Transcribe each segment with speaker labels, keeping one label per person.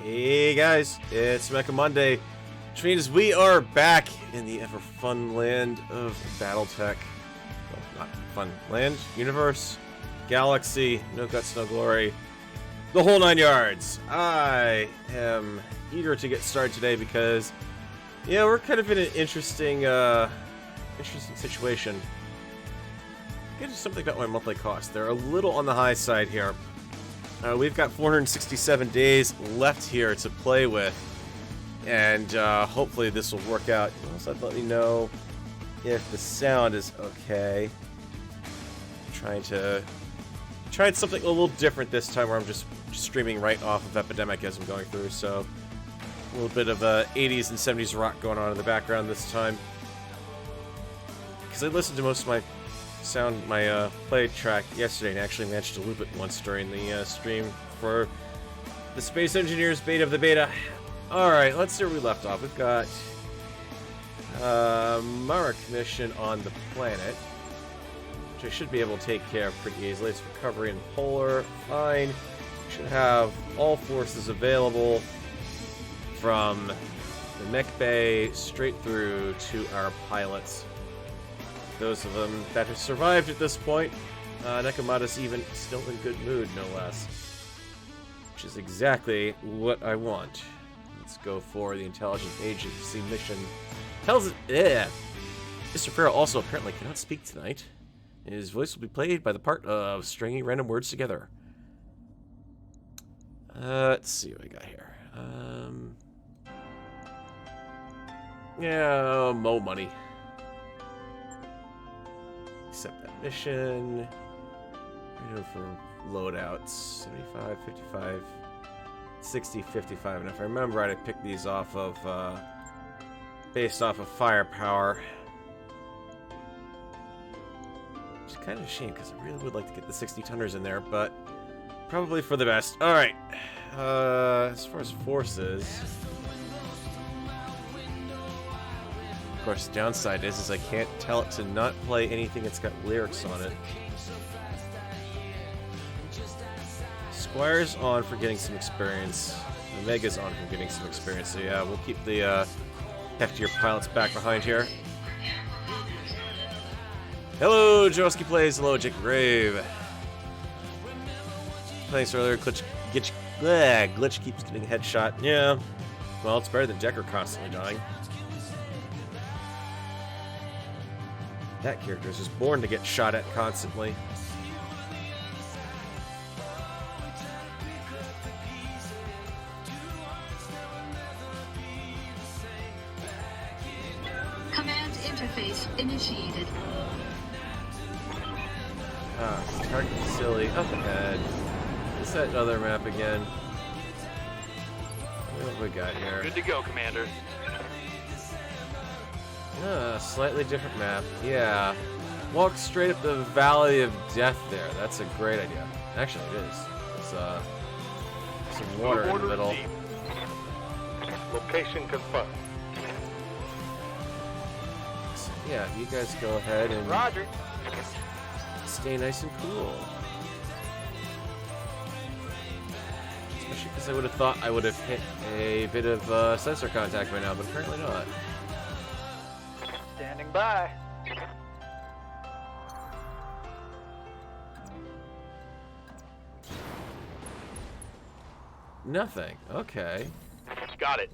Speaker 1: Hey guys, it's Mecha Monday, which means we are back in the ever fun land of BattleTech. Well, not fun land, universe, galaxy, no guts, no glory, the whole 9 yards. I am eager to get started today because, yeah, we're kind of in an interesting situation. Get to something about my monthly costs. They're a little on the high side here. We've got 467 days left here to play with, and hopefully this will work out. Also, let me know if the sound is okay. I'm trying something a little different this time, where I'm just streaming right off of Epidemic as I'm going through. So a little bit of 80s and 70s rock going on in the background this time, because I listened to most of my play track yesterday and actually managed to loop it once during the stream for the Space Engineers beta of the beta. Alright, let's see where we left off. We've got Marek mission on the planet, which I should be able to take care of pretty easily. It's recovery and polar, fine. We should have all forces available from the mech bay straight through to our pilots. Those of them that have survived at this point. Nekomata's even still in good mood, no less. Which is exactly what I want. Let's go for the intelligence agency mission. Tells it, yeah. Mr. Farrell also apparently cannot speak tonight. His voice will be played by the part of stringing random words together. Let's see what we got here. Yeah, more money. Accept that mission. For loadouts, 75, 55, 60, 55. And if I remember right, I picked these off of, based off of firepower. Which is kind of a shame, because I really would like to get the 60-tonners in there, but probably for the best. Alright, as far as forces, of course, the downside is I can't tell it to not play anything that's got lyrics on it. Squire's on for getting some experience. Omega's on for getting some experience. So yeah, we'll keep the heftier pilots back behind here. Hello, Joski Plays. Hello, Jake Grave. Thanks earlier. Glitch keeps getting headshot. Yeah. Well, it's better than Decker constantly dying. That character is just born to get shot at constantly.
Speaker 2: Command interface initiated.
Speaker 1: Target facility up ahead. Is that other map again? What have we got here?
Speaker 3: Good to go, Commander.
Speaker 1: Slightly different map. Yeah. Walk straight up the Valley of Death there. That's a great idea. Actually, it is. It's some water in the middle.
Speaker 3: Location confirmed.
Speaker 1: So, yeah, you guys go ahead and
Speaker 3: Roger.
Speaker 1: stay nice and cool. Especially because I would have thought I would have hit a bit of sensor contact by now, but apparently not.
Speaker 3: Standing by.
Speaker 1: Nothing. Okay.
Speaker 3: Got it.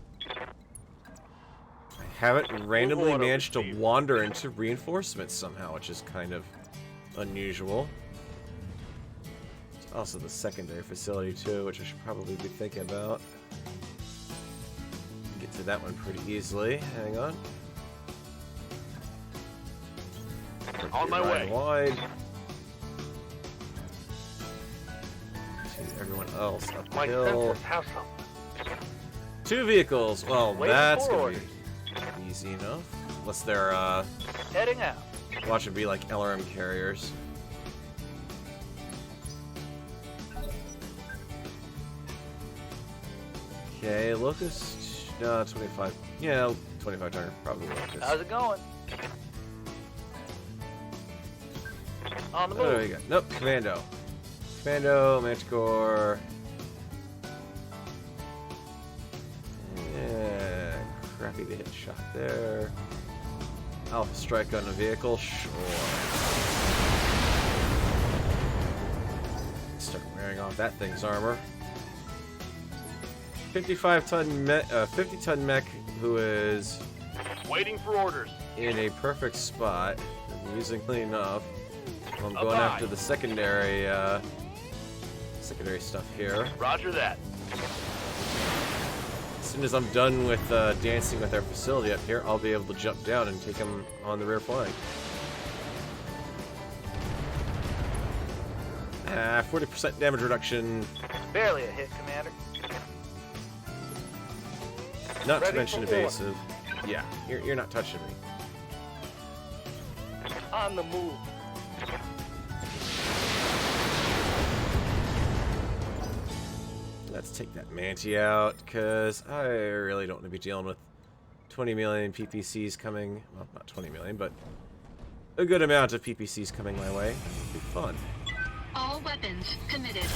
Speaker 1: I haven't randomly managed to wander into reinforcements somehow, which is kind of unusual. It's also the secondary facility too, which I should probably be thinking about. Get to that one pretty easily. Hang on.
Speaker 3: On my way.
Speaker 1: Wide. Everyone else up the
Speaker 3: My
Speaker 1: hill.
Speaker 3: sensors have some.
Speaker 1: 2 vehicles. Well,
Speaker 3: Waiting
Speaker 1: that's
Speaker 3: for
Speaker 1: gonna
Speaker 3: orders.
Speaker 1: be easy enough. Unless they're
Speaker 3: Heading out.
Speaker 1: watch it be like LRM carriers. Okay, Locust. No, 25. Yeah, 25 tonner probably Locust.
Speaker 3: How's it going? On the
Speaker 1: Oh, there
Speaker 3: move.
Speaker 1: we go. Nope, Commando. Commando, Manticore. crappy to hit shot there. Alpha strike on a vehicle, sure. Start wearing off that thing's armor. 50-ton mech who is
Speaker 3: Waiting for orders.
Speaker 1: in a perfect spot. Amusingly enough, I'm going after the secondary stuff here.
Speaker 3: Roger that.
Speaker 1: As soon as I'm done with dancing with our facility up here, I'll be able to jump down and take him on the rear flank. 40% damage reduction.
Speaker 3: Barely a hit, Commander.
Speaker 1: Not to
Speaker 3: Ready
Speaker 1: mention
Speaker 3: for war.
Speaker 1: evasive. Yeah, you're not touching me.
Speaker 3: On the move.
Speaker 1: Let's take that Manti out, because I really don't want to be dealing with 20 million PPCs coming. Well, not 20 million, but a good amount of PPCs coming my way. It'll be fun.
Speaker 2: All weapons committed.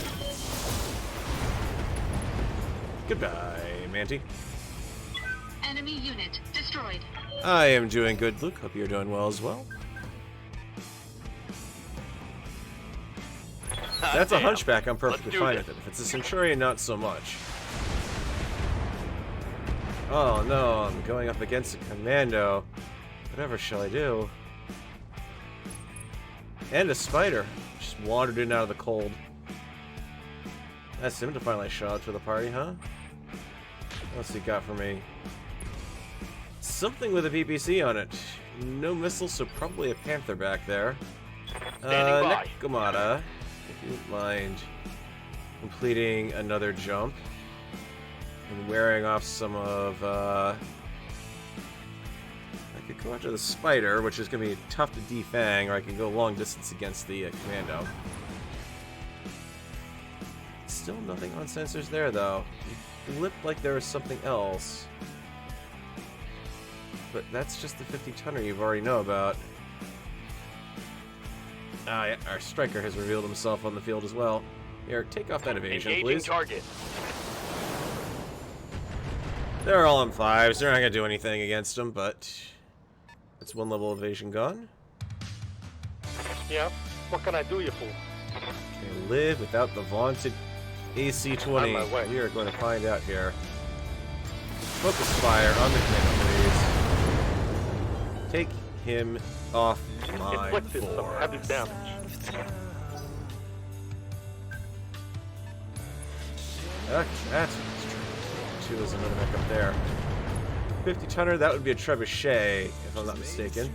Speaker 1: Goodbye, Manti.
Speaker 2: Enemy unit destroyed.
Speaker 1: I am doing good, Luke. Hope you're doing well as well. That's a
Speaker 3: Damn.
Speaker 1: hunchback. I'm perfectly
Speaker 3: Let's do
Speaker 1: fine
Speaker 3: this.
Speaker 1: with it. If it's a Centurion, not so much. Oh no, I'm going up against a commando. Whatever shall I do? And a spider. Just wandered in out of the cold. That's him to finally show up to the party, huh? What's he got for me? Something with a PPC on it. No missiles, so probably a Panther back there.
Speaker 3: Standing by.
Speaker 1: Nekomata, if you wouldn't mind completing another jump and wearing off some of, I could go after the spider, which is going to be tough to defang, or I can go long distance against the commando. Still nothing on sensors there, though. It looked like there was something else. But that's just the 50-tonner you already know about. Ah, yeah, our striker has revealed himself on the field as well. Here, take off that evasion,
Speaker 3: Engaging
Speaker 1: please.
Speaker 3: target.
Speaker 1: They're all on 5s. They're not going to do anything against them, but it's one level evasion gone.
Speaker 4: Yeah, what can I do you for?
Speaker 1: Can live without the vaunted AC-20.
Speaker 4: On my way.
Speaker 1: We are going to find out here. Focus fire on the commando, please. Take him off my
Speaker 4: Inflicted some
Speaker 1: board.
Speaker 4: heavy damage.
Speaker 1: Okay, that's what it's trying to do. There's another mech up there. 50-tonner, that would be a trebuchet, if I'm not mistaken.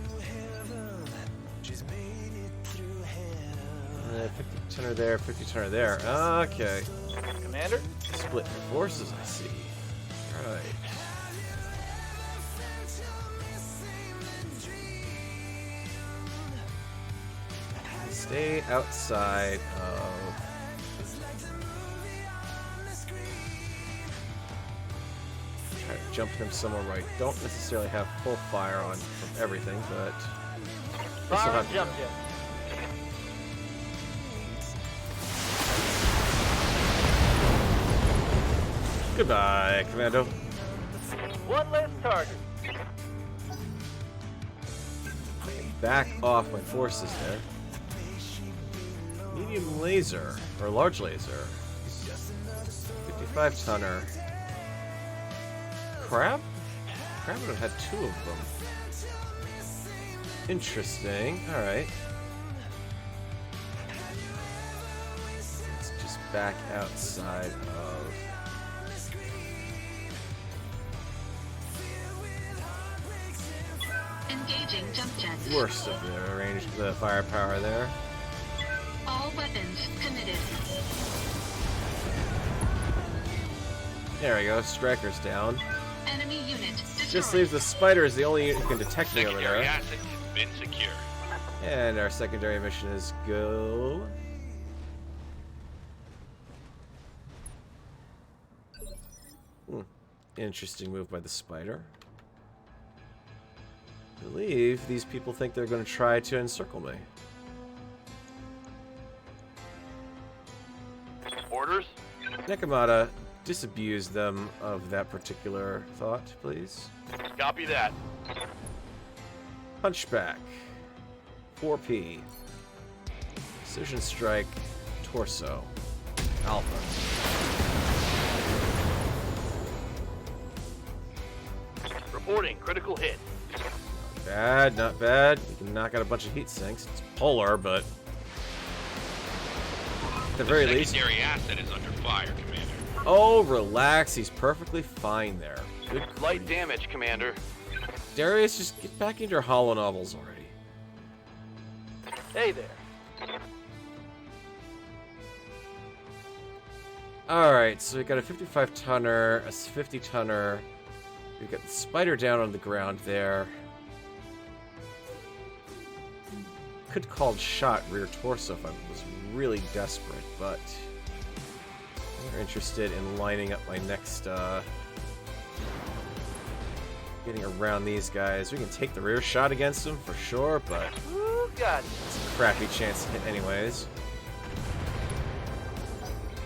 Speaker 1: 50-tonner there, 50-tonner there. Okay.
Speaker 3: Commander?
Speaker 1: Split forces, I see. Alright. Stay outside of... Try to jump him somewhere where I don't necessarily have full fire on from everything, but... this'll
Speaker 3: Fire
Speaker 1: have
Speaker 3: and
Speaker 1: to
Speaker 3: jump
Speaker 1: do.
Speaker 3: jet.
Speaker 1: Goodbye, Commando.
Speaker 3: One less target.
Speaker 1: Back off my forces there. Medium laser, or large laser. 55-tonner. Crab? Crab would have had 2 of them. Interesting. Alright. Let's just back outside of...
Speaker 2: Engaging jump jets.
Speaker 1: worst of the range, the firepower there.
Speaker 2: All weapons committed.
Speaker 1: There we go, Striker's down.
Speaker 2: Enemy unit destroyed.
Speaker 1: Just leaves the spider as the only unit who can detect me over
Speaker 5: Secondary
Speaker 1: there.
Speaker 5: asset has been secure.
Speaker 1: And our secondary mission is go. Interesting move by the spider. I believe these people think they're going to try to encircle me.
Speaker 3: Orders?
Speaker 1: Nekomata, disabuse them of that particular thought, please.
Speaker 3: Copy that.
Speaker 1: Punchback. 4P. Precision strike. Torso. Alpha.
Speaker 3: Reporting critical hit.
Speaker 1: Bad, not bad. You can knock out a bunch of heat sinks. It's polar, but at the very least.
Speaker 5: Secondary asset is under fire, Commander.
Speaker 1: Oh, relax. He's perfectly fine there. Good
Speaker 3: Light
Speaker 1: grief.
Speaker 3: damage, Commander.
Speaker 1: Darius, just get back into your hollow novels already.
Speaker 3: Hey there.
Speaker 1: Alright, so we got a 55-tonner, a 50-tonner. We got the spider down on the ground there. Could call shot rear torso if I was really desperate, but I'm interested in lining up my next, getting around these guys. We can take the rear shot against them for sure, but
Speaker 3: Ooh, God.
Speaker 1: it's a crappy chance to hit anyways.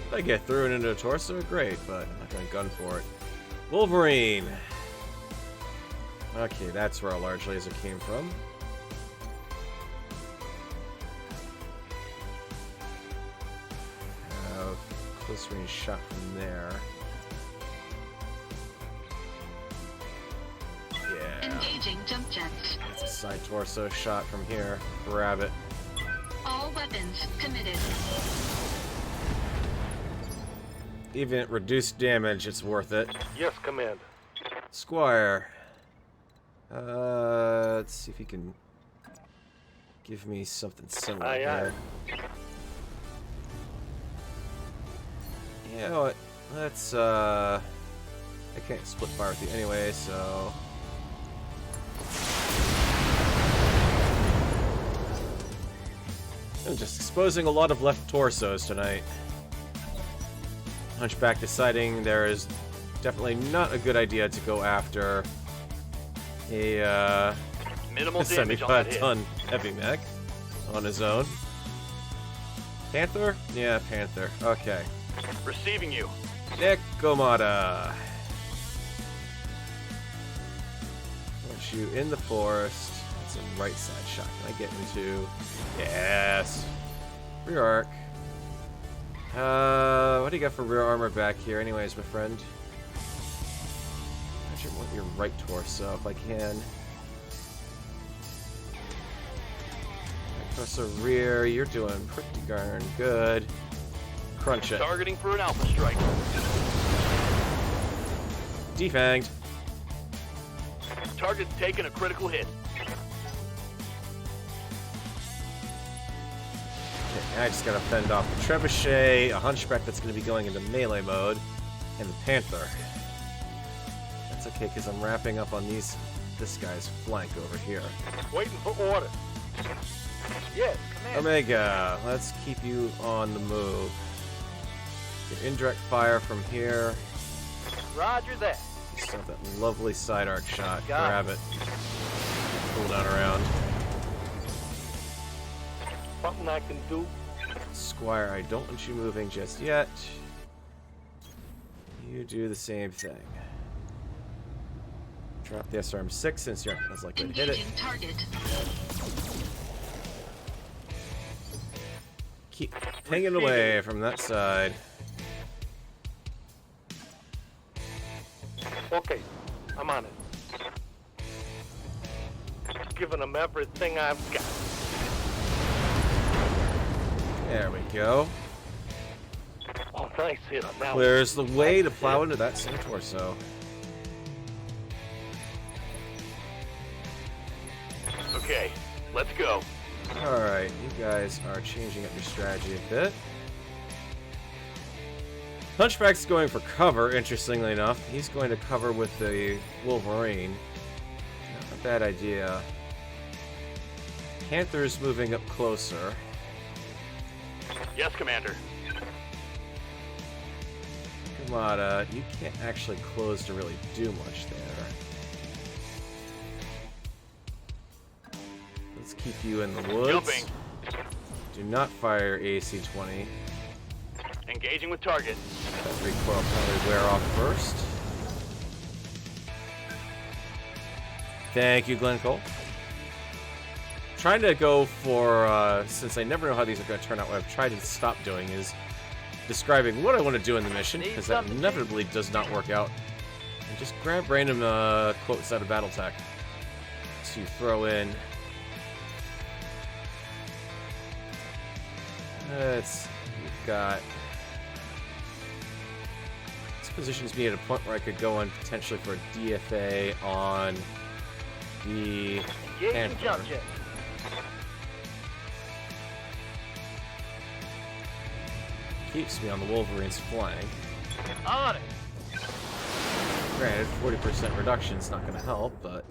Speaker 1: If I get through it into a torso, great, but I'm not going to gun for it. Wolverine! Okay, that's where a large laser came from. Have close range shot from there. Yeah.
Speaker 2: Engaging jump jets.
Speaker 1: That's a side torso shot from here. Grab it.
Speaker 2: All weapons committed.
Speaker 1: Even at reduced damage, it's worth it.
Speaker 4: Yes, Commander.
Speaker 1: Squire. Let's see if he can give me something similar
Speaker 4: Aye,
Speaker 1: here. You know what? Let's, I can't split fire with you anyway, so... I'm just exposing a lot of left torsos tonight. Hunchback deciding there is definitely not a good idea to go after a
Speaker 3: Minimal damage on that hit.
Speaker 1: 75-ton heavy mech on his own. Panther? Yeah, Panther. Okay.
Speaker 3: Receiving you.
Speaker 1: Nekomata. Want you in the forest. That's a right side shot. Can I get into? Yes. Rear arc. What do you got for rear armor back here anyways, my friend? I should want your right torso if I can. Right torso rear, you're doing pretty darn good. Crunch it.
Speaker 3: Targeting for an alpha strike.
Speaker 1: Defanged.
Speaker 3: Target's taking a critical hit.
Speaker 1: Okay, I just gotta fend off the Trebuchet, a Hunchback that's gonna be going into melee mode, and the Panther. That's okay, because I'm wrapping up on this guy's flank over here.
Speaker 4: Waiting for order.
Speaker 3: Yes, Commander.
Speaker 1: Omega, let's keep you on the move. Get indirect fire from here.
Speaker 3: Roger that.
Speaker 1: Just have that lovely side arc shot.
Speaker 3: Got
Speaker 1: Grab it. Pull down around.
Speaker 4: Something I can do.
Speaker 1: Squire, I don't want you moving just yet. You do the same thing. Drop the SRM-6 since you're less likely to hit it.
Speaker 2: Engaging target.
Speaker 1: Keep hanging away from that side.
Speaker 4: Okay, I'm on it. Giving them everything I've got.
Speaker 1: There we go.
Speaker 4: Oh, nice hit. Now
Speaker 1: Clears the way to plow into that same torso.
Speaker 3: Okay, let's go.
Speaker 1: Alright, you guys are changing up your strategy a bit. Hunchback's going for cover, interestingly enough. He's going to cover with the Wolverine. Not a bad idea. Panther's moving up closer.
Speaker 3: Yes, Commander.
Speaker 1: Kamada, you can't actually close to really do much there. Let's keep you in the woods.
Speaker 3: Jumping.
Speaker 1: Do not fire AC-20.
Speaker 3: Engaging with target.
Speaker 1: That recoil probably wear off first. Thank you, Glenn Cole. Trying to go for, since I never know how these are going to turn out, what I've tried to stop doing is describing what I want to do in the mission, because that inevitably does not work out. And just grab random quotes out of BattleTech to throw in. We've got... This positions me at a point where I could go on potentially for a DFA on the Panther. Keeps me on the Wolverine's flank.
Speaker 3: On it.
Speaker 1: Granted, 40% reduction is not going to help, but...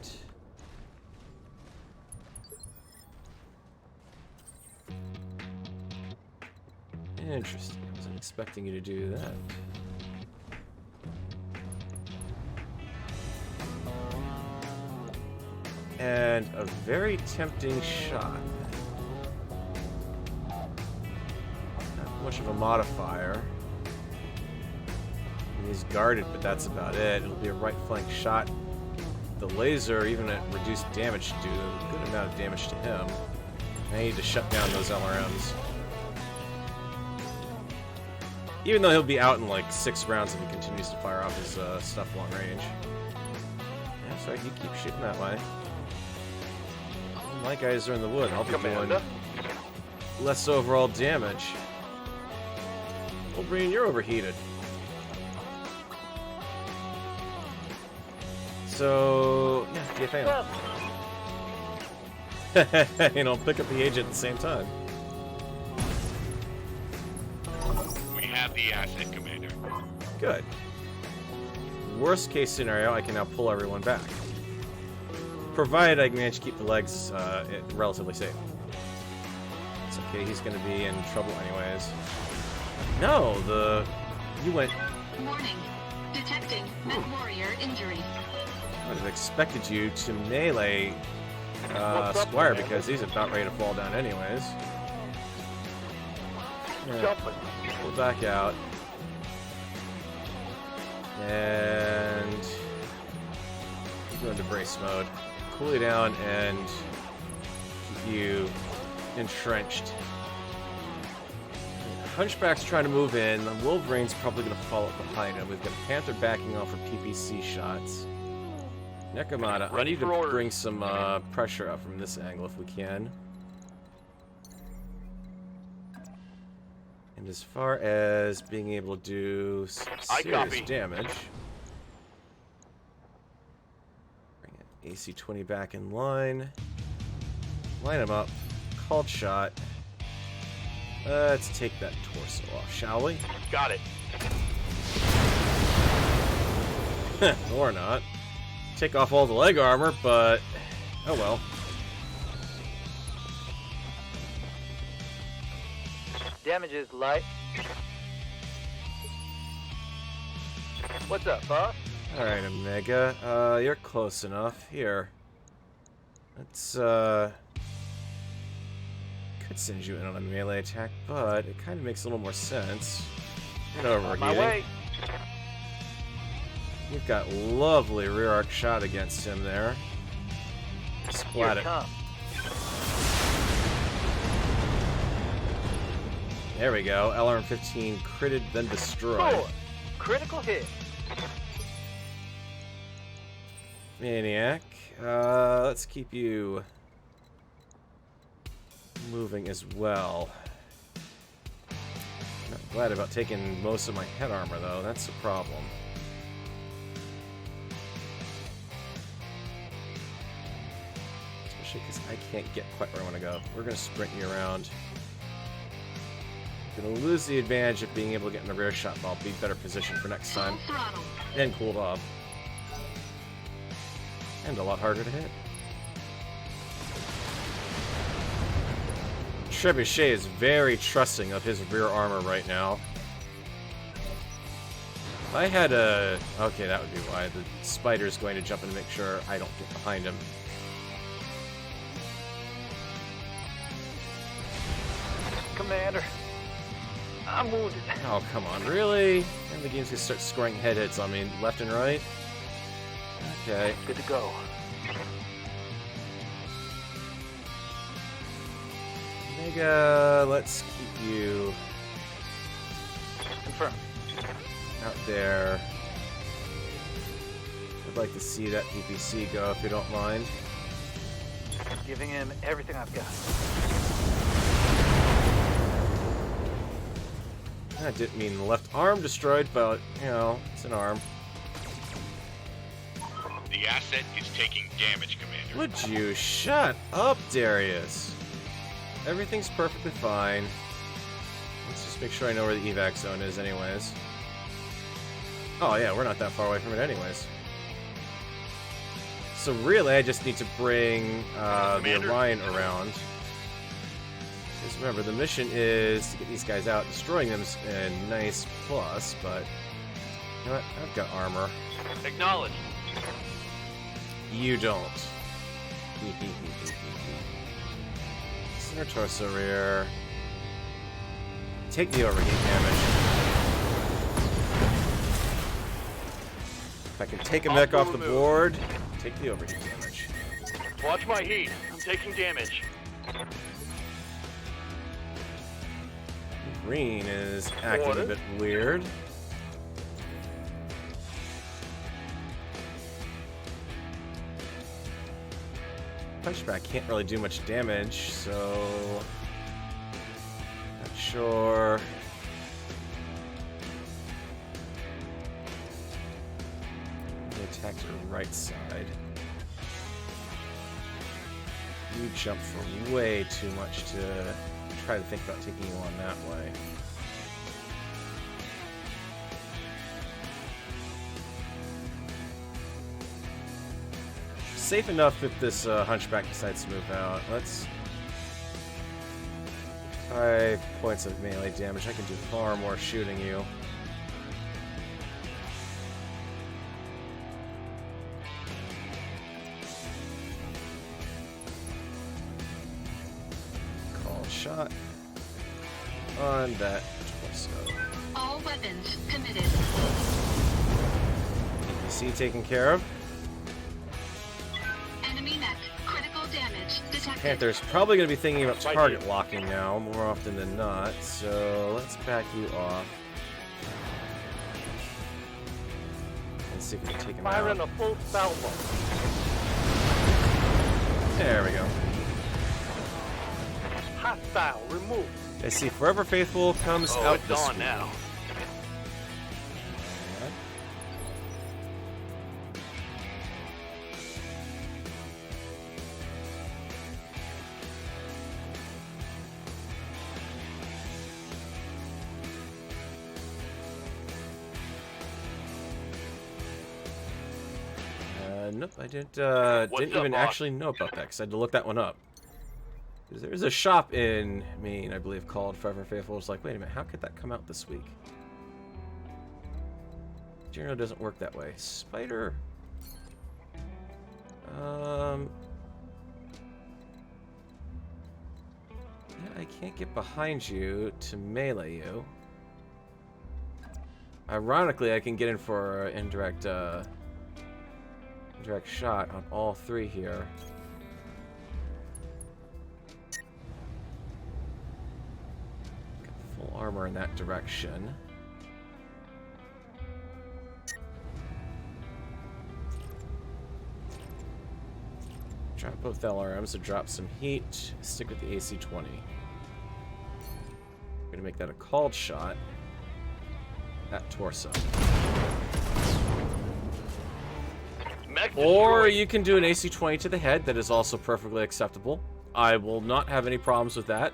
Speaker 1: Interesting. I wasn't expecting you to do that. And a very tempting shot. Not much of a modifier. He's guarded, but that's about it. It'll be a right flank shot. The laser, even at reduced damage, should do a good amount of damage to him. I need to shut down those LRMs. Even though he'll be out in like 6 rounds if he continues to fire off his stuff long range. That's right, you keep shooting that way. My guys are in the wood. I'll be doing less overall damage. Wolverine, you're overheated. So, yeah, DFA. You know, pick up the agent at the same time.
Speaker 5: We have the asset, Commander.
Speaker 1: Good. Worst case scenario, I can now pull everyone back. Provided I manage to keep the legs relatively safe. It's okay, he's going to be in trouble anyways. No, you went...
Speaker 2: Warning. Detecting Met Warrior injury.
Speaker 1: I would have expected you to melee Squire because he's about ready to fall down anyways. Yeah. Pull back out. And... go into brace mode. Cool you down and keep you entrenched. Hunchback's trying to move in. The Wolverine's probably going to follow up behind him. We've got Panther backing off for PPC shots. Nekomata, I need to bring some pressure up from this angle if we can. And as far as being able to do some serious damage... AC-20 back in line. Line him up. Called shot. Let's take that torso off, shall we?
Speaker 3: Got it.
Speaker 1: Or not. Take off all the leg armor, but... oh well.
Speaker 3: Damage is light. What's up, boss?
Speaker 1: Alright, Omega. You're close enough. Here. Let's, could send you in on a melee attack, but it kind of makes a little more sense. Get overheating.
Speaker 3: My way.
Speaker 1: We've got lovely rear arc shot against him there. Splat it. There we go. LRM-15 critted, then destroyed.
Speaker 3: 4. Critical hit.
Speaker 1: Maniac. Let's keep you moving as well. Not glad about taking most of my head armor, though. That's the problem. Especially because I can't get quite where I want to go. We're going to sprint you around. Going to lose the advantage of being able to get in the rear shot, but I'll be better positioned for next time.
Speaker 2: Full throttle.
Speaker 1: And cooled off. And a lot harder to hit. Trebuchet is very trusting of his rear armor right now. If I had a... okay, that would be why. The spider's going to jump in to make sure I don't get behind him.
Speaker 3: Commander, I'm wounded.
Speaker 1: Oh, come on, really? And the game's gonna start scoring head hits on me, left and right? Okay.
Speaker 3: Good to go.
Speaker 1: Mega, let's keep you
Speaker 3: Confirm.
Speaker 1: out there. I'd like to see that PPC go if you don't mind.
Speaker 3: Giving him everything I've got.
Speaker 1: I didn't mean the left arm destroyed, but, you know, it's an arm.
Speaker 5: The asset is taking damage, Commander.
Speaker 1: Would you shut up, Darius? Everything's perfectly fine. Let's just make sure I know where the evac zone is anyways. Oh yeah, we're not that far away from it anyways. So really, I just need to bring the Orion around. Because remember, the mission is to get these guys out. Destroying them is a nice plus, but... You know what? I've got armor.
Speaker 3: Acknowledged.
Speaker 1: You don't. Center torso rear. Take the overheat damage. If I can take a mech off the board, take the overheat damage.
Speaker 4: Watch my heat. I'm taking damage.
Speaker 1: Green is acting a bit weird. Punchback can't really do much damage, so not sure. The attack to the right side. You jump for way too much to try to think about taking you on that way. Safe enough if this hunchback decides to move out. Let's... 5 points of melee damage. I can do far more shooting you. Call shot on that torso.
Speaker 2: All weapons committed.
Speaker 1: PPC taken care of.
Speaker 2: Enemy mech. Critical damage detected.
Speaker 1: Panther's probably going to be thinking about target locking now, more often than not, so let's back you off. And see if we can take him out.
Speaker 4: Firing a full salvo.
Speaker 1: There we go.
Speaker 4: Hostile removed.
Speaker 1: I see Forever Faithful comes out
Speaker 3: it's
Speaker 1: this
Speaker 3: on
Speaker 1: week.
Speaker 3: now.
Speaker 1: Nope, I didn't
Speaker 3: What's
Speaker 1: didn't
Speaker 3: up,
Speaker 1: even
Speaker 3: boss?
Speaker 1: actually know about that, because I had to look that one up. Because there's a shop in Maine, I believe, called Forever Faithful. It's like, wait a minute, how could that come out this week? General doesn't work that way. Spider. Yeah, I can't get behind you to melee you. Ironically, I can get in for an indirect shot on all three here. Got full armor in that direction. Drop both LRMs to drop some heat. Stick with the AC-20. Gonna make that a called shot at torso.
Speaker 3: Mech
Speaker 1: Or
Speaker 3: destroyed.
Speaker 1: you can do an AC-20 to the head. That is also perfectly acceptable. I will not have any problems with that.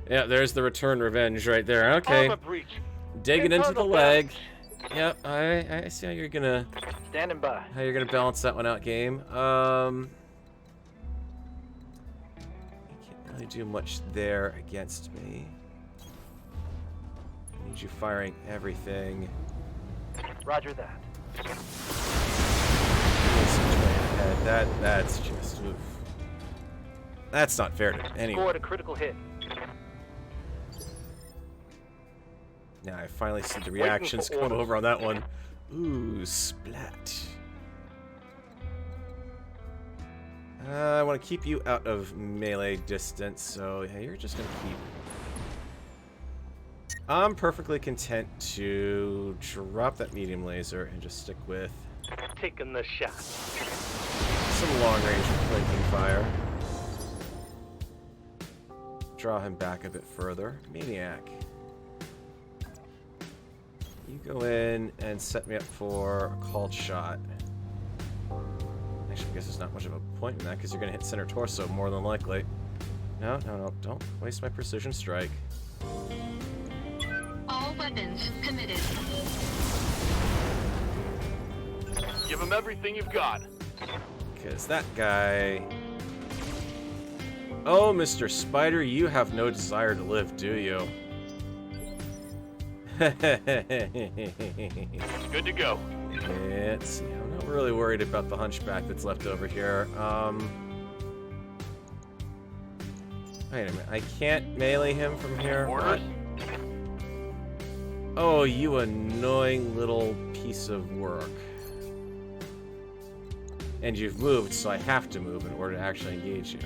Speaker 1: Yeah, there's the return revenge right there. Okay.
Speaker 4: Armor breach.
Speaker 1: Dig it into the
Speaker 4: Internal
Speaker 1: leg. Yep, I see how you're gonna
Speaker 3: Standing by.
Speaker 1: balance that one out, game. You can't really do much there against me. I need you firing everything.
Speaker 3: Roger that.
Speaker 1: That's just oof. That's not fair to anyone.
Speaker 3: Scored a critical hit.
Speaker 1: Now I finally see the reactions come over on that one. Ooh, splat. I want to keep you out of melee distance, so yeah, you're just going to keep... I'm perfectly content to drop that medium laser and just stick with
Speaker 4: Taking the shot.
Speaker 1: some long-range flanking fire. Draw him back a bit further. Maniac. You go in and set me up for a called shot. Actually, I guess there's not much of a point in that because you're going to hit center torso more than likely. No, no, no. Don't waste my precision strike.
Speaker 2: All weapons committed.
Speaker 3: Give him everything you've got.
Speaker 1: Because that guy... Oh, Mr. Spider, you have no desire to live, do you?
Speaker 3: Good to go.
Speaker 1: Let's see. I'm not really worried about the hunchback that's left over here. Wait a minute. I can't melee him from here?
Speaker 3: Orders?
Speaker 1: Oh, you annoying little piece of work. And you've moved, so I have to move in order to actually engage you.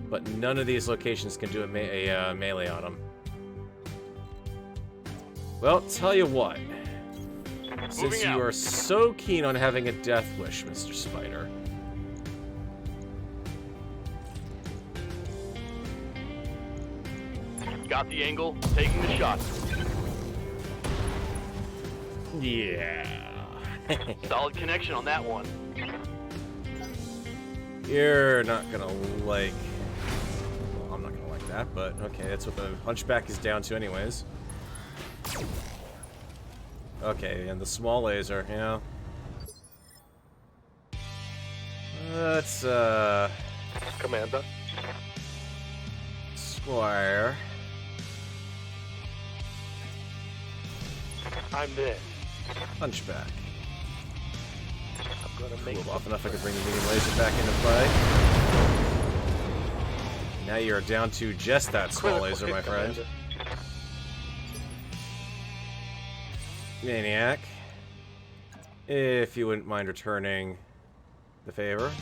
Speaker 1: But none of these locations can do a melee on him. Well, tell you what. Since you are so keen on having a death wish, Mr. Spider.
Speaker 3: Got the angle, taking the shot.
Speaker 1: Yeah.
Speaker 3: Solid connection on that one.
Speaker 1: You're not gonna like... Well, I'm not gonna like that, but okay, that's what the hunchback is down to anyways. Okay, and the small laser, yeah. Let's,
Speaker 4: Commander.
Speaker 1: Squire.
Speaker 4: I'm there.
Speaker 1: Hunchback.
Speaker 4: I'm gonna make
Speaker 1: Cool, off enough I could bring the medium laser back into play. Now you're down to just that small laser, my friend.
Speaker 4: Commander.
Speaker 1: Maniac. If you wouldn't mind returning the favor.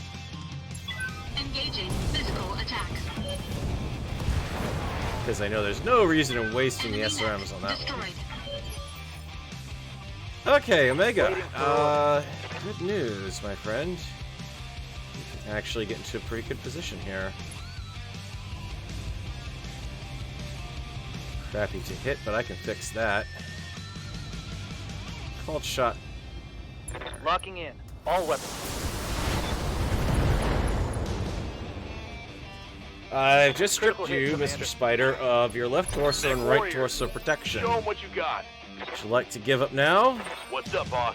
Speaker 2: Engaging physical attack.
Speaker 1: Because I know there's no reason in wasting the
Speaker 2: Enemy
Speaker 1: SRMs on that
Speaker 2: destroyed.
Speaker 1: one. Okay, Omega. Good news, my friend. You can actually get into a pretty good position here. Crappy to hit, but I can fix that. Called shot.
Speaker 3: Locking in. All weapons.
Speaker 1: I've just stripped
Speaker 3: Critical hit,
Speaker 1: you,
Speaker 3: Commander.
Speaker 1: Mr. Spider, of your left torso and right
Speaker 3: Warrior.
Speaker 1: torso protection.
Speaker 3: Show him what you got.
Speaker 1: Would you like to give up now?
Speaker 3: What's up, boss?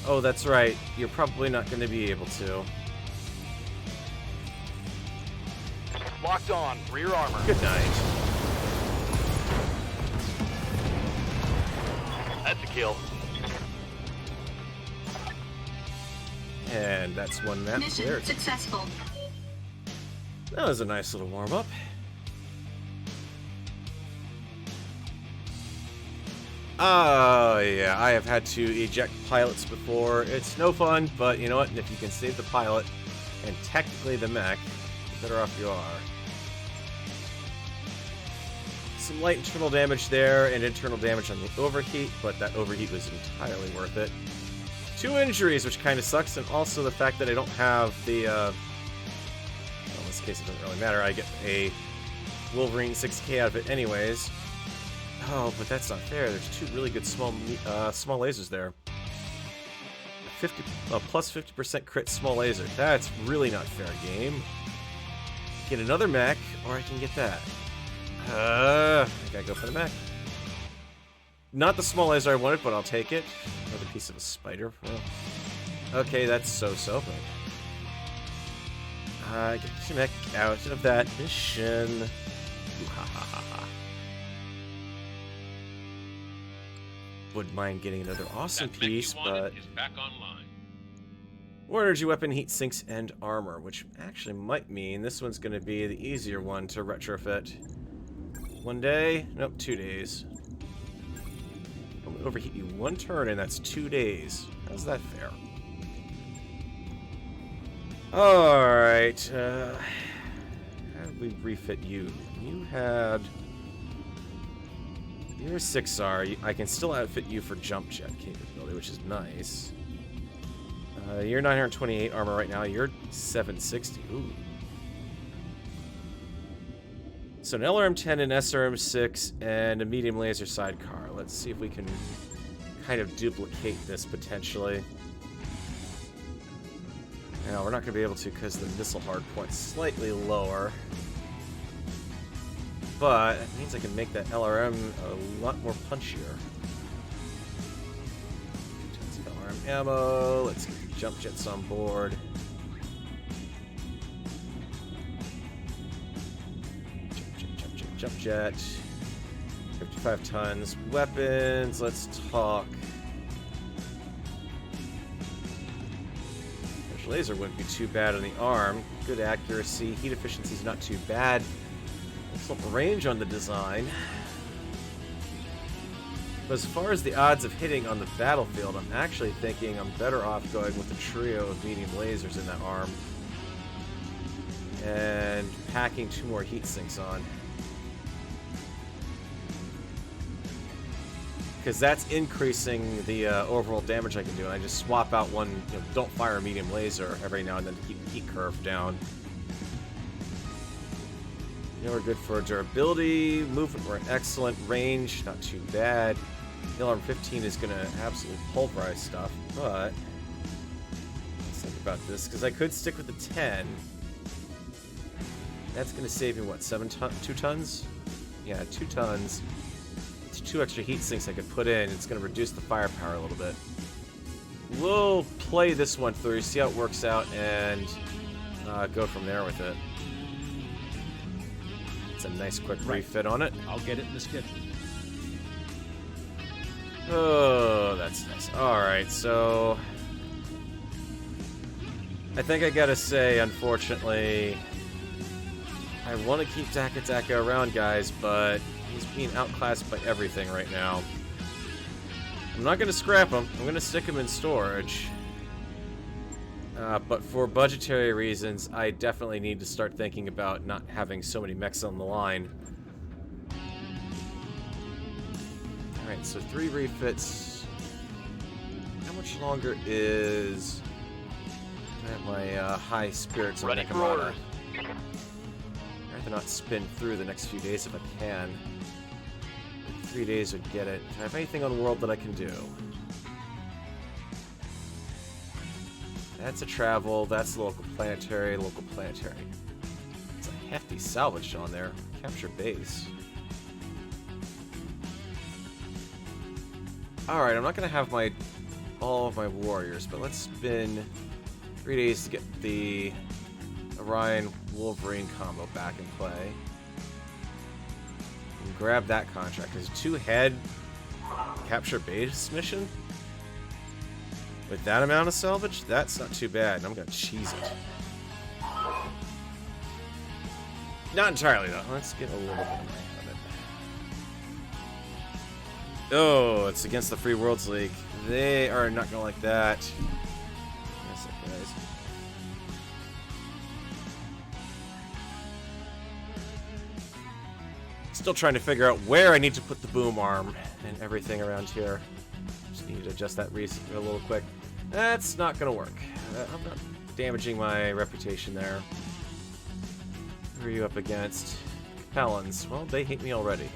Speaker 1: Oh, that's right. You're probably not going to be able to.
Speaker 3: Locked on. Rear armor.
Speaker 1: Good night.
Speaker 3: That's a kill.
Speaker 1: And that's one map
Speaker 2: Mission
Speaker 1: cleared.
Speaker 2: successful.
Speaker 1: That was a nice little warm-up. Oh, yeah, I have had to eject pilots before. It's no fun, but you know what? If you can save the pilot, and technically the mech, the better off you are. Some light internal damage there, and internal damage on the overheat, but that overheat was entirely worth it. 2 injuries, which kind of sucks, and also the fact that I don't have the, well, in this case it doesn't really matter, I get a Wolverine 6K out of it anyways. Oh, but that's not fair. There's 2 really good small lasers there. Plus 50% crit small laser. That's really not fair, game. Get another mech, or I can get that. I gotta go for the mech. Not the small laser I wanted, but I'll take it. Another piece of a spider. Well, okay, that's so-so, but... get your mech out of that mission. Wouldn't mind getting another awesome
Speaker 5: That mech
Speaker 1: piece,
Speaker 5: you wanted
Speaker 1: but...
Speaker 5: is back online.
Speaker 1: More energy weapon, heat sinks, and armor, which actually might mean this one's going to be the easier one to retrofit. 1 day? Nope, 2 days. Only overheat you 1 turn, and that's 2 days. How's that fair? Alright, how did we refit you? You had... You're a 6R. I can still outfit you for jump jet capability, which is nice. You're 928 armor right now. You're 760. Ooh. So an LRM-10, an SRM-6, and a medium laser sidecar. Let's see if we can kind of duplicate this potentially. Now, we're not going to be able to because the missile hardpoint's slightly lower. But it means I can make that LRM a lot more punchier. 2 tons of LRM ammo. Let's get the jump jets on board. Jump jet. 55 tons. Weapons. Let's talk. Laser wouldn't be too bad on the arm. Good accuracy. Heat efficiency is not too bad. Excellent range on the design. But as far as the odds of hitting on the battlefield, I'm actually thinking I'm better off going with a trio of medium lasers in that arm. And packing 2 more heat sinks on. Because that's increasing the overall damage I can do. And I just swap out one, don't fire a medium laser every now and then to keep the heat curve down. We're good for durability. Movement, we're excellent. Range, not too bad. The LRM-15 is going to absolutely pulverize stuff, but let's think about this, because I could stick with the 10. That's going to save me, what, 2 tons? Yeah, 2 tons. 2 extra heat sinks I could put in. It's going to reduce the firepower a little bit. We'll play this one through, see how it works out, and go from there with it. It's a nice quick refit on it.
Speaker 6: I'll get it in the schedule.
Speaker 1: Oh, that's nice. Alright, so... I think I gotta say, unfortunately... I want to keep Daka around, guys, but... he's being outclassed by everything right now. I'm not going to scrap him. I'm going to stick him in storage. But for budgetary reasons, I definitely need to start thinking about not having so many mechs on the line. Alright, so 3 refits. How much longer is... I have my high spirits on
Speaker 3: Ready for
Speaker 1: Necromata.
Speaker 3: orders.
Speaker 1: I'd rather not spin through the next few days if I can. 3 days would get it. Do I have anything on World that I can do? That's a travel. That's local planetary. Local planetary. It's a hefty salvage on there. Capture base. Alright, I'm not going to have all of my warriors, but let's spin 3 days to get the Orion Wolverine combo back in play. And grab that contract. There's a 2-head capture base mission? With that amount of salvage? That's not too bad. I'm gonna cheese it. Not entirely, though. Let's get a little bit of it. Oh, it's against the Free Worlds League. They are not gonna like that. Yes, guys. Still trying to figure out where I need to put the boom arm and everything around here. Just need to adjust that a little quick. That's not gonna work. I'm not damaging my reputation there. Who are you up against? Capellans. Well, they hate me already.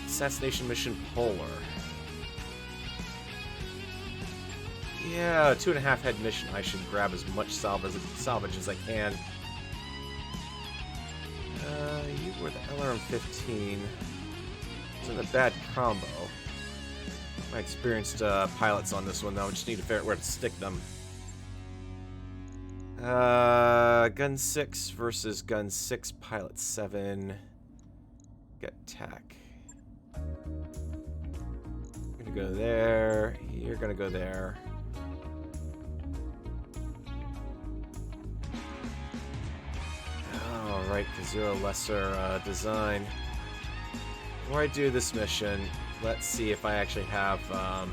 Speaker 1: Assassination Mission Polar. Yeah, 2.5 head mission. I should grab as much salvage as I can. You were the LRM-15. It's in a bad combo. My experienced pilots on this one, though. I just need to figure out where to stick them. Gun 6 versus Gun 6, Pilot 7. Get tack. You're gonna go there. You're gonna go there. Alright, Zero Lesser design. Before I do this mission, let's see if I actually have, I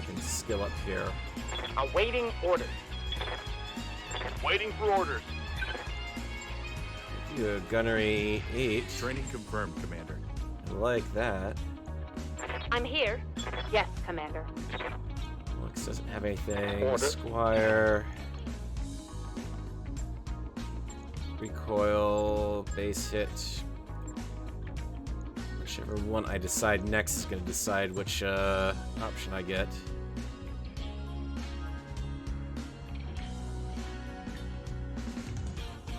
Speaker 1: can skill up here.
Speaker 4: Awaiting orders.
Speaker 3: Waiting for orders.
Speaker 1: Do a Gunnery 8.
Speaker 6: Training confirmed, Commander.
Speaker 1: I like that.
Speaker 7: I'm here. Yes, Commander.
Speaker 1: Lux doesn't have anything.
Speaker 4: Order.
Speaker 1: Squire. Recoil. Base hit. Whichever one I decide next is going to decide which option I get.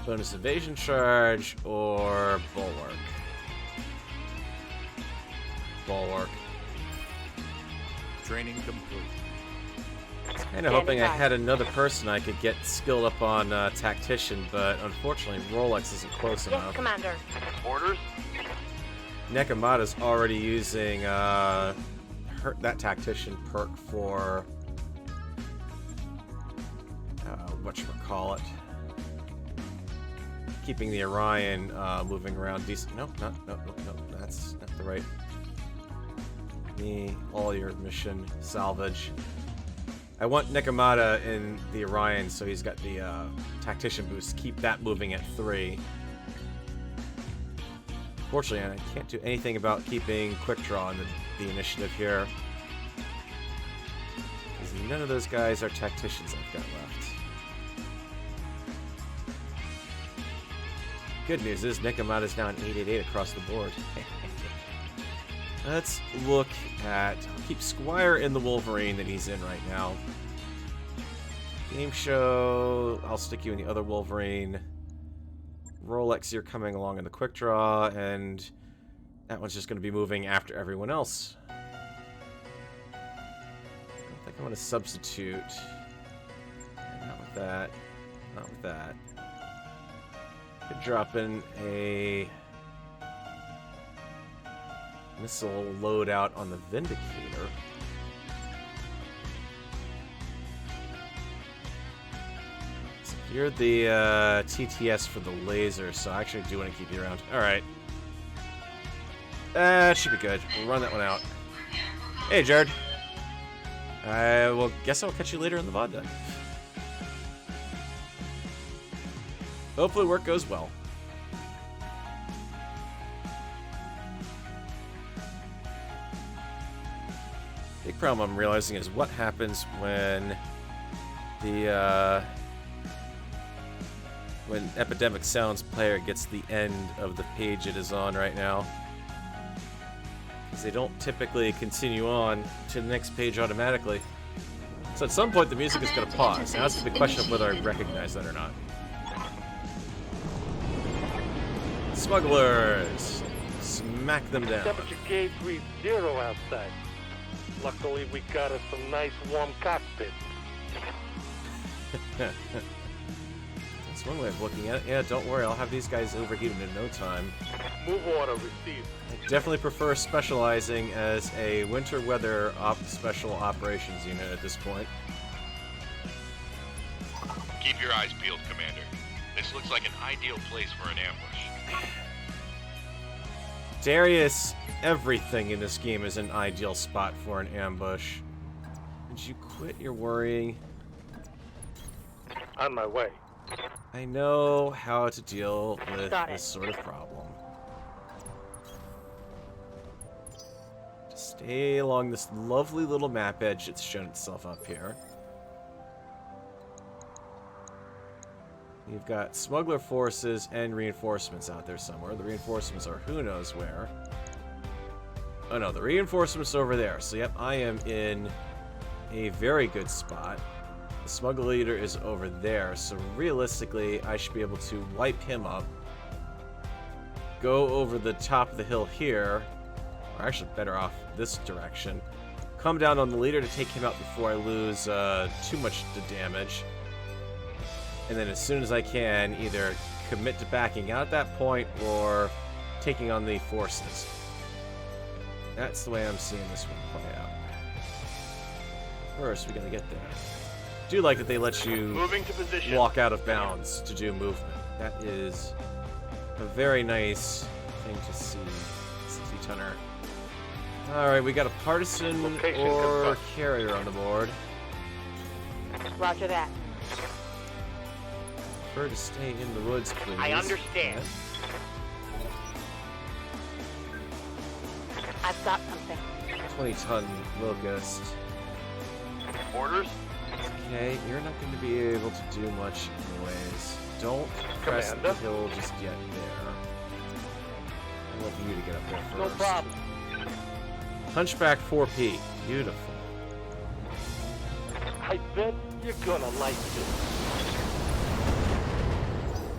Speaker 1: Bonus evasion charge or bulwark? Bulwark.
Speaker 6: Training complete.
Speaker 1: Kind of hoping I had another person I could get skilled up on tactician, but unfortunately Rolex isn't close
Speaker 7: Yes,
Speaker 1: enough.
Speaker 7: Commander.
Speaker 3: Orders.
Speaker 1: Nekomata's already using that tactician perk for whatchamacallit. Keeping the Orion moving around decent. No, that's not the right. Me, all your mission salvage. I want Nekomata in the Orion, so he's got the tactician boost. Keep that moving at 3. Fortunately, I can't do anything about keeping quick draw in the initiative here, because none of those guys are tacticians I've got left. Good news is Nekomata's now an 888 across the board. Let's look at... I'll keep Squire in the Wolverine that he's in right now. Game show, I'll stick you in the other Wolverine. Rolex, you're coming along in the quick draw, and that one's just going to be moving after everyone else. I don't think I want to substitute. Not with that. Not with that. Could drop in a missile loadout on the Vindicator. So you're the TTS for the laser, so I actually do want to keep you around. Alright. That should be good. We'll run that one out. Hey, Jared. I will guess I'll catch you later in the VOD then. Hopefully work goes well. Big problem I'm realizing is what happens when the when Epidemic Sounds player gets the end of the page it is on right now. Because they don't typically continue on to the next page automatically. So at some point the music is going to pause. Now it's the question of whether I recognize that or not. Smugglers! Smack them down.
Speaker 4: Temperature gauge reads 0 outside. Luckily, we got us some nice warm cockpit.
Speaker 1: That's one way of looking at it. Yeah, don't worry, I'll have these guys overheated in no time.
Speaker 4: Move order received.
Speaker 1: I definitely prefer specializing as a winter weather special operations unit at this point.
Speaker 5: Keep your eyes peeled, Commander. This looks like an ideal place for an ambush.
Speaker 1: Darius, everything in this game is an ideal spot for an ambush. Would you quit your worrying?
Speaker 4: On my way.
Speaker 1: I know how to deal with this sort of problem. Just stay along this lovely little map edge that's shown itself up here. You've got smuggler forces and reinforcements out there somewhere. The reinforcements are who knows where. Oh no, the reinforcements over there. So yep, I am in a very good spot. The smuggler leader is over there, so realistically I should be able to wipe him up. Go over the top of the hill here, or actually better off this direction. Come down on the leader to take him out before I lose too much damage. And then as soon as I can, either commit to backing out at that point or taking on the forces. That's the way I'm seeing this one play out. First, we gotta get there. I do like that they let you
Speaker 3: Moving to position.
Speaker 1: walk out of bounds to do movement. That is a very nice thing to see. 60-tonner. Alright, we got a partisan
Speaker 4: Location
Speaker 1: or
Speaker 4: confirmed.
Speaker 1: carrier on the board.
Speaker 7: Roger that.
Speaker 1: Prefer to stay in the woods, please.
Speaker 7: I understand. I've got something.
Speaker 1: 20-ton locust.
Speaker 3: Orders?
Speaker 1: Okay, you're not going to be able to do much anyways. Don't press the
Speaker 4: Commander?
Speaker 1: hill just yet there. I want you to get up there first.
Speaker 4: No problem.
Speaker 1: Hunchback 4P. Beautiful.
Speaker 4: I bet you're gonna like this.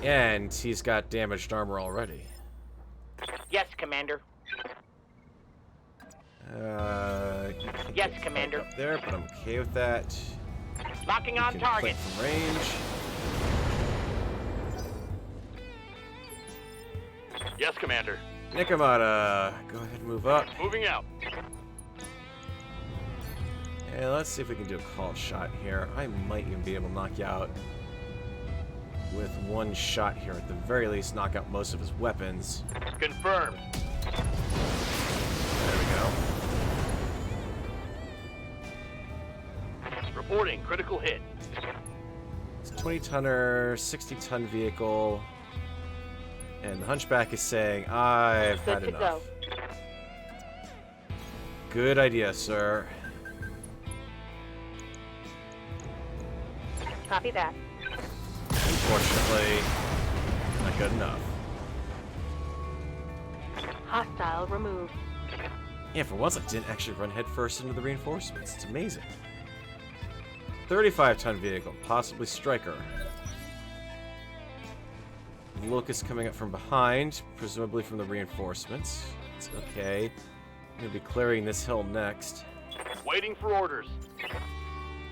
Speaker 1: And he's got damaged armor already.
Speaker 7: Yes, Commander.
Speaker 1: You can
Speaker 7: Yes,
Speaker 1: get
Speaker 7: Commander.
Speaker 1: Up there, but I'm okay with that.
Speaker 7: Locking
Speaker 1: You
Speaker 7: on
Speaker 1: can
Speaker 7: target.
Speaker 1: click from range.
Speaker 3: Yes, Commander.
Speaker 1: Nikomata, go ahead and move up.
Speaker 3: Moving out.
Speaker 1: And let's see if we can do a call shot here. I might even be able to knock you out with one shot here. At the very least, knock out most of his weapons.
Speaker 3: Confirmed.
Speaker 1: There we go.
Speaker 3: Reporting critical hit.
Speaker 1: It's a 20-tonner, 60-ton vehicle. And the Hunchback is saying, I've
Speaker 7: Good
Speaker 1: had
Speaker 7: to
Speaker 1: enough.
Speaker 7: go.
Speaker 1: Good idea, sir.
Speaker 7: Copy that.
Speaker 1: Unfortunately, not good enough.
Speaker 7: Hostile removed.
Speaker 1: Yeah, for once I didn't actually run headfirst into the reinforcements. It's amazing. 35-ton vehicle, possibly striker. Locust coming up from behind, presumably from the reinforcements. It's okay. I'm going to be clearing this hill next.
Speaker 3: Waiting for orders.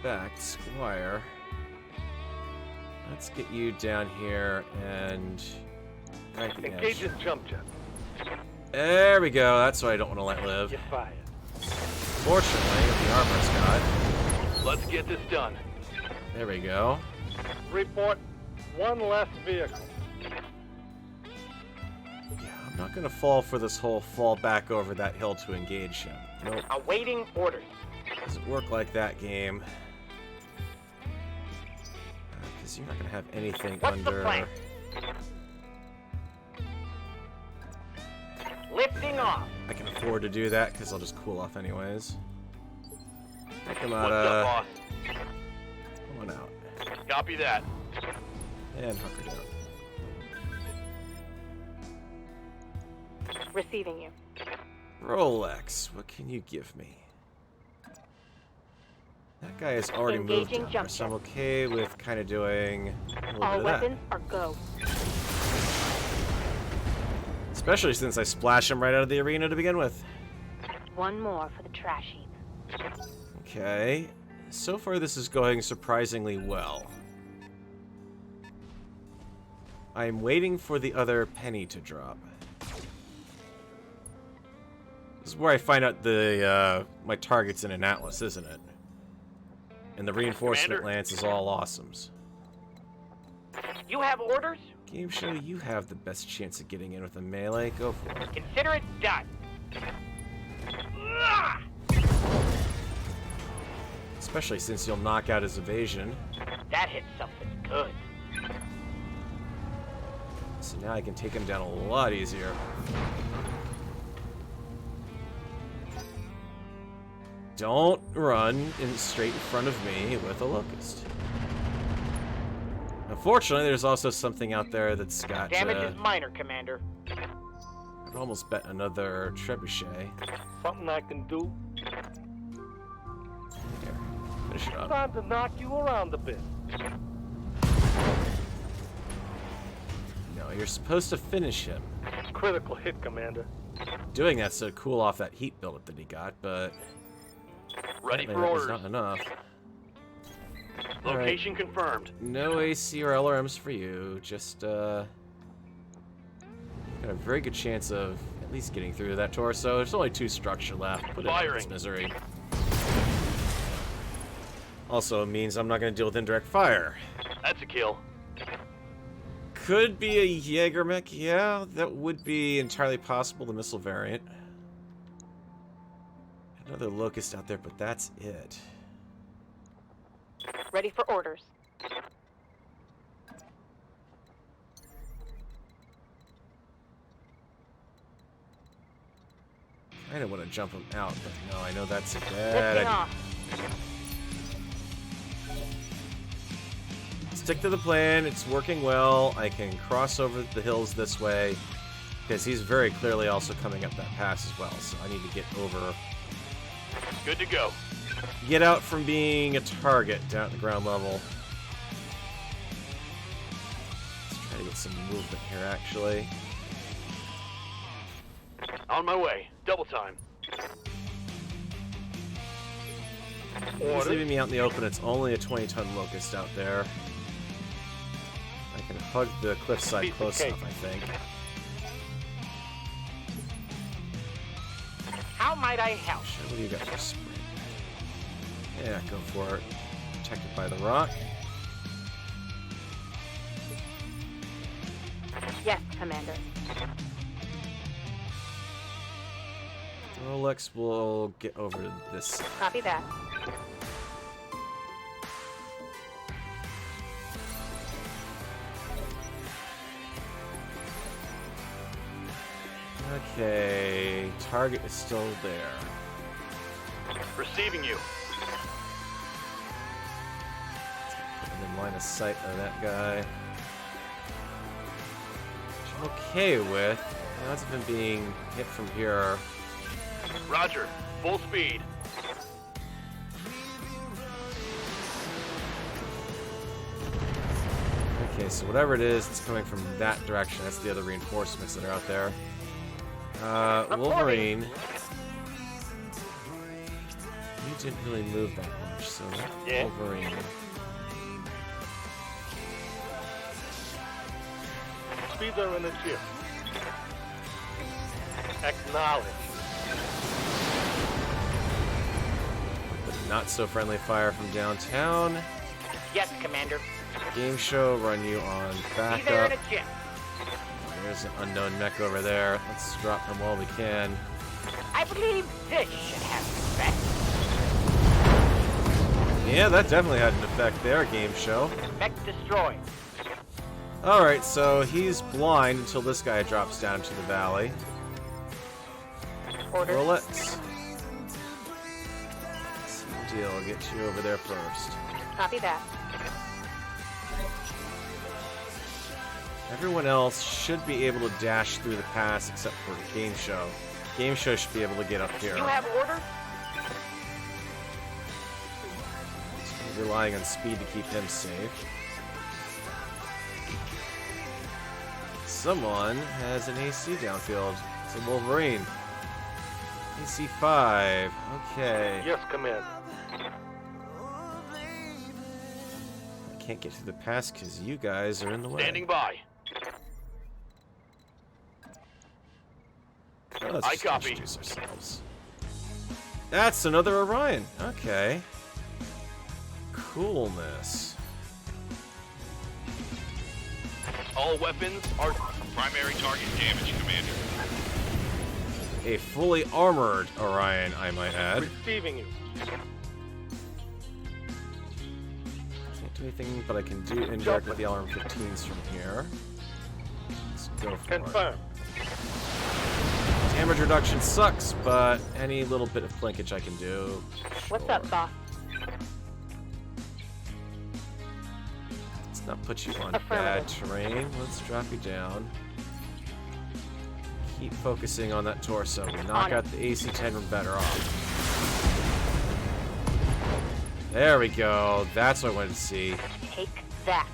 Speaker 1: Back, Squire. Let's get you down here and right the edge.
Speaker 4: Engaging jump jet.
Speaker 1: There we go. That's what I don't want to let live.
Speaker 4: You're fired.
Speaker 1: Fortunately, with the armor's got.
Speaker 3: Let's get this done.
Speaker 1: There we go.
Speaker 4: Report. One less vehicle.
Speaker 1: Yeah, I'm not going to fall for this whole fall back over that hill to engage him. Nope.
Speaker 7: Awaiting orders.
Speaker 1: Doesn't work like that game. Because you're not going to have anything
Speaker 7: What's the
Speaker 1: under...
Speaker 7: plan? Lifting off.
Speaker 1: I can afford to do that because I'll just cool off anyways. Come on,
Speaker 3: What's up, boss?
Speaker 1: come on out.
Speaker 3: Copy that.
Speaker 1: And hunker down.
Speaker 7: Receiving you.
Speaker 1: Rolex, what can you give me? That guy has already moved
Speaker 7: Engaging
Speaker 1: down there,
Speaker 7: jump
Speaker 1: so I'm
Speaker 7: jet.
Speaker 1: okay with kind of doing a little
Speaker 7: All
Speaker 1: bit of that.
Speaker 7: weapons are go.
Speaker 1: Especially since I splash him right out of the arena to begin with.
Speaker 7: One more for the trash heap.
Speaker 1: Okay. So far this is going surprisingly well. I'm waiting for the other penny to drop. This is where I find out the my target's in an atlas, isn't it? And the reinforcement
Speaker 3: Commander.
Speaker 1: lance is all awesomes.
Speaker 7: You have orders?
Speaker 1: Game show, you have the best chance of getting in with a melee. Go for it.
Speaker 7: Consider it done.
Speaker 1: Especially since you'll knock out his evasion.
Speaker 7: That hit something good.
Speaker 1: So now I can take him down a lot easier. Don't run straight in front of me with a locust. Unfortunately, there's also something out there that's got...
Speaker 7: Damage is minor, Commander.
Speaker 1: I'd almost bet another trebuchet.
Speaker 4: Something I can do.
Speaker 1: Here, finish it up.
Speaker 4: Time to knock you around a bit.
Speaker 1: No, you're supposed to finish him.
Speaker 4: Critical hit, Commander.
Speaker 1: Doing that's to cool off that heat buildup that he got, but...
Speaker 3: Ready
Speaker 1: apparently
Speaker 3: for
Speaker 1: that was
Speaker 3: orders.
Speaker 1: not enough.
Speaker 3: Location confirmed.
Speaker 1: No AC or LRMs for you. Just, got a very good chance of at least getting through that torso. There's only 2 structure left. Put it out of its
Speaker 3: Firing.
Speaker 1: misery. Also means I'm not going to deal with indirect fire.
Speaker 3: That's a kill.
Speaker 1: Could be a Jaeger mech, yeah, that would be entirely possible, the missile variant. Another Locust out there, but that's it.
Speaker 8: Ready for orders.
Speaker 1: I don't want to jump him out, but no, I know that's a bad
Speaker 8: Lifting
Speaker 1: idea.
Speaker 8: off.
Speaker 1: Stick to the plan, it's working well. I can cross over the hills this way, because he's very clearly also coming up that pass as well, so I need to get over.
Speaker 3: Good to go.
Speaker 1: Get out from being a target down at the ground level. Let's try to get some movement here, actually.
Speaker 3: On my way. Double time.
Speaker 1: He's leaving me out in the open. It's only a 20-ton Locust out there. I can hug the cliffside
Speaker 4: Piece of
Speaker 1: close
Speaker 4: cake.
Speaker 1: enough, I think.
Speaker 7: How might I help?
Speaker 1: Shit, what do you got for sprint? Yeah, go for it. Protected by the rock.
Speaker 8: Yes, Commander.
Speaker 1: Rolex will get over to this side.
Speaker 8: Copy that.
Speaker 1: Okay, target is still there.
Speaker 3: Receiving you.
Speaker 1: I'm in line of sight of that guy. Which I'm okay with. Odds of him being hit from here.
Speaker 3: Roger. Full speed.
Speaker 1: Okay, so whatever it is, it's coming from that direction. That's the other reinforcements that are out there. Wolverine. You didn't really move that much, so
Speaker 4: Yeah.
Speaker 1: Wolverine.
Speaker 4: Speeds are in the ship. Acknowledge.
Speaker 1: Not so friendly fire from downtown.
Speaker 7: Yes, Commander.
Speaker 1: Game show, run you on
Speaker 7: Be there in
Speaker 1: backup.
Speaker 7: a jiff.
Speaker 1: There's an unknown mech over there. Let's drop him while we can.
Speaker 7: I believe this should have effect.
Speaker 1: Yeah, that definitely had an effect there, game show.
Speaker 7: Mech destroyed.
Speaker 1: Alright, so he's blind until this guy drops down into the valley.
Speaker 8: Orders.
Speaker 1: Well, let's see the deal. I'll get you over there first.
Speaker 8: Copy that.
Speaker 1: Everyone else should be able to dash through the pass except for Game Show. Game Show should be able to get up here.
Speaker 7: You have orders?
Speaker 1: So relying on speed to keep him safe. Someone has an AC downfield. It's a Wolverine. AC 5. Okay.
Speaker 4: Yes, Commander.
Speaker 1: I can't get through the pass because you guys are in the way.
Speaker 3: Standing by.
Speaker 1: Oh, let's
Speaker 3: I
Speaker 1: just
Speaker 3: copy.
Speaker 1: introduce ourselves. That's another Orion. Okay. Coolness.
Speaker 3: All weapons are
Speaker 5: Primary target damage, Commander.
Speaker 1: A fully armored Orion, I might add.
Speaker 4: Receiving you.
Speaker 1: Can't do anything, but I can do indirect with the LRM-15s from here. Let's go for it.
Speaker 4: Confirm.
Speaker 1: Damage reduction sucks, but any little bit of plinkage I can do.
Speaker 8: What's
Speaker 1: sure.
Speaker 8: up, boss?
Speaker 1: Let's not put you on
Speaker 8: Affirmative.
Speaker 1: bad terrain. Let's drop you down. Keep focusing on that torso. We knock
Speaker 8: On
Speaker 1: out the AC-10, we're better off. There we go. That's what I wanted to see.
Speaker 8: Take that.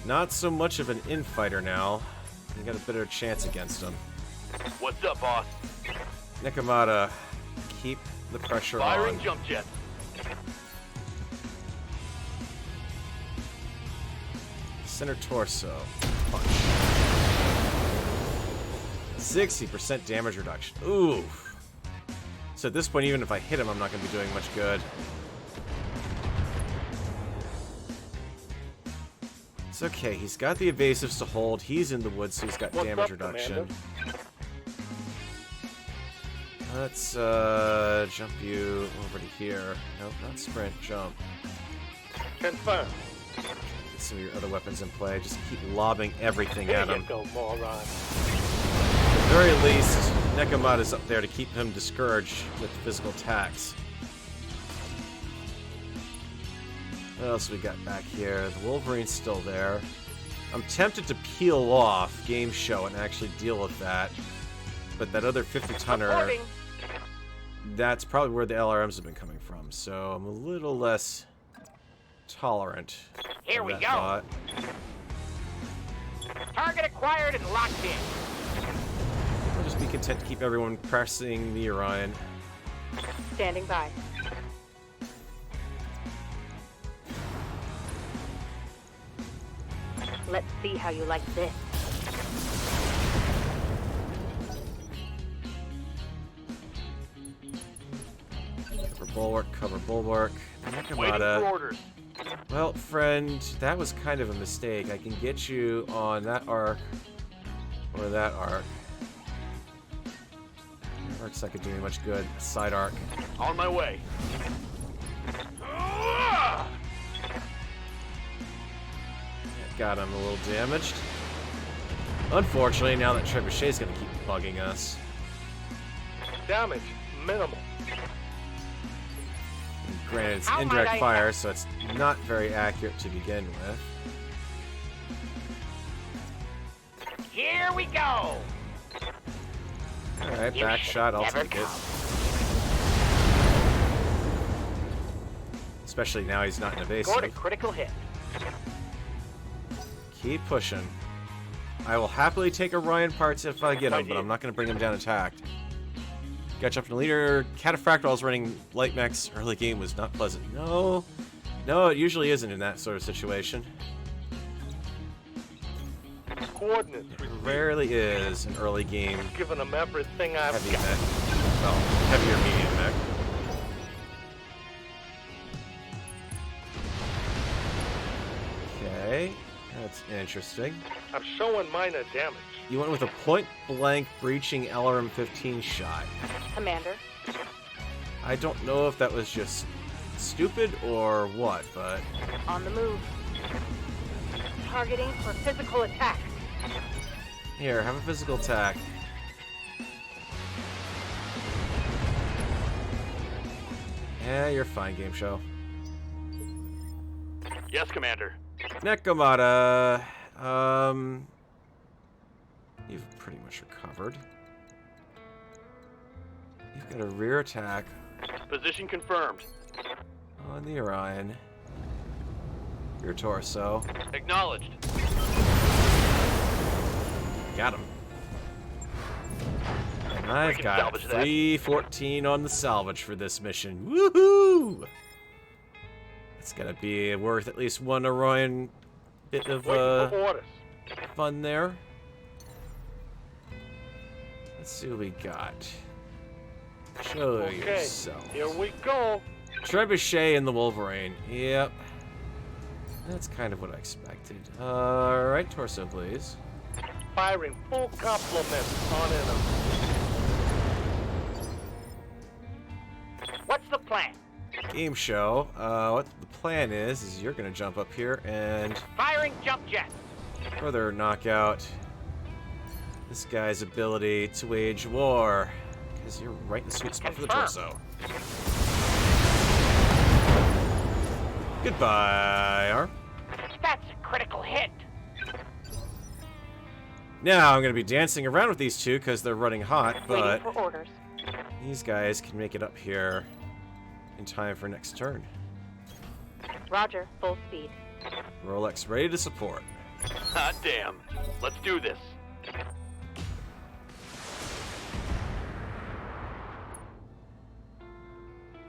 Speaker 1: Not so much of an infighter now. You got a better chance against him.
Speaker 3: What's up, boss?
Speaker 1: Nikamata, keep the pressure
Speaker 3: Firing
Speaker 1: on.
Speaker 3: jump jet.
Speaker 1: Center torso. Punch. 60% damage reduction. Ooh. So at this point, even if I hit him, I'm not going to be doing much good. It's okay. He's got the evasives to hold. He's in the woods, so he's got
Speaker 4: What's
Speaker 1: damage
Speaker 4: up,
Speaker 1: reduction.
Speaker 4: Commander?
Speaker 1: Let's jump you over to here. Nope, not sprint. Jump.
Speaker 4: Confirm.
Speaker 1: Get some of your other weapons in play. Just keep lobbing everything
Speaker 4: Here
Speaker 1: at
Speaker 4: you
Speaker 1: him.
Speaker 4: go, moron.
Speaker 1: At the very least, Nekomata's up there to keep him discouraged with physical attacks. What else we got back here? The Wolverine's still there. I'm tempted to peel off Game Show and actually deal with that. But that other 50-tonner,
Speaker 7: Reporting.
Speaker 1: that's probably where the LRMs have been coming from. So I'm a little less tolerant.
Speaker 7: Here
Speaker 1: of
Speaker 7: we
Speaker 1: that
Speaker 7: go.
Speaker 1: thought.
Speaker 7: Target acquired and locked in.
Speaker 1: I'll just be content to keep everyone pressing the Orion.
Speaker 8: Standing by. Let's see how you like this.
Speaker 1: Cover bulwark, cover bulwark.
Speaker 3: Waiting
Speaker 1: Nekomata.
Speaker 3: for orders.
Speaker 1: Well, friend, that was kind of a mistake. I can get you on that arc or that arc. That arc's not gonna do me much good. Side arc.
Speaker 3: On my way.
Speaker 1: Got him a little damaged. Unfortunately, now that Trebuchet's gonna keep bugging us.
Speaker 4: Damage minimal.
Speaker 1: Granted, it's
Speaker 7: How might
Speaker 1: indirect
Speaker 7: I
Speaker 1: fire,
Speaker 7: help?
Speaker 1: so it's not very accurate to begin with.
Speaker 7: Here we go.
Speaker 1: Alright,
Speaker 7: You
Speaker 1: back
Speaker 7: should
Speaker 1: shot, I'll
Speaker 7: never
Speaker 1: take it.
Speaker 7: come.
Speaker 1: Especially now he's not an
Speaker 7: Scored a
Speaker 1: evasive.
Speaker 7: critical hit.
Speaker 1: Keep pushing. I will happily take Orion parts if I get them, but
Speaker 4: Idea.
Speaker 1: I'm not going to bring them down attacked. Got jumped in the leader. Cataphractal I was running light mechs early game was not pleasant. No. No, it usually isn't in that sort of situation.
Speaker 4: Coordinates.
Speaker 1: It rarely is an early game
Speaker 4: Giving them everything I've
Speaker 1: heavy
Speaker 4: got.
Speaker 1: mech. Well, heavier medium mech. Okay. That's interesting.
Speaker 4: I'm showing minor damage.
Speaker 1: You went with a point-blank breaching LRM-15 shot.
Speaker 8: Commander.
Speaker 1: I don't know if that was just stupid or what, but
Speaker 8: On the move. Targeting for physical attack.
Speaker 1: here, have a physical attack. Yeah, you're fine, Game Show.
Speaker 3: Yes, Commander.
Speaker 1: Nekomata, you've pretty much recovered. You've got a rear attack
Speaker 3: Position confirmed.
Speaker 1: on the Orion. Your torso.
Speaker 3: Acknowledged.
Speaker 1: Got him. And I've
Speaker 3: can
Speaker 1: got
Speaker 3: salvage that.
Speaker 1: 314 on the salvage for this mission. Woohoo! It's gonna be worth at least one Orion bit of
Speaker 4: Waiting for orders.
Speaker 1: fun there. Let's see what we got. Show
Speaker 4: Okay,
Speaker 1: yourself.
Speaker 4: here we go.
Speaker 1: Trebuchet and the Wolverine. Yep. That's kind of what I expected. Alright, torso, please.
Speaker 4: Firing full complement on enemy.
Speaker 7: What's the plan?
Speaker 1: Game Show. What the plan is you're gonna jump up here and
Speaker 7: Firing jump jet.
Speaker 1: further knock out this guy's ability to wage war. Because you're right in the sweet spot for the
Speaker 7: Confirm.
Speaker 1: torso. Goodbye, arm.
Speaker 7: That's a critical hit.
Speaker 1: Now I'm gonna be dancing around with these two because they're running hot, but
Speaker 8: Waiting for orders.
Speaker 1: these guys can make it up here in time for next turn.
Speaker 8: Roger. Full speed.
Speaker 1: Rolex ready to support.
Speaker 3: Hot damn. Let's do this.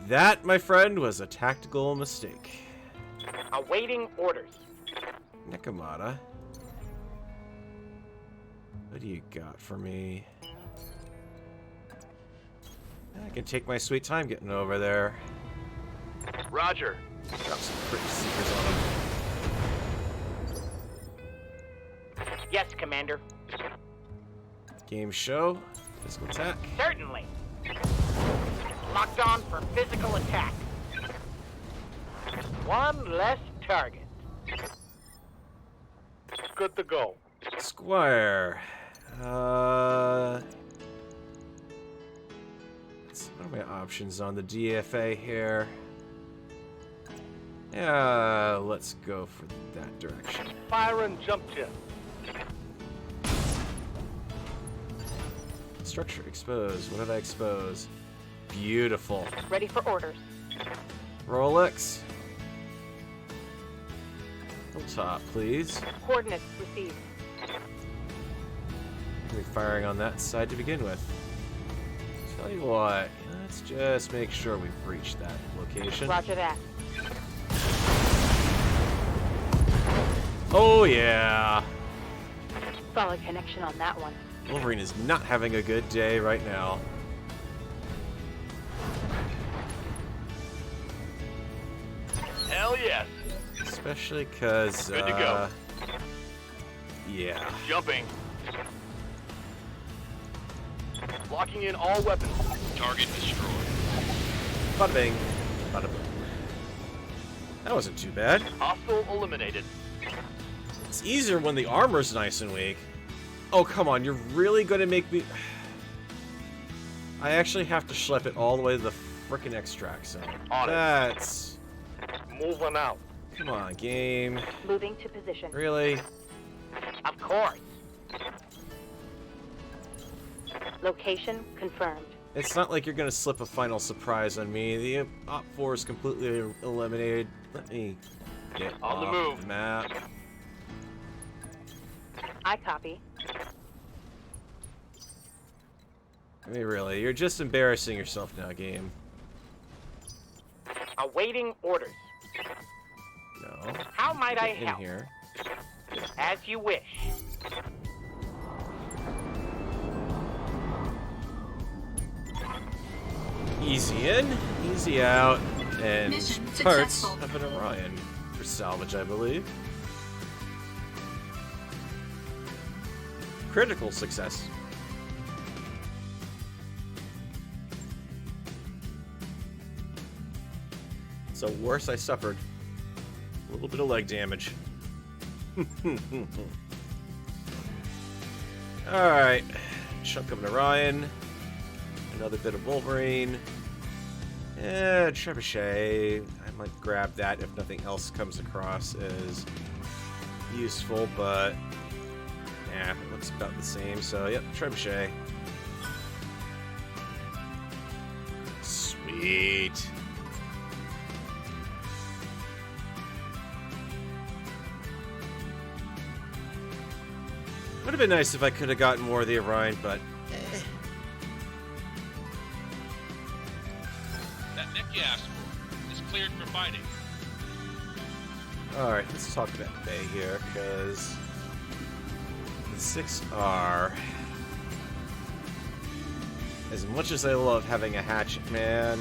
Speaker 1: That, my friend, was a tactical mistake.
Speaker 7: Awaiting orders.
Speaker 1: Nekomata. What do you got for me? I can take my sweet time getting over there.
Speaker 3: Roger.
Speaker 1: Drop some pretty seekers on him.
Speaker 7: Commander.
Speaker 1: Game show. Physical attack.
Speaker 7: Certainly. Locked on for physical attack. One less target.
Speaker 4: Good to go.
Speaker 1: Squire. What are my options on the DFA here? Yeah, let's go for that direction.
Speaker 4: Fire and jump jet.
Speaker 1: Structure exposed. What did I expose? Beautiful.
Speaker 8: Ready for orders.
Speaker 1: Rolex. Hilltop, please.
Speaker 8: Coordinates received.
Speaker 1: We're firing on that side to begin with. Tell you what, let's just make sure we've reached that location.
Speaker 8: Roger that.
Speaker 1: Oh yeah!
Speaker 8: Solid connection on that one.
Speaker 1: Wolverine is not having a good day right now.
Speaker 3: Hell yes.
Speaker 1: Especially because,
Speaker 3: Good to go.
Speaker 1: Yeah.
Speaker 3: Jumping. Locking in all weapons.
Speaker 5: Target destroyed.
Speaker 1: Bada bing. Bada boom. That wasn't too bad.
Speaker 3: Hostile eliminated.
Speaker 1: It's easier when the armor's nice and weak. Oh, come on. You're really going to make me... I actually have to schlep it all the way to the frickin' extract zone.
Speaker 3: On it.
Speaker 1: That's...
Speaker 4: Moving out.
Speaker 1: Come on, game.
Speaker 8: Moving to position.
Speaker 1: Really?
Speaker 7: Of course.
Speaker 8: Location confirmed.
Speaker 1: It's not like you're going to slip a final surprise on me. The Op 4 is completely eliminated. Let me get
Speaker 3: On the
Speaker 1: off
Speaker 3: move.
Speaker 1: the map.
Speaker 8: I copy.
Speaker 1: I mean, really, you're just embarrassing yourself now, game.
Speaker 7: Awaiting orders.
Speaker 1: No.
Speaker 7: How might I
Speaker 1: Get in
Speaker 7: help?
Speaker 1: here.
Speaker 7: As you wish.
Speaker 1: Easy in, easy out, and
Speaker 2: Mission
Speaker 1: parts
Speaker 2: successful.
Speaker 1: of an Orion for salvage, I believe. Critical success. So worse, I suffered a little bit of leg damage. Alright, chunk of an Orion, another bit of Wolverine, Trebuchet. I might grab that if nothing else comes across as useful, but yeah, it looks about the same, so yep, Trebuchet. Sweet. Would have been nice if I could have gotten more of the Orion, but
Speaker 5: That neck you asked for is cleared for fighting.
Speaker 1: alright, let's talk about Bay here, because the 6R, as much as I love having a hatchet man,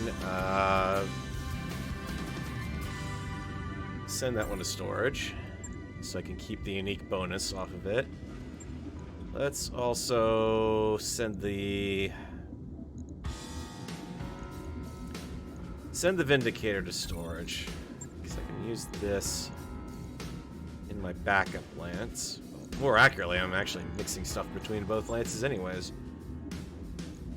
Speaker 1: send that one to storage, so I can keep the unique bonus off of it. Let's also send the Vindicator to storage, because I can use this in my backup lance. More accurately, I'm actually mixing stuff between both lances anyways.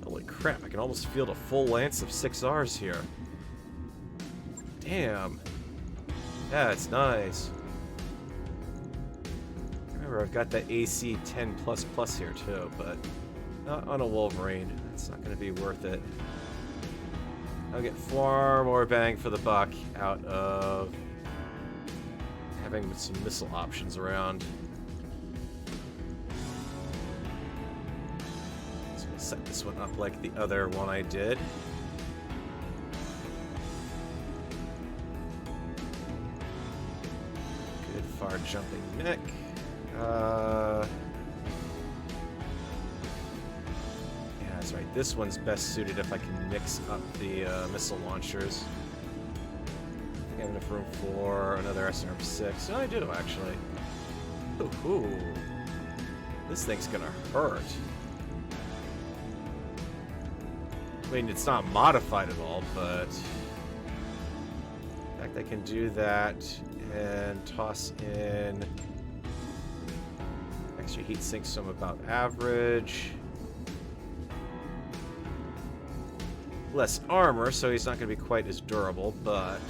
Speaker 1: Holy crap, I can almost field a full lance of 6Rs here. Damn. That's nice. Remember, I've got that AC 10++ here too, but not on a Wolverine. That's not going to be worth it. I'll get far more bang for the buck out of having some missile options around. So we'll set this one up like the other one I did. Good far jumping mech. Yeah, that's right. This one's best suited if I can mix up the missile launchers. I think I have enough room for another SRM-6. No, I do, actually. Ooh. This thing's gonna hurt. I mean, it's not modified at all, but... In fact, I can do that and toss in... Extra heat sink, some about average. Less armor, so he's not going to be quite as durable, but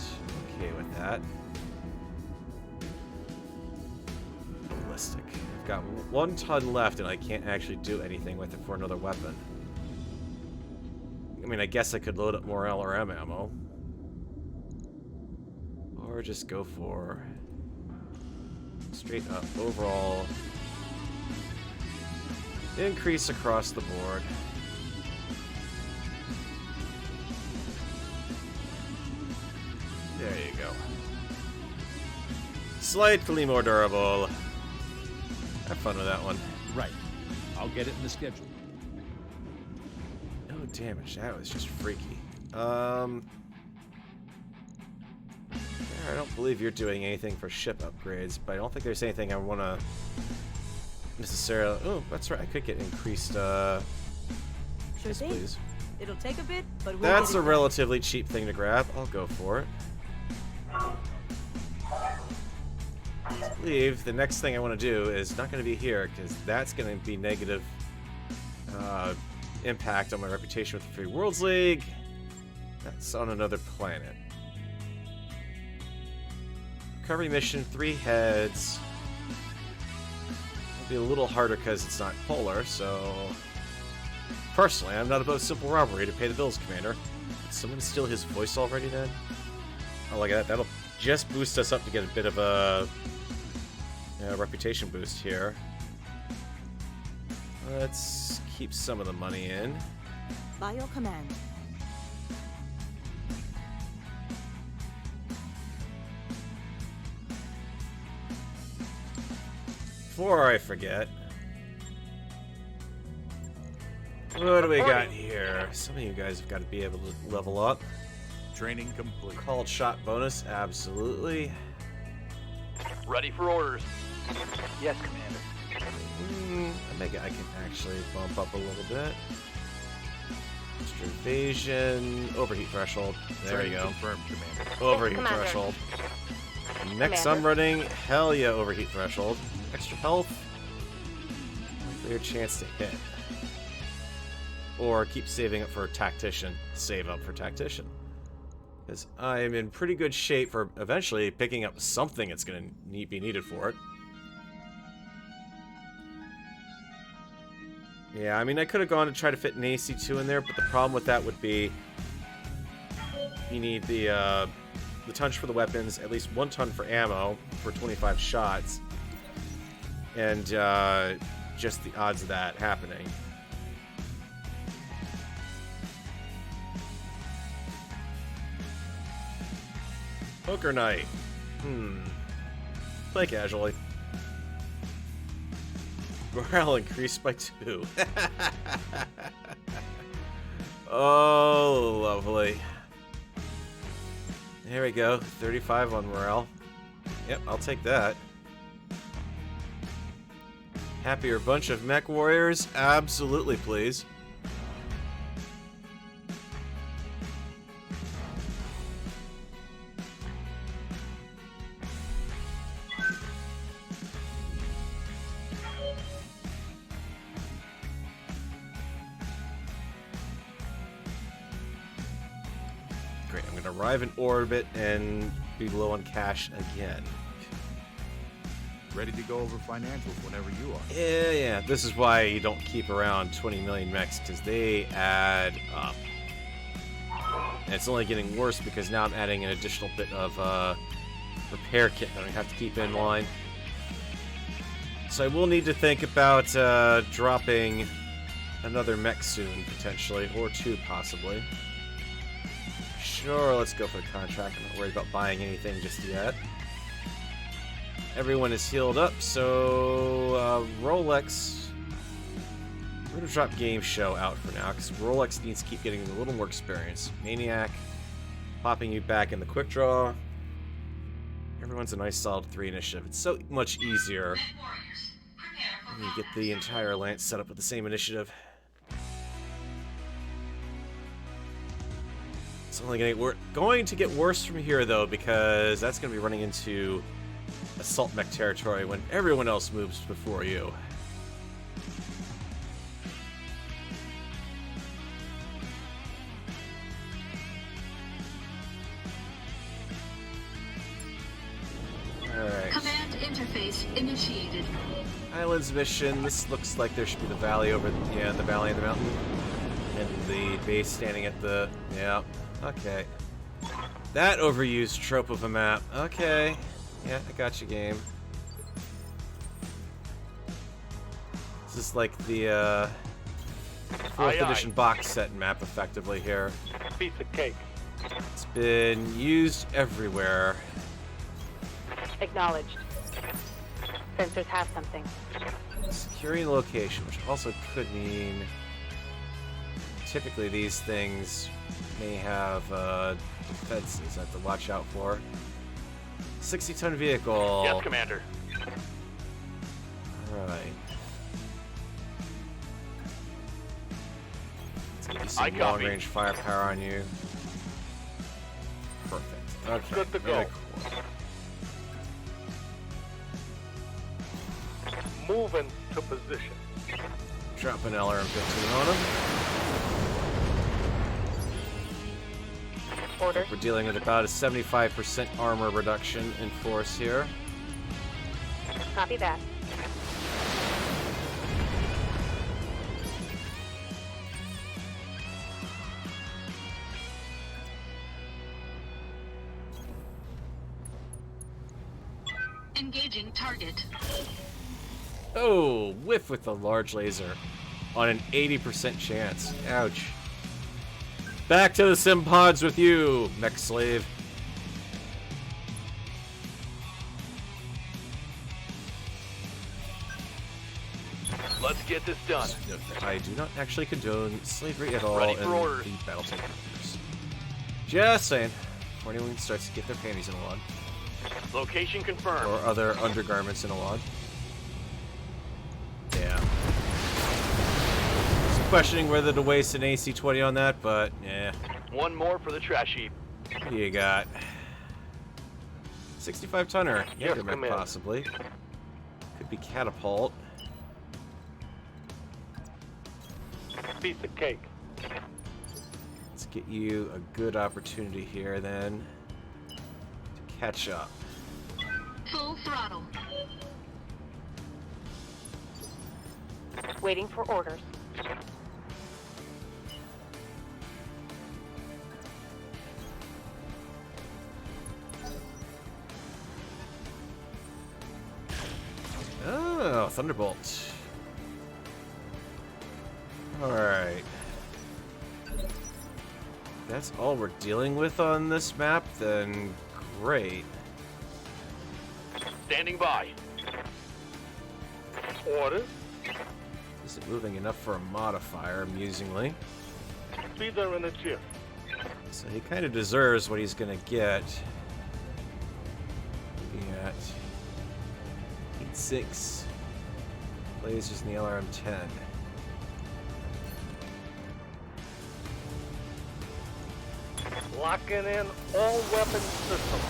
Speaker 1: okay with that. Ballistic. I've got 1 ton left, and I can't actually do anything with it for another weapon. I mean, I guess I could load up more LRM ammo. Or just go for straight up overall increase across the board. There you go. Slightly more durable. Have fun with that one.
Speaker 6: Right. I'll get it in the schedule.
Speaker 1: No damage. That was just freaky. I don't believe you're doing anything for ship upgrades, but I don't think there's anything I want to necessarily... Oh, that's right. I could get increased...
Speaker 9: Sure
Speaker 1: yes,
Speaker 9: thing.
Speaker 1: please.
Speaker 9: It'll take a bit, but we'll
Speaker 1: That's
Speaker 9: get it
Speaker 1: a
Speaker 9: done.
Speaker 1: relatively cheap thing to grab. I'll go for it. I believe the next thing I want to do is not going to be here, because that's going to be negative impact on my reputation with the Free Worlds League. That's on another planet. Recovery mission, 3 heads. It'll be a little harder because it's not polar, so... Personally, I'm not above simple robbery to pay the bills, Commander. Did someone steal his voice already, then? Oh, look at that. That'll just boost us up to get a bit of a reputation boost here. Let's keep some of the money in.
Speaker 9: By your command.
Speaker 1: Before I forget, what do we got here? Some of you guys have got to be able to level up.
Speaker 6: Training complete.
Speaker 1: Called shot bonus, absolutely.
Speaker 3: Ready for orders.
Speaker 7: Yes, Commander.
Speaker 1: I can actually bump up a little bit. Extra evasion, overheat threshold. There
Speaker 6: Training
Speaker 1: you go.
Speaker 6: confirmed, Commander.
Speaker 1: Overheat
Speaker 8: Commander.
Speaker 1: threshold. Next
Speaker 8: Commander.
Speaker 1: I'm running, hell yeah, overheat threshold. Extra health. Clear chance to hit. Or keep saving up for tactician. Save up for tactician. Because I'm in pretty good shape for eventually picking up something that's going to be needed for it. Yeah, I mean, I could have gone to try to fit an AC2 in there, but the problem with that would be you need the tons for the weapons, at least 1 ton for ammo for 25 shots, and just the odds of that happening. Poker night. Play casually. Morale increased by 2. Oh, lovely. There we go. 35 on morale. Yep, I'll take that. Happier bunch of mech warriors? Absolutely, please. Great, I'm going to arrive in orbit and be low on cash again.
Speaker 6: Ready to go over financials whenever you are.
Speaker 1: Yeah, this is why you don't keep around 20 million mechs, because they add up. And it's only getting worse because now I'm adding an additional bit of repair kit that I have to keep in line. So I will need to think about dropping another mech soon, potentially, or 2 possibly. Sure, let's go for the contract. I'm not worried about buying anything just yet. Everyone is healed up, so Rolex. We're gonna drop Game Show out for now because Rolex needs to keep getting a little more experience. Maniac, popping you back in the quick draw. Everyone's a nice solid 3 initiative. It's so much easier.
Speaker 2: Warriors, prepare for
Speaker 1: You get the entire lance set up with the same initiative. It's only going to get worse from here, though, because that's going to be running into assault mech territory when everyone else moves before you. Alright.
Speaker 2: Command interface initiated.
Speaker 1: Islands mission. This looks like there should be the valley over... Yeah, the valley and the mountain. And the base standing at the... Yeah. Okay. That overused trope of a map. Okay. Yeah, I got you, game. This is like the 4th edition box set map, effectively, here.
Speaker 4: Piece of cake.
Speaker 1: It's been used everywhere.
Speaker 8: Acknowledged. Sensors have something.
Speaker 1: Securing the location, which also could mean... Typically, these things may have defenses I have to watch out for. 60-ton vehicle.
Speaker 3: Yes, Commander.
Speaker 1: Alright. Let's get you some long-range firepower on you. Perfect. Okay.
Speaker 4: Good to go.
Speaker 1: Very cool.
Speaker 4: Moving to position.
Speaker 1: Drop an LRM-15 on him.
Speaker 8: Order.
Speaker 1: We're dealing with about a 75% armor reduction in force here.
Speaker 8: Copy that.
Speaker 2: Engaging target.
Speaker 1: Oh, whiff with the large laser on an 80% chance. Ouch. Back to the sim pods with you, mech slave.
Speaker 3: Let's get this done.
Speaker 1: I do not actually condone slavery at all
Speaker 3: Ready
Speaker 1: in
Speaker 3: for orders.
Speaker 1: the BattleTech universe. Just saying. Before anyone starts to get their panties in a wad.
Speaker 3: Location confirmed.
Speaker 1: Or other undergarments in a wad. Yeah. Just questioning whether to waste an AC-20 on that, but yeah.
Speaker 3: One more for the trash heap.
Speaker 1: What do you got? 65-tonner.
Speaker 4: Yes,
Speaker 1: Mech,
Speaker 4: Commander.
Speaker 1: possibly. Could be catapult.
Speaker 4: Piece of cake.
Speaker 1: Let's get you a good opportunity here, then, to catch up.
Speaker 2: Full throttle.
Speaker 8: Waiting for orders.
Speaker 1: Oh, Thunderbolt. Alright. That's all we're dealing with on this map, then great.
Speaker 3: Standing by.
Speaker 4: Orders.
Speaker 1: Isn't moving enough for a modifier, amusingly.
Speaker 4: Be there in a jiff.
Speaker 1: So he kind of deserves what he's gonna get. Looking at 8.6 lasers in the LRM-10.
Speaker 4: Locking in all weapon systems.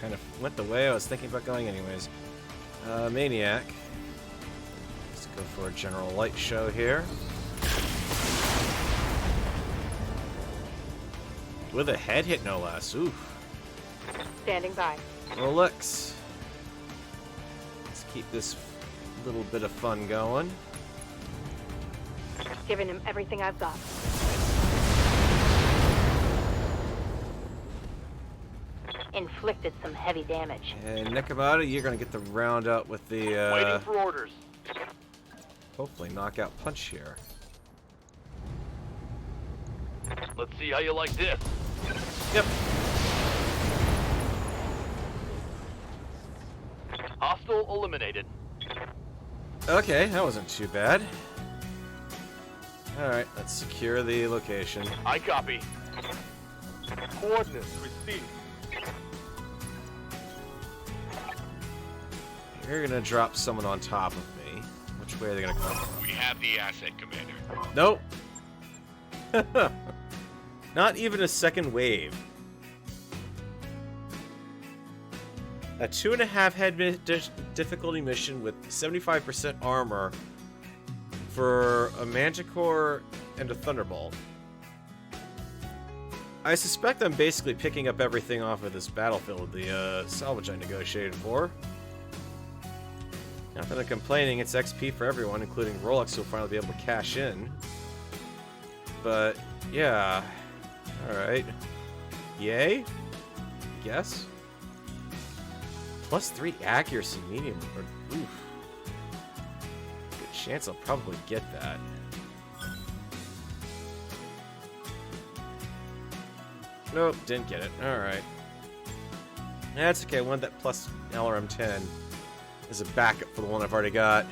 Speaker 1: Kind of went the way I was thinking about going anyways. Maniac. Let's go for a general light show here. With a head hit, no less. Oof.
Speaker 8: Standing by.
Speaker 1: Rolex. Let's keep this little bit of fun going.
Speaker 8: Giving him everything I've got. Inflicted some heavy damage.
Speaker 1: And Nekamata, you're gonna get the round out with the
Speaker 3: Waiting for orders.
Speaker 1: hopefully knockout punch here.
Speaker 3: Let's see how you like this.
Speaker 1: Yep.
Speaker 3: Hostile eliminated.
Speaker 1: Okay, that wasn't too bad. Alright, let's secure the location.
Speaker 3: I copy.
Speaker 4: Coordinates received.
Speaker 1: They're gonna drop someone on top of me. Which way are they gonna come from?
Speaker 5: We have the asset, Commander.
Speaker 1: Nope. Not even a second wave. A 2.5 head difficulty mission with 75% armor for a Manticore and a Thunderbolt. I suspect I'm basically picking up everything off of this battlefield, the salvage I negotiated for. Not that I'm complaining, it's XP for everyone, including Rolex, who'll finally be able to cash in. But, yeah. Alright. Yay? Guess? +3 accuracy medium. Or, oof. Good chance I'll probably get that. Nope, didn't get it. Alright. That's okay, I wanted that plus LRM-10 as a backup for the one I've already got.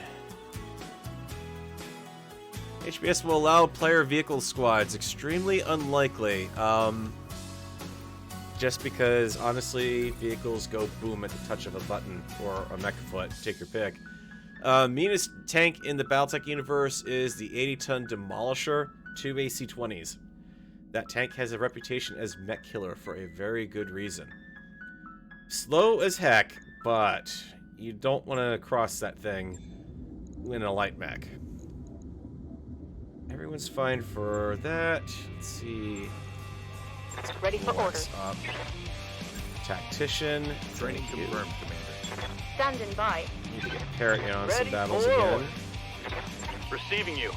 Speaker 1: HBS will allow player vehicle squads. Extremely unlikely. Just because, honestly, vehicles go boom at the touch of a button or a mecha foot. Take your pick. Meanest tank in the BattleTech universe is the 80-ton Demolisher, 2 AC-20s. That tank has a reputation as mech killer for a very good reason. Slow as heck, but you don't want to cross that thing in a light mech. Everyone's fine for that. Let's see.
Speaker 8: Ready for orders.
Speaker 1: Up. Tactician.
Speaker 6: Training confirmed, Commander.
Speaker 8: Standing by.
Speaker 1: Need to get Parrot in on some
Speaker 3: Ready
Speaker 1: battles
Speaker 3: for
Speaker 1: again.
Speaker 3: orders. Receiving you.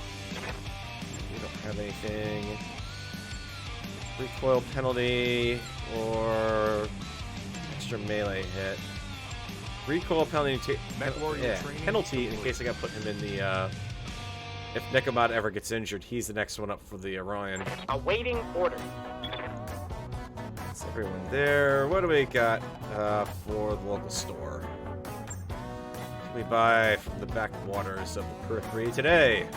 Speaker 1: We don't have anything. Recoil penalty or extra melee hit. Recoil penalty. Penalty in case I got put him in the. If Nekomata ever gets injured, he's the next one up for the Orion.
Speaker 7: Awaiting orders.
Speaker 1: That's everyone there. What do we got for the local store? What can we buy from the backwaters of the periphery today?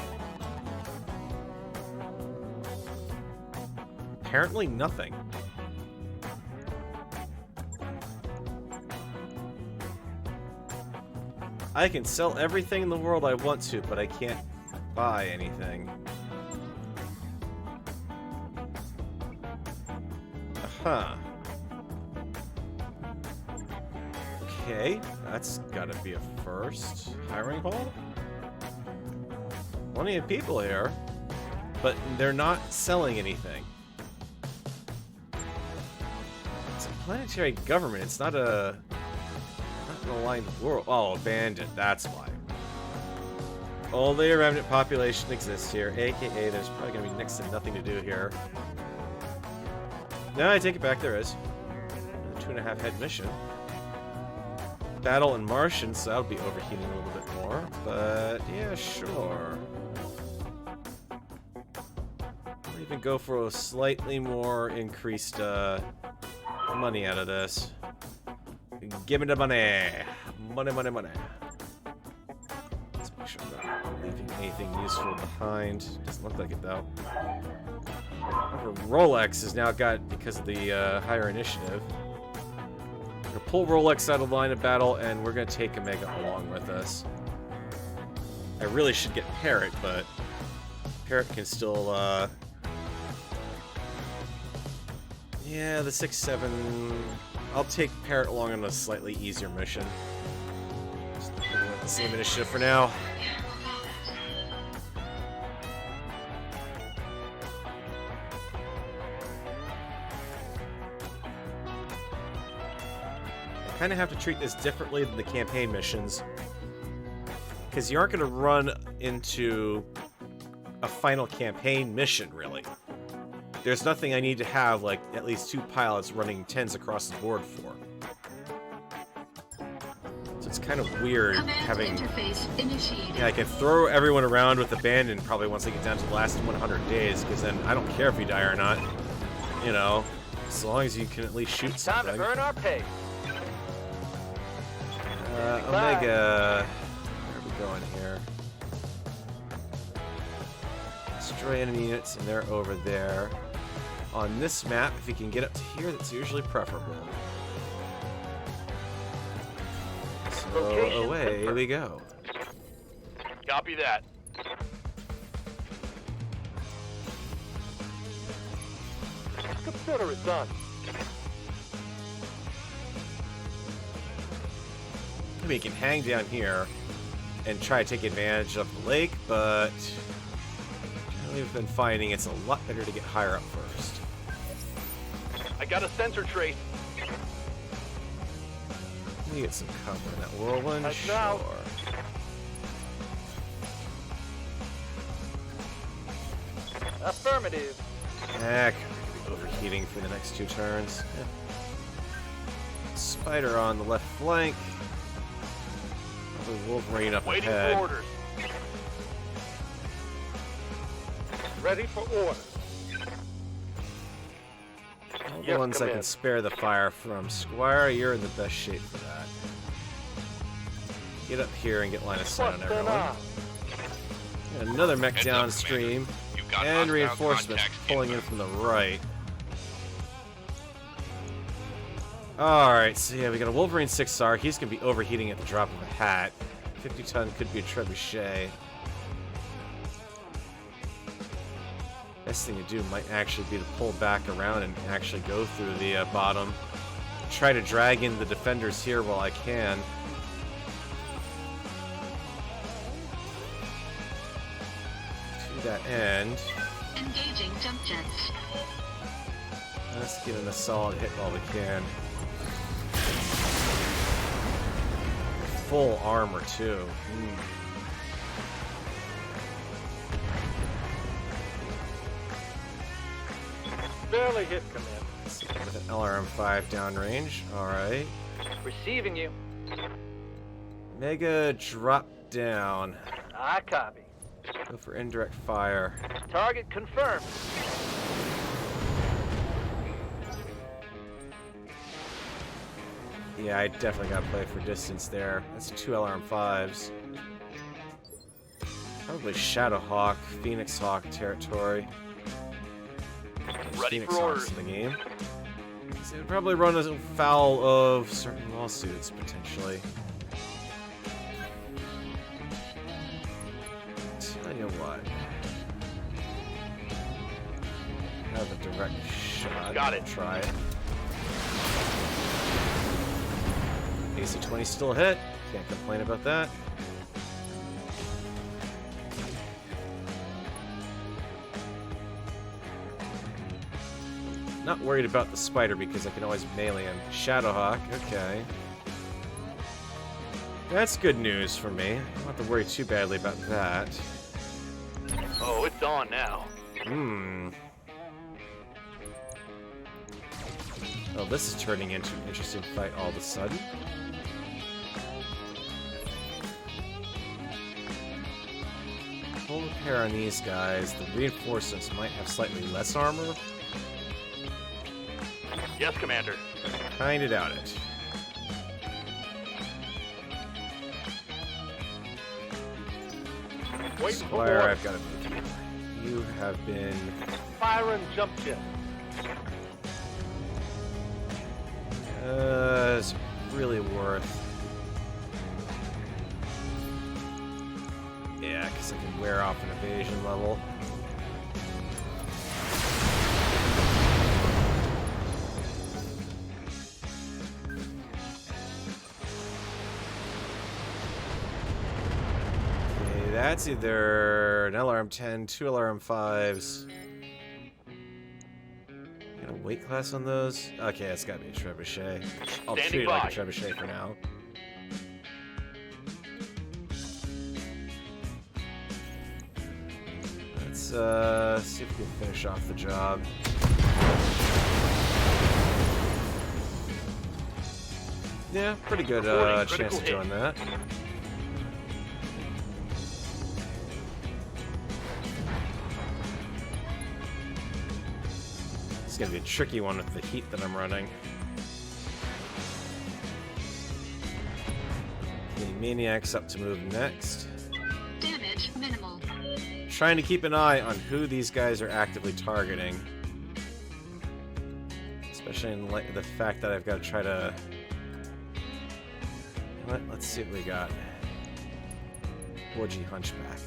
Speaker 1: Apparently nothing. I can sell everything in the world I want to, but I can't buy anything. Huh. Okay, that's gotta be a first. Hiring hall? Plenty of people here, but they're not selling anything. It's a planetary government, it's not an aligned world. Oh, abandoned, that's why. Only a remnant population exists here, aka there's probably gonna be next to nothing to do here. No, I take it back, there is. A 2.5 head mission. Battle in Martian, so that'll be overheating a little bit more. But, yeah, sure. I'll even go for a slightly more increased money out of this. Give me the money! Money, money, money. Let's make sure I'm not leaving anything useful behind. Doesn't look like it, though. Rolex has now got, because of the higher initiative. We're gonna pull Rolex out of line of battle, and we're gonna take Omega along with us. I really should get Parrot, but Parrot can still, yeah, the 6-7... I'll take Parrot along on a slightly easier mission. Just looking at the same initiative for now. Kind of have to treat this differently than the campaign missions, because you aren't going to run into a final campaign mission, really. There's nothing I need to have, like, at least 2 pilots running 10s across the board for. So it's kind of weird having...
Speaker 2: Interface initiated.
Speaker 1: Yeah, I can throw everyone around with abandon probably once I get down to the last 100 days, because then I don't care if you die or not. You know, as long as you can at least shoot something.
Speaker 7: Time to earn our pay.
Speaker 1: Omega, where are we going here? Destroy enemy units, and they're over there. On this map, if you can get up to here, that's usually preferable. So
Speaker 7: Location
Speaker 1: away
Speaker 7: confirmed.
Speaker 1: we go.
Speaker 3: Copy that.
Speaker 4: Consider it done.
Speaker 1: We can hang down here and try to take advantage of the lake, but we've been finding it's a lot better to get higher up first.
Speaker 3: I got a sensor trace.
Speaker 1: Let me get some cover in that whirlwind.
Speaker 4: Right now.
Speaker 1: Sure.
Speaker 7: Affirmative.
Speaker 1: Could be overheating for the next 2 turns. Yeah. Spider on the left flank. Probably Wolverine up
Speaker 3: Waiting
Speaker 1: ahead.
Speaker 3: for orders.
Speaker 4: Ready for orders.
Speaker 1: All the
Speaker 4: Yes,
Speaker 1: ones I can
Speaker 4: Command.
Speaker 1: spare the fire from. Squire, you're in the best shape for that. Get up here and get line of sight on
Speaker 4: What's going
Speaker 1: everyone.
Speaker 4: on?
Speaker 1: And another mech
Speaker 5: Heads up,
Speaker 1: downstream.
Speaker 5: You've got
Speaker 1: And
Speaker 5: hostile
Speaker 1: reinforcements
Speaker 5: contacts
Speaker 1: pulling in
Speaker 5: inbound.
Speaker 1: from the right. Alright, so yeah, we got a Wolverine 6R. He's going to be overheating at the drop of a hat. 50-ton could be a trebuchet. Best thing to do might actually be to pull back around and actually go through the bottom. Try to drag in the defenders here while I can. To that end,
Speaker 2: Engaging jump jets.
Speaker 1: let's get in a solid hit while we can. Full armor, too.
Speaker 4: Barely hit, Command.
Speaker 1: With an LRM-5 downrange. Alright.
Speaker 7: Receiving you.
Speaker 1: Mega drop down.
Speaker 7: I copy.
Speaker 1: Go for indirect fire.
Speaker 7: Target confirmed.
Speaker 1: Yeah, I definitely gotta play for distance there. That's 2 LRM-5s. Probably Shadowhawk, Phoenix Hawk territory. There's
Speaker 3: Ready
Speaker 1: Phoenix
Speaker 3: for
Speaker 1: Hawks
Speaker 3: orders.
Speaker 1: in the game. So it'd probably run afoul of certain lawsuits, potentially. Tell you what. Have a direct shot.
Speaker 3: Got it.
Speaker 1: Try it. AC-20 still hit. Can't complain about that. Not worried about the spider because I can always melee him. Shadowhawk, okay. That's good news for me. I don't have to worry too badly about that.
Speaker 3: Oh, it's on now.
Speaker 1: Oh, this is turning into an interesting fight all of a sudden. Full repair on these guys. The reinforcements might have slightly less armor.
Speaker 3: Yes, Commander.
Speaker 1: Kinda doubt it.
Speaker 4: Waiting for
Speaker 1: Squire,
Speaker 4: orders.
Speaker 1: I've got to move you. You have been...
Speaker 4: Fire and jump jet.
Speaker 1: It's really worth... Yeah, because I can wear off an evasion level. Okay, that's either an LRM-10, 2 LRM-5s. Got a weight class on those? Okay, that's gotta be a trebuchet. I'll
Speaker 3: Standing
Speaker 1: treat it like
Speaker 3: by.
Speaker 1: a trebuchet for now. Let's see if we can finish off the job. Yeah, pretty good
Speaker 3: Reporting
Speaker 1: chance
Speaker 3: critical
Speaker 1: of
Speaker 3: hit.
Speaker 1: doing that. It's gonna be a tricky one with the heat that I'm running. Okay, Maniac's up to move next.
Speaker 2: Damage minimal.
Speaker 1: Trying to keep an eye on who these guys are actively targeting. Especially in light of the fact that I've got to try to Let's see what we got. Woodgy Hunchback.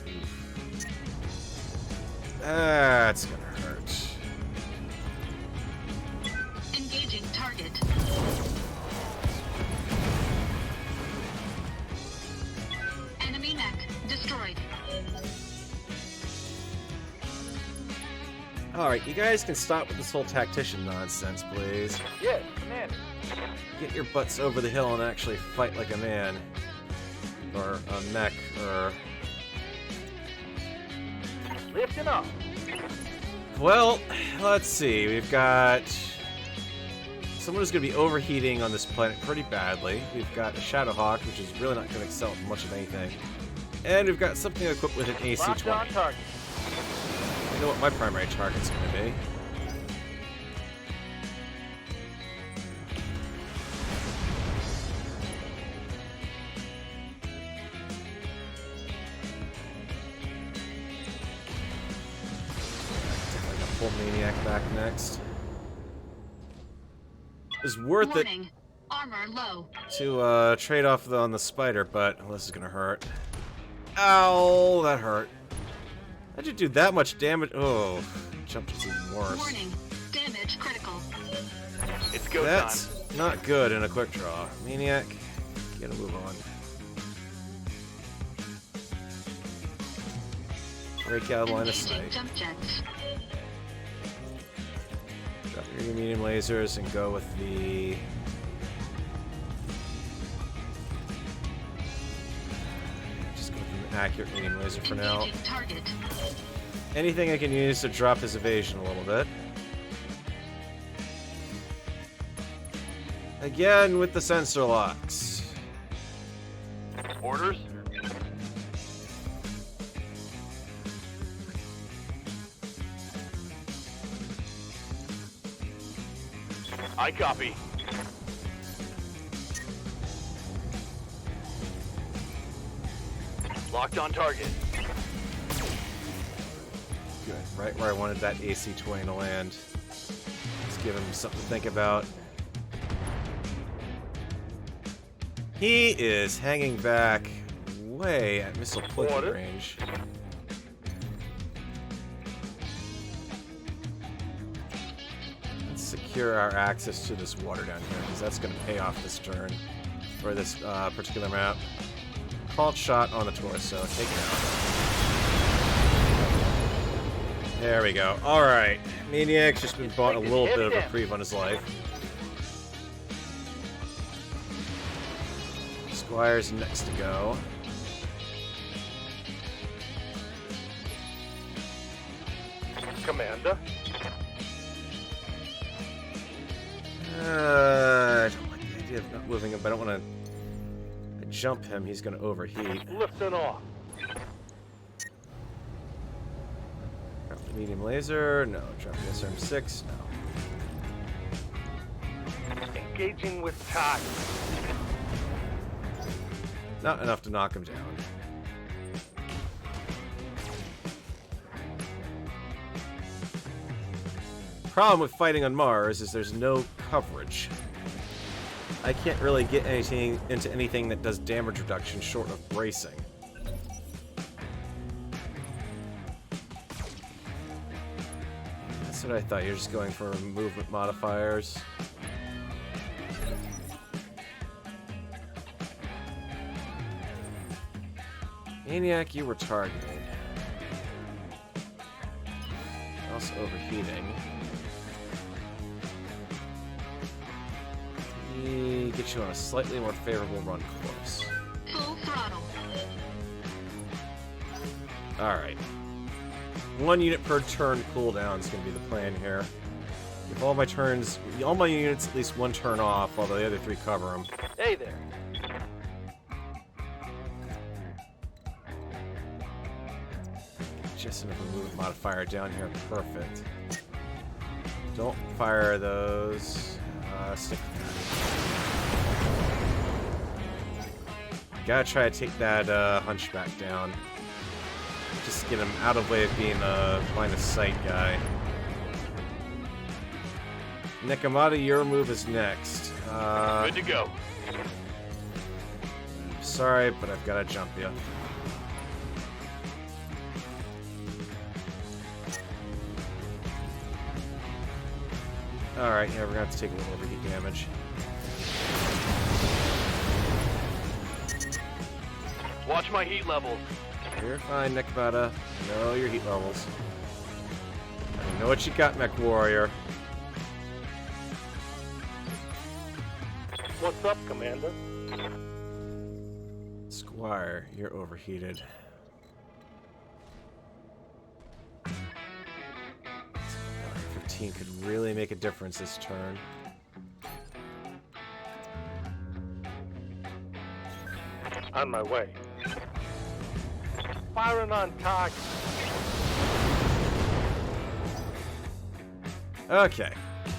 Speaker 1: That's gonna hurt.
Speaker 2: Engaging target. Enemy mech destroyed.
Speaker 1: Alright, you guys can stop with this whole tactician nonsense, please.
Speaker 3: Yes, Commander.
Speaker 1: Get your butts over the hill and actually fight like a man. Or a mech, or...
Speaker 3: Lifting up.
Speaker 1: Well, let's see. We've got... someone who's going to be overheating on this planet pretty badly. We've got a Shadowhawk, which is really not going to excel at much of anything. And we've got something equipped with an AC-20.
Speaker 3: Locked on target.
Speaker 1: You know what my primary target's going to be. Pull Maniac back next. It's worth
Speaker 2: Warning. Armor low.
Speaker 1: it to trade off on the spider, but this is gonna hurt. Ow, that hurt. How'd you do that much damage? Oh, jumped is even worse.
Speaker 2: Warning. Damage critical.
Speaker 3: It's go
Speaker 1: That's
Speaker 3: time.
Speaker 1: not good in a quick draw. Maniac, you gotta move on. Break out of line of
Speaker 2: Engaging
Speaker 1: sight.
Speaker 2: jump jets.
Speaker 1: Drop your medium lasers and go with the... just go with an accurate medium laser for now.
Speaker 2: Engaging target.
Speaker 1: Anything I can use to drop his evasion a little bit. Again with the sensor locks.
Speaker 3: Orders? I copy. Locked on target.
Speaker 1: Good. Right where I wanted that AC-20 to land. Let's give him something to think about. He is hanging back way at missile clicking
Speaker 3: Order.
Speaker 1: range. Let's secure our access to this water down here, because that's going to pay off this turn, or this particular map. Called shot on the torso. Take it out. There we go. Alright. Maniac's just been bought a little bit of a reprieve on his life. Squire's next to go.
Speaker 4: Commander.
Speaker 1: I don't like the idea of not moving him, but I don't want to jump him. He's going to overheat.
Speaker 4: Lifting off.
Speaker 1: Drop the medium laser. No. Drop the SRM-6. No.
Speaker 4: Engaging with target.
Speaker 1: Not enough to knock him down. Problem with fighting on Mars is there's no coverage. I can't really get anything into anything that does damage reduction short of bracing. That's what I thought. You're just going for movement modifiers. Maniac, you were targeted. Also overheating. Get you on a slightly more favorable run course.
Speaker 2: Full throttle.
Speaker 1: Alright. 1 unit per turn cooldown is going to be the plan here. Give all my turns, all my units at least 1 turn off, while the other 3 cover them.
Speaker 3: Hey there.
Speaker 1: Just enough of a movement modifier down here. Perfect. Don't fire those. Stick with that. Gotta try to take that hunchback down. Just get him out of way of being a line of sight guy. Nekomata, your move is next.
Speaker 3: Good to go.
Speaker 1: sorry, but I've got to jump you. Alright, yeah, we're gonna have to take a little overheat damage.
Speaker 3: Watch my heat levels.
Speaker 1: You're fine, Nekabata. Know your heat levels. I know what you got, Mech Warrior.
Speaker 4: What's up, Commander?
Speaker 1: Squire, you're overheated. 15 could really make a difference this turn.
Speaker 4: On my way. Firing on target.
Speaker 1: Okay,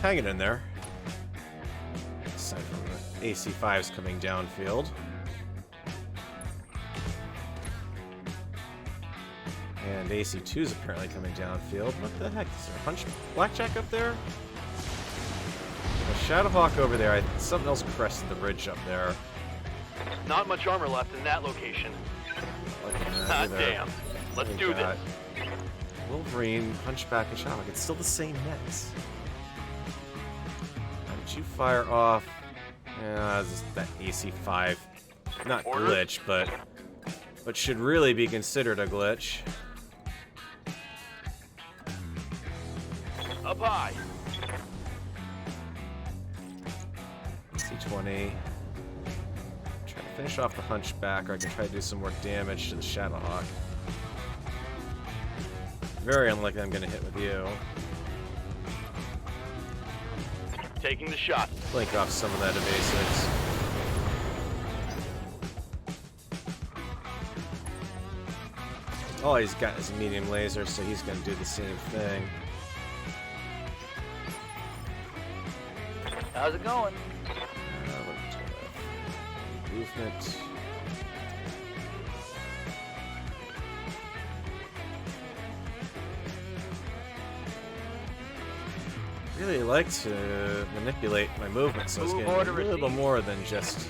Speaker 1: hanging in there. Aside from the AC-5s coming downfield. And AC-2's apparently coming downfield. What the heck? Is there a hunch blackjack up there? A Shadowhawk over there. Something else crested the ridge up there.
Speaker 3: Not much armor left in that location.
Speaker 1: Hot
Speaker 3: Damn. Let's do this.
Speaker 1: Wolverine, Hunchback, and Shadowhawk. It's still the same nets. How did you fire off? Yeah, that AC-5. Not glitch, but should really be considered a glitch.
Speaker 3: Up high.
Speaker 1: C-20. Try to finish off the Hunchback, or I can try to do some more damage to the Shadowhawk. Very unlikely I'm going to hit with you.
Speaker 3: Taking the shot.
Speaker 1: Blink off some of that evasives. All he's got is a medium laser, so he's going to do the same thing.
Speaker 7: How's it going?
Speaker 1: Movement. Really like to manipulate my movement, so it's getting a little more than just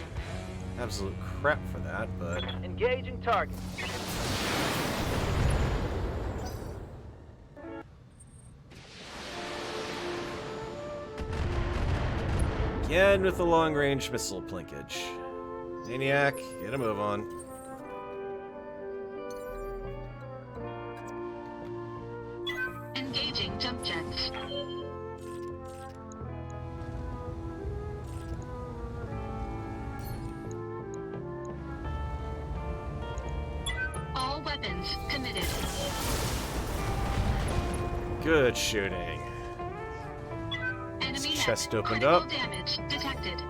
Speaker 1: absolute crap for that, but...
Speaker 7: Engaging target.
Speaker 1: Again with the long-range missile plinkage. Maniac, get a move on.
Speaker 2: Engaging jump jets. All weapons committed.
Speaker 1: Good shooting.
Speaker 2: Enemy
Speaker 1: Chest
Speaker 2: net.
Speaker 1: opened
Speaker 2: Critical
Speaker 1: up.
Speaker 2: Damage detected.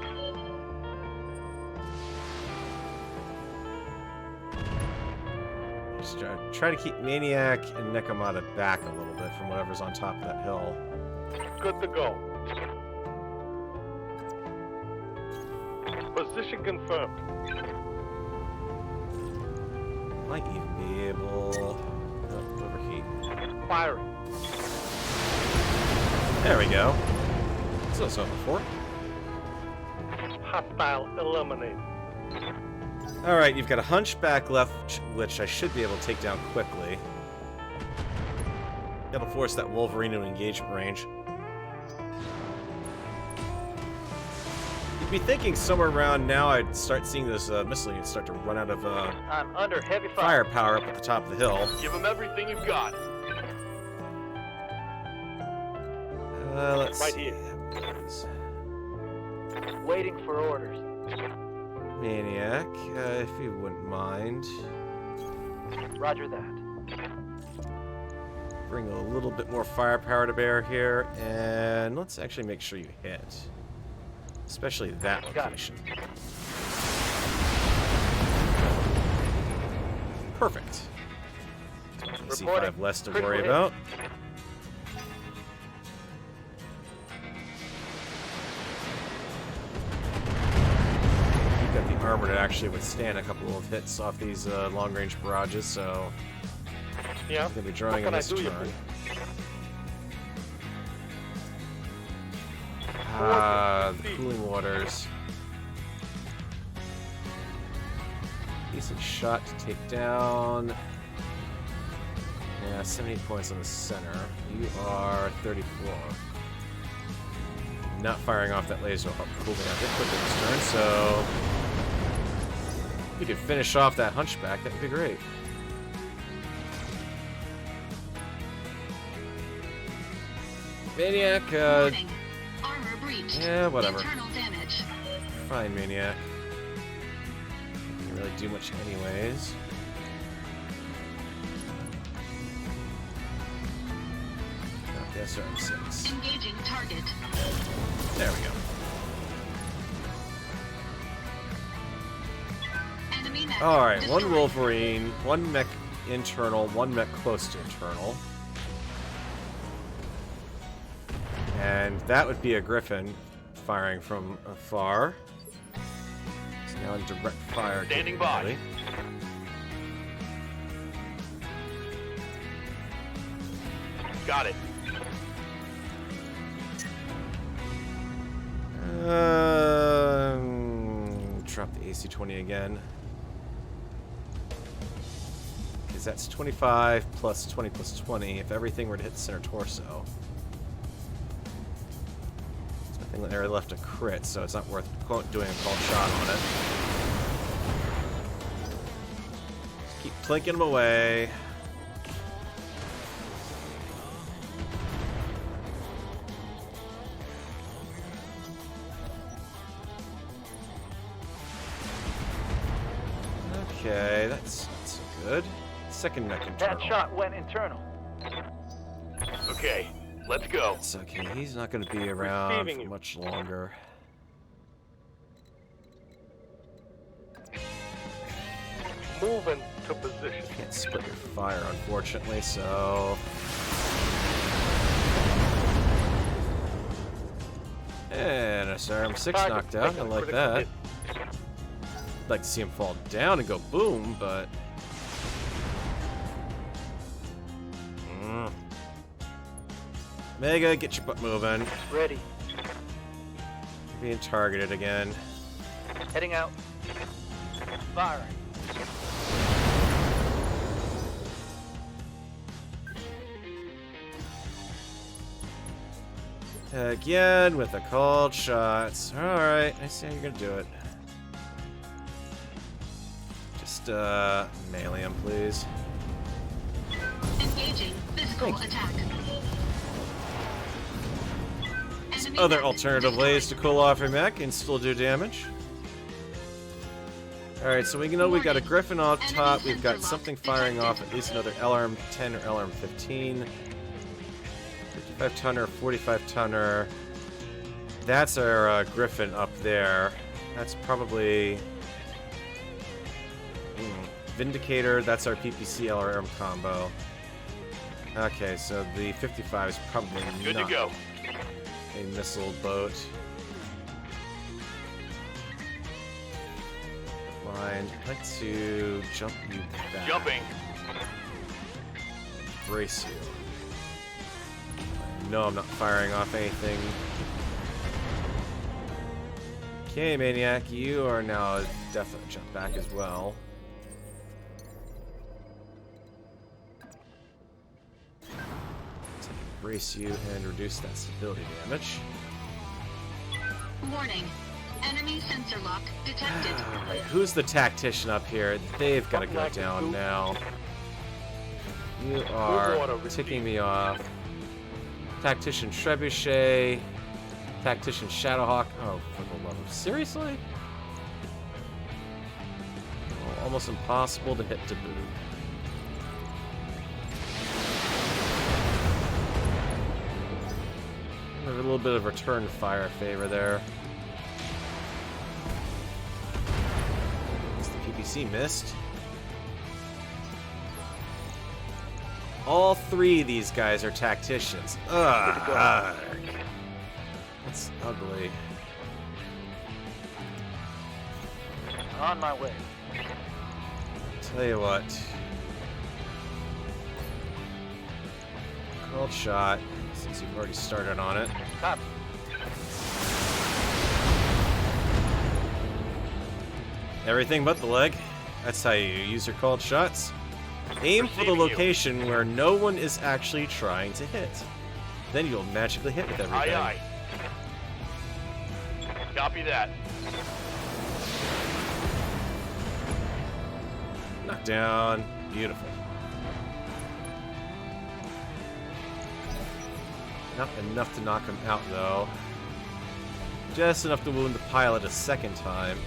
Speaker 1: Just try to keep Maniac and Nekomata back a little bit from whatever's on top of that hill.
Speaker 4: Good to go. Position confirmed.
Speaker 1: Might even be able... Oh, overheat.
Speaker 4: Firing.
Speaker 1: There we go. This was on before.
Speaker 4: Hostile eliminated.
Speaker 1: Alright, you've got a Hunchback left, which I should be able to take down quickly. That'll force that Wolverine into engagement range. You'd be thinking somewhere around now I'd start seeing those missile units start to run out of
Speaker 7: I'm under heavy fire.
Speaker 1: firepower up at the top of the hill.
Speaker 3: Give them everything you've got.
Speaker 1: Let's
Speaker 4: Right
Speaker 1: see.
Speaker 4: here.
Speaker 7: Waiting for orders.
Speaker 1: Maniac, if you wouldn't mind.
Speaker 7: Roger that.
Speaker 1: Bring a little bit more firepower to bear here, and let's actually make sure you hit. Especially that location. Perfect. AC-5 less to worry about. You've got the armor to actually withstand a couple of hits off these long-range barrages, so
Speaker 4: Yeah.
Speaker 1: I'm going to be drawing on
Speaker 4: What
Speaker 1: this
Speaker 4: can I do you
Speaker 1: turn.
Speaker 4: for?
Speaker 1: The cooling waters. Decent shot to take down. Yeah, 70 points on the center. You are 34. Not firing off that laser will help cool down a bit quicker this turn, so if you could finish off that hunchback, that would be great. Maniac,
Speaker 2: Warning. Armor breached.
Speaker 1: yeah, whatever.
Speaker 2: Internal damage.
Speaker 1: Fine, Maniac. Can't really do much anyways. Okay, SRM6.
Speaker 2: Engaging target.
Speaker 1: There we go.
Speaker 2: Enemy mech
Speaker 1: Alright, one
Speaker 2: destroyed.
Speaker 1: Wolverine, one mech internal, one mech close to internal. And that would be a Griffin firing from afar. It's now in direct fire.
Speaker 3: Standing by.
Speaker 1: capability.
Speaker 3: Got it.
Speaker 1: Drop the AC-20 again. Because that's 25 plus 20 plus 20 if everything were to hit the center torso. There's nothing there left to crit, so it's not worth doing a called shot on it. Just keep plinking them away. Okay, that's not so good. Second mech internal.
Speaker 7: That shot went internal.
Speaker 3: Okay, let's go.
Speaker 1: That's okay. He's not going to be around
Speaker 4: Receiving
Speaker 1: for
Speaker 4: you.
Speaker 1: much longer.
Speaker 4: Moving to position.
Speaker 1: Can't split your fire, unfortunately, so... And SRM6
Speaker 4: Target
Speaker 1: knocked out. I
Speaker 4: taking a
Speaker 1: like
Speaker 4: critical
Speaker 1: that.
Speaker 4: hit.
Speaker 1: I'd like to see him fall down and go boom, but... Mega, get your butt moving.
Speaker 7: Ready.
Speaker 1: Being targeted again.
Speaker 7: Heading out. Firing.
Speaker 1: Again with the called shots. Alright, I see how you're gonna do it. Just, melee him, please.
Speaker 2: Engaging physical attack. Enemy
Speaker 1: Other
Speaker 2: mech
Speaker 1: alternative
Speaker 2: destroyed.
Speaker 1: ways to cool off your mech and still do damage. Alright, so we know we've got a Griffin on top, we've got something firing off at least another LRM 10 or LRM 15. 55 tonner, 45 tonner. That's our Griffin up there. That's probably Vindicator. That's our PPC LRM combo. Okay, so the 55 is probably
Speaker 3: Good
Speaker 1: not
Speaker 3: to go.
Speaker 1: a missile boat. Fine. I'd like to jump you back.
Speaker 3: Jumping.
Speaker 1: Brace you. No, I'm not firing off anything. Okay, Maniac, you are now a definite jump back as well. Brace you and reduce that stability damage.
Speaker 2: Warning. Enemy sensor lock detected.
Speaker 1: Alright, who's the tactician up here? They've got to go down now. You are ticking me off. Tactician Trebuchet. Tactician Shadowhawk. Oh, for the love of... Seriously? Oh, almost impossible to hit to boot. A little bit of return fire favor there. Is the PPC missed? All three of these guys are tacticians. Ugh. That's ugly.
Speaker 7: On my way.
Speaker 1: Tell you what. Called shot, since you've already started on it.
Speaker 7: Copy.
Speaker 1: Everything but the leg. That's how you use your called shots. Aim for the
Speaker 3: Receiving you.
Speaker 1: location where no one is actually trying to hit. Then you'll magically hit with everything.
Speaker 3: Aye, aye. Copy that.
Speaker 1: Knock down. Beautiful. Not enough to knock him out, though. Just enough to wound the pilot a second time.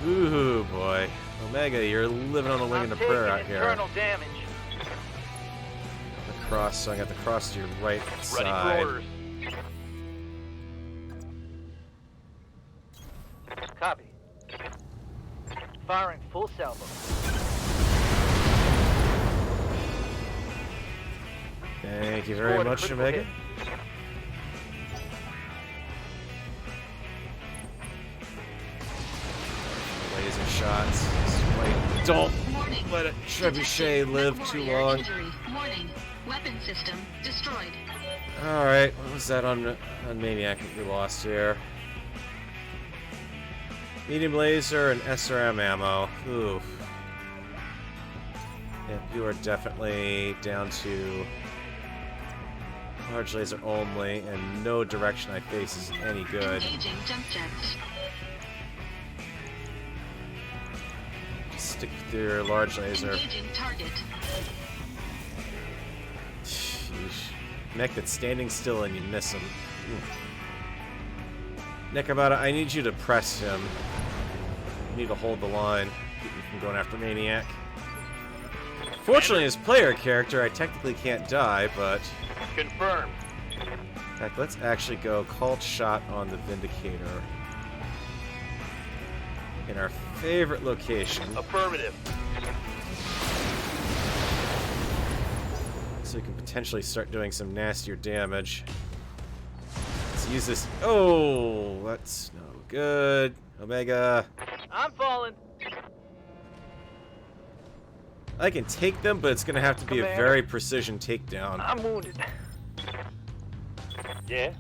Speaker 1: Ooh, boy. Omega, you're living on the wing of a prayer out here.
Speaker 7: internal damage.
Speaker 1: The cross, so I got the cross to your right
Speaker 3: Ready for
Speaker 1: side.
Speaker 3: orders.
Speaker 7: Copy. Firing full salvo.
Speaker 1: Thank you very
Speaker 7: Scored a
Speaker 1: much,
Speaker 7: critical
Speaker 1: Omega.
Speaker 7: hit.
Speaker 1: Laser shots. Wait, don't
Speaker 2: Warning.
Speaker 1: let a trebuchet
Speaker 2: Detecting
Speaker 1: live
Speaker 2: Mech
Speaker 1: too
Speaker 2: Warrior
Speaker 1: long.
Speaker 2: Injury. Warning. Weapon system destroyed.
Speaker 1: Alright, what was that on Maniac that we lost here? Medium laser and SRM ammo. Oof. Yep, you are definitely down to large laser only, and no direction I face is any good.
Speaker 2: Engaging jump jets.
Speaker 1: Stick with your large laser.
Speaker 2: Engaging target.
Speaker 1: Sheesh. Mech that's standing still and you miss him. Nekabata, I need you to press him. You need to hold the line. Keep him from going after Maniac. Fortunately, as player character, I technically can't die, but...
Speaker 3: Confirmed.
Speaker 1: In fact, let's actually go called shot on the Vindicator. In our favorite location.
Speaker 3: Affirmative.
Speaker 1: So we can potentially start doing some nastier damage. Let's use this. Oh, that's no good. Omega.
Speaker 7: I'm falling.
Speaker 1: I can take them, but it's going to have to be a
Speaker 7: Commander.
Speaker 1: very precision takedown.
Speaker 7: I'm wounded.
Speaker 4: Yeah?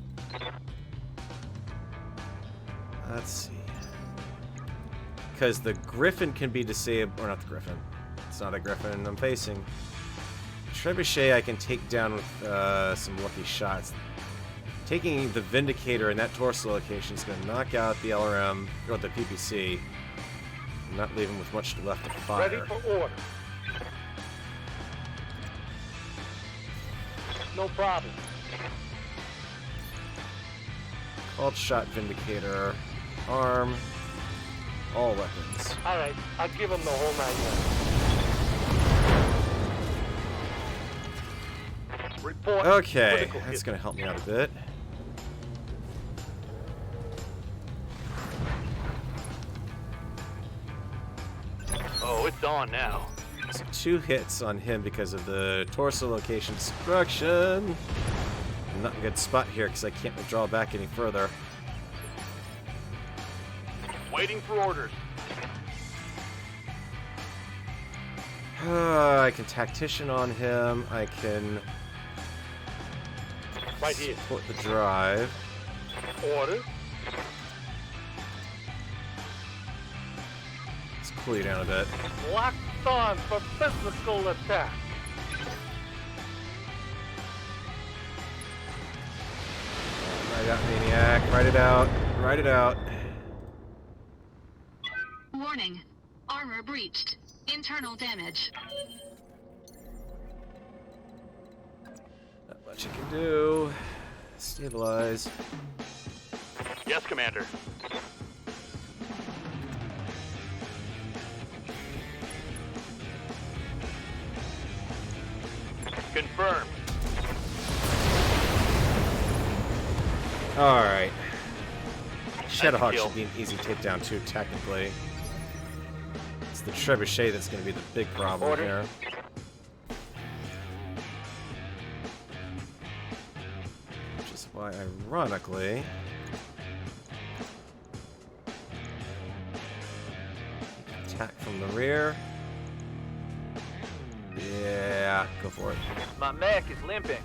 Speaker 1: Let's see. Because the Griffin can be disabled. Or not the Griffin. It's not a Griffin I'm facing. Trebuchet I can take down with some lucky shots. Taking the Vindicator in that torso location is going to knock out the LRM, or the PPC, and not leave him with much left to fire.
Speaker 4: Ready for order. No problem.
Speaker 1: Called shot Vindicator, arm, all weapons.
Speaker 4: Alright, I'll give him the whole 9 yards. Report.
Speaker 1: Okay,
Speaker 4: critical
Speaker 1: that's
Speaker 4: hit.
Speaker 1: going to help me out a bit.
Speaker 3: Oh, it's on now.
Speaker 1: So 2 hits on him because of the torso location destruction. I'm not in a good spot here because I can't withdraw back any further.
Speaker 3: Waiting for orders.
Speaker 1: I can tactician on him. I can
Speaker 4: Right here.
Speaker 1: support the drive.
Speaker 4: Order.
Speaker 1: Let's cool you down a bit.
Speaker 4: Locked on for physical attack.
Speaker 1: Write out Maniac. Write it out. Write it out.
Speaker 2: Warning. Armor breached. Internal damage.
Speaker 1: Not much you can do. Stabilize.
Speaker 3: Yes, Commander. Confirmed.
Speaker 1: Alright. Shadowhawk
Speaker 3: kill.
Speaker 1: should be an easy takedown too, technically. It's the Trebuchet that's going to be the big problem
Speaker 7: Order.
Speaker 1: here. Which is why, ironically... attack from the rear. Yeah, go for it.
Speaker 7: My mech is limping.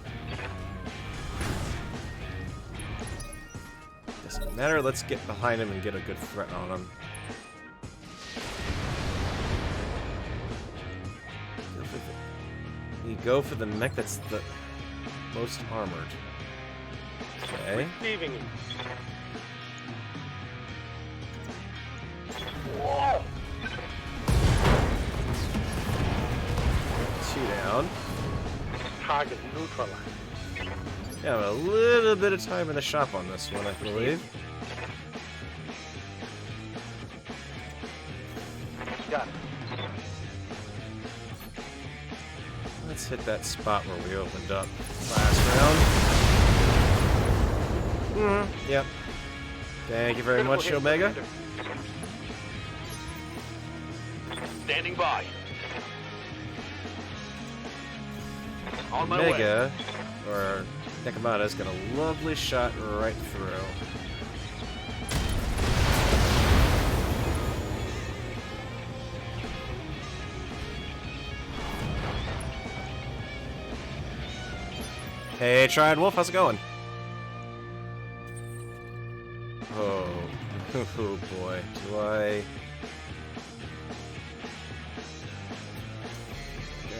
Speaker 1: Doesn't matter, let's get behind him and get a good threat on him. You go for the mech that's the most armored. Okay.
Speaker 4: Receiving you.
Speaker 3: Whoa!
Speaker 1: 2 down.
Speaker 4: Target neutralized.
Speaker 1: Yeah, a little bit of time in the shop on this one, I believe.
Speaker 4: Got it.
Speaker 1: Let's hit that spot where we opened up last round. Yep. Thank you very much, Omega.
Speaker 3: Standing by. On my way.
Speaker 1: Omega, or Nekomata's got a lovely shot right through. Hey, Triad Wolf, how's it going? Oh, oh boy, do I...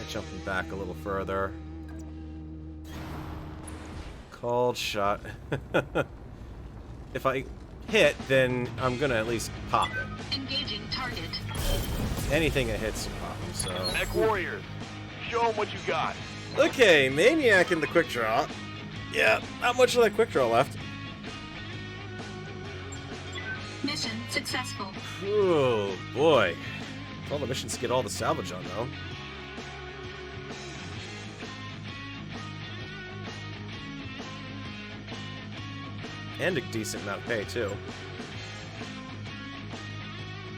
Speaker 1: Jumping back a little further. Called shot. If I hit, then I'm gonna at least pop it.
Speaker 2: Engaging target.
Speaker 1: Anything that hits, you pop them, so...
Speaker 3: Mech warriors, show them what you got.
Speaker 1: Okay, Maniac in the quick draw. Yeah, not much of that quick draw left.
Speaker 2: Mission successful.
Speaker 1: Oh, boy. All the missions get all the salvage on, though. And a decent amount of pay, too.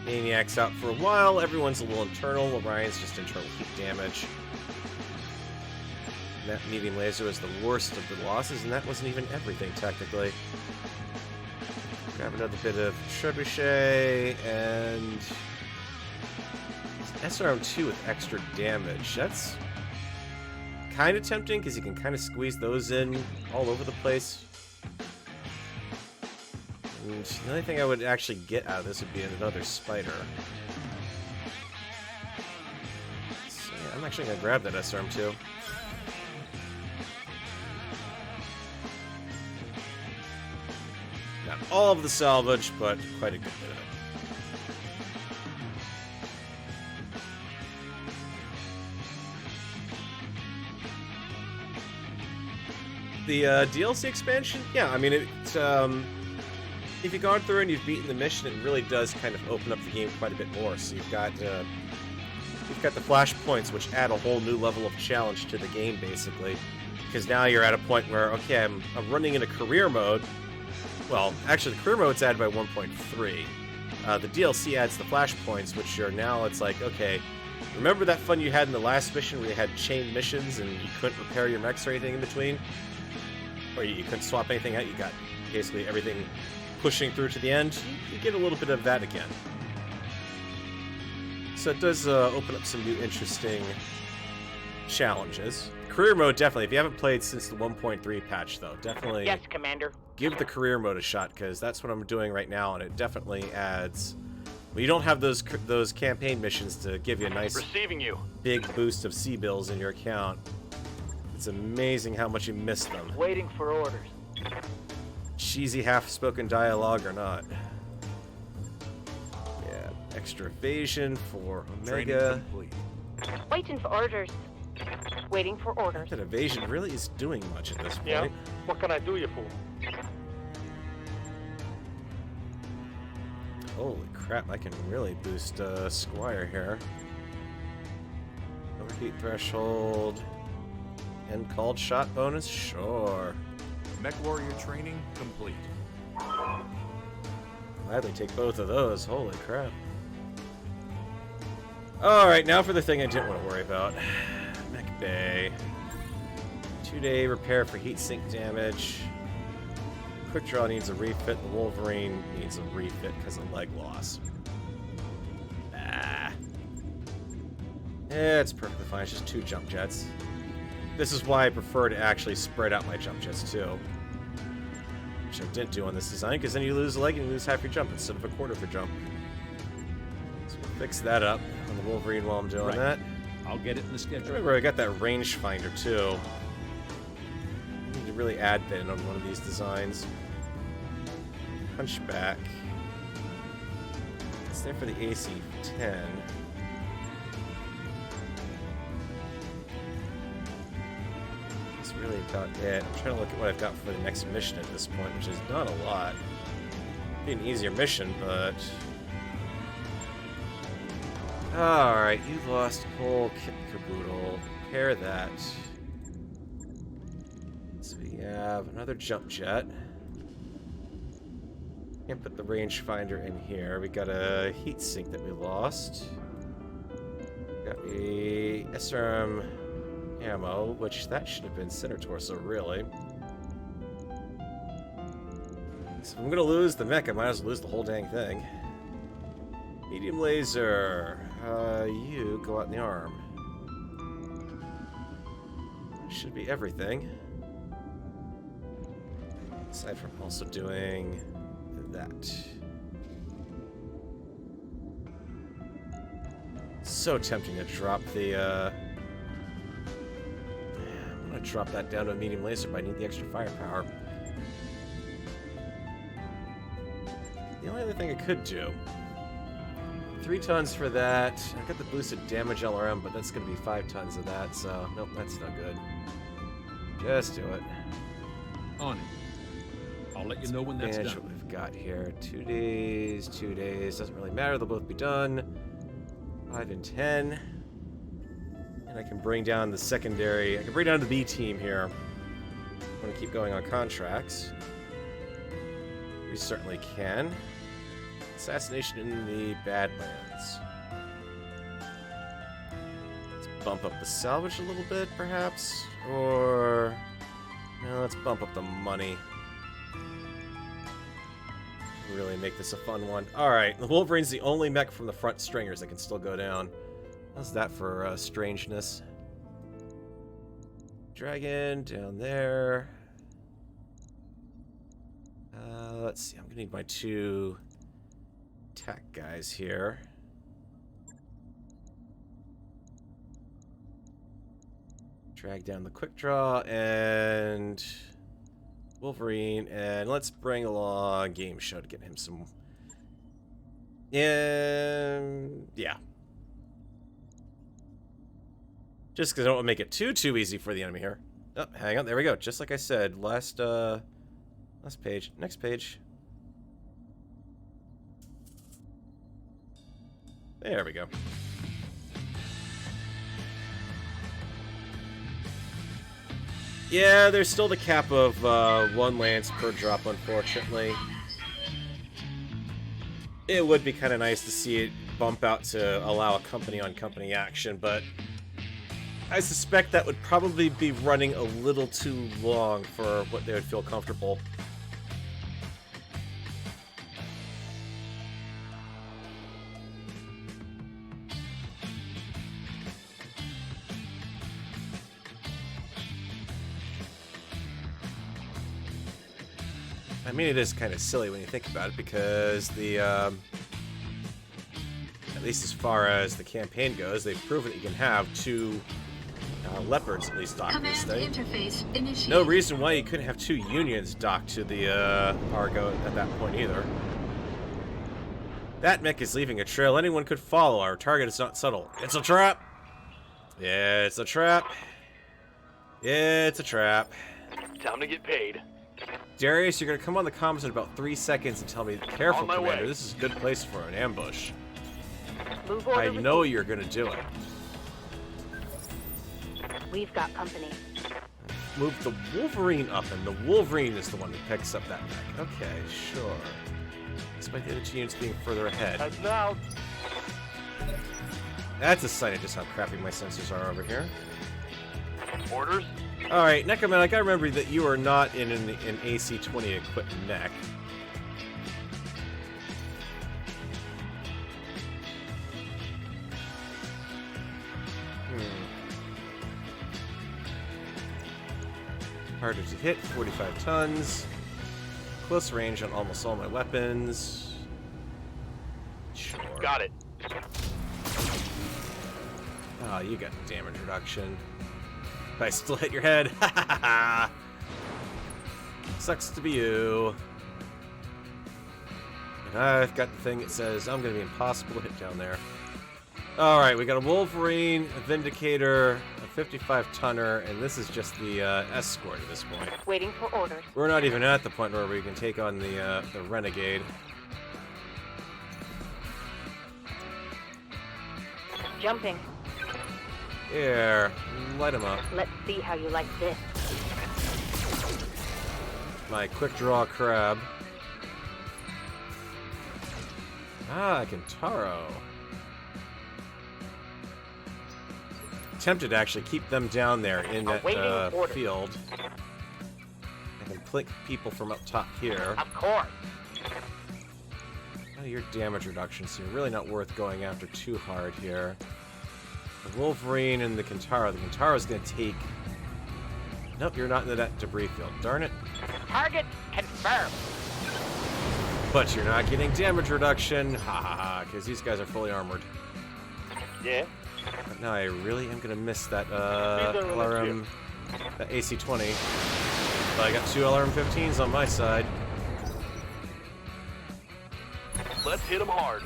Speaker 1: Maniac's out for a while. Everyone's a little internal. Orion's just internal heat damage. That medium laser was the worst of the losses, and that wasn't even everything, technically. Grab another bit of trebuchet, and... SRM-2 with extra damage. That's kind of tempting, because you can kind of squeeze those in all over the place. And the only thing I would actually get out of this would be another spider. So, yeah, I'm actually going to grab that SRM-2. Not all of the salvage, but quite a good bit of it. The DLC expansion, yeah, I mean, it's, if you've gone through and you've beaten the mission, it really does kind of open up the game quite a bit more. So you've got the flashpoints, which add a whole new level of challenge to the game, basically. Because now you're at a point where, okay, I'm running in a career mode. Well, actually, the career mode's added by 1.3. The DLC adds the flashpoints, which are now, it's like, okay, remember that fun you had in the last mission where you had chain missions and you couldn't repair your mechs or anything in between? Or you couldn't swap anything out, you got basically everything pushing through to the end? You get a little bit of that again. So it does open up some new interesting challenges. Career mode, definitely. If you haven't played since the 1.3 patch, though, definitely
Speaker 7: Yes, Commander.
Speaker 1: give the career mode a shot, because that's what I'm doing right now, and it definitely adds... Well, you don't have those campaign missions to give you a nice
Speaker 3: Receiving you.
Speaker 1: big boost of C-bills in your account. It's amazing how much you miss them.
Speaker 7: Waiting for orders.
Speaker 1: Cheesy half-spoken dialogue or not. Yeah, extra evasion for
Speaker 6: Training
Speaker 1: Omega.
Speaker 6: complete.
Speaker 8: Waiting for orders. Waiting for orders.
Speaker 1: That evasion really is doing much at this point.
Speaker 4: Yeah? What can I do you for?
Speaker 1: Holy crap, I can really boost Squire here. Overheat threshold. End called shot bonus? Sure.
Speaker 6: Mech warrior training complete.
Speaker 1: Gladly take both of those. Holy crap. Alright, now for the thing I didn't want to worry about. Mech Bay. 2-day repair for heat sink damage. Quick Draw needs a refit. The Wolverine needs a refit because of leg loss. Ah. It's perfectly fine. It's just 2 jump jets. This is why I prefer to actually spread out my jump jets too. which I didn't do on this design, because then you lose a leg and you lose half your jump instead of a quarter of your jump. So we'll fix that up on the Wolverine while I'm doing that.
Speaker 10: I'll get it in the schedule.
Speaker 1: Remember, I got that rangefinder too. I need to really add that in on one of these designs. Punchback. It's there for the AC-10. That's really about it. I'm trying to look at what I've got for the next mission at this point, which is not a lot. It'd be an easier mission, but... Alright, you've lost a whole kit caboodle. Repair that. So we have another jump jet. Can't put the rangefinder in here. We got a heat sink that we lost. Got a SRM ammo, which that should have been center torso, really. So if I'm gonna lose the mech, I might as well lose the whole dang thing. Medium laser. You go out in the arm. Should be everything. Aside from also doing that. So tempting to drop the, I'm gonna drop that down to a medium laser, but I need the extra firepower. The only other thing I could do, 3 tons for that. I got the boosted damage LRM, but that's gonna be 5 tons of that, so nope, that's no good. Just do it.
Speaker 10: On it. I'll let you know when that's
Speaker 1: Manage
Speaker 10: done.
Speaker 1: what we've got here. 2 days, 2 days. Doesn't really matter. They'll both be done. 5 and 10. And I can bring down the secondary. I can bring down the B team here. I'm going to keep going on contracts. We certainly can. Assassination in the Badlands. Let's bump up the salvage a little bit, perhaps. Or... no, let's bump up the money. Really make this a fun one. Alright, the Wolverine's the only mech from the front stringers that can still go down. How's that for strangeness? Dragon down there. Let's see, I'm gonna need my 2 attack guys here. Drag down the quick draw and Wolverine, and let's bring along Game Show to get him some. Yeah. Just because I don't want to make it too easy for the enemy here. Oh, hang on, there we go. Just like I said, last page, next page. There we go. Yeah, there's still the cap of 1 lance per drop, unfortunately. It would be kind of nice to see it bump out to allow a company-on-company action, but I suspect that would probably be running a little too long for what they would feel comfortable. I mean, it is kind of silly when you think about it, because the, at least as far as the campaign goes, they've proven that you can have 2 leopards at least docked to this thing.
Speaker 2: Interface initiated.
Speaker 1: No reason why you couldn't have 2 unions docked to the Argo at that point either. That mech is leaving a trail anyone could follow. Our target is not subtle. It's a trap! Yeah, it's a trap. It's a trap.
Speaker 3: Time to get paid.
Speaker 1: Darius, you're going to come on the comms in about 3 seconds and tell me, careful,
Speaker 3: On my
Speaker 1: Commander,
Speaker 3: way.
Speaker 1: this is a good place for an ambush.
Speaker 8: Move order
Speaker 1: I
Speaker 8: received.
Speaker 1: know you're going to do it.
Speaker 8: We've got company.
Speaker 1: Move the Wolverine up, and the Wolverine is the one that picks up that mech. Okay, sure. Despite the other 2 units being further ahead.
Speaker 4: Heading out.
Speaker 1: That's a sign of just how crappy my sensors are over here.
Speaker 3: Orders?
Speaker 1: Alright, Necroman, I gotta remember that you are not in an AC-20 equipped mech. Harder to hit, 45 tons. close range on almost all my weapons. Sure.
Speaker 3: Got it.
Speaker 1: Oh, you got damage reduction. But I still hit your head. Sucks to be you. And I've got the thing that says I'm going to be impossible to hit down there. Alright, we got a Wolverine, a Vindicator, a 55-tonner, and this is just the escort at this point.
Speaker 8: Waiting for orders.
Speaker 1: We're not even at the point where we can take on the Renegade.
Speaker 8: Jumping.
Speaker 1: Here, light him up.
Speaker 8: Let's see how you like this.
Speaker 1: My quick draw crab. Ah, Kintaro. Tempted to actually keep them down there in that field. I can flick people from up top here.
Speaker 7: Of course.
Speaker 1: Oh, your damage reduction, so you're really not worth going after too hard here. The Wolverine and the Kintaro. The Kintaro's going to take... Nope, you're not into that debris field. Darn it.
Speaker 7: Target confirmed.
Speaker 1: But you're not getting damage reduction. Ha ha ha, because these guys are fully armored.
Speaker 4: Yeah?
Speaker 1: But now I really am going to miss that LRM, that AC-20. But I got 2 LRM-15s on my side.
Speaker 3: Let's hit them hard.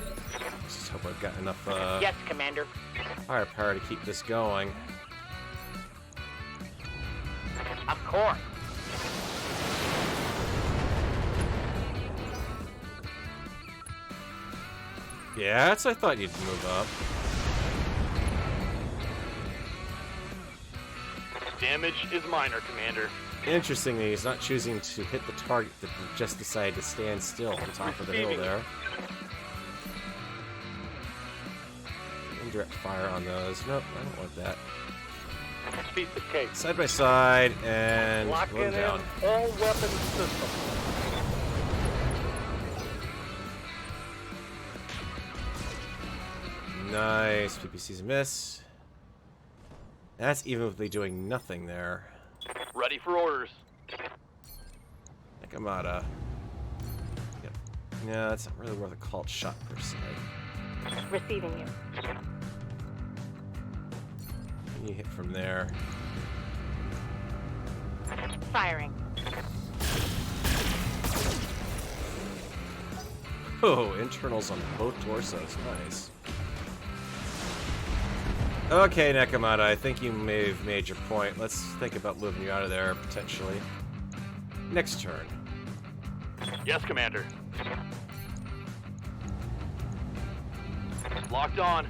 Speaker 1: Just hope I've got enough
Speaker 7: Yes, Commander.
Speaker 1: firepower to keep this going.
Speaker 7: Of course.
Speaker 1: Yeah, that's what I thought you'd move up.
Speaker 3: Damage is minor, Commander.
Speaker 1: Interestingly, he's not choosing to hit the target that just decided to stand still on top of the hill there. Indirect fire on those. Nope, I don't want that.
Speaker 4: Piece of cake.
Speaker 1: Side by side, and
Speaker 4: Locking
Speaker 1: blow
Speaker 4: in
Speaker 1: down.
Speaker 4: all weapon systems.
Speaker 1: Nice. PPC's a miss. That's even with me doing nothing there.
Speaker 3: Ready for orders.
Speaker 1: Nakamata. Yep. Yeah, that's not really worth a called shot per se.
Speaker 8: Receiving you.
Speaker 1: Can you hit from there?
Speaker 8: Firing.
Speaker 1: Oh, internals on both torsos. Nice. Okay, Nakamata, I think you may have made your point. Let's think about moving you out of there, potentially. Next turn.
Speaker 3: Yes, Commander. Locked on.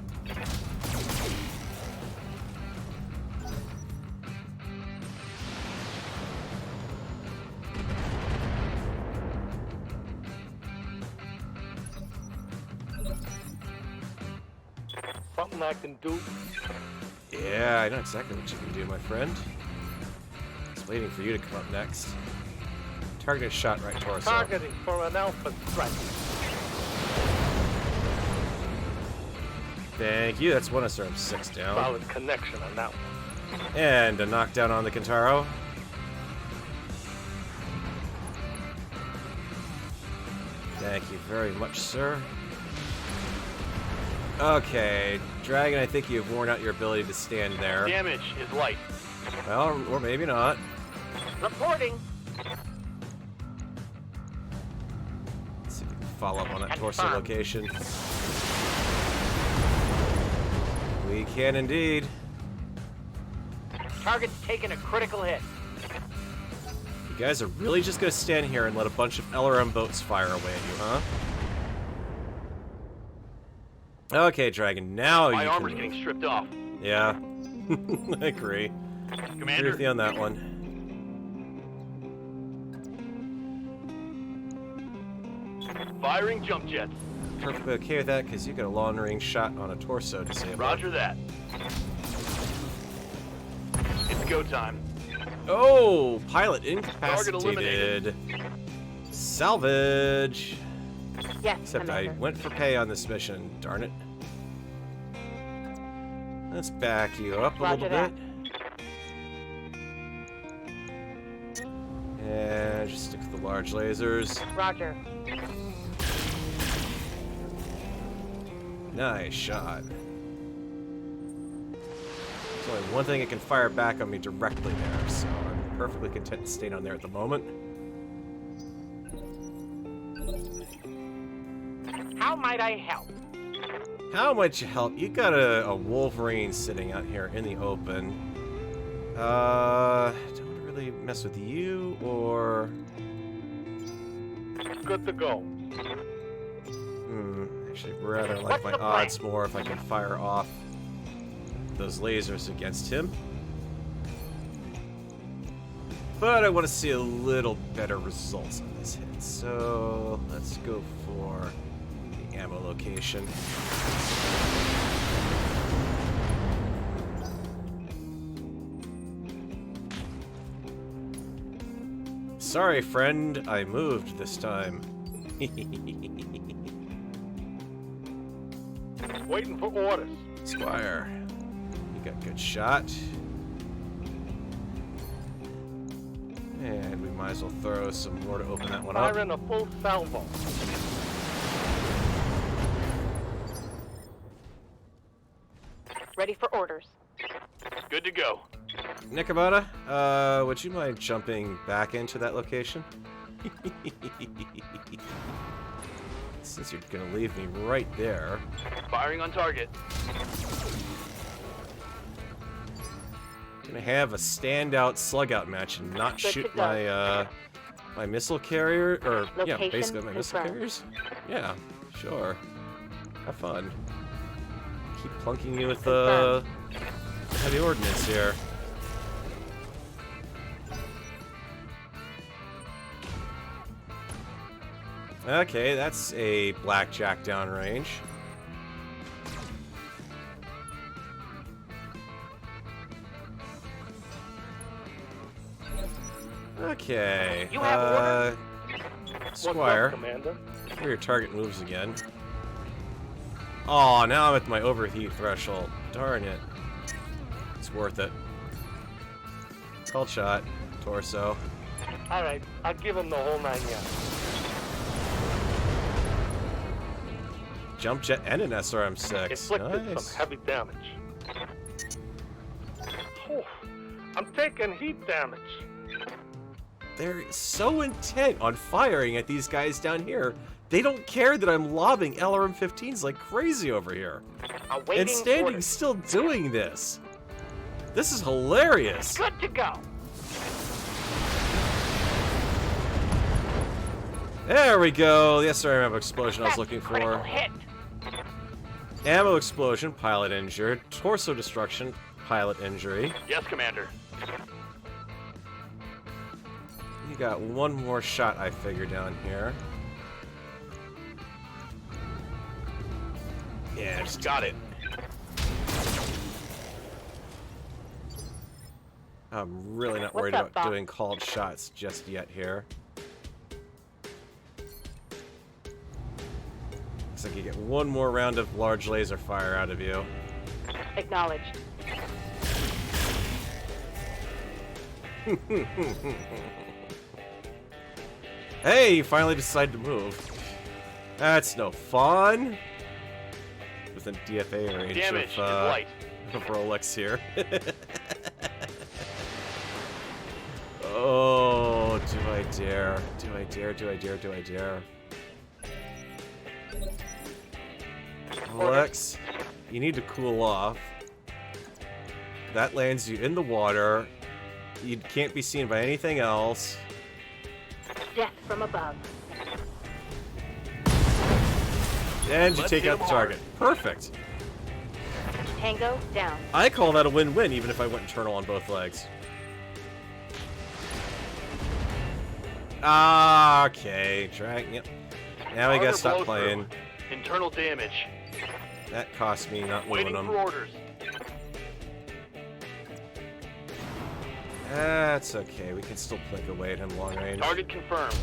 Speaker 4: Something I can do.
Speaker 1: Yeah, I know exactly what you can do, my friend. Just waiting for you to come up next. Targeted shot right torso.
Speaker 4: Targeting for an alpha strike.
Speaker 1: Thank you. That's one of our 6 down.
Speaker 4: Solid connection on that one.
Speaker 1: And a knockdown on the Kintaro. Thank you very much, sir. Okay, Dragon, I think you've worn out your ability to stand there.
Speaker 3: Damage is light.
Speaker 1: Well, or maybe not.
Speaker 7: Reporting.
Speaker 1: Let's see if we can follow up on that torso
Speaker 7: Confirmed.
Speaker 1: location. We can indeed.
Speaker 7: Target's taking a critical hit.
Speaker 1: You guys are really just gonna stand here and let a bunch of LRM boats fire away at you, huh? Okay, Dragon, now
Speaker 3: My
Speaker 1: you
Speaker 3: armor's
Speaker 1: can move.
Speaker 3: getting stripped off.
Speaker 1: Yeah, I agree. Agree
Speaker 3: Commander,
Speaker 1: with you on that one.
Speaker 3: firing jump jets.
Speaker 1: Perfectly okay with that, because you got a long-range shot on a torso disabled.
Speaker 3: Roger that. It's go time.
Speaker 1: Oh, pilot
Speaker 3: Target
Speaker 1: incapacitated. Salvage.
Speaker 8: Yes,
Speaker 1: Except I
Speaker 8: Commander.
Speaker 1: went for pay on this mission, darn it. Let's back you up a
Speaker 8: Roger
Speaker 1: little
Speaker 8: that.
Speaker 1: bit. And just stick with the large lasers.
Speaker 8: Roger.
Speaker 1: Nice shot. There's only one thing it can fire back on me directly there, so I'm perfectly content staying on there at the moment.
Speaker 7: How might I help?
Speaker 1: How might you help? You got a Wolverine sitting out here in the open. Don't really mess with you, or...
Speaker 4: Good to go.
Speaker 1: Actually, rather like
Speaker 7: What's
Speaker 1: my
Speaker 7: the plan?
Speaker 1: odds more if I can fire off those lasers against him. But I want to see a little better results on this hit, so let's go for the ammo location. Sorry, friend, I moved this time.
Speaker 4: Waiting for orders.
Speaker 1: Squire, you got a good shot. And we might as well throw some more to open that one up.
Speaker 4: Firing a full salvo.
Speaker 8: Ready for orders.
Speaker 3: Good to go.
Speaker 1: Nikabata, would you mind jumping back into that location? Since you're gonna leave me right there.
Speaker 3: Firing on target.
Speaker 1: Gonna have a standout slug-out match and not
Speaker 8: Good
Speaker 1: shoot
Speaker 8: to go.
Speaker 1: my my missile carrier, or yeah,
Speaker 8: Location
Speaker 1: basically my missile
Speaker 8: confirmed.
Speaker 1: carriers. Yeah, sure. Have fun. Keep plunking you with heavy ordnance here. Okay, that's a blackjack downrange. Okay.
Speaker 7: You have orders?
Speaker 1: Squire,
Speaker 4: What's up, Commander?
Speaker 1: where your target moves again. Oh, now I'm at my overheat threshold. Darn it. It's worth it. Called shot. Torso.
Speaker 4: Alright, I'll give him the whole 9 yards.
Speaker 1: Jump jet and an SRM-6.
Speaker 4: Inflicted
Speaker 1: Nice.
Speaker 4: some heavy damage. Oh, I'm taking heat damage.
Speaker 1: They're so intent on firing at these guys down here. They don't care that I'm lobbing LRM-15s like crazy over here.
Speaker 7: Awaiting
Speaker 1: And standing
Speaker 7: orders.
Speaker 1: still doing this. This is hilarious.
Speaker 7: Good to go.
Speaker 1: There we go. The SRM explosion I was
Speaker 7: That's
Speaker 1: looking
Speaker 7: critical
Speaker 1: for.
Speaker 7: hit.
Speaker 1: Ammo explosion, pilot injured. Torso destruction, pilot injury.
Speaker 3: Yes, Commander.
Speaker 1: You got one more shot, I figure, down here. Yeah, just
Speaker 3: Got it.
Speaker 1: I'm really not
Speaker 8: What's
Speaker 1: worried
Speaker 8: up,
Speaker 1: about
Speaker 8: Bob?
Speaker 1: doing called shots just yet here. Looks like you get one more round of large laser fire out of you.
Speaker 8: Acknowledged.
Speaker 1: Hey, you finally decided to move. That's no fun. Within DFA range
Speaker 3: Damage is
Speaker 1: of,
Speaker 3: light.
Speaker 1: of Rolex here. Oh, do I dare? Do I dare? Do I dare? Do I dare? Rolex, you need to cool off. That lands you in the water. You can't be seen by anything else.
Speaker 8: Death from above.
Speaker 1: And you
Speaker 3: Let's
Speaker 1: take
Speaker 3: hit
Speaker 1: out the
Speaker 3: him
Speaker 1: target. Perfect.
Speaker 8: Tango down.
Speaker 1: I call that a win-win, even if I went internal on both legs. Ah, okay. Yep. Now we gotta
Speaker 3: Armor
Speaker 1: stop
Speaker 3: blow
Speaker 1: playing.
Speaker 3: through. Internal damage.
Speaker 1: That cost me not moving
Speaker 3: Waiting
Speaker 1: them.
Speaker 3: for orders.
Speaker 1: That's okay. We can still click away at him long range.
Speaker 3: Target confirmed.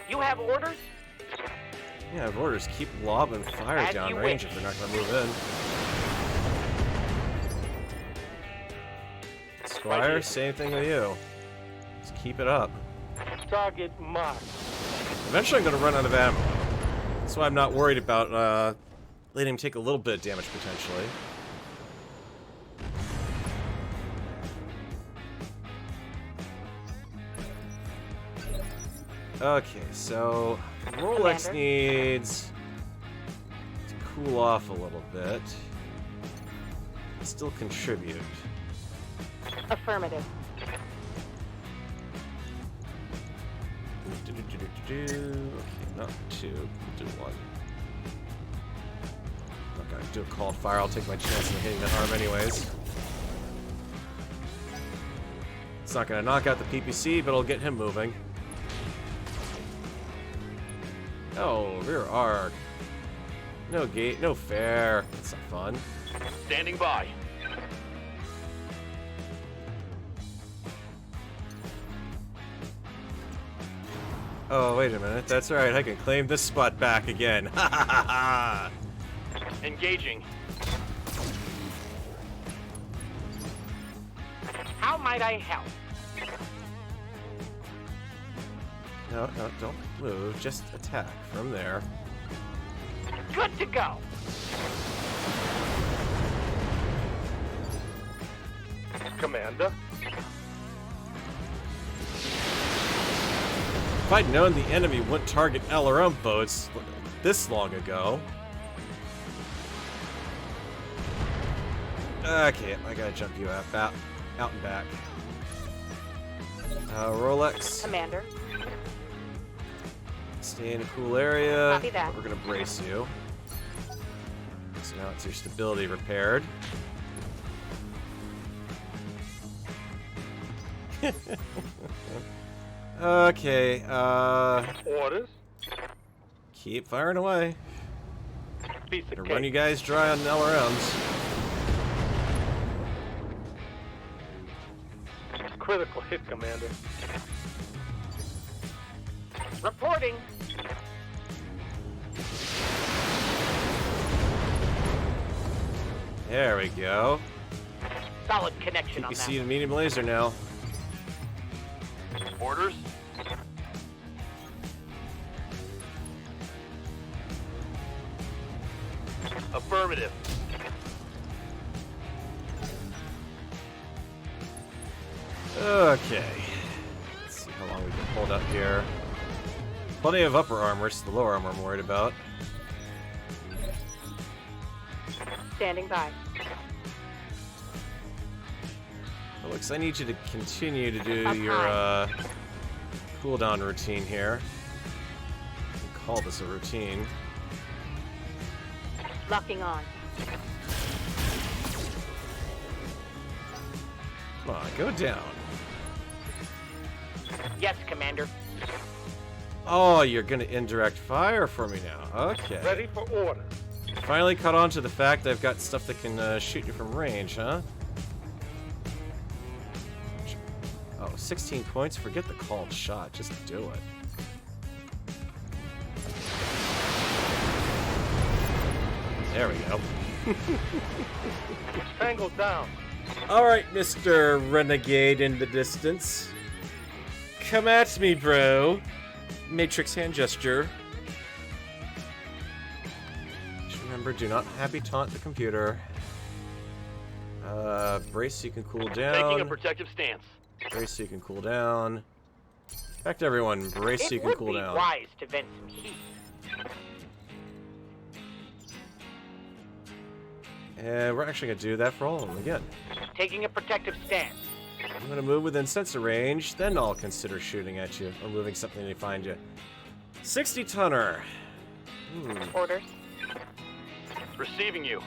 Speaker 7: You have orders?
Speaker 1: Yeah, I have orders. Keep lobbing fire
Speaker 7: As
Speaker 1: down
Speaker 7: you
Speaker 1: range
Speaker 7: wish.
Speaker 1: if they're not gonna move in. Squire,
Speaker 3: here.
Speaker 1: same thing with you. Just keep it up.
Speaker 4: Target marked.
Speaker 1: Eventually I'm going to run out of ammo. That's why I'm not worried about letting him take a little bit of damage potentially. Okay, so Rolex
Speaker 8: Commander?
Speaker 1: needs to cool off a little bit. Still contribute.
Speaker 8: Affirmative.
Speaker 1: Okay, not two. We'll do one. I'm not gonna do a cold fire. I'll take my chance of hitting the arm anyways. It's not gonna knock out the PPC, but it'll get him moving. Oh, rear arc. No gate, no fair. That's not fun.
Speaker 3: Standing by.
Speaker 1: Oh, wait a minute. That's right. I can claim this spot back again. Ha ha ha ha!
Speaker 3: Engaging.
Speaker 7: How might I help?
Speaker 1: No, no, don't move. Just attack from there.
Speaker 7: Good to go.
Speaker 4: Commander.
Speaker 1: If I'd known the enemy wouldn't target LRM boats this long ago. Okay, I gotta jump you out and back. Rolex,
Speaker 8: Commander.
Speaker 1: stay in a cool area.
Speaker 8: Copy that.
Speaker 1: We're gonna brace you. So now it's your stability repaired. Okay,
Speaker 4: Orders.
Speaker 1: keep firing away.
Speaker 4: Piece of
Speaker 1: Gonna
Speaker 4: cake.
Speaker 1: run you guys dry on LRMs.
Speaker 4: Critical hit, Commander.
Speaker 7: Reporting.
Speaker 1: There we go.
Speaker 7: Solid connection on
Speaker 1: PPC
Speaker 7: that.
Speaker 1: and medium laser now.
Speaker 3: Orders. Affirmative.
Speaker 1: Okay. Let's see how long we can hold up here. Plenty of upper armor, so the lower armor I'm worried about.
Speaker 8: Standing by.
Speaker 1: Alex, I need you to continue to do
Speaker 8: Up
Speaker 1: your
Speaker 8: high.
Speaker 1: cooldown routine here. We can call this a routine.
Speaker 8: Locking on.
Speaker 1: Come on, go down.
Speaker 7: Yes, Commander.
Speaker 1: Oh, you're gonna indirect fire for me now. Okay.
Speaker 4: Ready for order.
Speaker 1: Finally caught on to the fact that I've got stuff that can shoot you from range, huh? Oh, 16 points? Forget the called shot. Just do it. There we go.
Speaker 4: Tango down.
Speaker 1: Alright, Mr. Renegade in the distance. Come at me, bro. Matrix hand gesture. Just remember, do not happy taunt the computer. Brace so you can cool
Speaker 3: Taking a
Speaker 1: down.
Speaker 3: protective stance.
Speaker 1: Brace so you can cool down. Back to everyone, brace so you
Speaker 7: It
Speaker 1: can
Speaker 7: would
Speaker 1: cool
Speaker 7: be
Speaker 1: down.
Speaker 7: wise to vent some heat.
Speaker 1: And we're actually going to do that for all of them again.
Speaker 7: Taking a protective stance.
Speaker 1: I'm going to move within sensor range, then I'll consider shooting at you or moving something to find you. 60 tonner.
Speaker 8: Orders.
Speaker 3: Receiving you.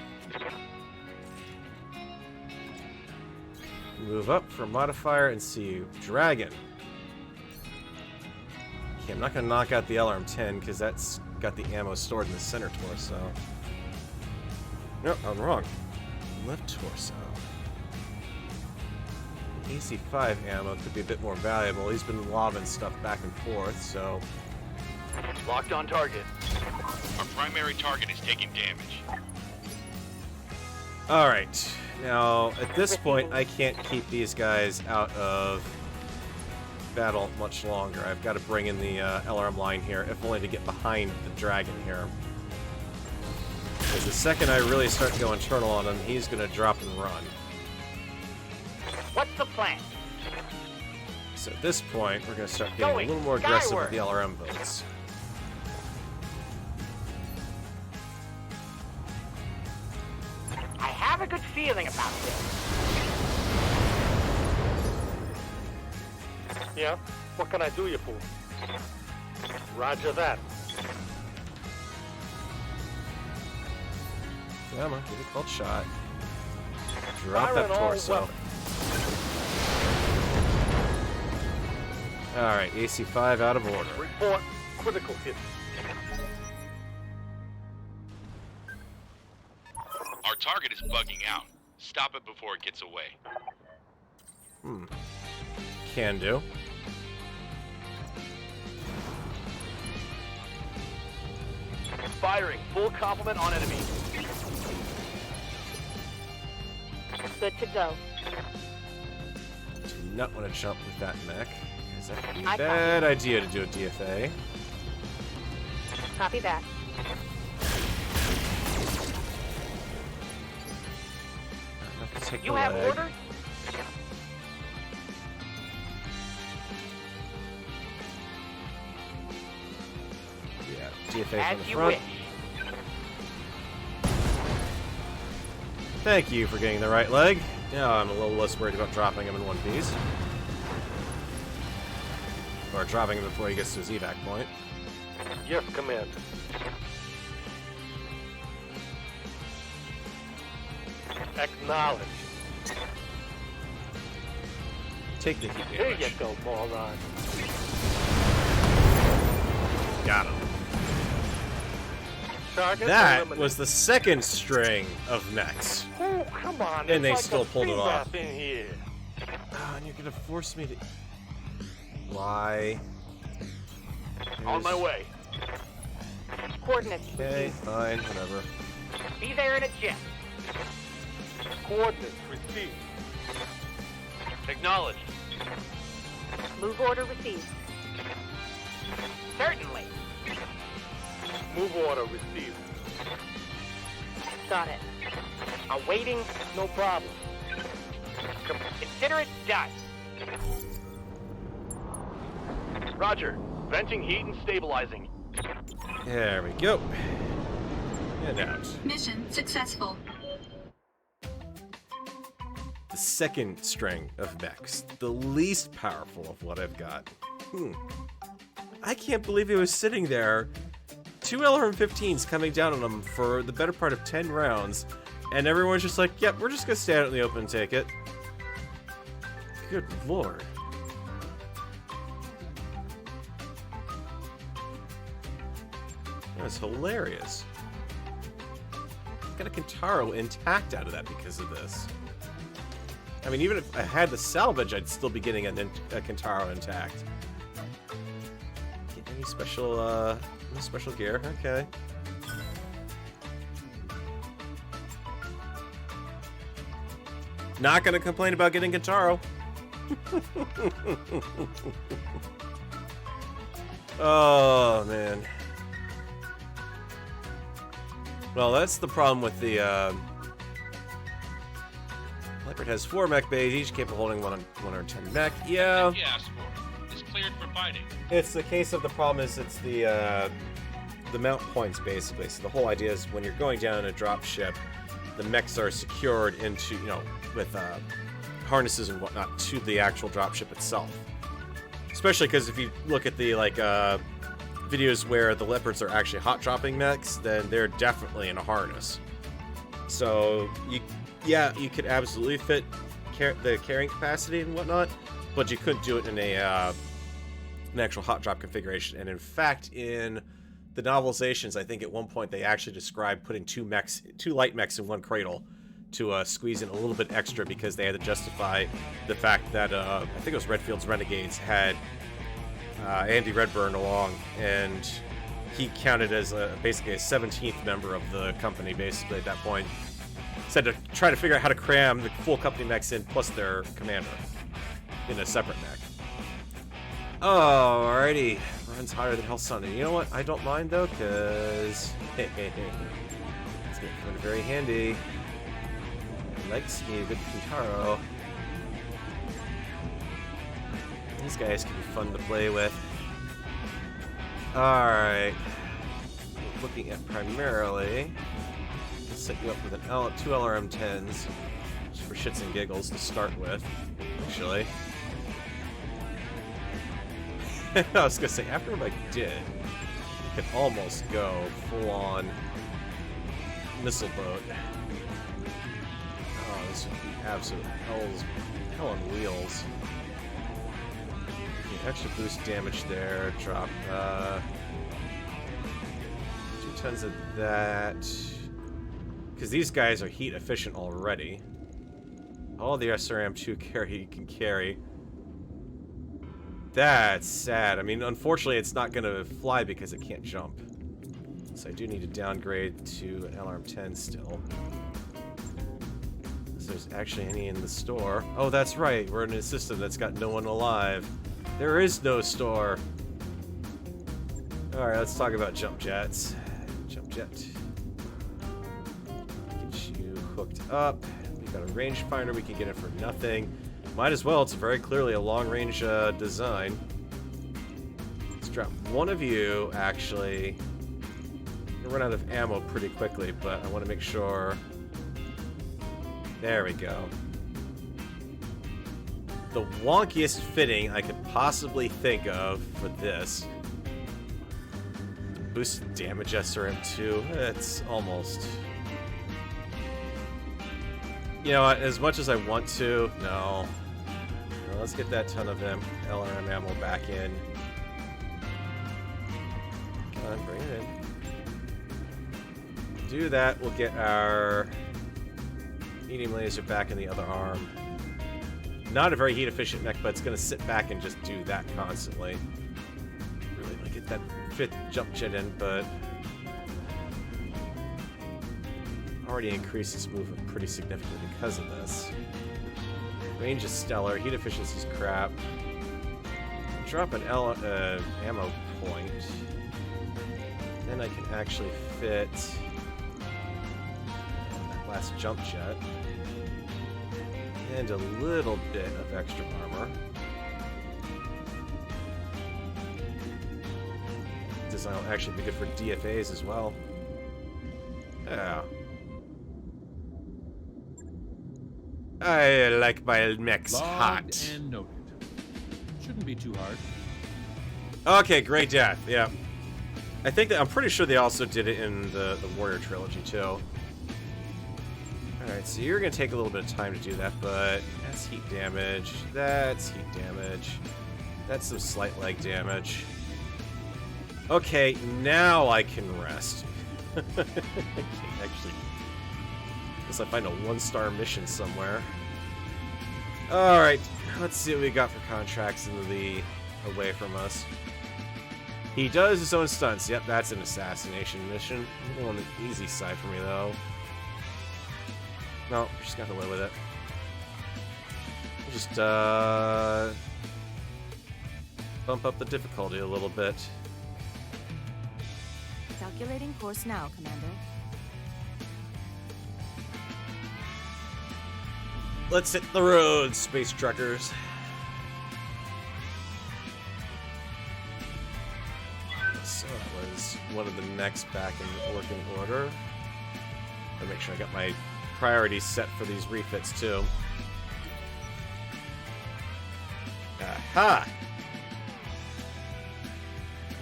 Speaker 1: Move up for modifier and see you. Dragon. Okay, I'm not going to knock out the LRM-10 because that's got the ammo stored in the center torso. Nope, I'm wrong. Left torso. AC-5 ammo could be a bit more valuable. He's been lobbing stuff back and forth, so...
Speaker 3: Locked on target.
Speaker 5: Our primary target is taking damage.
Speaker 1: Alright. Now, at this point, I can't keep these guys out of battle much longer. I've got to bring in the LRM line here, if only to get behind the dragon here. Because the second I really start to go internal on him, he's going to drop and run.
Speaker 7: What's the plan?
Speaker 1: So at this point, we're going to start getting a little more aggressive with the LRM boats.
Speaker 7: I have a good feeling about this.
Speaker 4: Yeah? What can I do, you fool? Roger that.
Speaker 1: Come on, give it a called shot. Drop
Speaker 4: Fire
Speaker 1: that
Speaker 4: on all
Speaker 1: torso.
Speaker 4: weapons.
Speaker 1: Alright, AC-5 out of order.
Speaker 4: Report critical hit.
Speaker 5: Our target is bugging out. Stop it before it gets away.
Speaker 1: Can do.
Speaker 3: Firing. Full complement on enemy.
Speaker 8: Good to go.
Speaker 1: Do not want to jump with that mech, because that could be a
Speaker 8: I
Speaker 1: bad idea to do a DFA.
Speaker 8: Copy that.
Speaker 1: Take
Speaker 7: You
Speaker 1: the
Speaker 7: have
Speaker 1: leg.
Speaker 7: orders?
Speaker 1: Yeah, DFA
Speaker 7: As
Speaker 1: from the
Speaker 7: you
Speaker 1: front.
Speaker 7: wish.
Speaker 1: Thank you for getting the right leg. Now I'm a little less worried about dropping him in one piece. Or dropping him before he gets to his evac point.
Speaker 4: Yes, Commander. Acknowledge.
Speaker 1: Take the heat
Speaker 4: Here
Speaker 1: damage.
Speaker 4: you go, moron.
Speaker 1: Got him.
Speaker 4: Target
Speaker 1: That
Speaker 4: eliminated.
Speaker 1: was the second string of mechs.
Speaker 4: Oh, come on.
Speaker 1: And they
Speaker 4: it's
Speaker 1: still
Speaker 4: like a
Speaker 1: pulled it
Speaker 4: speed
Speaker 1: off.
Speaker 4: wrap in here.
Speaker 1: Oh, and you're gonna force me to... Why?
Speaker 3: On my way.
Speaker 8: Coordinates.
Speaker 1: Okay, fine, whatever.
Speaker 7: Be there in a jiff.
Speaker 4: Coordinates received.
Speaker 3: Acknowledged.
Speaker 8: Move order received.
Speaker 7: Certainly.
Speaker 4: Move order received.
Speaker 8: Got it.
Speaker 7: Awaiting.
Speaker 4: No problem.
Speaker 7: Consider it done.
Speaker 3: Roger. Venting heat and stabilizing.
Speaker 1: There we go. And out.
Speaker 2: Mission successful.
Speaker 1: The second string of mechs. The least powerful of what I've got. I can't believe it was sitting there. 2 LRM-15s coming down on them for the better part of 10 rounds. And everyone's just like, yep, we're just gonna stand out in the open and take it. Good lord. That was hilarious. Got a Kintaro intact out of that because of this. I mean, even if I had the salvage, I'd still be getting a Kintaro intact. Get any special, no special gear? Okay. Not gonna complain about getting Kintaro. Oh, man. Well, that's the problem with the, Leopard has 4 mech bays, each capable of holding 1 or 10 mech. Yeah.
Speaker 5: As you asked for. It's cleared for fighting.
Speaker 1: It's the case of the problem is it's the mount points, basically. So the whole idea is when you're going down in a drop ship, the mechs are secured into, you know, with harnesses and whatnot to the actual drop ship itself. Especially because if you look at the, like, videos where the Leopards are actually hot dropping mechs, then they're definitely in a harness. So, you could absolutely fit the carrying capacity and whatnot, but you couldn't do it in an actual hot drop configuration. And in fact, in the novelizations, I think at one point they actually described putting 2 light mechs in one cradle to squeeze in a little bit extra because they had to justify the fact that I think it was Redfield's Renegades had Andy Redburn along, and he counted as basically a 17th member of the company basically at that point. said to try to figure out how to cram the full company mechs in plus their commander in a separate mech. Alrighty, runs hotter than hell Sunday. You know what? I don't mind though, cause it's gonna come in very handy. I like to see a good Kintaro. These guys can be fun to play with. Alright. Looking at primarily, let's set you up with two LRM-10s, just for shits and giggles to start with, actually. I was gonna say, after what I did, I could almost go full-on missile boat. Oh, this would be absolute hell on wheels. Extra boost damage there. Drop 2 tons of that. Because these guys are heat efficient already. All the SRM-2 he can carry. That's sad. I mean, unfortunately, it's not going to fly because it can't jump. So I do need to downgrade to an LRM-10 still. If there's actually any in the store. Oh, that's right. We're in a system that's got no one alive. There is no store. Alright, let's talk about jump jets. Jump jet. Get you hooked up. We've got a rangefinder. We can get it for nothing. Might as well. It's very clearly a long-range design. Let's drop one of you, actually. I'm gonna run out of ammo pretty quickly, but I want to make sure. There we go. The wonkiest fitting I could possibly think of for this. Boosted damage SRM-2. It's almost... You know what? As much as I want to, no. No, let's get that ton of LRM ammo back in. Come on, bring it in. Do that, we'll get our medium laser back in the other arm. Not a very heat-efficient mech, but it's going to sit back and just do that constantly. Really want to get that 5th jump jet in, but... already increased its movement pretty significantly because of this. Range is stellar, heat efficiency is crap. Drop an ammo point. Then I can actually fit that last jump jet. And a little bit of extra armor. Design will actually be good for DFAs as well. Yeah. I like my mechs hot.
Speaker 10: Logged and noted. Shouldn't be too hard.
Speaker 1: Okay, great death. Yeah. I think that I'm pretty sure they also did it in the Warrior trilogy too. Alright, so you're going to take a little bit of time to do that, but that's heat damage, that's heat damage, that's some slight leg damage. Okay, now I can rest. I can't actually... Unless I find a 1-star mission somewhere. Alright, let's see what we got for contracts in the away from us. He does his own stunts. Yep, that's an assassination mission. A little on the easy side for me, though. No, we're just gonna live with it. We'll just, bump up the difficulty a little bit.
Speaker 9: Calculating course now, Commander.
Speaker 1: Let's hit the road, space truckers. So that was one of the next back in working order. I'll make sure I got my priorities set for these refits too. Aha!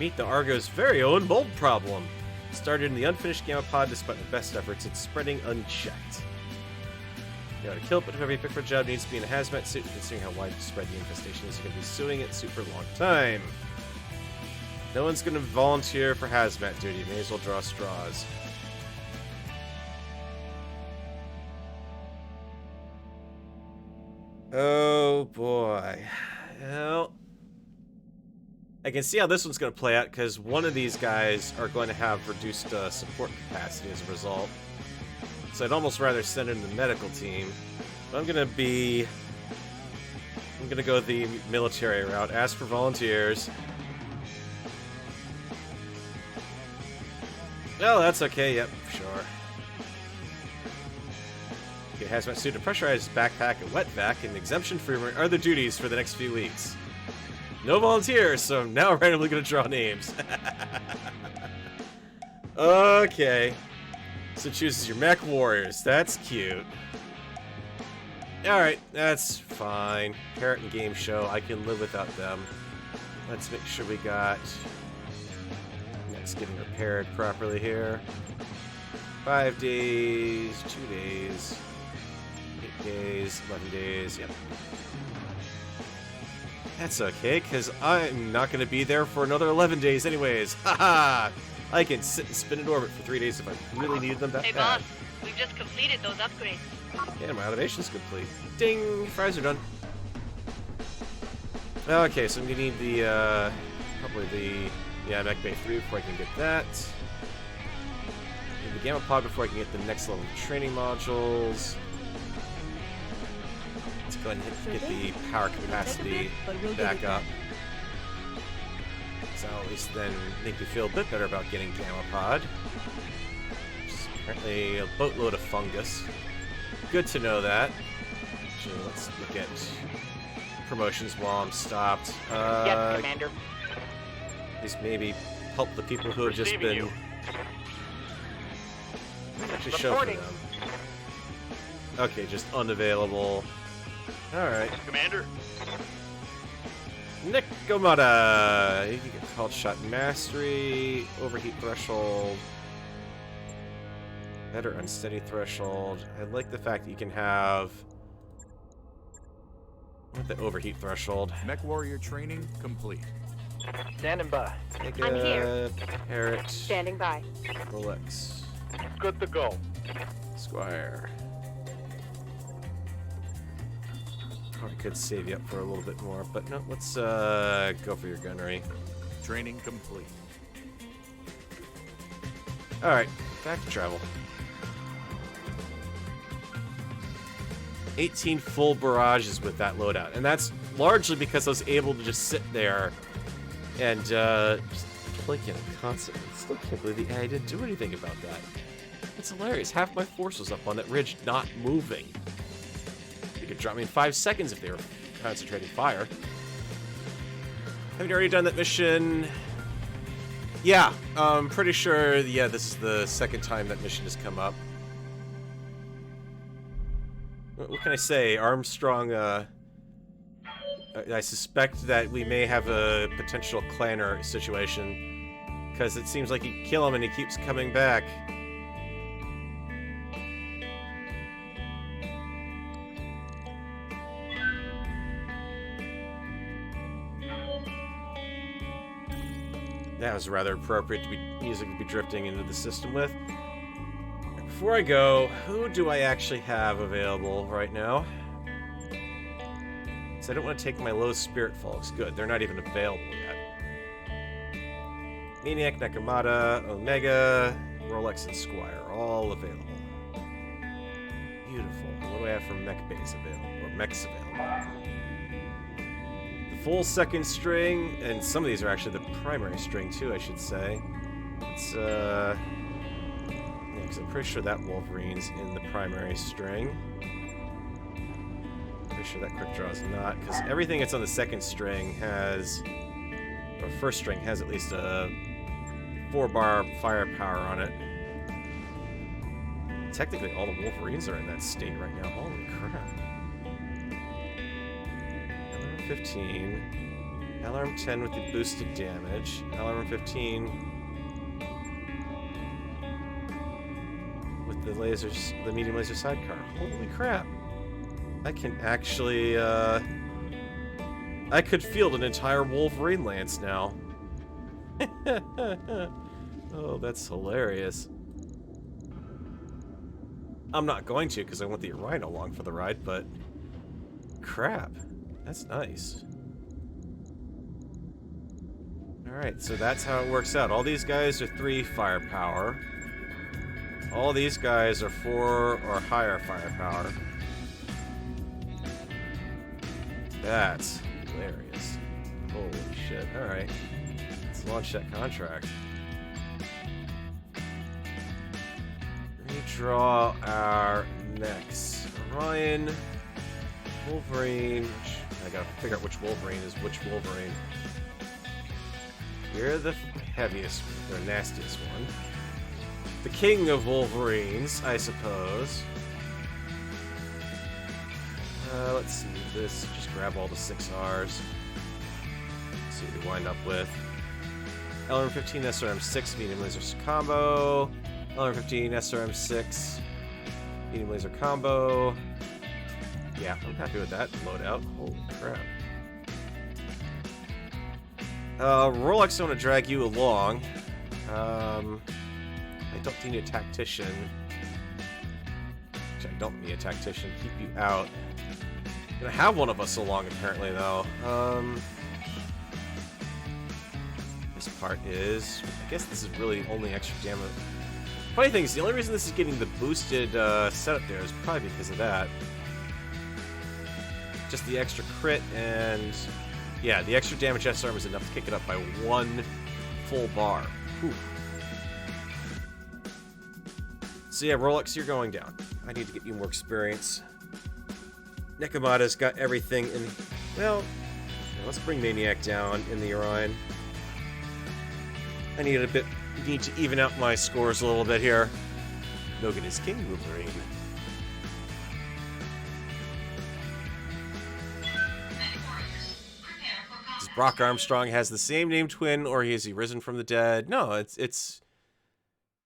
Speaker 1: Meet the Argo's very own mold problem. Started in the unfinished gamma pod despite my best efforts, it's spreading unchecked. You gotta kill it, but whoever you pick for a job needs to be in a hazmat suit, considering how widespread the infestation is. You're gonna be suing it suit for a long time. No one's gonna volunteer for hazmat duty. May as well draw straws. Oh boy. Well, I can see how this one's going to play out because one of these guys are going to have reduced support capacity as a result. So I'd almost rather send in the medical team. But I'm gonna go the military route. Ask for volunteers. Oh, that's okay. Yep, sure. Okay, hazmat suit, a pressurized backpack, a wet vac, and exemption-free are the duties for the next few weeks. No volunteers, so I'm now randomly gonna draw names. Okay. So it chooses your mech warriors. That's cute. Alright, that's fine. Parrot and game show, I can live without them. Let's make sure we got... Next, getting repaired properly here. 5 days, 2 days, 8 days, 11 days, yep. That's okay, because I'm not going to be there for another 11 days anyways. Haha! I can sit and spin in orbit for 3 days if I really needed them that
Speaker 8: Hey,
Speaker 1: bad.
Speaker 8: boss. We've just completed those upgrades.
Speaker 1: Yeah, my automation's complete. Ding! Fries are done. Okay, so I'm gonna need the, probably the, yeah, Mech Bay 3 before I can get that. Need the Gamma Pod before I can get the next level of training modules. Let's go ahead and get the power capacity back up. So that'll at least then make me feel a bit better about getting Gamma Pod. Which is apparently a boatload of fungus. Good to know that. Actually, let's look at promotions while I'm stopped.
Speaker 7: Yes, Commander.
Speaker 1: At least maybe help the people who have just
Speaker 3: Receiving
Speaker 1: been...
Speaker 3: you.
Speaker 1: Actually show for
Speaker 7: Reporting.
Speaker 1: them. Okay, just unavailable. Alright.
Speaker 3: Commander,
Speaker 1: Nikomata! You can get called shot mastery, overheat threshold, better unsteady threshold. I like the fact that you can have the overheat threshold.
Speaker 6: Mech warrior training complete.
Speaker 4: Standing by.
Speaker 1: Take
Speaker 8: I'm
Speaker 1: a
Speaker 8: here.
Speaker 1: Parrot,
Speaker 8: Standing by.
Speaker 1: Rolex,
Speaker 4: Good to go.
Speaker 1: Squire. Or I could save you up for a little bit more, but no, let's go for your gunnery.
Speaker 6: Training complete.
Speaker 1: Alright, back to travel. 18 full barrages with that loadout, and that's largely because I was able to just sit there and just click in constantly. Still can't believe the AI didn't do anything about that. That's hilarious. Half my force was up on that ridge, not moving. They could drop me in 5 seconds if they were concentrating fire. Have you already done that mission? Yeah, I'm pretty sure, yeah, this is the second time that mission has come up. What can I say? Armstrong, I suspect that we may have a potential clanner situation, because it seems like you kill him and he keeps coming back. That was rather appropriate to be music to be drifting into the system with. Before I go, who do I actually have available right now? So I don't want to take my low spirit folks. Good, they're not even available yet. Maniac, Nakamata, Omega, Rolex, and Squire, all available. Beautiful. And what do I have for mech bays available? Or mechs available? The full second string, and some of these are actually the primary string too, I should say. It's, yeah, because I'm pretty sure that Wolverine's in the primary string. Pretty sure that quick draw is not, because everything that's on the second string has, or first string has at least a 4-bar firepower on it. Technically, all the Wolverines are in that state right now. Holy crap. Alarm 15. Alarm 10 with the boosted damage. Alarm 15 with the lasers, the medium laser sidecar. Holy crap. I can actually, I could field an entire Wolverine lance now. Oh, that's hilarious. I'm not going to because I want the Orion along for the ride, but crap. That's nice. Alright, so that's how it works out. All these guys are 3 firepower. All these guys are 4 or higher firepower. That's hilarious. Holy shit. Alright. Let's launch that contract. Redraw our necks. Orion, Wolverine. I gotta figure out which Wolverine is which Wolverine. You're the heaviest, or nastiest one. The king of Wolverines, I suppose. Let's see this. Just grab all the 6Rs. Let's see what we wind up with. LRM-15 SRM-6 medium laser combo. LRM-15 SRM-6 medium laser combo. Yeah, I'm happy with that loadout. Holy crap. Rolex, I want to drag you along. I don't need a tactician. Actually, I don't need a tactician. Keep you out. I'm gonna have one of us along, apparently, though. This part is... I guess this is really only extra damage. Funny thing is, the only reason this is getting the boosted setup there is probably because of that. Just the extra crit and... Yeah, the extra damage SRM is enough to kick it up by 1 full bar. Whew. So yeah, Rolex, you're going down. I need to get you more experience. Nekomata's got everything in... Well, let's bring Maniac down in the Orion. I need to even out my scores a little bit here. Nogan is King Wolverine. Does Brock Armstrong has the same name twin, or is he risen from the dead? No, it's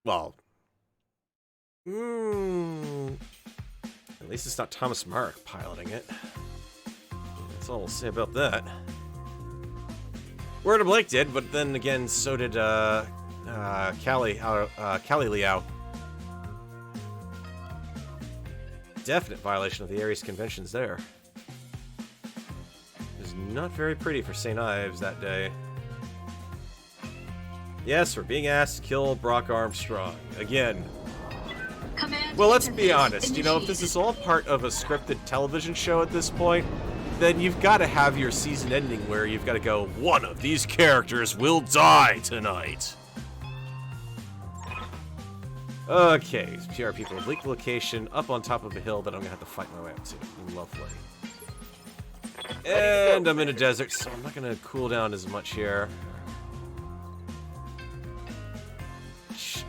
Speaker 1: well... At least it's not Thomas Mark piloting it. That's all we'll say about that. Word of Blake did, but then again, so did Callie Liao. Definite violation of the Ares conventions there. It was not very pretty for St. Ives that day. Yes, we're being asked to kill Brock Armstrong again. Well, let's be honest, you know, if this is all part of a scripted television show at this point, then you've got to have your season ending where you've got to go, one of these characters will die tonight. Okay, PR people, bleak location up on top of a hill that I'm going to have to fight my way up to. Lovely. And I'm in a desert, so I'm not going to cool down as much here.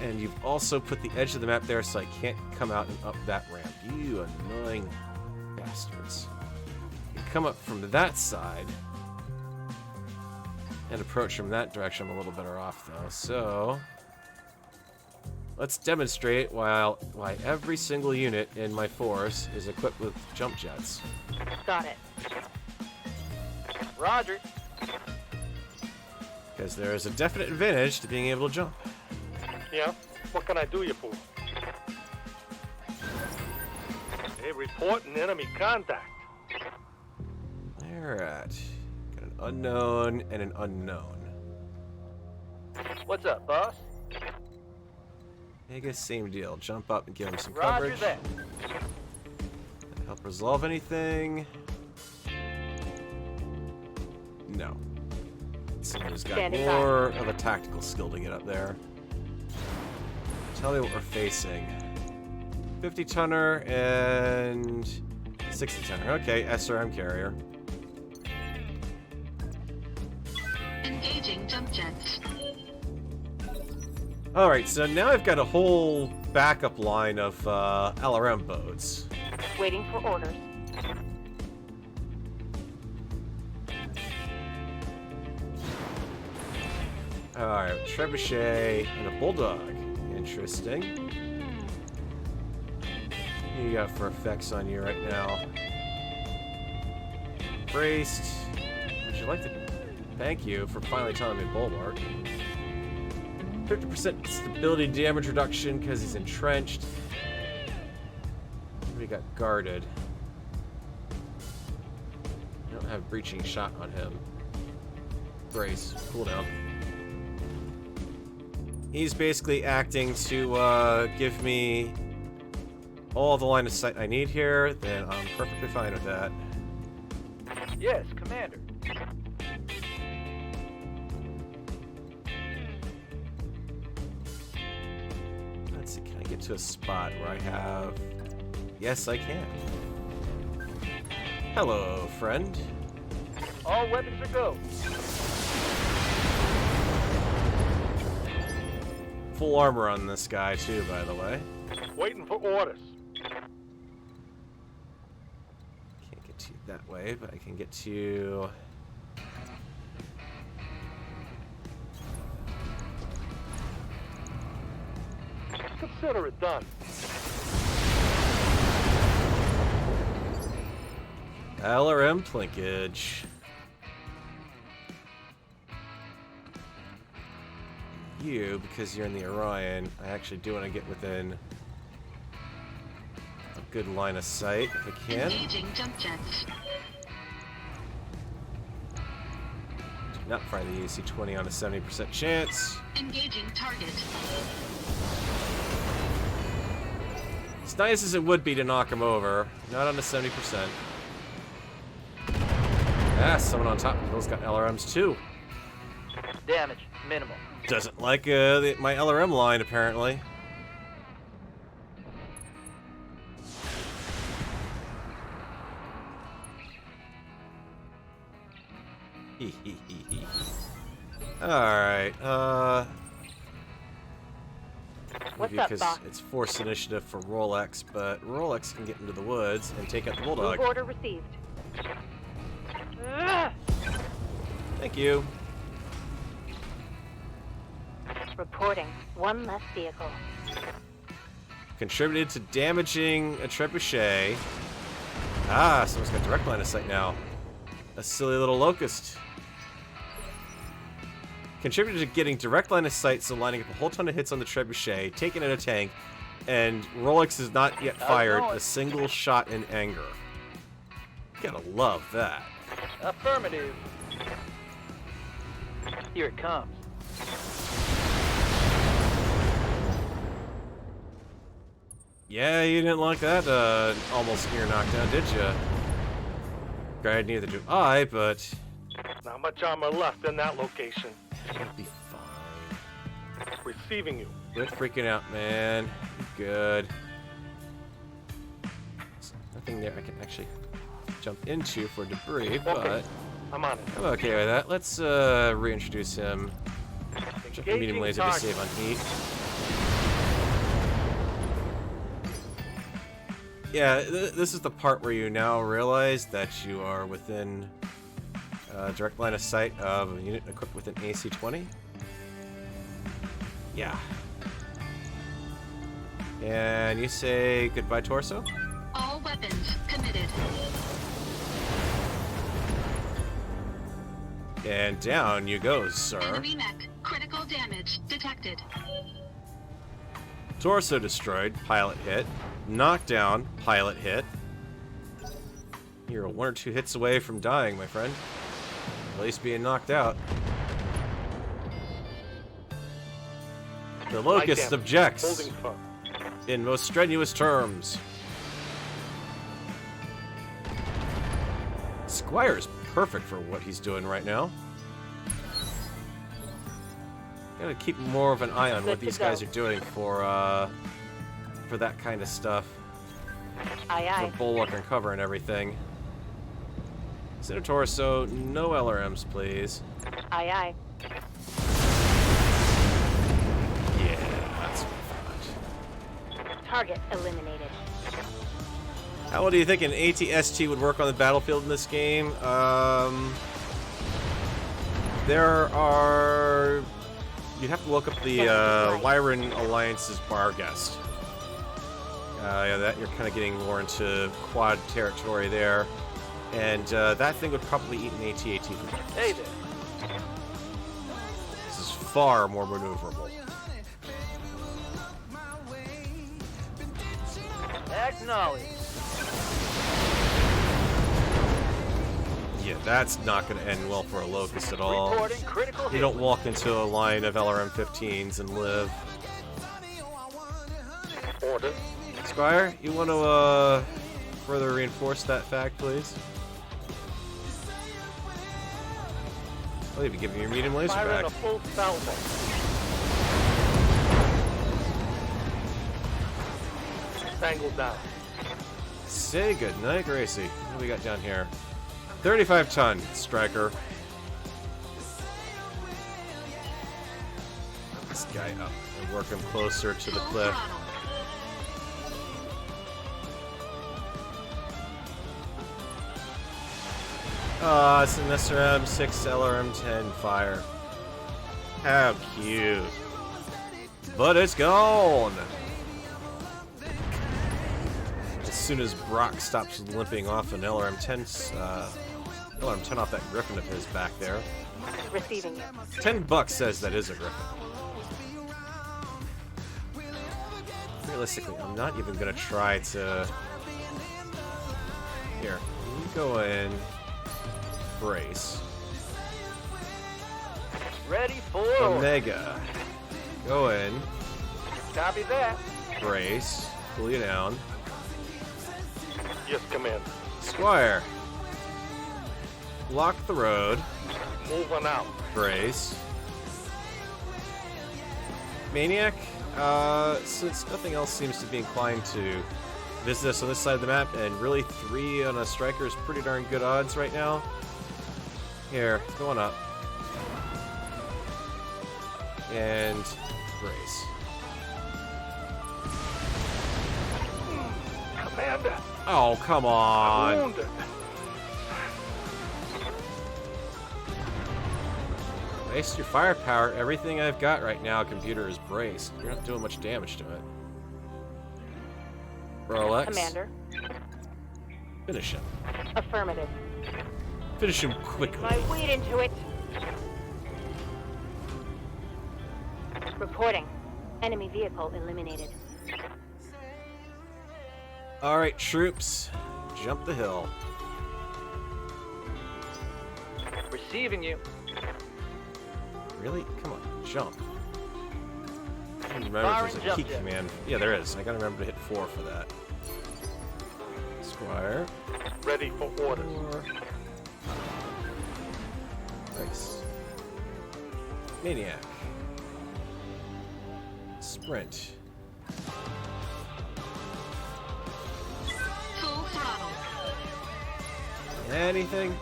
Speaker 1: And you've also put the edge of the map there so I can't come out and up that ramp. You annoying bastards. You come up from that side and approach from that direction. I'm a little better off, though. So let's demonstrate why every single unit in my force is equipped with jump jets.
Speaker 8: Got it.
Speaker 7: Roger.
Speaker 1: Because there is a definite advantage to being able to jump.
Speaker 4: Yeah? What can I do you for? Hey, reporting enemy contact.
Speaker 1: Alright. Got an unknown and an unknown.
Speaker 7: What's up, boss?
Speaker 1: I guess same deal. Jump up and give him some
Speaker 7: Roger
Speaker 1: coverage.
Speaker 7: that.
Speaker 1: Help resolve anything? No. Someone who's got
Speaker 8: Standing
Speaker 1: more of a tactical skill to get up there. Tell me what we're facing. 50-tonner and 60-tonner. Okay, SRM carrier.
Speaker 2: Engaging jump jets.
Speaker 1: Alright, so now I've got a whole backup line of LRM boats.
Speaker 8: Waiting for orders.
Speaker 1: Alright, Trebuchet and a Bulldog. Interesting. What do you got for effects on you right now? Braced. Would you like to... Thank you for finally telling me Bulwark. 50% stability damage reduction because he's entrenched. We got guarded. I don't have breaching shot on him. Brace. Cooldown. he's basically acting to give me all the line of sight I need here, then I'm perfectly fine with that.
Speaker 3: Yes, Commander.
Speaker 1: Let's see, can I get to a spot where I have... Yes, I can. Hello, friend.
Speaker 3: All weapons are go.
Speaker 1: Full armor on this guy, too, by the way.
Speaker 4: Waiting for orders.
Speaker 1: Can't get to you that way, but I can get to you...
Speaker 4: Consider it done.
Speaker 1: LRM Plinkage. You, because you're in the Orion, I actually do want to get within a good line of sight if I can.
Speaker 2: Engaging jump jets.
Speaker 1: Do not fire the AC-20 on a 70% chance.
Speaker 2: Engaging target.
Speaker 1: As nice as it would be to knock him over, not on a 70%. Ah, someone on top of the hill's got LRMs too.
Speaker 7: Damage minimal.
Speaker 1: Doesn't like my LRM line, apparently. Alright,
Speaker 8: What's
Speaker 1: maybe
Speaker 8: up,
Speaker 1: because
Speaker 8: boss?
Speaker 1: it's forced initiative for Rolex, but Rolex can get into the woods and take out the Bulldog.
Speaker 8: Move order received.
Speaker 1: Thank you.
Speaker 8: Reporting. One less vehicle.
Speaker 1: Contributed to damaging a trebuchet. Ah, someone's got direct line of sight now. A silly little locust. Contributed to getting direct line of sight, so lining up a whole ton of hits on the trebuchet, taking out a tank, and Rolex has not yet fired a single shot in anger. Gotta love that.
Speaker 7: Affirmative. Here it comes.
Speaker 1: Yeah, you didn't like that almost near knockdown, did you? Granted, neither do I, but
Speaker 4: Not much armor left in that location.
Speaker 1: you'll be fine.
Speaker 4: Receiving you.
Speaker 1: Quit freaking out, man. You're good. There's nothing there I can actually jump into for debris, but
Speaker 4: I'm on it.
Speaker 1: I'm okay with that. Let's reintroduce him. Check the medium
Speaker 4: Engaging
Speaker 1: laser to
Speaker 4: target.
Speaker 1: save on heat. Yeah, this is the part where you now realize that you are within direct line of sight of a unit equipped with an AC-20. Yeah. And you say goodbye, torso?
Speaker 2: All weapons committed.
Speaker 1: And down you go, sir.
Speaker 2: Enemy mech. Critical damage detected.
Speaker 1: Torso destroyed, pilot hit. Knockdown, pilot hit. You're 1 or 2 hits away from dying, my friend. At least being knocked out. The Locust
Speaker 4: Holding
Speaker 1: objects
Speaker 4: firm.
Speaker 1: in most strenuous terms. Squire's perfect for what he's doing right now. Gotta keep more of an eye on what these guys are doing for that kind of stuff.
Speaker 8: Aye, aye.
Speaker 1: For bulwark and cover and everything. Center torso, no LRMs, please.
Speaker 8: Aye, aye.
Speaker 1: Yeah, that's what I thought.
Speaker 8: Target eliminated.
Speaker 1: How well do you think an ATST would work on the battlefield in this game? There are... You'd have to look up the Lyran Alliance's bar guest. Yeah, that you're kind of getting more into quad territory there. And that thing would probably eat an AT-AT for breakfast.
Speaker 7: Hey there.
Speaker 1: This is far more maneuverable.
Speaker 7: Acknowledge.
Speaker 1: Yeah, Yeah, that's not going to end well for a Locust at all.
Speaker 7: Reporting critical
Speaker 1: You don't walk into a line of LRM-15s and live.
Speaker 4: Order.
Speaker 1: Squire, you want to further reinforce that fact, please? I'll even give you your medium laser
Speaker 4: Firing
Speaker 1: back.
Speaker 4: a full salvo. Tangled down.
Speaker 1: Say goodnight, Gracie. What do we got down here? 35-ton striker. This guy up and work him closer to the
Speaker 2: Full
Speaker 1: cliff.
Speaker 2: throttle.
Speaker 1: Ah, it's an SRM-6 LRM-10 fire. How cute. But it's gone! As soon as Brock stops limping off an LRM-10, LRM-10 off that Griffin of his back there.
Speaker 8: Receiving you.
Speaker 1: $10 says that is a Griffin. Realistically, I'm not even gonna try to... Here, you go in. Brace.
Speaker 7: Ready for
Speaker 1: Omega. Go in.
Speaker 7: Copy that.
Speaker 1: Brace. Cool you down.
Speaker 4: Yes, Commander.
Speaker 1: Squire. Block the road.
Speaker 4: Moving out.
Speaker 1: Brace. Maniac. Since nothing else seems to be inclined to visit us on this side of the map, and really 3 on a striker is pretty darn good odds right now. Here, going up. And brace.
Speaker 4: Commander.
Speaker 1: Oh, come on.
Speaker 4: Wounded.
Speaker 1: Waste your firepower. Everything I've got right now, computer, is braced. You're not doing much damage to it. Rolex.
Speaker 8: Commander.
Speaker 1: Finish him.
Speaker 8: Affirmative.
Speaker 1: Finish him quickly.
Speaker 8: My weight into it. Reporting. Enemy vehicle eliminated.
Speaker 1: Alright, troops. Jump the hill.
Speaker 7: Receiving you.
Speaker 1: Really? Come on, jump. I don't remember
Speaker 7: Fire
Speaker 1: if
Speaker 7: and
Speaker 1: there's a
Speaker 7: jump
Speaker 1: key
Speaker 7: jet.
Speaker 1: command. Yeah, there is. I gotta remember to hit 4 for that. Squire.
Speaker 4: Ready for orders.
Speaker 1: 4. Nice. Maniac. Sprint.
Speaker 2: Full throttle.
Speaker 1: Anything?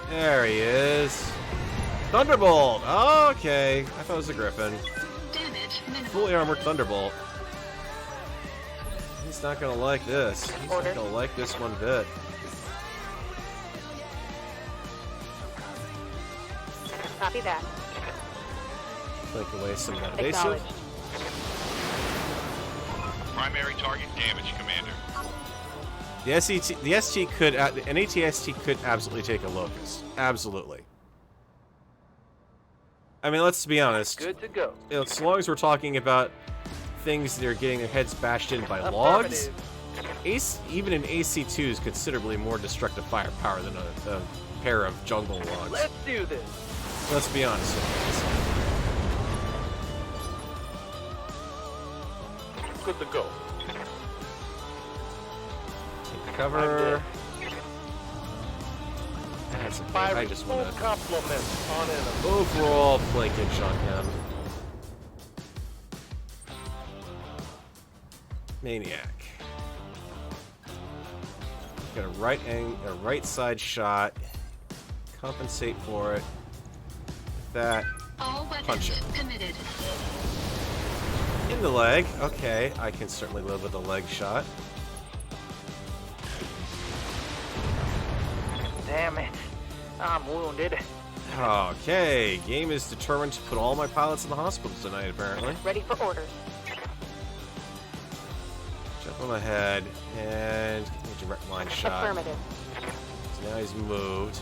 Speaker 1: There he is. Thunderbolt! Okay. I thought it was a Griffin.
Speaker 2: Damage minimal.
Speaker 1: Fully armored Thunderbolt. He's not gonna like this. He's not
Speaker 8: Order.
Speaker 1: gonna like this one bit.
Speaker 8: Copy that.
Speaker 1: Take away some evasive.
Speaker 8: Acknowledged.
Speaker 5: Primary target damage, Commander.
Speaker 1: The ST could, an ATST could absolutely take a Locust. Absolutely. I mean, let's be honest.
Speaker 7: Good to go.
Speaker 1: You know, so long as we're talking about things that are getting their heads bashed in by logs, even an AC-2 is considerably more destructive firepower than a pair of jungle logs.
Speaker 7: Let's do this.
Speaker 1: Let's be honest with
Speaker 4: Good to go.
Speaker 1: you. Take cover. That's okay. I
Speaker 4: Firing
Speaker 1: just
Speaker 4: full
Speaker 1: want to
Speaker 4: complement on enemy.
Speaker 1: overall flankage on him. Maniac. Got a right side shot. Compensate for it. That
Speaker 2: All
Speaker 1: Punch
Speaker 2: weapons
Speaker 1: it.
Speaker 2: committed.
Speaker 1: in the leg. Okay, I can certainly live with a leg shot.
Speaker 7: Damn it. I'm wounded.
Speaker 1: Okay, game is determined to put all my pilots in the hospital tonight, apparently.
Speaker 8: Ready for orders.
Speaker 1: Jump on my head and get a direct line shot.
Speaker 8: Affirmative.
Speaker 1: So now he's moved.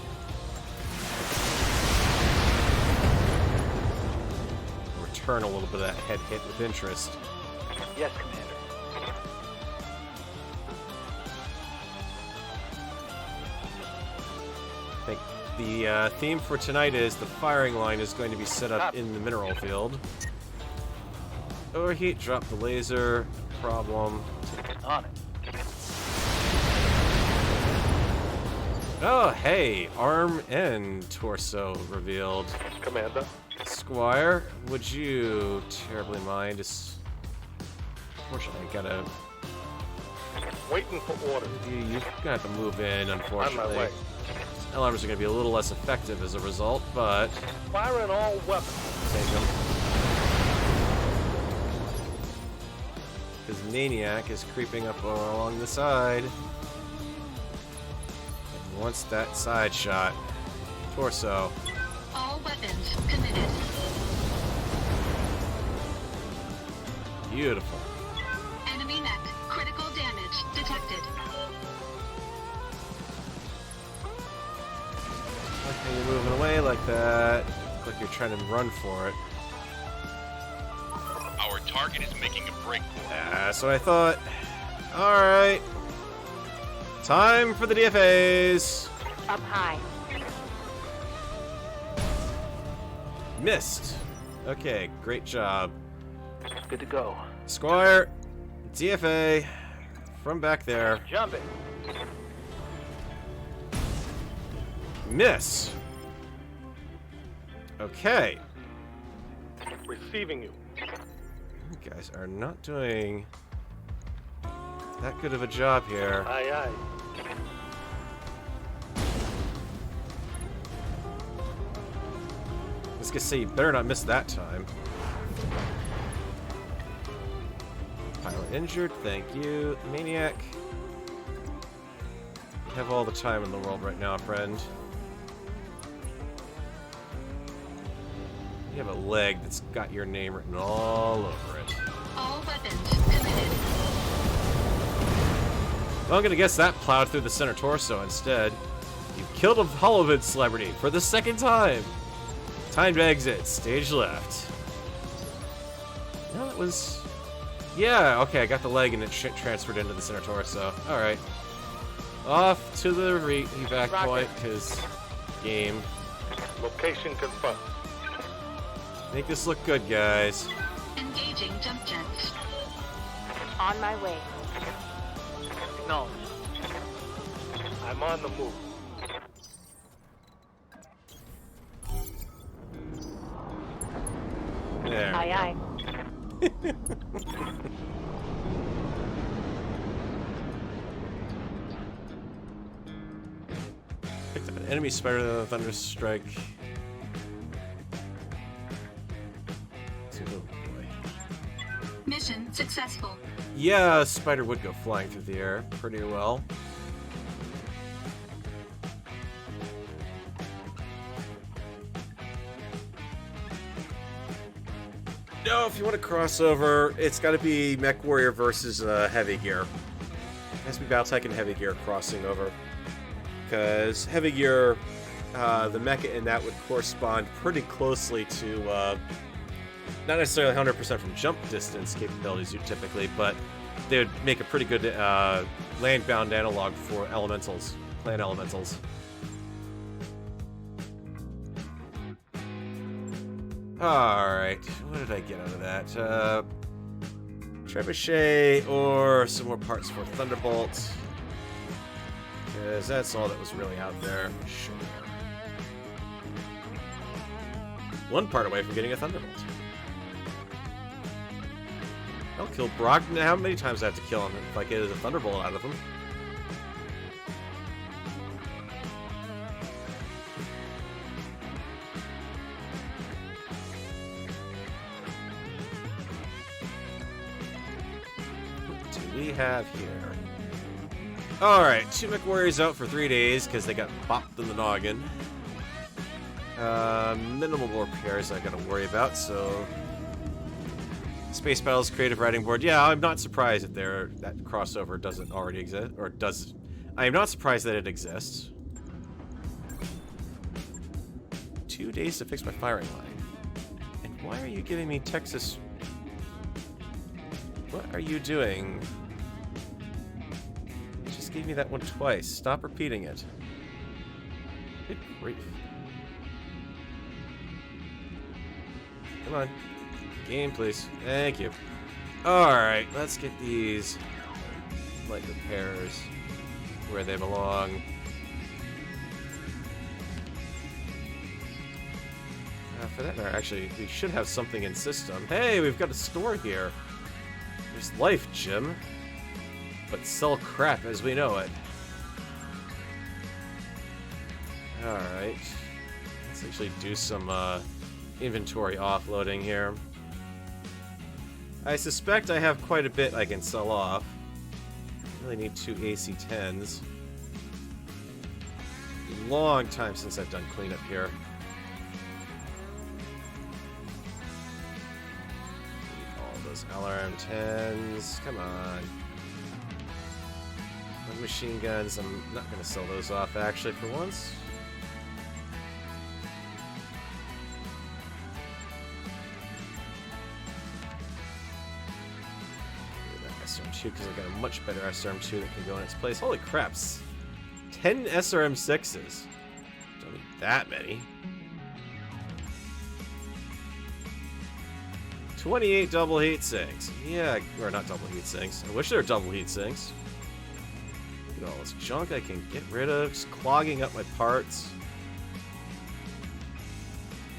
Speaker 1: Return a little bit of that head hit with interest.
Speaker 7: Yes, Commander.
Speaker 1: The theme for tonight is the firing line is going to be set up in the mineral field. Overheat, drop the laser, problem.
Speaker 3: On it.
Speaker 1: Oh, hey, arm and torso revealed.
Speaker 4: Commander.
Speaker 1: Squire, would you terribly mind? Unfortunately, I gotta.
Speaker 4: Waiting for orders.
Speaker 1: You're gonna have to move in, unfortunately.
Speaker 4: On my way.
Speaker 1: LMs are gonna be a little less effective as a result, but
Speaker 4: Firing all weapons.
Speaker 1: take them. Because Maniac is creeping up along the side. And wants that side shot. Torso.
Speaker 2: All weapons committed.
Speaker 1: Beautiful.
Speaker 2: Enemy mech. Critical damage detected.
Speaker 1: Okay, you're moving away like that. Look like you're trying to run for it.
Speaker 5: Our target is making a break for it.
Speaker 1: That's what I thought. Alright. Time for the DFAs.
Speaker 8: Up high.
Speaker 1: Missed. Okay, great job.
Speaker 3: Good to go.
Speaker 1: Squire, DFA from back there.
Speaker 3: Jump it.
Speaker 1: Miss. Okay.
Speaker 4: Receiving you.
Speaker 1: You guys are not doing that good of a job here.
Speaker 4: Aye, aye.
Speaker 1: I was gonna say, you better not miss that time. Pilot injured, thank you. Maniac. You have all the time in the world right now, friend. You have a leg that's got your name written all over it.
Speaker 2: All weapons committed.
Speaker 1: Well, I'm gonna guess that plowed through the center torso instead. You've killed a Holovid celebrity for the second time. Time to exit. Stage left. No, it was... Yeah, okay, I got the leg and it transferred into the center torso. Alright. Off to the evac point, because game.
Speaker 4: Location confirmed.
Speaker 1: Make this look good, guys.
Speaker 2: Engaging jump jets.
Speaker 8: On my way.
Speaker 3: No.
Speaker 4: I'm on the move.
Speaker 1: There.
Speaker 8: Aye, aye.
Speaker 1: Picked up an enemy spider than a thunder strike. Oh boy.
Speaker 2: Mission successful.
Speaker 1: Yeah, a spider would go flying through the air pretty well. No, if you want to cross over, it's got to be Mech Warrior versus Heavy Gear. It has to be BattleTech and Heavy Gear crossing over. Because Heavy Gear, the mecha in that would correspond pretty closely to, not necessarily 100% from jump distance capabilities typically, but they would make a pretty good land-bound analog for elementals, plant elementals. Alright, what did I get out of that? Trebuchet or some more parts for Thunderbolt. Because that's all that was really out there. Sure. One part away from getting a Thunderbolt. I'll kill Brock. How many times do I have to kill him if I get a Thunderbolt out of him? What do we have here? Alright, 2 Mech Warriors out for 3 days because they got bopped in the noggin. Minimal more repairs I gotta worry about, so... Space Battle's creative writing board. Yeah, I'm not surprised that that crossover doesn't already exist, or does... I am not surprised that it exists. 2 days to fix my firing line. And why are you giving me Texas... What are you doing? You just gave me that one twice. Stop repeating it. Good grief. Come on. Game, please. Thank you. Alright, let's get these light repairs where they belong. For that matter, actually, we should have something in system. Hey, we've got a store here. There's life, Jim. But sell crap as we know it. Alright. Let's actually do some inventory offloading here. I suspect I have quite a bit I can sell off. Really need 2 AC-10s. Long time since I've done cleanup here. All those LRM-10s. Come on. Machine guns, I'm not going to sell those off actually for once. SRM-2 because I've got a much better SRM-2 that can go in its place. Holy craps! 10 SRM-6s. Don't need that many. 28 double heat sinks. Yeah, or not double heat sinks. I wish they were double heat sinks. Look at all this junk I can get rid of. Just clogging up my parts.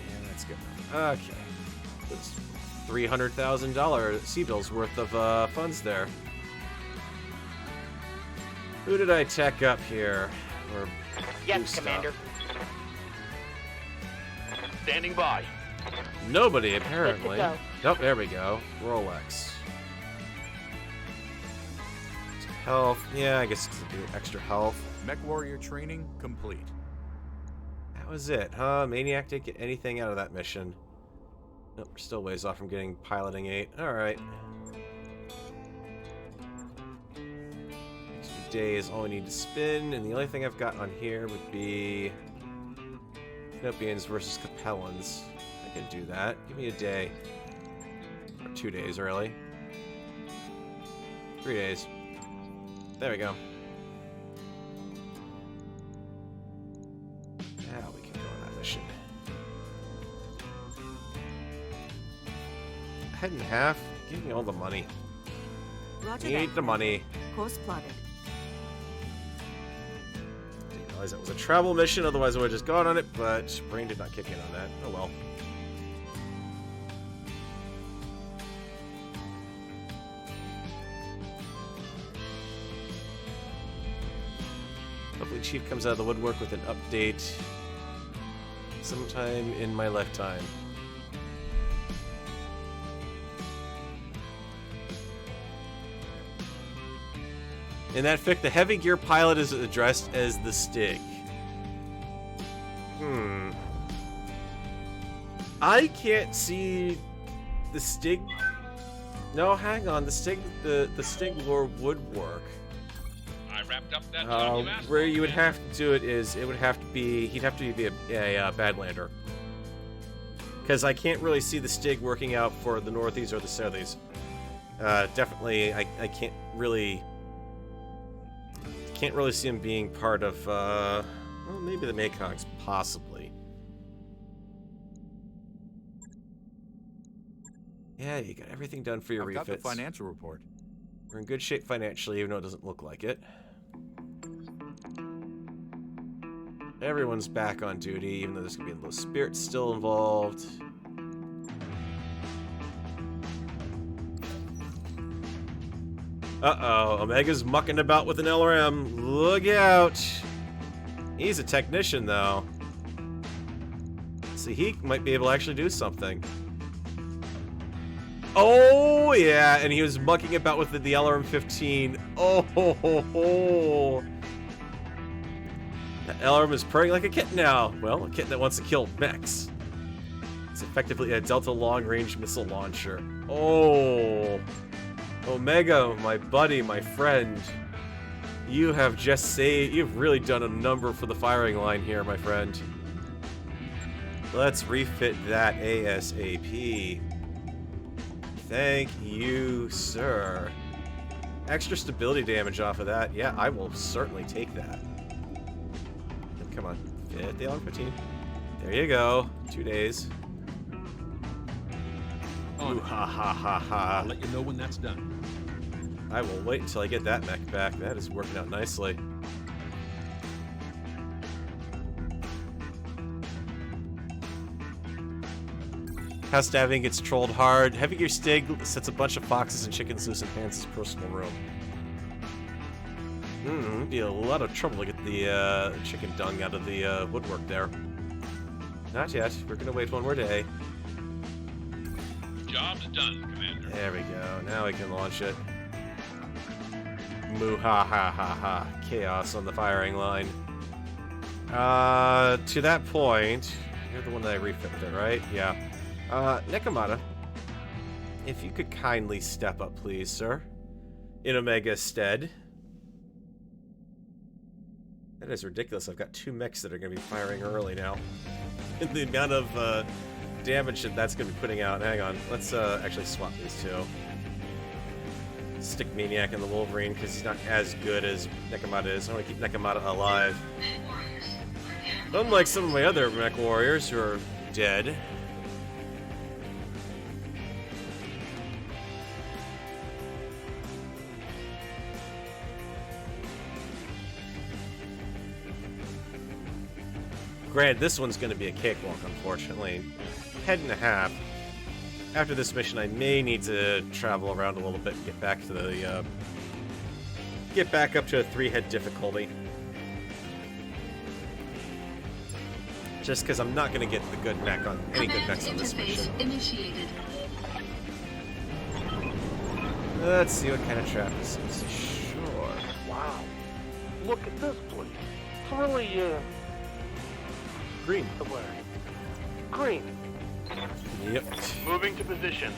Speaker 1: Yeah, that's good enough. Okay. That's $300,000 C-bills worth of funds there. Who did I tech up here? Or
Speaker 7: Yes, Commander.
Speaker 3: Standing by.
Speaker 1: Nobody, apparently.
Speaker 8: Good to
Speaker 1: Nope, there we go. Rolex. Health. Yeah, I guess it's a bit extra health.
Speaker 6: Mech warrior training complete.
Speaker 1: That was it, huh? Maniac didn't get anything out of that mission. Nope, we're still ways off from getting piloting 8. Alright. Next few days, all we need to spin, and the only thing I've got on here would be Canopians versus Capellans. I can do that. Give me a day. Or 2 days, really. 3 days. There we go. Now we can go on that mission. Head in half. Give me all the money.
Speaker 9: Roger
Speaker 1: Need
Speaker 9: that.
Speaker 1: the money.
Speaker 9: Course plotted.
Speaker 1: Didn't realize that was a travel mission, otherwise I would have just gone on it, but brain did not kick in on that. Oh well. Hopefully Chief comes out of the woodwork with an update sometime in my lifetime. In that fic, the heavy gear pilot is addressed as the Stig. I can't see the Stig. No, hang on. The Stig lore would work.
Speaker 5: I wrapped up that job you asked
Speaker 1: Where
Speaker 5: for,
Speaker 1: you would
Speaker 5: Commander.
Speaker 1: have to do it is it would have to be he'd have to be a Badlander. Because I can't really see the Stig working out for the Northies or the Southies. Definitely, I can't really see him being part of. Well, maybe the Maykongs, possibly. Yeah, you got everything done for your
Speaker 6: I've got
Speaker 1: refits.
Speaker 6: the financial report.
Speaker 1: We're in good shape financially, even though it doesn't look like it. Everyone's back on duty, even though there's going to be a little spirit still involved. Uh-oh, Omega's mucking about with an LRM. Look out! He's a technician, though. See, he might be able to actually do something. Oh, yeah, and he was mucking about with the LRM-15. Oh, ho, ho, ho. That LRM is purring like a kitten now. Well, a kitten that wants to kill mechs. It's effectively a Delta long-range missile launcher. Oh, Omega, my buddy, my friend. You have just saved... You've really done a number for the firing line here, my friend. Let's refit that ASAP. Thank you, sir. Extra stability damage off of that. Yeah, I will certainly take that. Come on. Hit the alarm 15. There you go. 2 days.
Speaker 10: On
Speaker 1: Ooh,
Speaker 10: it.
Speaker 1: ha ha ha ha.
Speaker 10: I'll let you know when that's done.
Speaker 1: I will wait until I get that mech back. That is working out nicely. House stabbing gets trolled hard. Heavy Gear Stig sets a bunch of foxes and chickens loose in Hans' personal room. Be a lot of trouble to get the chicken dung out of the woodwork there. Not yet. We're gonna wait one more day.
Speaker 5: Job's done, Commander.
Speaker 1: There we go. Now we can launch it. Moo ha ha ha ha. Chaos on the firing line. To that point, you're the one that I refitted it, right? Yeah. Nekomata, if you could kindly step up, please, sir. In Omega's stead. That is ridiculous. I've got 2 mechs that are going to be firing early now. And the amount of damage that that's going to be putting out. Hang on. Let's actually swap these 2. Stick Maniac in the Wolverine because he's not as good as Nekomata is. I want to keep Nekomata alive. Unlike some of my other mech warriors who are dead. Granted, this one's going to be a cakewalk, unfortunately. Head and a half. After this mission, I may need to travel around a little bit and get back to the, get back up to a 3-head difficulty. Just because I'm not going to get the good mech on any good mechs on this mission.
Speaker 2: Initiated.
Speaker 1: Let's see what kind of trap this is. Sure.
Speaker 4: Wow. Look at this place. It's really,
Speaker 1: Green.
Speaker 4: the word. Green.
Speaker 1: Yep.
Speaker 3: Moving to position.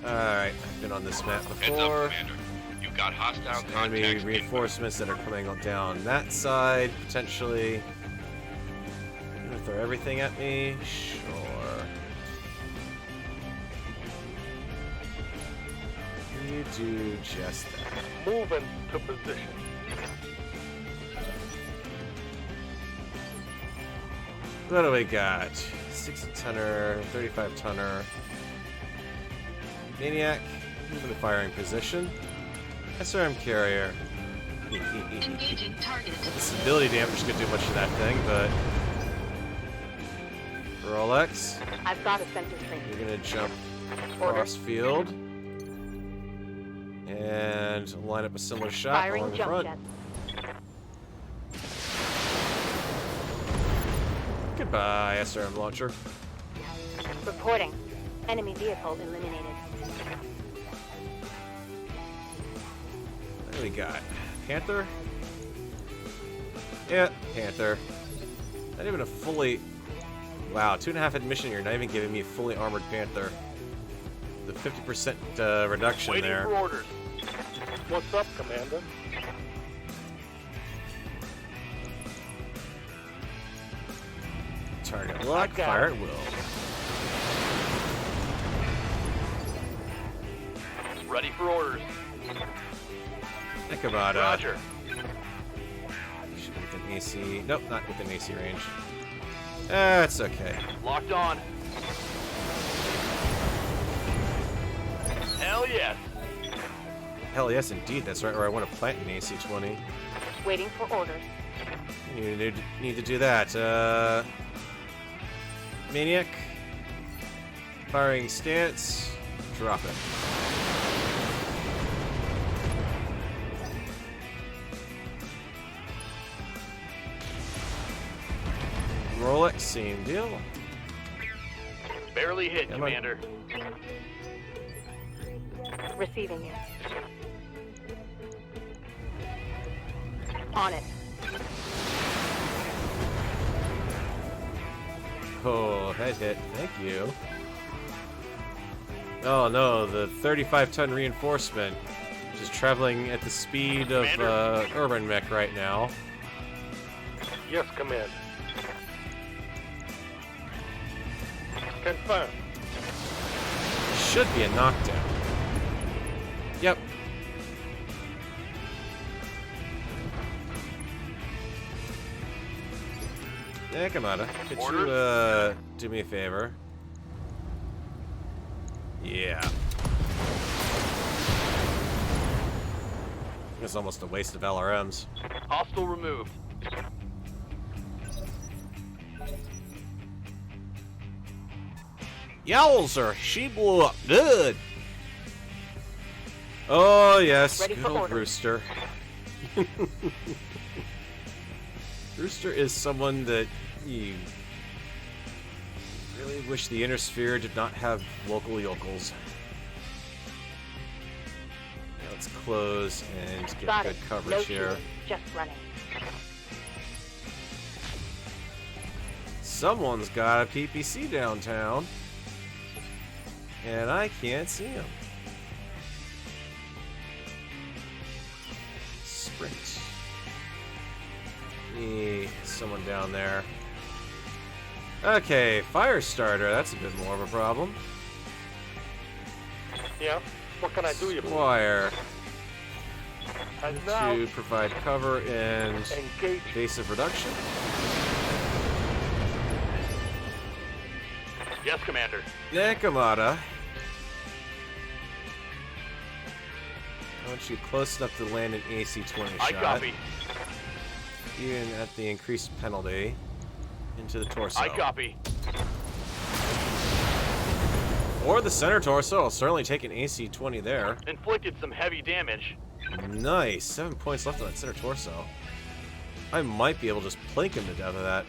Speaker 1: Alright, I've been on this map
Speaker 5: Heads up,
Speaker 1: before.
Speaker 5: Commander. You've got hostile
Speaker 1: Enemy
Speaker 5: contacts.
Speaker 1: reinforcements that are coming down that side, potentially. You gonna throw everything at me? Sure. You do just that.
Speaker 4: Moving to position.
Speaker 1: What do we got? 60-tonner, 35-tonner. Maniac, moving to firing position. SRM carrier.
Speaker 2: Engaging target.
Speaker 1: This ability damage could do much of that thing, but Rolex,
Speaker 8: I've got a sensor train.
Speaker 1: you're gonna jump
Speaker 8: Order.
Speaker 1: across field and line up a similar shot
Speaker 8: Firing
Speaker 1: along the
Speaker 8: jump
Speaker 1: front.
Speaker 8: jets.
Speaker 1: Goodbye, SRM launcher.
Speaker 8: Reporting. Enemy vehicle eliminated.
Speaker 1: What do we got? Panther? Yeah, Panther. Not even a fully... Wow, 2.5 admission, you're not even giving me a fully armored Panther. The 50% reduction
Speaker 3: Waiting
Speaker 1: there.
Speaker 3: for orders.
Speaker 4: What's up, Commander?
Speaker 1: Target lock,
Speaker 4: got
Speaker 1: fire
Speaker 4: it.
Speaker 1: at will.
Speaker 3: Ready for orders.
Speaker 1: Nekomata.
Speaker 3: Roger.
Speaker 1: Should be within AC. Nope, not within AC range. That's okay.
Speaker 3: Locked on. Hell yes.
Speaker 1: Hell yes, indeed. That's right where I want to plant an AC-20.
Speaker 8: Waiting for orders.
Speaker 1: You need to do that. Maniac. Firing stance. Drop it. Rolex, same deal.
Speaker 3: Barely hit,
Speaker 1: Come on.
Speaker 3: Commander.
Speaker 8: Receiving it. On it.
Speaker 1: Oh, head hit. Thank you. Oh no, the 35-ton reinforcement, which is traveling at the speed of Urban Mech right now.
Speaker 4: Yes, Commander. Confirm.
Speaker 1: Should be a knockdown. Yep. Nakamata, could
Speaker 3: Orders?
Speaker 1: you do me a favor? Yeah. It's almost a waste of LRMs.
Speaker 3: Hostile removed.
Speaker 1: Yowzer, she blew up good. Oh yes,
Speaker 8: Ready
Speaker 1: good
Speaker 8: for
Speaker 1: old
Speaker 8: order.
Speaker 1: Rooster. Rooster is someone that you really wish the Inner Sphere did not have local yokels. Now let's close and get
Speaker 8: Got
Speaker 1: good
Speaker 8: it.
Speaker 1: coverage
Speaker 8: No
Speaker 1: here.
Speaker 8: shooting, just running.
Speaker 1: Someone's got a PPC downtown, and I can't see him. Sprint. Someone down there. Okay, fire starter. That's a bit more of a problem.
Speaker 4: Yeah? What can I do, you
Speaker 1: Squire
Speaker 4: And now,
Speaker 1: to provide cover and
Speaker 4: engage.
Speaker 1: evasive reduction.
Speaker 3: Yes, Commander.
Speaker 1: Nakamata. I want you close enough to land an AC-20
Speaker 3: I
Speaker 1: shot.
Speaker 3: copy.
Speaker 1: Even at the increased penalty. Into the torso.
Speaker 3: I copy.
Speaker 1: Or the center torso. I'll certainly take an AC-20 there.
Speaker 3: Inflicted some heavy damage.
Speaker 1: Nice. 7 points left on that center torso. I might be able to just plink him to death with that.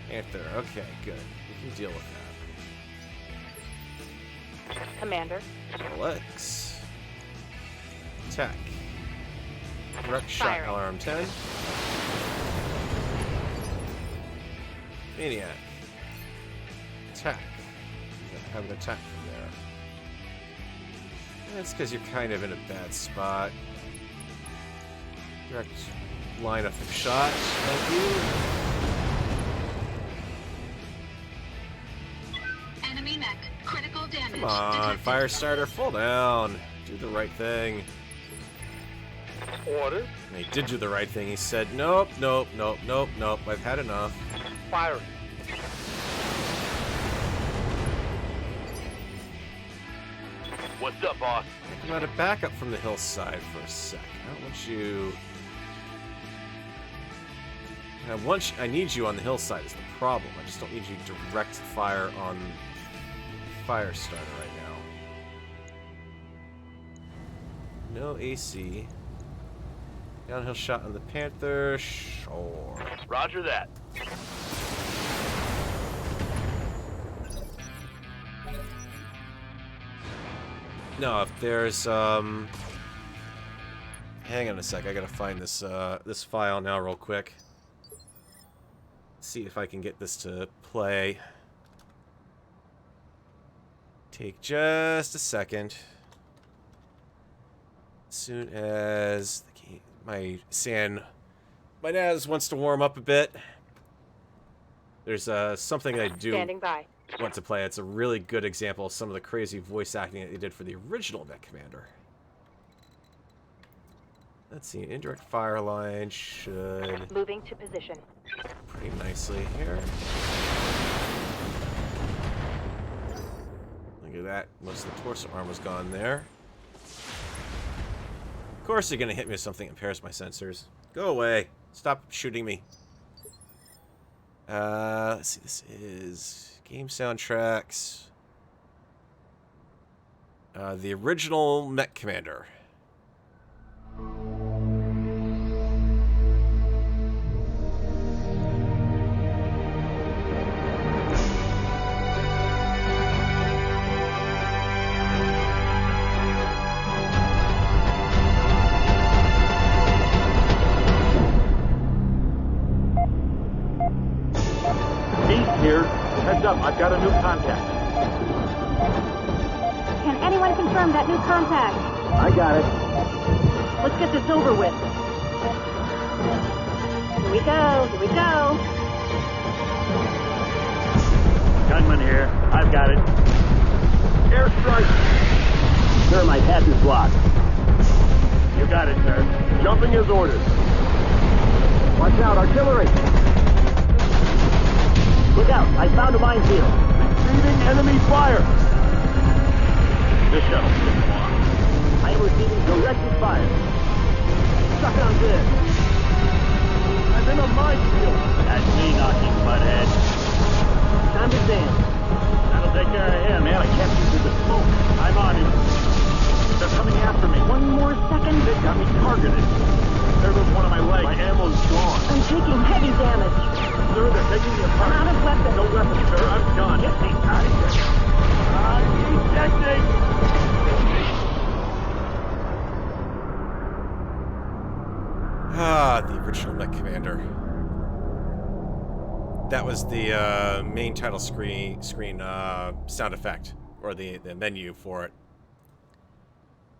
Speaker 1: Panther. Okay, good. We can deal with that.
Speaker 8: Commander.
Speaker 1: Alex. Attack. Direct shot.
Speaker 8: Firing.
Speaker 1: Alarm 10. Maniac. Attack. You gotta have an attack from there. That's because you're kind of in a bad spot. Direct line of shot. Thank you.
Speaker 2: Enemy mech. Critical damage.
Speaker 1: Come on,
Speaker 2: detected.
Speaker 1: fire starter, fall down. Do the right thing.
Speaker 4: Order.
Speaker 1: And he did do the right thing. He said, nope, nope, nope, nope, nope. I've had enough.
Speaker 4: Fire.
Speaker 3: What's up, boss?
Speaker 1: I'm going to back up from the hillside for a sec. I don't want you... I need you on the hillside is the problem. I just don't need you direct fire on fire starter right now. No AC. Downhill shot on the Panther. Sure.
Speaker 3: Roger that.
Speaker 1: No, if there's hang on a sec, I gotta find this this file now real quick. See if I can get this to play. Take just a second. As soon as the game, my NAS wants to warm up a bit. There's something I do
Speaker 8: Standing by.
Speaker 1: want to play. It's a really good example of some of the crazy voice acting that they did for the original Mech Commander. Let's see, indirect fire line should
Speaker 8: Moving to position.
Speaker 1: pretty nicely here. Look at that. Most of the torso armor's gone there. Of course you're gonna hit me with something that impairs my sensors. Go away. Stop shooting me. Let's see, this is game soundtracks. The original Mech Commander.
Speaker 3: Here. Heads up, I've got a new contact.
Speaker 8: Can anyone confirm that new contact?
Speaker 3: I got it.
Speaker 8: Let's get this over with. Here we go. Here we go.
Speaker 3: Gunman here. I've got it. Airstrike! Sir, my path is blocked. You got it, sir. Jumping is ordered. Watch out, artillery! Look out, I found a minefield. Receiving enemy fire. This shuttle's getting lost. I am receiving directed fire. Suck on this. I'm in a minefield. That's me knocking, butthead. Time to dance. That'll take care of him. Man, I can't see through the smoke. I'm on him. They're coming after me. One more second. They got me targeted. There goes one of my legs. My ammo's gone.
Speaker 8: I'm taking heavy damage.
Speaker 3: Sir, they're taking me apart.
Speaker 8: I'm out of weapons.
Speaker 3: No weapons, sir. I'm done. Get me out of here. I'm ejecting.
Speaker 1: Ah, the original Mech Commander. That was the main title screen sound effect, or the menu for it.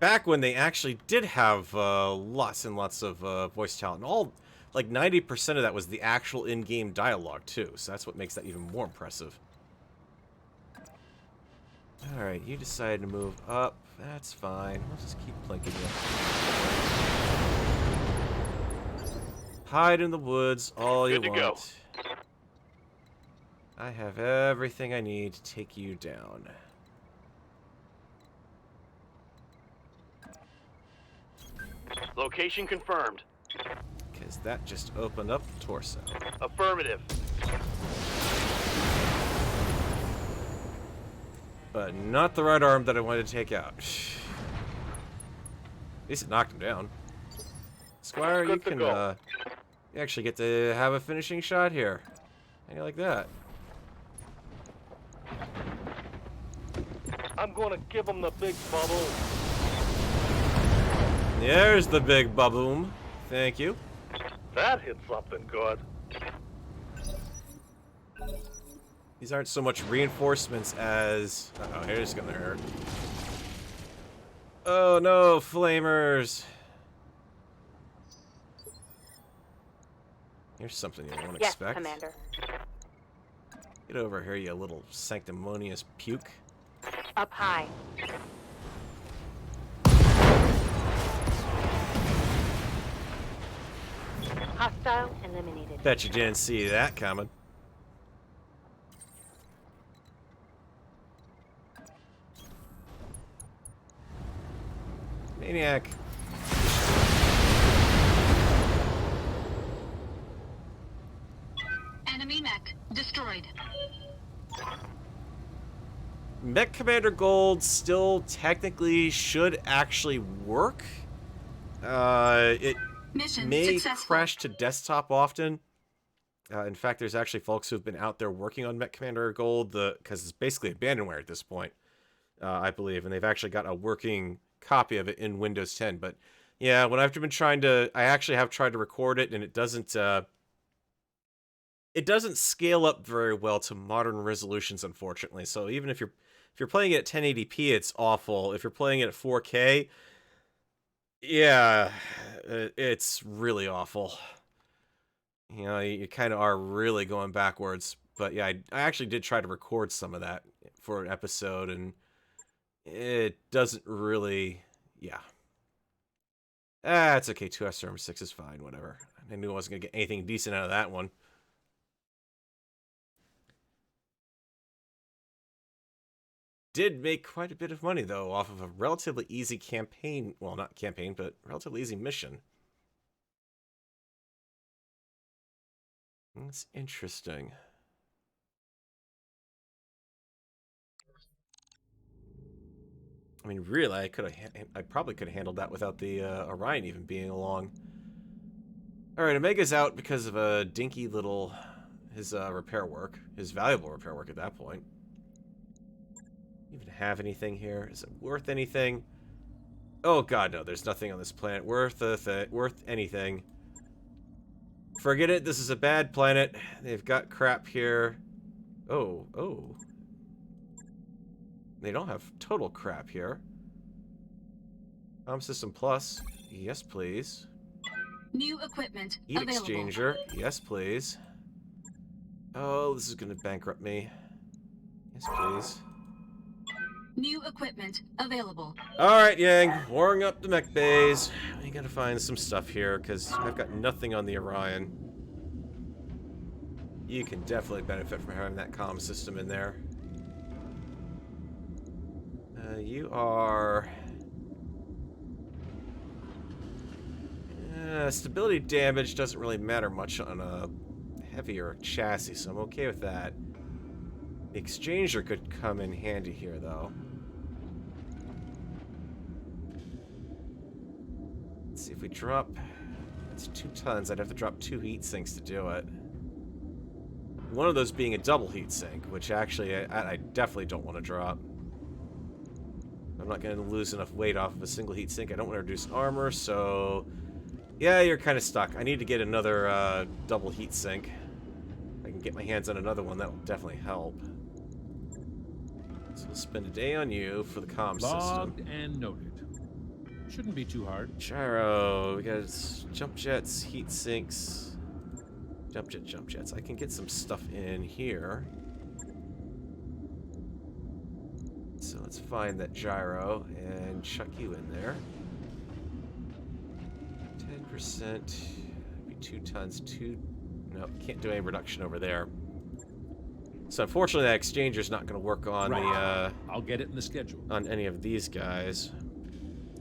Speaker 1: Back when they actually did have lots and lots of voice talent, and all, like 90% of that was the actual in-game dialogue too, so that's what makes that even more impressive. Alright, you decided to move up. That's fine. We'll just keep plinking you. Hide in the woods all you want.
Speaker 5: Go.
Speaker 1: I have everything I need to take you down.
Speaker 3: Location confirmed.
Speaker 1: Because that just opened up the torso.
Speaker 3: Affirmative.
Speaker 1: But not the right arm that I wanted to take out. At least it knocked him down. Squire, you can, you actually get to have a finishing shot here. How do you like that?
Speaker 4: I'm gonna give him the big bubble.
Speaker 1: There's the big baboom. Thank you.
Speaker 4: That hit something good.
Speaker 1: These aren't so much reinforcements as... Uh-oh, here's gonna hurt. Oh no, flamers! Here's something you won't
Speaker 8: Yes,
Speaker 1: expect.
Speaker 8: Commander.
Speaker 1: Get over here, you little sanctimonious puke.
Speaker 8: Up high. Hostile eliminated.
Speaker 1: Bet you didn't see that coming. Maniac.
Speaker 2: Enemy mech destroyed.
Speaker 1: Mech Commander Gold still technically should actually work. It
Speaker 2: Mission
Speaker 1: may
Speaker 2: successful.
Speaker 1: crash to desktop often. In fact, there's actually folks who've been out there working on Mech Commander Gold, because it's basically abandonware at this point, I believe, and they've actually got a working copy of it in Windows 10. But yeah, when I've been trying to, I actually have tried to record it, and it doesn't scale up very well to modern resolutions, unfortunately. So even if you're playing it at 1080p, it's awful. If you're playing it at 4K, yeah, it's really awful. You know, you kind of are really going backwards. But yeah, I actually did try to record some of that for an episode, and it doesn't really, yeah. It's okay, 2S6 is fine, whatever. I knew I wasn't going to get anything decent out of that one. Did make quite a bit of money, though, off of a relatively easy campaign. Well, not campaign, but relatively easy mission. That's interesting. I mean, really, I probably could have handled that without the Orion even being along. All right, Omega's out because of a dinky little his repair work, his valuable repair work at that point. Even have anything here? Is it worth anything? Oh god, no, there's nothing on this planet worth anything. Forget it, this is a bad planet. They've got crap here. Oh. They don't have total crap here. System Plus. Yes, please.
Speaker 2: New equipment
Speaker 1: Heat
Speaker 2: available.
Speaker 1: exchanger. Yes, please. Oh, this is gonna bankrupt me. Yes, please.
Speaker 2: New equipment available.
Speaker 1: Alright, Yang. Warming up the mech bays. I gotta find some stuff here, because I've got nothing on the Orion. You can definitely benefit from having that comm system in there. You are... stability damage doesn't really matter much on a heavier chassis, so I'm okay with that. The exchanger could come in handy here, though. Let's see if we drop... It's 2 tons. I'd have to drop 2 heat sinks to do it. One of those being a double heat sink, which actually I definitely don't want to drop. I'm not going to lose enough weight off of a single heat sink. I don't want to reduce armor, so... Yeah, you're kind of stuck. I need to get another double heat sink. If I can get my hands on another one, that'll definitely help. So we'll spend a day on you for the comm system.
Speaker 10: Logged and noted. Shouldn't be too hard.
Speaker 1: Gyro, we got jump jets, heat sinks, jump jets. I can get some stuff in here. So let's find that gyro and chuck you in there. 10%, be 2 tons, 2... No, can't do any reduction over there. So unfortunately that exchanger's not going to work on the,
Speaker 10: I'll get it in the schedule.
Speaker 1: on any of these guys.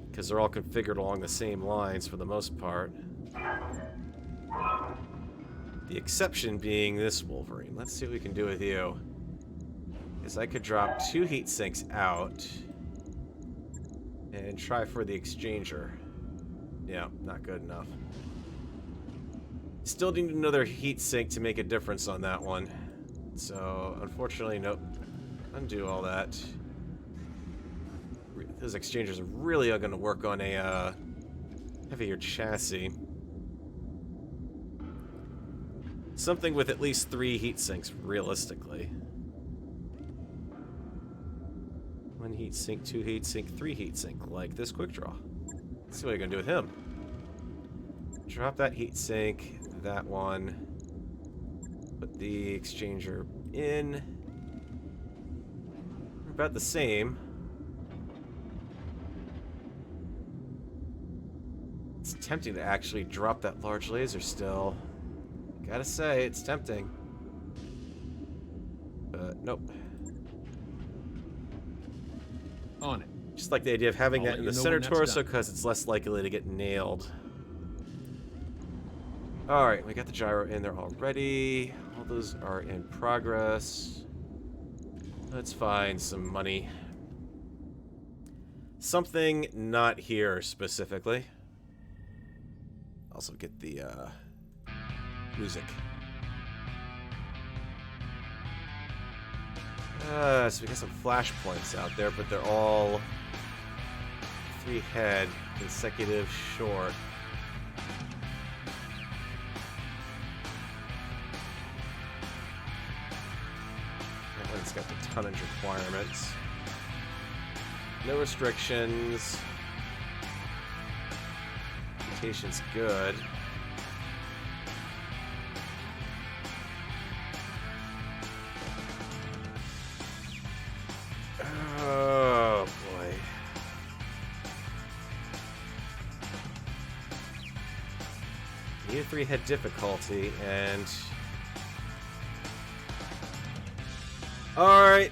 Speaker 1: Because they're all configured along the same lines for the most part. The exception being this Wolverine. Let's see what we can do with you. Is I could drop 2 heat sinks out and try for the exchanger. Yeah, not good enough. Still need another heat sink to make a difference on that one. So, unfortunately, nope. Undo all that. Those exchangers really are going to work on a heavier chassis. Something with at least 3 heat sinks, realistically. 1 heat sink, 2 heat sink, 3 heat sink, like this quick draw. Let's see what you're going to do with him. Drop that heat sink, that one. Put the exchanger in. About the same. It's tempting to actually drop that large laser still. Gotta say, it's tempting. But nope.
Speaker 10: On it.
Speaker 1: Just like the idea of having
Speaker 10: I'll
Speaker 1: that in
Speaker 10: let
Speaker 1: the
Speaker 10: you know
Speaker 1: center
Speaker 10: when that's
Speaker 1: torso
Speaker 10: done.
Speaker 1: because it's less likely to get nailed. Alright, we got the gyro in there already. All those are in progress. Let's find some money. Something not here specifically. Also get the music. So we got some flashpoints out there, but they're all 3 head, consecutive, short. That one's got the tonnage requirements. No restrictions. Mutation's good. Oh boy. Need a 3 head difficulty and alright.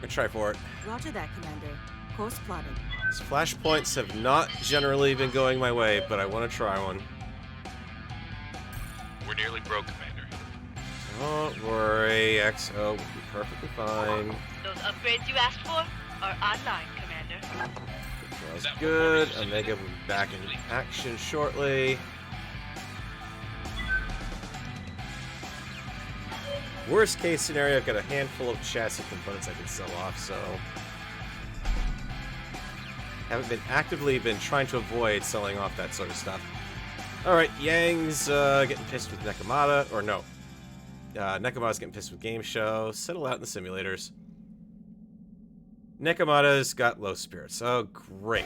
Speaker 1: Gonna try for it.
Speaker 9: Roger that, Commander. Course plotted.
Speaker 1: These flashpoints have not generally been going my way, but I want to try one.
Speaker 5: We're nearly broke, Commander.
Speaker 1: Don't worry, XO will be perfectly fine.
Speaker 2: Those upgrades you asked for are online, Commander.
Speaker 1: That's good. Omega will be back in action shortly. Worst case scenario, I've got a handful of chassis components I can sell off, so haven't been actively trying to avoid selling off that sort of stuff. Alright, Yang's getting pissed with Nekomata, or no. Nekomata's getting pissed with Game Show. Settle out in the simulators. Nekomata's got low spirits. Oh, great.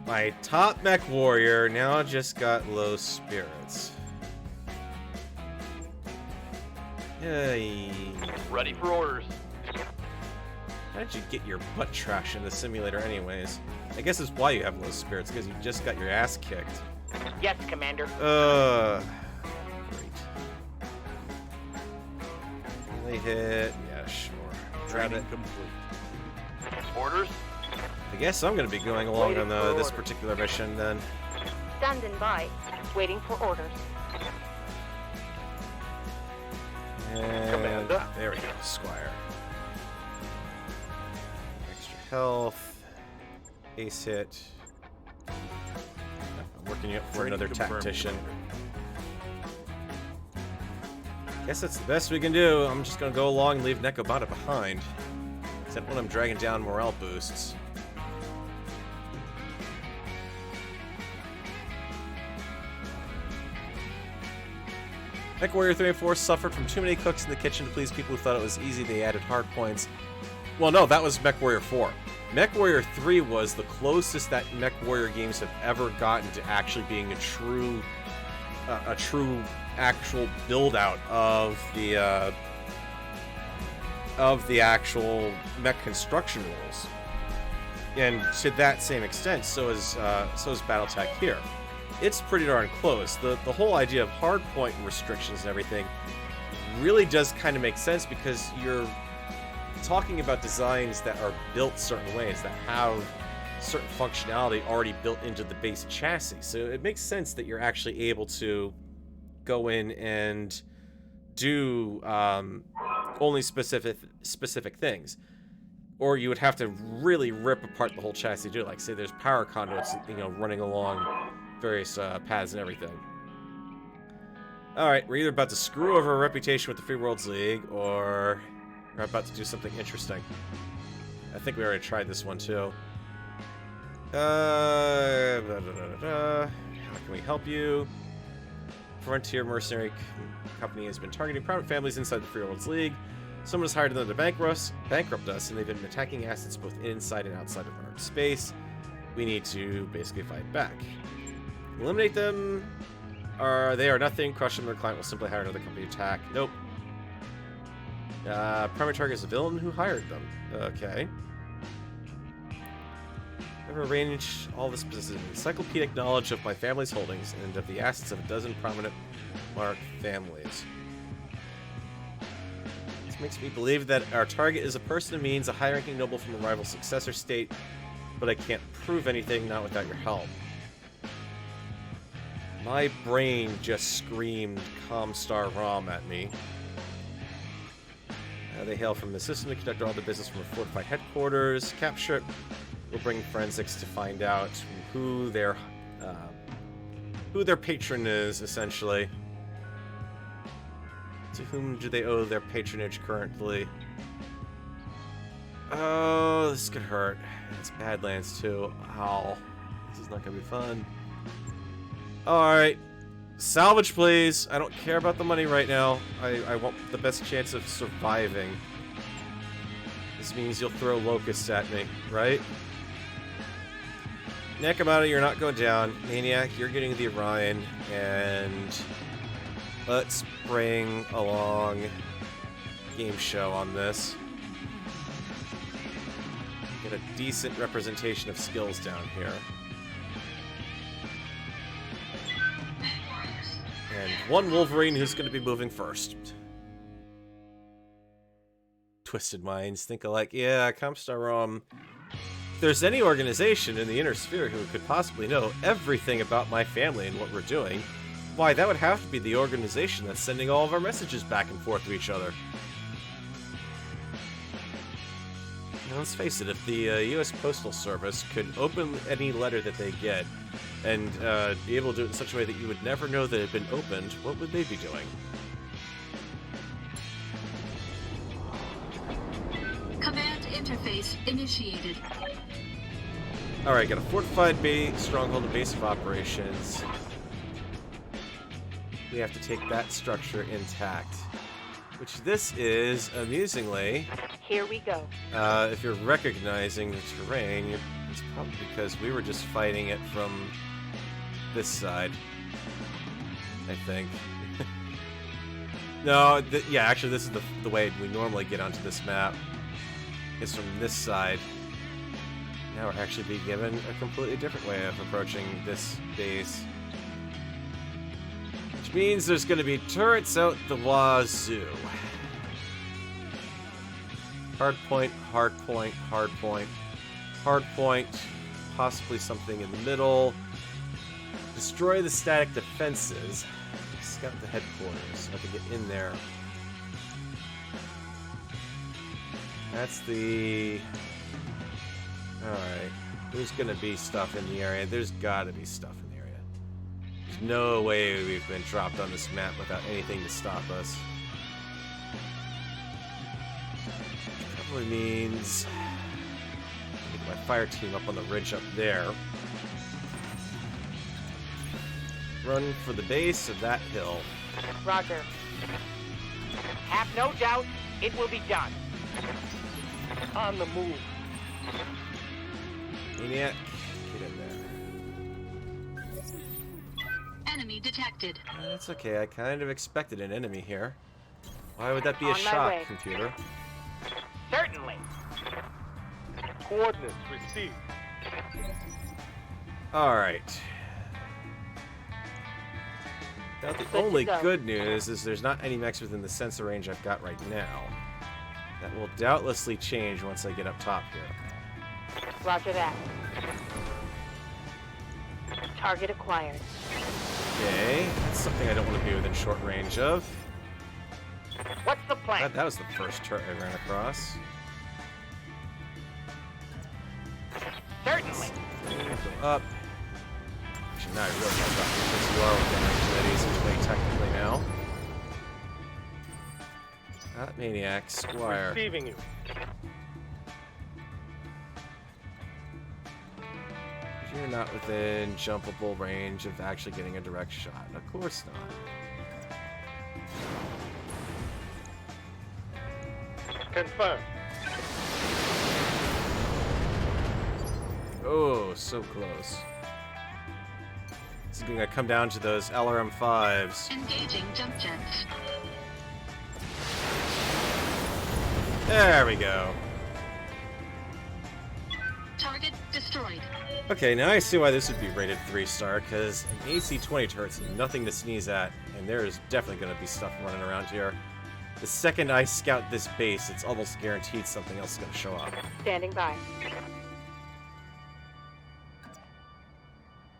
Speaker 1: My top mech warrior now just got low spirits. Yay.
Speaker 3: Ready for orders.
Speaker 1: How did you get your butt trashed in the simulator anyways? I guess it's why you have low spirits, because you just got your ass kicked.
Speaker 7: Yes, Commander.
Speaker 1: Great. Only hit. Yeah, sure. Grab it.
Speaker 6: Training complete.
Speaker 4: Orders?
Speaker 1: I guess I'm going to be going along
Speaker 7: Waiting
Speaker 1: on
Speaker 7: for
Speaker 1: this
Speaker 7: orders.
Speaker 1: particular mission then.
Speaker 8: Standing by. Waiting for orders.
Speaker 1: And
Speaker 4: Commander.
Speaker 1: there we go, Squire. Extra health. Ace hit. I'm working up for
Speaker 6: Training
Speaker 1: another
Speaker 6: confirmed,
Speaker 1: tactician.
Speaker 6: Commander.
Speaker 1: Guess that's the best we can do. I'm just gonna go along and leave Nekobata behind. Except when I'm dragging down morale boosts. MechWarrior 3 and 4 suffered from too many cooks in the kitchen to please people who thought it was easy. They added hard points. Well, no, that was MechWarrior 4. MechWarrior 3 was the closest that MechWarrior games have ever gotten to actually being a true actual build-out of the actual mech construction rules. And to that same extent, so is BattleTech here. It's pretty darn close. The whole idea of hardpoint restrictions and everything really does kind of make sense because you're talking about designs that are built certain ways, that have certain functionality already built into the base chassis. So it makes sense that you're actually able to go in and do only specific things. Or you would have to really rip apart the whole chassis to do it. Like, say there's power conduits, running along various paths and everything. Alright, we're either about to screw over our reputation with the Free Worlds League, or we're about to do something interesting. I think we already tried this one, too. How can we help you? Frontier Mercenary Company has been targeting private families inside the Free Worlds League. Someone has hired them to bankrupt us, and they've been attacking assets both inside and outside of our space. We need to basically fight back. Eliminate them. They are nothing. Crush them. Their client will simply hire another company to attack. Nope. Primary target is a villain who hired them. Okay. I've arranged all this encyclopedic knowledge of my family's holdings and of the assets of a dozen prominent monarch families. This makes me believe that our target is a person of means, a high-ranking noble from a rival successor state, but I can't prove anything, not without your help. My brain just screamed Comstar ROM at me. They hail from the system to conduct all the business from a fortified headquarters. Capture it. We'll bring forensics to find out who their patron is, essentially. To whom do they owe their patronage currently? Oh, this could hurt. It's Badlands too. Ow. This is not gonna be fun. Alright. Salvage, please. I don't care about the money right now. I want the best chance of surviving. This means you'll throw locusts at me, right? Nekobata, you're not going down. Maniac, you're getting the Orion. And let's bring along game show on this. Get a decent representation of skills down here. And one Wolverine who's going to be moving first. Twisted minds think alike. Yeah, Comstar if there's any organization in the Inner Sphere who could possibly know everything about my family and what we're doing, why, that would have to be the organization that's sending all of our messages back and forth to each other. Now, let's face it, if the U.S. Postal Service could open any letter that they get and be able to do it in such a way that you would never know that it had been opened, what would they be doing?
Speaker 2: Command interface initiated.
Speaker 1: Alright, got a fortified stronghold and base of operations. We have to take that structure intact. Which this is, amusingly...
Speaker 8: Here we go.
Speaker 1: If you're recognizing the terrain, it's probably because we were just fighting it from this side. I think. No, yeah, actually this is the way we normally get onto this map. It's from this side. Now we're actually being given a completely different way of approaching this base. Which means there's going to be turrets out the wazoo. Hard point, hard point, hard point, hard point. Possibly something in the middle. Destroy the static defenses. Scout the headquarters so I can get in there. That's the... Alright. There's gonna be stuff in the area. There's gotta be stuff in the area. There's no way we've been dropped on this map without anything to stop us. Probably means... Get my fire team up on the ridge up there. Run for the base of that hill.
Speaker 7: Roger. Have no doubt, it will be done.
Speaker 4: On the move.
Speaker 1: Maniac, get in there.
Speaker 2: Enemy detected.
Speaker 1: That's okay, I kind of expected an enemy here. Why would that be a
Speaker 7: On my
Speaker 1: shock,
Speaker 7: way.
Speaker 1: computer?
Speaker 7: Certainly.
Speaker 4: Coordinates received.
Speaker 1: Alright. Now the
Speaker 8: Good to
Speaker 1: only
Speaker 8: go.
Speaker 1: good news is there's not any mechs within the sensor range I've got right now. That will doubtlessly change once I get up top here.
Speaker 8: Roger that. Target acquired.
Speaker 1: Okay, that's something I don't want to be within short range of.
Speaker 7: What's the plan?
Speaker 1: That was the first turret I ran across.
Speaker 7: Certainly.
Speaker 1: Go up. Actually, now I really got to because you are within range of that AC-20 technically now. Not Maniac, Squire.
Speaker 4: Receiving you.
Speaker 1: You're not within jumpable range of actually getting a direct shot. Of course not.
Speaker 4: Confirmed.
Speaker 1: Oh, so close. This is going to come down to those LRM-5s.
Speaker 2: Engaging jump jets.
Speaker 1: There we go.
Speaker 2: Target destroyed.
Speaker 1: Okay, now I see why this would be rated 3-star, because an AC-20 turret's nothing to sneeze at, and there is definitely going to be stuff running around here. The second I scout this base, it's almost guaranteed something else is going to show up.
Speaker 8: Standing by.
Speaker 1: I'm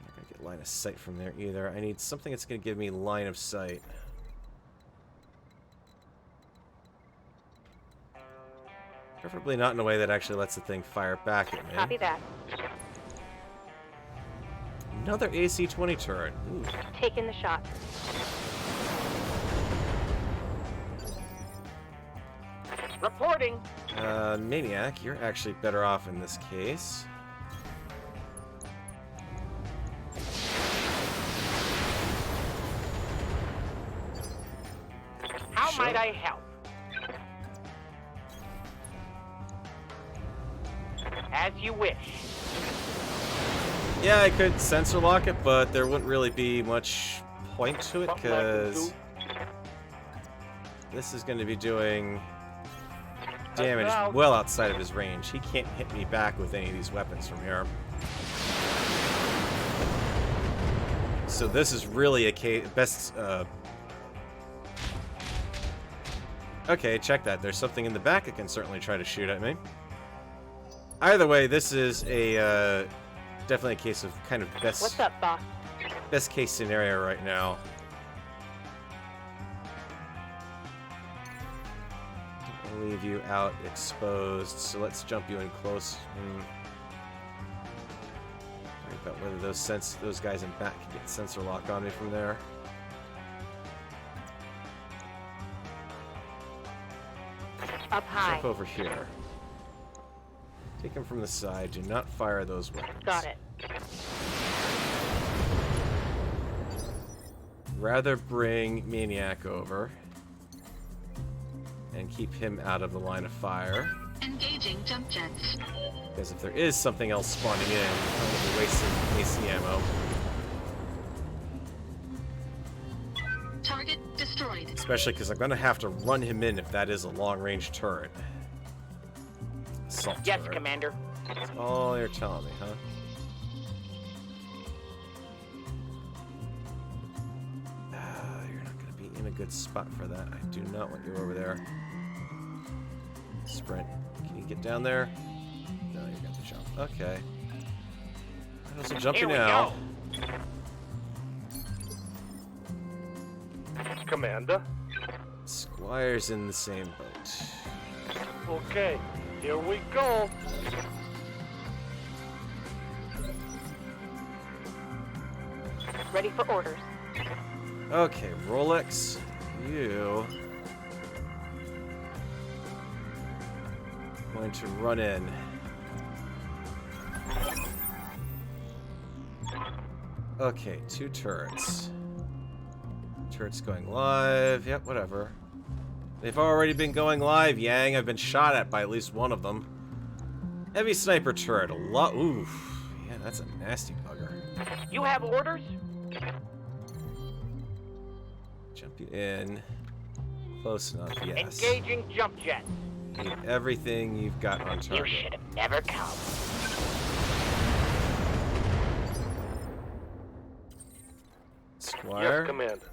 Speaker 1: not going to get line of sight from there either. I need something that's going to give me line of sight. Preferably not in a way that actually lets the thing fire back at me.
Speaker 8: Copy that.
Speaker 1: Another AC-20 turret. Ooh.
Speaker 8: Taking the shot.
Speaker 7: Reporting.
Speaker 1: Maniac, you're actually better off in this case.
Speaker 7: How
Speaker 1: Sure.
Speaker 7: might I help? As you wish.
Speaker 1: Yeah, I could sensor lock it, but there wouldn't really be much point to it,
Speaker 4: Something I can
Speaker 1: because
Speaker 4: do.
Speaker 1: this is going to be doing damage
Speaker 4: out.
Speaker 1: well outside of his range. He can't hit me back with any of these weapons from here. So this is really a case best. Okay, check that. There's something in the back that can certainly try to shoot at me. Either way, this is a definitely a case of kind of
Speaker 8: What's up, boss?
Speaker 1: best case scenario right now. Don't wanna leave you out exposed, so let's jump you in close. Worry about whether those guys in back can get sensor lock on me from there.
Speaker 8: Up high.
Speaker 1: Jump over here. Take him from the side. Do not fire those weapons.
Speaker 8: Got it.
Speaker 1: Rather bring Maniac over and keep him out of the line of fire.
Speaker 2: Engaging jump jets.
Speaker 1: Because if there is something else spawning in, I'm going to be wasting AC ammo.
Speaker 2: Target destroyed.
Speaker 1: Especially because I'm going to have to run him in if that is a long-range turret. Assault
Speaker 7: Yes,
Speaker 1: turret.
Speaker 7: Commander.
Speaker 1: That's all you're telling me, huh? in a good spot for that. I do not want you over there. Sprint. Can you get down there? No, you got the jump. Okay. I'm also jumping now.
Speaker 4: Commander.
Speaker 1: Squire's in the same boat.
Speaker 4: Okay, here we go.
Speaker 8: Ready for orders.
Speaker 1: Okay, Rolex, you going to run in. Okay, 2 turrets. Turrets going live. Yep, whatever. They've already been going live, Yang. I've been shot at by at least one of them. Heavy sniper turret. A lot. Oof. Yeah, that's a nasty bugger.
Speaker 7: You have orders?
Speaker 1: Jump you in. Close enough, yes.
Speaker 7: Engaging jump jets.
Speaker 1: Need everything you've got on
Speaker 7: You
Speaker 1: target.
Speaker 7: should have never come.
Speaker 1: Squire.
Speaker 4: Yes, Commander.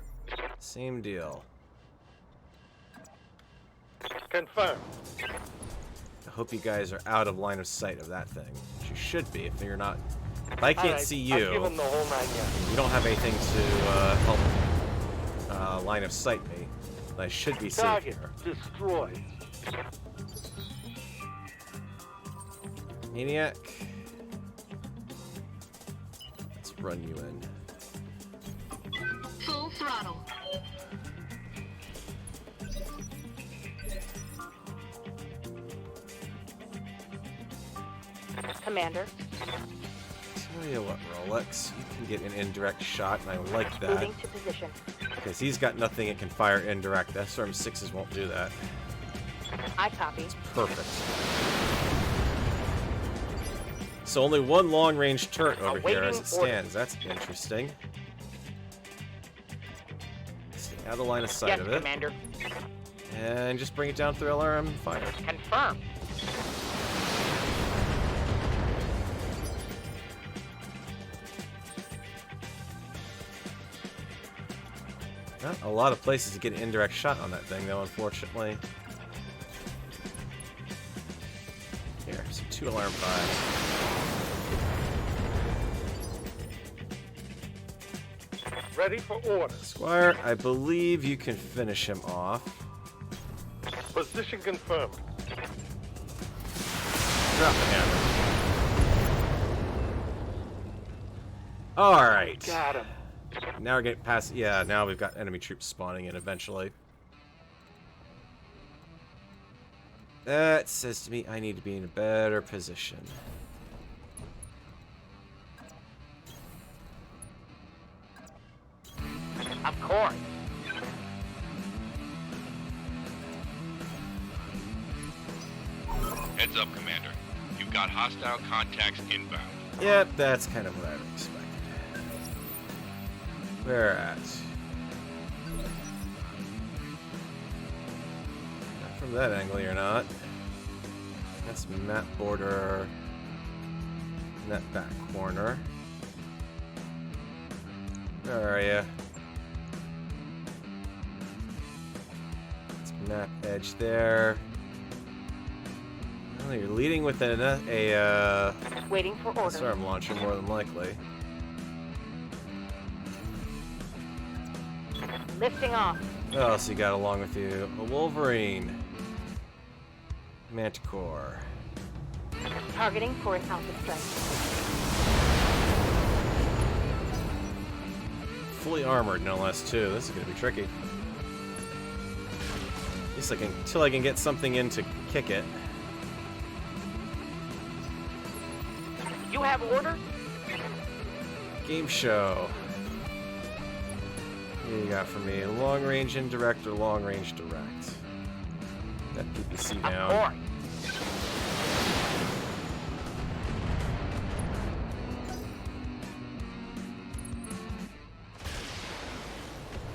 Speaker 1: Same deal.
Speaker 4: Confirmed.
Speaker 1: I hope you guys are out of line of sight of that thing. Which you should be if you're not. If I can't
Speaker 4: All right,
Speaker 1: see
Speaker 4: I'll
Speaker 1: you,
Speaker 4: give him the whole 9 yards.
Speaker 1: you don't have anything to help line of sight me. I should be safe
Speaker 4: Target
Speaker 1: here.
Speaker 4: destroyed.
Speaker 1: Maniac. Let's run you in.
Speaker 2: Full throttle.
Speaker 8: Commander.
Speaker 1: Tell you what, Rolex, you can get an indirect shot, and I like that.
Speaker 8: Moving to position.
Speaker 1: Because he's got nothing it can fire indirect. SRM-6s won't do that.
Speaker 8: I copy.
Speaker 1: Perfect. So only one long-range turret over here as it stands. That's interesting. Stay out of line of sight
Speaker 7: Yes,
Speaker 1: of it.
Speaker 7: Commander.
Speaker 1: And just bring it down through LRM fire.
Speaker 7: Confirmed.
Speaker 1: Not a lot of places to get an indirect shot on that thing, though, unfortunately. Here, so 2 alarm fires.
Speaker 4: Ready for orders.
Speaker 1: Squire, I believe you can finish him off.
Speaker 4: Position confirmed.
Speaker 1: Drop the hammer. Alright.
Speaker 4: Got him.
Speaker 1: Now we're getting past... Yeah, now we've got enemy troops spawning in eventually. That says to me I need to be in a better position.
Speaker 7: Of course.
Speaker 5: Heads up, Commander. You've got hostile contacts inbound.
Speaker 1: Yep, that's kind of what I would expect. Where at? Not from that angle, you're not. That's map border. In that back corner. Where are you? It's map edge there. Well, you're leading with a
Speaker 8: Waiting for orders.
Speaker 1: SRM launcher, more than likely.
Speaker 8: Lifting off.
Speaker 1: What else you got along with you? A Wolverine. Manticore.
Speaker 8: Targeting for an alpha strike.
Speaker 1: Fully armored, no less, too. This is going to be tricky. At least until I can get something in to kick it.
Speaker 7: You have orders?
Speaker 1: Game show. What do you got for me? Long range indirect or long range direct? That PPC down.
Speaker 7: Of course.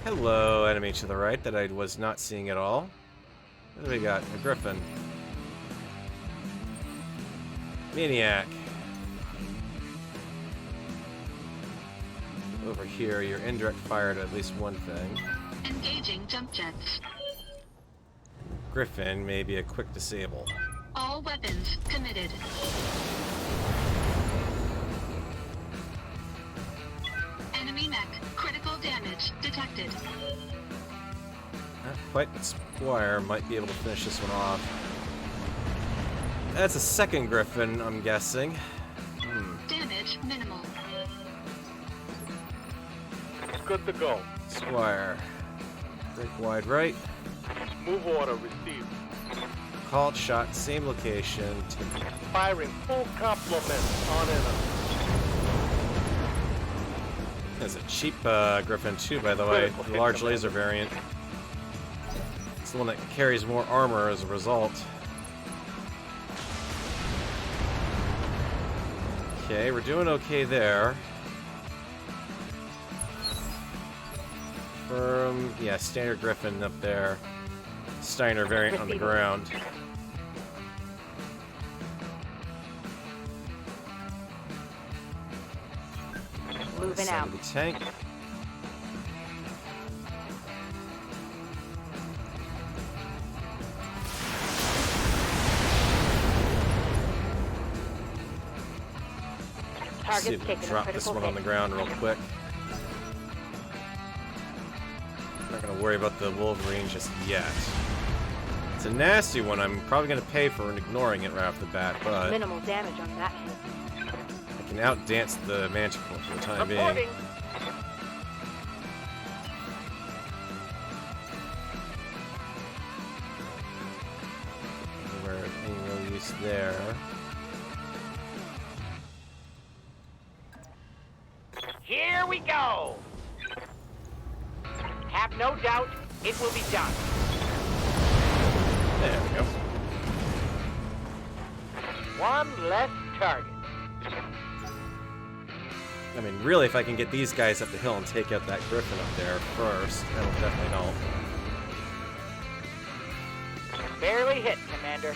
Speaker 1: Hello, enemy to the right that I was not seeing at all. What do we got? A Griffin. Maniac. Over here, you're indirect fire to at least one thing.
Speaker 2: Engaging jump jets.
Speaker 1: Griffin may be a quick disable.
Speaker 2: All weapons committed. Enemy mech. Critical damage detected.
Speaker 1: Not quite, but Squire might be able to finish this one off. That's a second Griffin, I'm guessing.
Speaker 2: Damage minimal.
Speaker 4: Good to go.
Speaker 1: Squire. Break wide right.
Speaker 4: Move order received.
Speaker 1: Called shot, same location.
Speaker 4: Firing full complement on enemy.
Speaker 1: There's a cheap Griffin too, by the way. The large laser variant. It's the one that carries more armor as a result. Okay, we're doing okay there. Yeah, standard Griffin up there. Steiner variant on the ground.
Speaker 8: Moving out.
Speaker 1: The tank.
Speaker 8: Target's
Speaker 1: See if we can
Speaker 8: taking a
Speaker 1: drop this
Speaker 8: critical
Speaker 1: one on the
Speaker 8: hit.
Speaker 1: ground real quick. Not gonna worry about the Wolverine just yet. It's a nasty one. I'm probably gonna pay for ignoring it right off the bat, but
Speaker 8: Minimal damage on that hit.
Speaker 1: I can outdance the Manticore for the time being.
Speaker 7: Reporting.
Speaker 1: Anywhere, any real use there.
Speaker 7: Here we go. Have no doubt, it will be done.
Speaker 1: There we go.
Speaker 7: One less target.
Speaker 1: I mean, really, if I can get these guys up the hill and take out that Griffin up there first, that'll definitely help.
Speaker 7: Barely hit, Commander.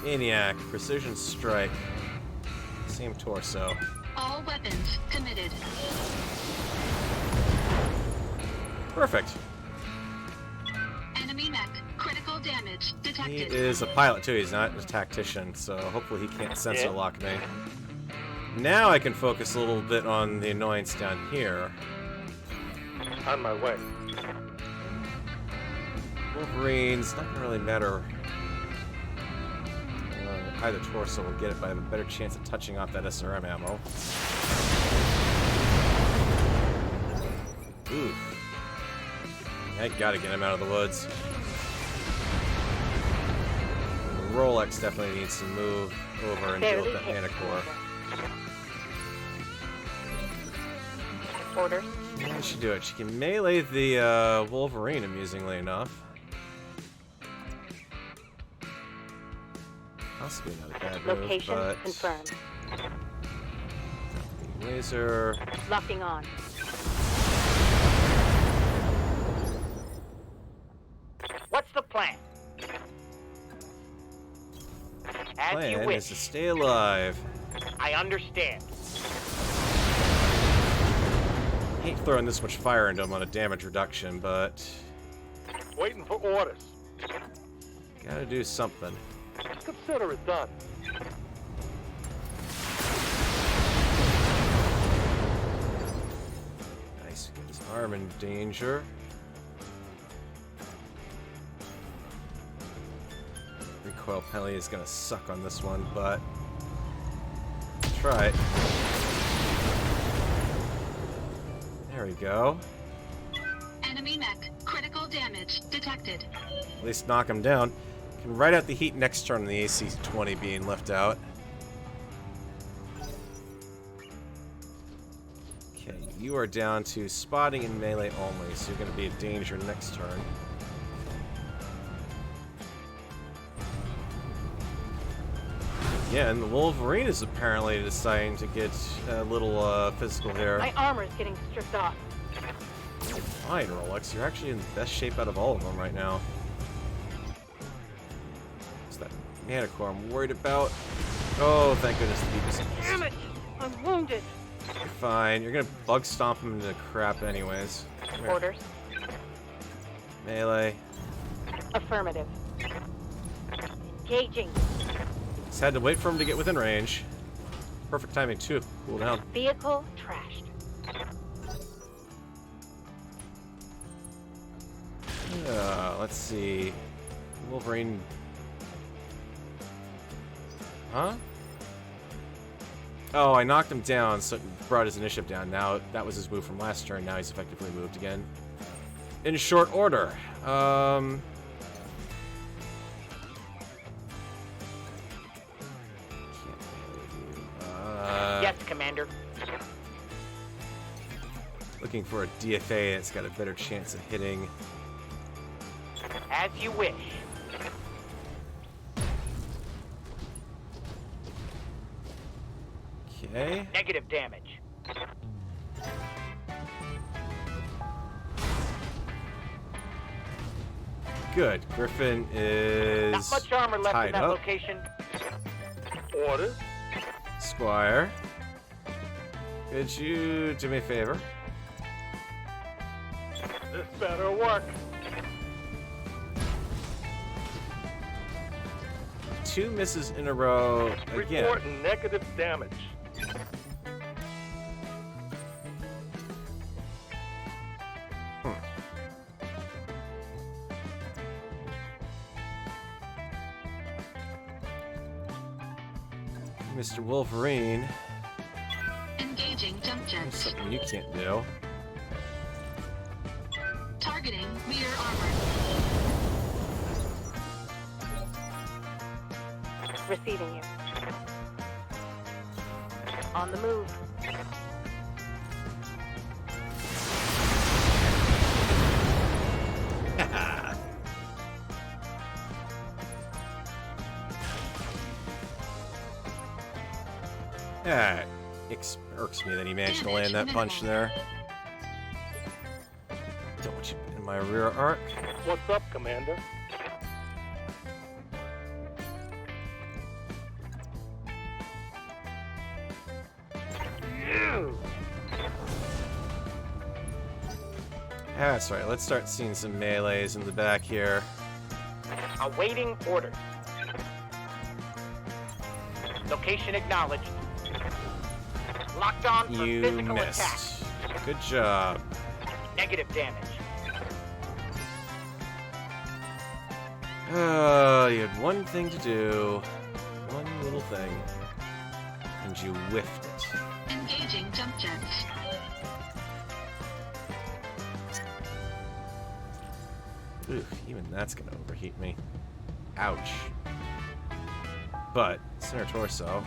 Speaker 1: Maniac, precision strike. Same torso.
Speaker 2: All weapons committed.
Speaker 1: Perfect.
Speaker 2: Enemy mech. Critical damage
Speaker 1: He
Speaker 2: detected.
Speaker 1: is a pilot too, he's not a tactician, so hopefully he can't sensor lock me. Now I can focus a little bit on the annoyance down here.
Speaker 4: On my way.
Speaker 1: Wolverine's not gonna really matter. Either torso will get it, but I have a better chance of touching off that SRM ammo. Oof. I gotta get him out of the woods. The Rolex definitely needs to move over and deal with that Manticore.
Speaker 8: Orders.
Speaker 1: Yeah, she do it. She can melee the Wolverine, amusingly enough. Possibly not a bad move,
Speaker 8: Location
Speaker 1: but
Speaker 8: confirmed.
Speaker 1: laser.
Speaker 8: Locking on.
Speaker 7: What's the plan? As you
Speaker 1: Plan
Speaker 7: wish.
Speaker 1: is to stay alive.
Speaker 7: I understand.
Speaker 1: Hate throwing this much fire into him on a damage reduction, but
Speaker 4: Waiting for orders.
Speaker 1: gotta do something.
Speaker 4: Consider it done.
Speaker 1: Nice. Get his arm in danger. Recoil penalty is gonna suck on this one, but try it. There we go.
Speaker 2: Enemy mech. Critical damage detected.
Speaker 1: At least knock him down. Can ride out the heat next turn on the AC-20 being left out. Okay, you are down to spotting and melee only, so you're going to be a danger next turn. Yeah, and the Wolverine is apparently deciding to get a little physical here.
Speaker 8: My armor's getting stripped off.
Speaker 1: Fine, Rolex. You're actually in the best shape out of all of them right now. So that Manicore I'm worried about. Oh, thank goodness the beep is.
Speaker 7: Damn it! I'm wounded.
Speaker 1: You're fine. You're gonna bug stomp him into crap anyways. Come here.
Speaker 8: Orders.
Speaker 1: Melee.
Speaker 8: Affirmative. Engaging.
Speaker 1: Just had to wait for him to get within range. Perfect timing too. Cool down.
Speaker 8: Vehicle trashed.
Speaker 1: Let's see. Wolverine. Huh? Oh, I knocked him down, so it brought his initiative down. Now, that was his move from last turn. Now he's effectively moved again. In short order.
Speaker 7: Yes, Commander.
Speaker 1: Looking for a DFA that's got a better chance of hitting.
Speaker 7: As you wish.
Speaker 1: Okay.
Speaker 7: Negative damage.
Speaker 1: Good. Griffin is
Speaker 7: Not much armor left in
Speaker 1: tied
Speaker 7: that
Speaker 1: up.
Speaker 7: location.
Speaker 4: Orders.
Speaker 1: Squire. Could you do me a favor?
Speaker 4: This better work.
Speaker 1: 2 misses in a row again.
Speaker 4: Reporting negative damage.
Speaker 1: Mr. Wolverine.
Speaker 2: Engaging jump
Speaker 1: There's
Speaker 2: jets.
Speaker 1: something you can't do.
Speaker 2: Targeting rear armor.
Speaker 8: Receiving you. On the move.
Speaker 1: Yeah, irks me that he managed to land that punch there. Don't want you in my rear arc.
Speaker 4: What's up, Commander?
Speaker 1: That's right, let's start seeing some melees in the back here.
Speaker 7: Awaiting orders. Location acknowledged. Locked on for
Speaker 1: You
Speaker 7: physical attack.
Speaker 1: missed. Good job.
Speaker 7: Negative damage.
Speaker 1: You had one thing to do. One little thing. And you whiffed it.
Speaker 2: Engaging jump jets.
Speaker 1: Ooh, even that's gonna overheat me. Ouch. But, center torso.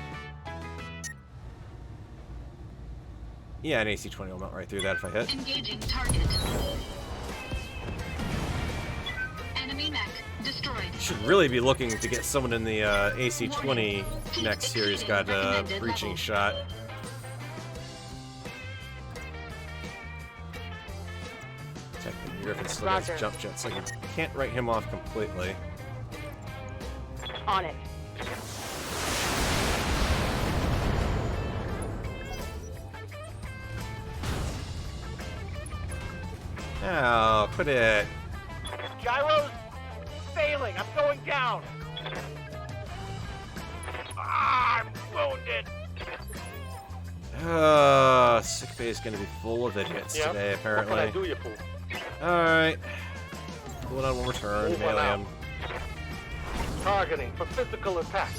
Speaker 1: Yeah, an AC-20 will melt right through that if I hit.
Speaker 2: Engaging target. Enemy mech destroyed.
Speaker 1: Should really be looking to get someone in the AC-20 next here who's got a breaching shot. Technically, Griffin still has
Speaker 8: Roger.
Speaker 1: jump jet, so you can't write him off completely.
Speaker 8: On it.
Speaker 1: Oh, quit it.
Speaker 7: Gyros failing. I'm going down. I'm wounded.
Speaker 1: Sick bay is going to be full of idiots
Speaker 4: Yeah.
Speaker 1: today,
Speaker 4: What can I
Speaker 1: apparently.
Speaker 4: do, you fool?
Speaker 1: Alright. Pull it on one more turn.
Speaker 4: Move on
Speaker 1: Melee
Speaker 4: out.
Speaker 1: him.
Speaker 4: Targeting for physical attack.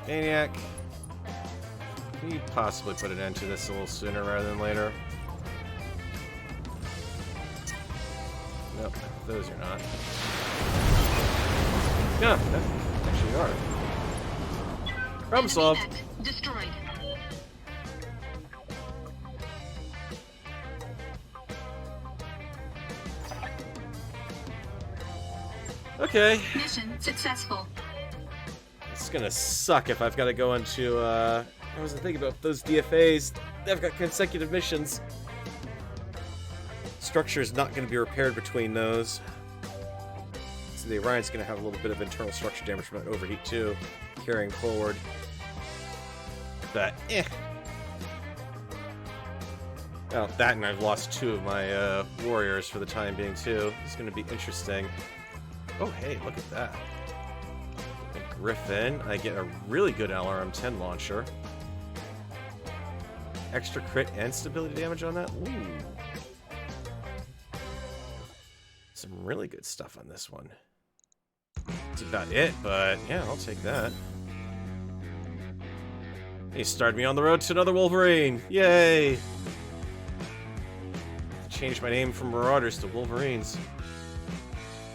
Speaker 1: Maniac. Can you possibly put an end to this a little sooner rather than later? Nope, those are not. Yeah, that actually are. Problem solved.
Speaker 2: Enemy mech destroyed.
Speaker 1: Okay.
Speaker 2: Mission successful.
Speaker 1: It's gonna suck if I've got to go into, I was thinking about those DFAs. They've got consecutive missions. Structure's not gonna be repaired between those. So the Orion's going to have a little bit of internal structure damage from that overheat too, carrying forward. But, Well, that and I've lost 2 of my warriors for the time being too. It's going to be interesting. Oh, hey, look at that. A Griffin. I get a really good LRM-10 launcher. Extra crit and stability damage on that? Ooh. Some really good stuff on this one. That's about it, but yeah, I'll take that. He started me on the road to another Wolverine! Yay! Changed my name from Marauders to Wolverines.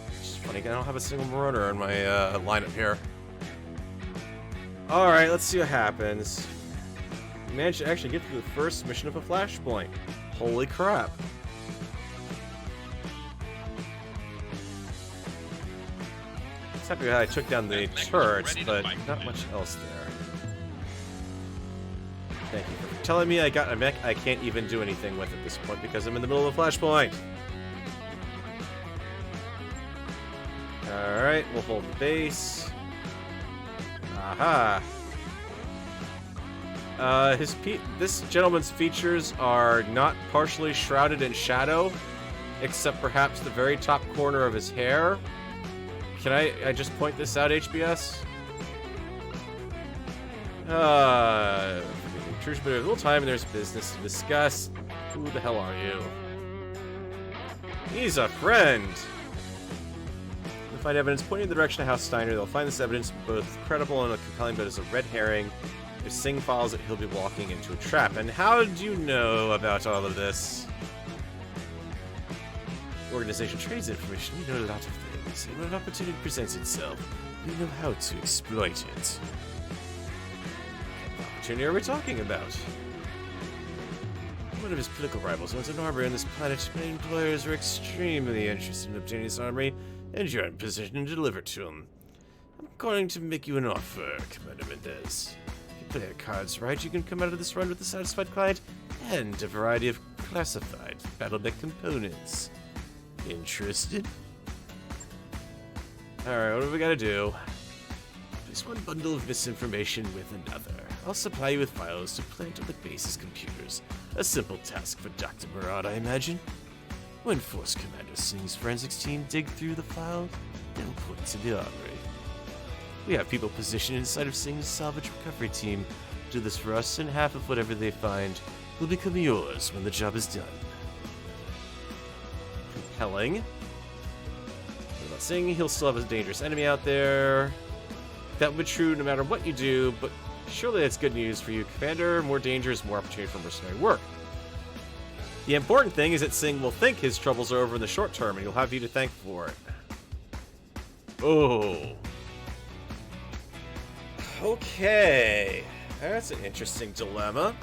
Speaker 1: It's just funny, I don't have a single Marauder in my lineup here. Alright, let's see what happens. We managed to actually get through the first mission of a Flashpoint. Holy crap. It's happy that I took down the turrets, but not much else there. Thank you for telling me I got a mech I can't even do anything with at this point because I'm in the middle of a Flashpoint. Alright, we'll hold the base. Aha! This gentleman's features are not partially shrouded in shadow, except perhaps the very top corner of his hair. Can I just point this out, HBS? But there's a little time and there's business to discuss. Who the hell are you? He's a friend! They'll find evidence pointing in the direction of House Steiner. They'll find this evidence both credible and compelling, but as a red herring. If Singh follows it, he'll be walking into a trap. And how do you know about all of this? The organization trades information. We know a lot of things. And when an opportunity presents itself, we know how to exploit it. What opportunity are we talking about? One of his political rivals owns an armory on this planet. Many employers are extremely interested in obtaining this armory, and you're in position to deliver to him. I'm going to make you an offer, Commander Mendez. Play your cards right, you can come out of this run with a satisfied client and a variety of classified BattleTech components. Interested? Alright, what do we gotta do? Place one bundle of misinformation with another. I'll supply you with files to plant on the base's computers. A simple task for Dr. Murad, I imagine. When Force Commander Singh's forensics team dig through the files, they'll put it to the armory. We have people positioned inside of Singh's salvage recovery team. Do this for us, and half of whatever they find will become yours when the job is done. Compelling. What about Singh? He'll still have a dangerous enemy out there. That would be true no matter what you do, but surely that's good news for you, Commander. More danger is more opportunity for mercenary work. The important thing is that Singh will think his troubles are over in the short term, and he'll have you to thank for it. Oh. Okay, that's an interesting dilemma.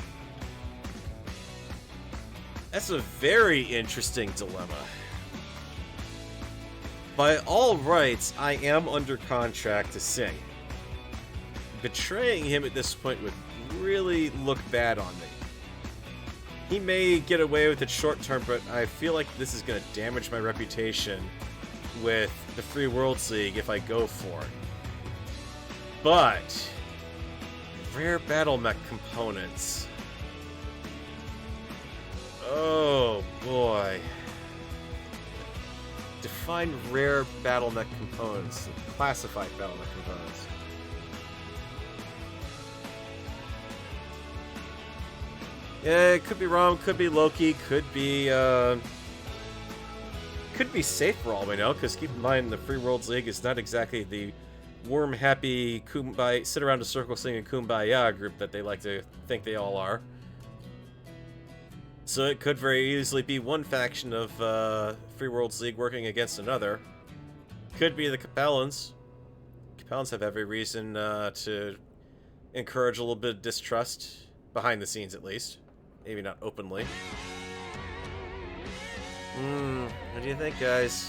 Speaker 1: That's a very interesting dilemma. By all rights, I am under contract to Singh. Betraying him at this point would really look bad on me. He may get away with it short term, but I feel like this is going to damage my reputation with the Free Worlds League if I go for it. But rare battle mech components. Oh boy. Define rare battle mech components. Classified battle mech components. Yeah, it could be Rom, could be Loki, could be safe for all we know, because keep in mind the Free Worlds League is not exactly the warm, happy, kumbaya, sit around a circle singing kumbaya group that they like to think they all are. So it could very easily be one faction of Free Worlds League working against another. Could be the Capellans. Capellans have every reason to encourage a little bit of distrust, behind the scenes at least. Maybe not openly. What do you think, guys?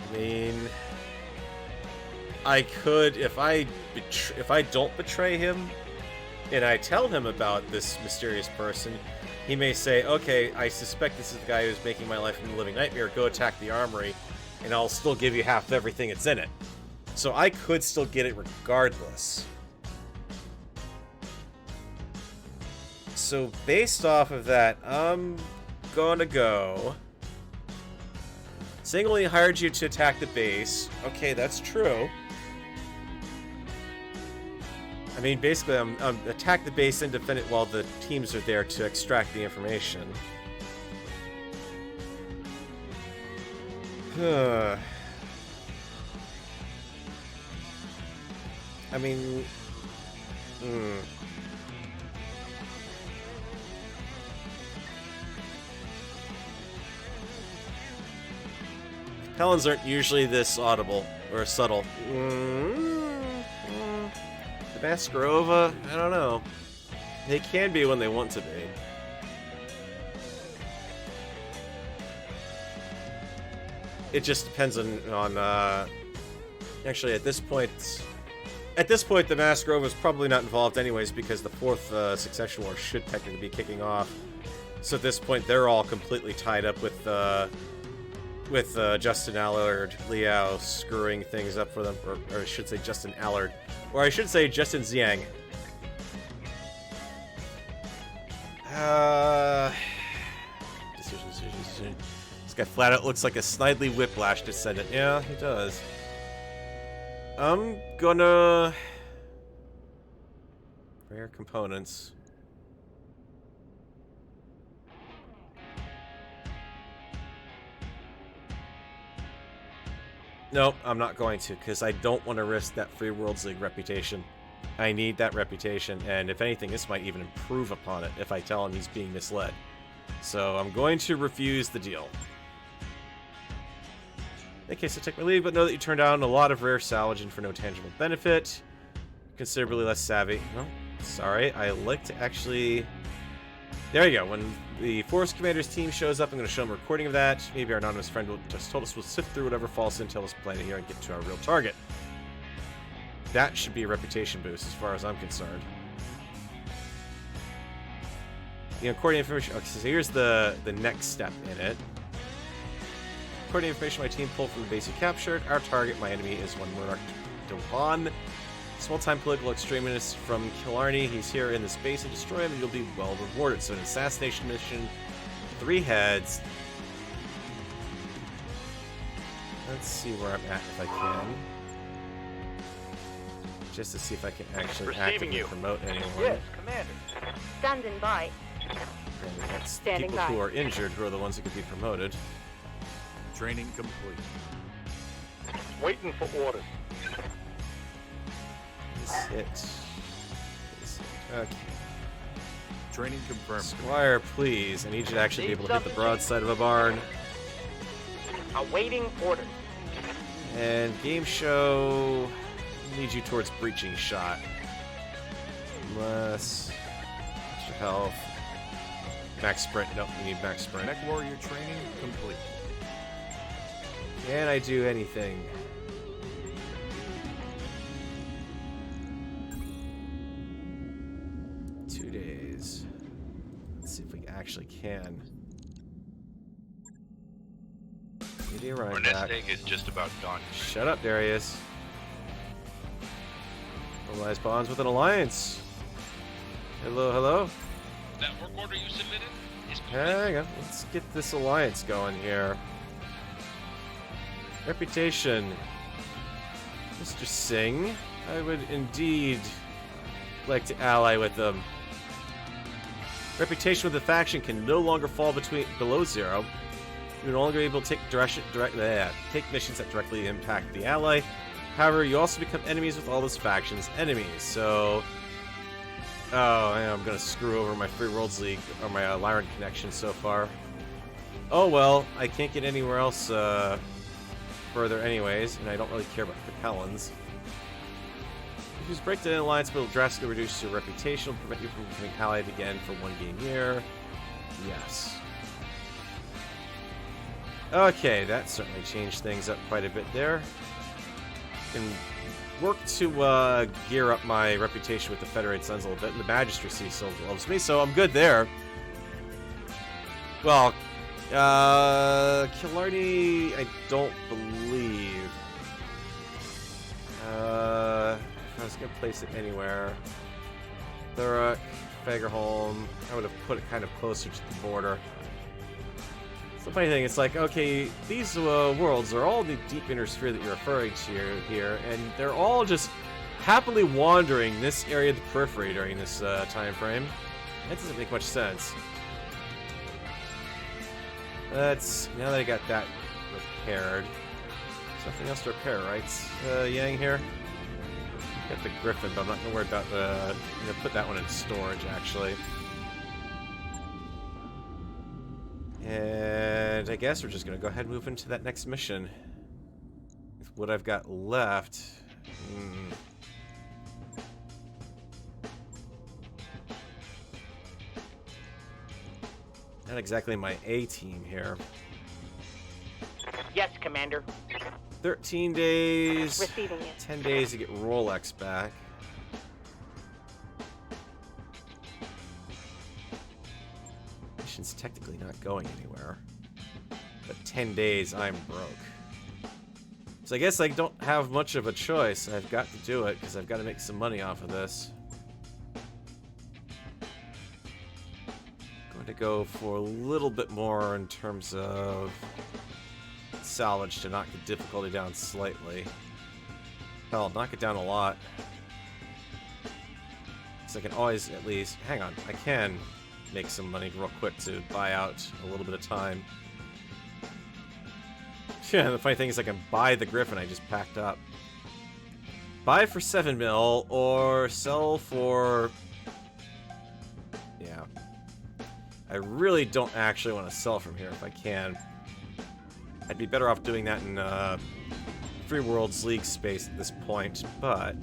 Speaker 1: I mean, I could, if I don't betray him, and I tell him about this mysterious person, he may say, okay, I suspect this is the guy who's making my life a living nightmare, go attack the armory, and I'll still give you half of everything that's in it. So I could still get it regardless. So based off of that, I'm gonna go. Saying only hired you to attack the base. Okay, that's true. I mean, basically, I'm attack the base and defend it while the teams are there to extract the information. I mean, Helens aren't usually this audible or subtle. The Maskarova, I don't know. They can be when they want to be. It just depends on actually, at this point, the Maskarova is probably not involved anyways because the fourth succession war should technically be kicking off. So at this point, they're all completely tied up with Justin Allard, Liao screwing things up for them, or I should say Justin Allard, or I should say Justin Xiang. Decision. This guy flat out looks like a Snidely Whiplash descendant. Yeah, he does. I'm gonna... Rare components. Nope, I'm not going to, because I don't want to risk that Free Worlds League reputation. I need that reputation, and if anything, this might even improve upon it if I tell him he's being misled. So I'm going to refuse the deal. In that case, I take my leave, but know that you turned down a lot of rare salvage and for no tangible benefit. Considerably less savvy. Well, sorry, I like to actually... There you go. When the Force Commander's team shows up, I'm going to show them a recording of that. Maybe our anonymous friend will just told us we'll sift through whatever false intel is planted here and get to our real target. That should be a reputation boost as far as I'm concerned. The recording information... Okay, so here's the next step in it. Recording information my team pulled from the base you captured. Our target, my enemy, is one Monarch Dohan. Small-time political extremist from Killarney. He's here in this base, and destroy him and you'll be well rewarded. So an assassination mission, 3 heads. Let's see where I'm at if I can. Just to see if I can actually actively promote anyone.
Speaker 7: Yes, Commander.
Speaker 8: Standing by.
Speaker 1: And that's
Speaker 8: Standing
Speaker 1: people
Speaker 8: by.
Speaker 1: who are injured who are the ones who could be promoted.
Speaker 6: Training complete.
Speaker 4: Waiting for orders.
Speaker 1: Okay.
Speaker 6: Training confirmed.
Speaker 1: Squire, please. I need you to actually be able to hit the broadside of a barn.
Speaker 7: Awaiting orders.
Speaker 1: And game show needs you towards breaching shot. Unless extra health. Max sprint. Nope, we need max sprint.
Speaker 6: Mech warrior training complete.
Speaker 1: Can I do anything? Let's see if we actually can. Maybe
Speaker 5: Our
Speaker 1: Orion
Speaker 5: nest
Speaker 1: back.
Speaker 5: egg is just about done.
Speaker 1: Shut up, Darius. Formalize bonds with an alliance. Hello, hello.
Speaker 5: That work order you submitted is complete.
Speaker 1: Hang on. Let's get this alliance going here. Reputation. Mr. Singh. I would indeed like to ally with them. Reputation with the faction can no longer fall below 0. You no longer be able to take take missions that directly impact the ally. However, you also become enemies with all those factions' enemies. So, oh, I'm gonna screw over my Free Worlds League or my Lyran connection so far. Oh well, I can't get anywhere else further, anyways, and I don't really care about propellants. If you break the alliance, will drastically reduce your reputation, will prevent you from becoming allied again for 1 game year. Yes. Okay, that certainly changed things up quite a bit there. Can work to gear up my reputation with the Federated Sons a little bit, and the Magistracy still loves me, so I'm good there. Well, Killarney, I don't believe. If I was gonna place it anywhere, Thurrock, Fagerholm, I would have put it kind of closer to the border. It's the funny thing, it's like, okay, these worlds are all the deep inner sphere that you're referring to here, and they're all just happily wandering this area of the periphery during this time frame. That doesn't make much sense. Now that I got that repaired, there's nothing else to repair, right? Yang here. Got the Griffin, but I'm not gonna worry about I'm gonna put that one in storage actually. And I guess we're just gonna go ahead and move into that next mission. With what I've got left. Not exactly my A team here.
Speaker 7: Yes, Commander.
Speaker 1: 13 days.
Speaker 8: Receiving it.
Speaker 1: 10 days to get Rolex back. Mission's technically not going anywhere. But 10 days, I'm broke. So I guess I don't have much of a choice. I've got to do it because I've got to make some money off of this. To go for a little bit more in terms of salvage to knock the difficulty down slightly. Hell, knock it down a lot. So I can always at least... Hang on, I can make some money real quick to buy out a little bit of time. Yeah, the funny thing is I can buy the Griffin I just packed up. Buy for 7 mil or sell for... Yeah. I really don't actually want to sell from here if I can. I'd be better off doing that in Free Worlds League space at this point, but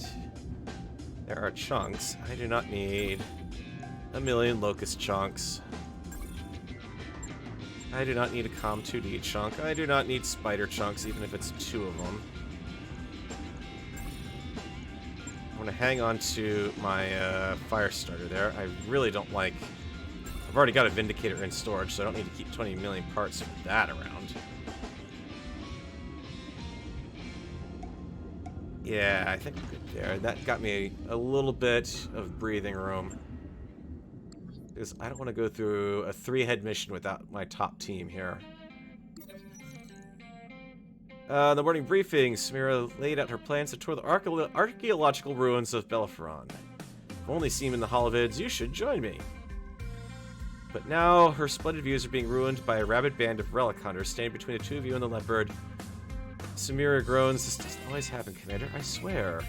Speaker 1: there are chunks. I do not need a million Locust chunks. I do not need a Com 2D chunk. I do not need Spider chunks, even if it's 2 of them. I'm going to hang on to my fire starter there. I really don't like... I've already got a Vindicator in storage, so I don't need to keep 20 million parts of that around. Yeah, I think I'm good there. That got me a little bit of breathing room. Because I don't want to go through a 3-head mission without my top team here. The morning briefing, Samira laid out her plans to tour the archaeological ruins of Bellerophon. I've only seen him in the holovids. You should join me. But now, her splendid views are being ruined by a rabid band of relic hunters standing between the two of you and the leopard. Samira groans. This doesn't always happen, Commander, I swear.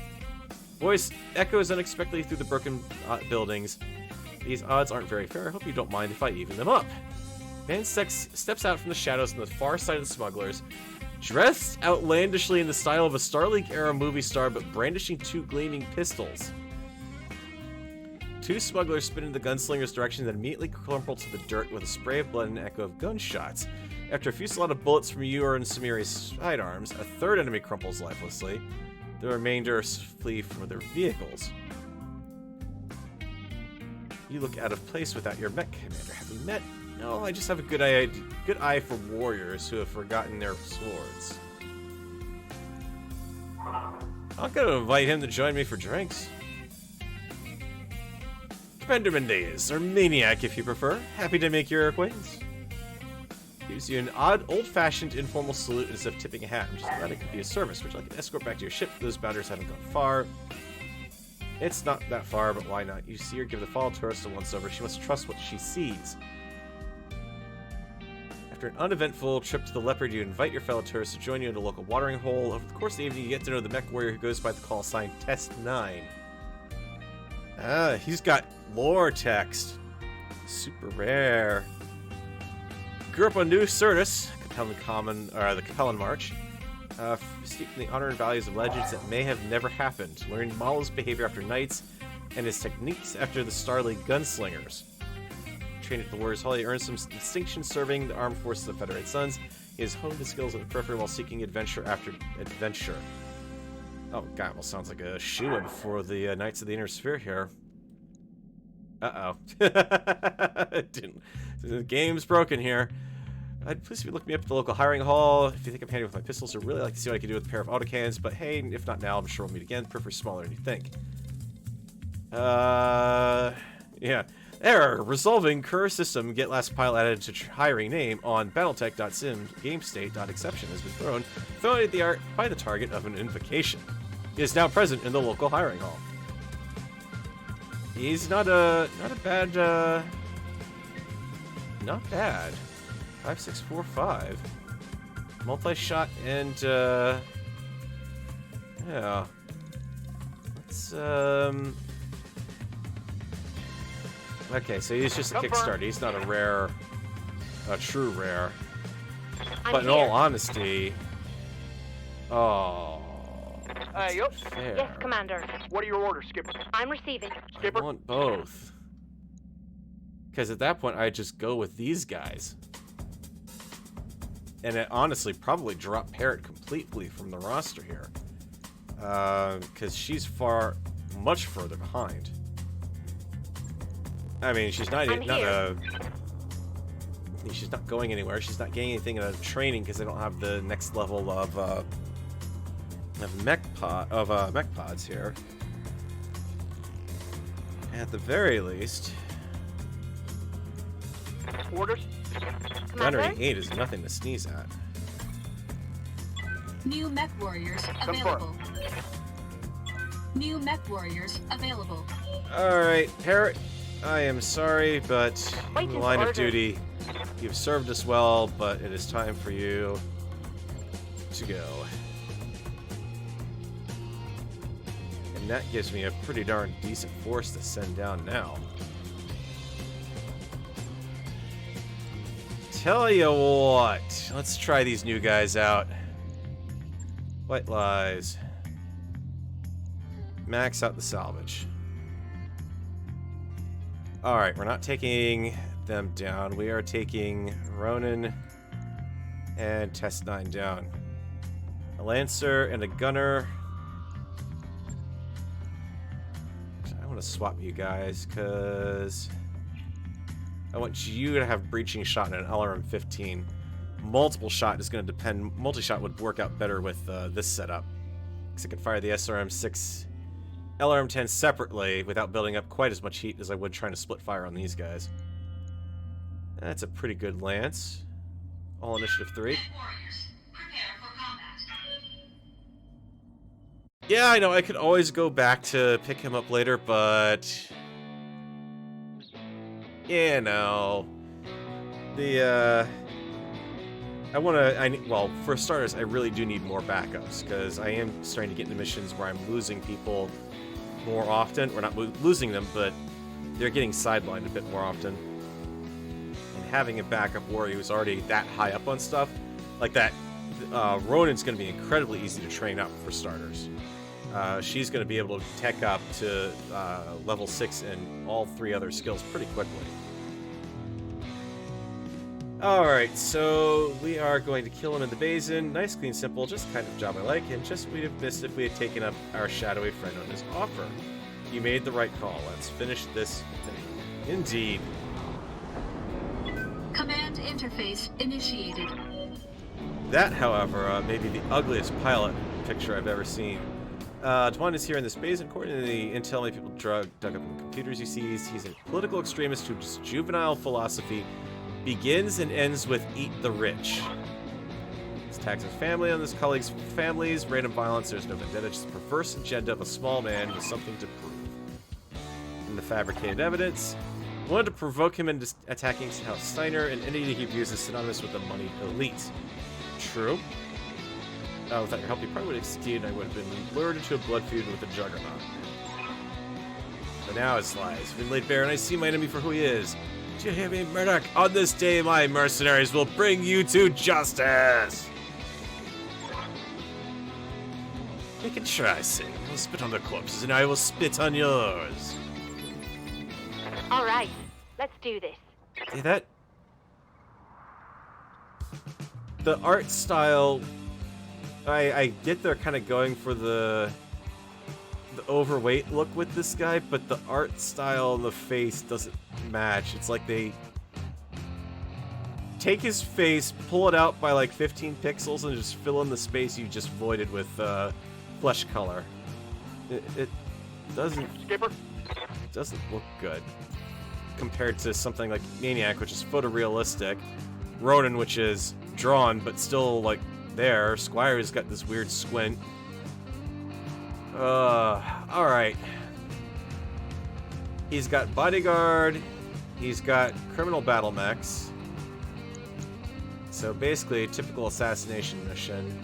Speaker 1: Voice echoes unexpectedly through the broken buildings. These odds aren't very fair. I hope you don't mind if I even them up. Man steps out from the shadows on the far side of the smugglers, dressed outlandishly in the style of a Star League-era movie star, but brandishing 2 gleaming pistols. 2 smugglers spin in the gunslinger's direction, then immediately crumple to the dirt with a spray of blood and an echo of gunshots. After a fusillade of bullets from Yor and Samiri's sidearms, a 3rd enemy crumples lifelessly. The remainder flee for their vehicles. You look out of place without your mech, Commander. Have we met? No, I just have a good eye for warriors who have forgotten their swords. I'm gonna invite him to join me for drinks. Commander Mendez, or Maniac if you prefer. Happy to make your acquaintance. Gives you an odd, old-fashioned, informal salute as if tipping a hat. I'm just glad it could be a service, which I can escort back to your ship. Those bounders haven't gone far. It's not that far, but why not? You see her give the fellow tourist a once-over. She must trust what she sees. After an uneventful trip to the Leopard, you invite your fellow tourists to join you at a local watering hole. Over the course of the evening, you get to know the mech warrior who goes by the call sign Test 9. Ah, he's got lore text. Super rare. Grew up on New Certus, the Capellan March. Steeped in the honor and values of legends that may have never happened. Learned Malo's behavior after knights and his techniques after the Star League gunslingers. Trained at the Warriors Hall, he earned some distinction serving the armed forces of Federate Sons. He has honed his skills at the periphery while seeking adventure after adventure. Oh god, well, sounds like a shoo-in for the Knights of the Inner Sphere here. Uh-oh. The game's broken here. Please if you look me up at the local hiring hall. If you think I'm handy with my pistols, I'd really like to see what I can do with a pair of autocannons. But hey, if not now, I'm sure we'll meet again. Prefer smaller than you think. Yeah. Error. Resolving current system get last pile added to hiring name on BattleTech.sim GameState.exception has been thrown at the art by the target of an invocation. It is now present in the local hiring hall. He's not a bad not bad. 5645. Multi-shot and yeah. Let's okay, so he's just a Kickstarter. He's not a true rare. But in all honesty, oh,
Speaker 7: Yup.
Speaker 1: fair.
Speaker 8: Yes, Commander.
Speaker 7: What are your orders, Skipper?
Speaker 8: I'm receiving.
Speaker 1: I want both. Because at that point, I just go with these guys. And it honestly probably drop Parrot completely from the roster here. Because she's much further behind. I mean, she's not she's not going anywhere. She's not getting anything out of training because they don't have the next level of mech pods here. At the very least,
Speaker 7: Orders?
Speaker 1: Gunnery 8 is nothing to sneeze at.
Speaker 2: New mech warriors available. New mech warriors available.
Speaker 1: Alright, Parrot, I am sorry, but in
Speaker 8: Waiting
Speaker 1: the line
Speaker 8: for
Speaker 1: of
Speaker 8: orders.
Speaker 1: duty, you've served us well, but it is time for you to go. And that gives me a pretty darn decent force to send down now. Tell you what, let's try these new guys out. White Lies. Max out the salvage. Alright, we're not taking them down. We are taking Ronin and Test 9 down. A Lancer and a Gunner. I want to swap you guys, because I want you to have Breaching Shot and an LRM-15. Multiple Shot is going to depend... Multi-Shot would work out better with this setup. Because I can fire the SRM-6... LRM-10 separately without building up quite as much heat as I would trying to split fire on these guys. That's a pretty good lance. All initiative 3.
Speaker 2: Mech warriors, prepare for combat.
Speaker 1: Yeah, I know, I could always go back to pick him up later, but... You know... Well, for starters, I really do need more backups, because I am starting to get into missions where I'm losing people more often. We're not losing them, but they're getting sidelined a bit more often. And having a backup warrior who's already that high up on stuff, like that, Ronin's going to be incredibly easy to train up, for starters. She's going to be able to tech up to level 6 and all 3 other skills pretty quickly. Alright, so we are going to kill him in the basin. Nice, clean, simple, just kind of job I like, and just we'd have missed if we had taken up our shadowy friend on his offer. You made the right call. Let's finish this thing. Indeed.
Speaker 2: Command interface initiated.
Speaker 1: That, however, may be the ugliest pilot picture I've ever seen. Tuan is here in this basin. According to the intel many people dug up in the computers he sees, he's a political extremist whose juvenile philosophy begins and ends with eat the rich. His attacks his family on his colleagues' families, random violence, there's no vendetta, just the perverse agenda of a small man with something to prove. In the fabricated evidence, wanted to provoke him into attacking House Steiner, an entity he views as synonymous with the moneyed elite. True. Without your help, he probably would have succeeded, and I would have been lured into a blood feud with the Juggernaut. But now it's lies. I've been laid bare, and I see my enemy for who he is. Do you hear me, Murdoch? On this day, my mercenaries will bring you to justice! You can try, Sing. I'll spit on their corpses, and I will spit on yours.
Speaker 8: All right, let's do this.
Speaker 1: See that? The art style... I get they're kind of going for the overweight look with this guy, but the art style and the face doesn't match. It's like they take his face, pull it out by like 15 pixels, and just fill in the space you just voided with flesh color. It doesn't look good compared to something like Maniac, which is photorealistic, Ronin, which is drawn but still like there. Squire's got this weird squint. All right. He's got bodyguard. He's got criminal battle mechs. So basically, a typical assassination mission.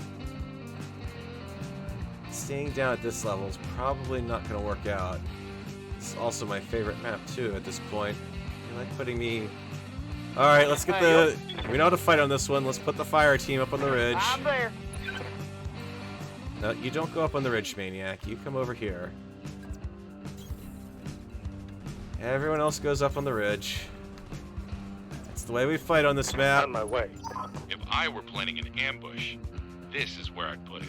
Speaker 1: Staying down at this level is probably not going to work out. It's also my favorite map, too, at this point. You like putting me... Alright, let's get the... We know how to fight on this one. Let's put the fire team up on the ridge.
Speaker 7: I'm there.
Speaker 1: No, you don't go up on the ridge, Maniac. You come over here. Everyone else goes up on the ridge. That's the way we fight on this map.
Speaker 4: On my way.
Speaker 5: If I were planning an ambush, this is where I'd put it.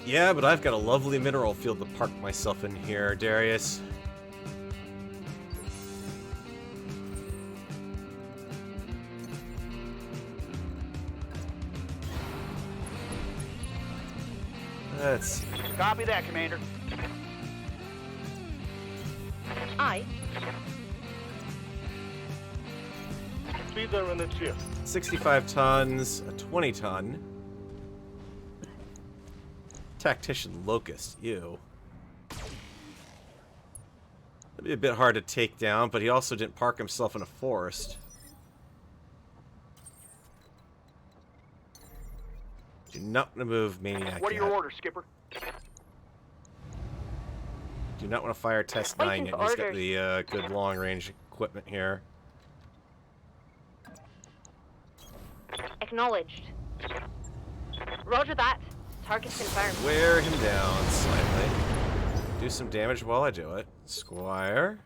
Speaker 1: Yeah, but I've got a lovely mineral field to park myself in here, Darius. Let's see.
Speaker 7: Copy that, Commander.
Speaker 8: Aye.
Speaker 4: Be there in a jiff.
Speaker 1: 65 tons, a 20 ton. Tactician Locust, ew. That'd be a bit hard to take down, but he also didn't park himself in a forest. Do not want to move Maniac
Speaker 7: What are
Speaker 1: yet.
Speaker 7: your orders, Skipper?
Speaker 1: Do not want to fire Test 9 yet. He's got the good long-range equipment here.
Speaker 8: Acknowledged. Roger that. Target confirmed.
Speaker 1: Wear him down slightly. Do some damage while I do it. Squire.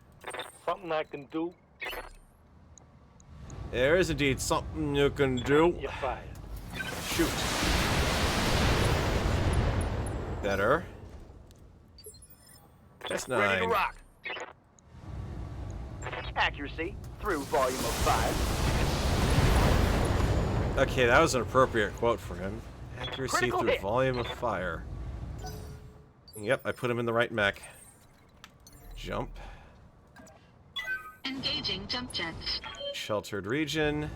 Speaker 4: Something I can do.
Speaker 1: There is indeed something you can do.
Speaker 4: You're fired.
Speaker 1: Shoot. Better. Test 9.
Speaker 7: Ready to rock. Accuracy through volume of 5.
Speaker 1: Okay, that was an appropriate quote for him. Accuracy
Speaker 7: Critical
Speaker 1: through
Speaker 7: hit.
Speaker 1: volume of fire. Yep, I put him in the right mech. Jump.
Speaker 2: Engaging jump jets.
Speaker 1: Sheltered region.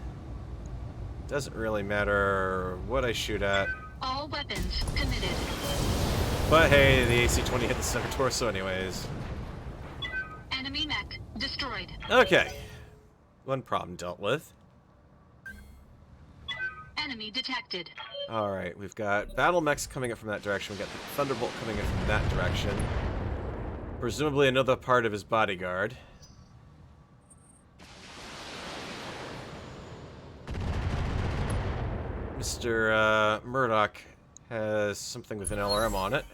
Speaker 1: Doesn't really matter what I shoot at.
Speaker 2: All weapons committed.
Speaker 1: But hey, the AC-20 hit the center torso anyways.
Speaker 2: Enemy mech destroyed.
Speaker 1: Okay. One problem dealt with.
Speaker 2: Enemy detected.
Speaker 1: Alright, we've got battle mechs coming up from that direction. We've got the Thunderbolt coming in from that direction. Presumably another part of his bodyguard. Mr. Murdoch has something with an LRM on it.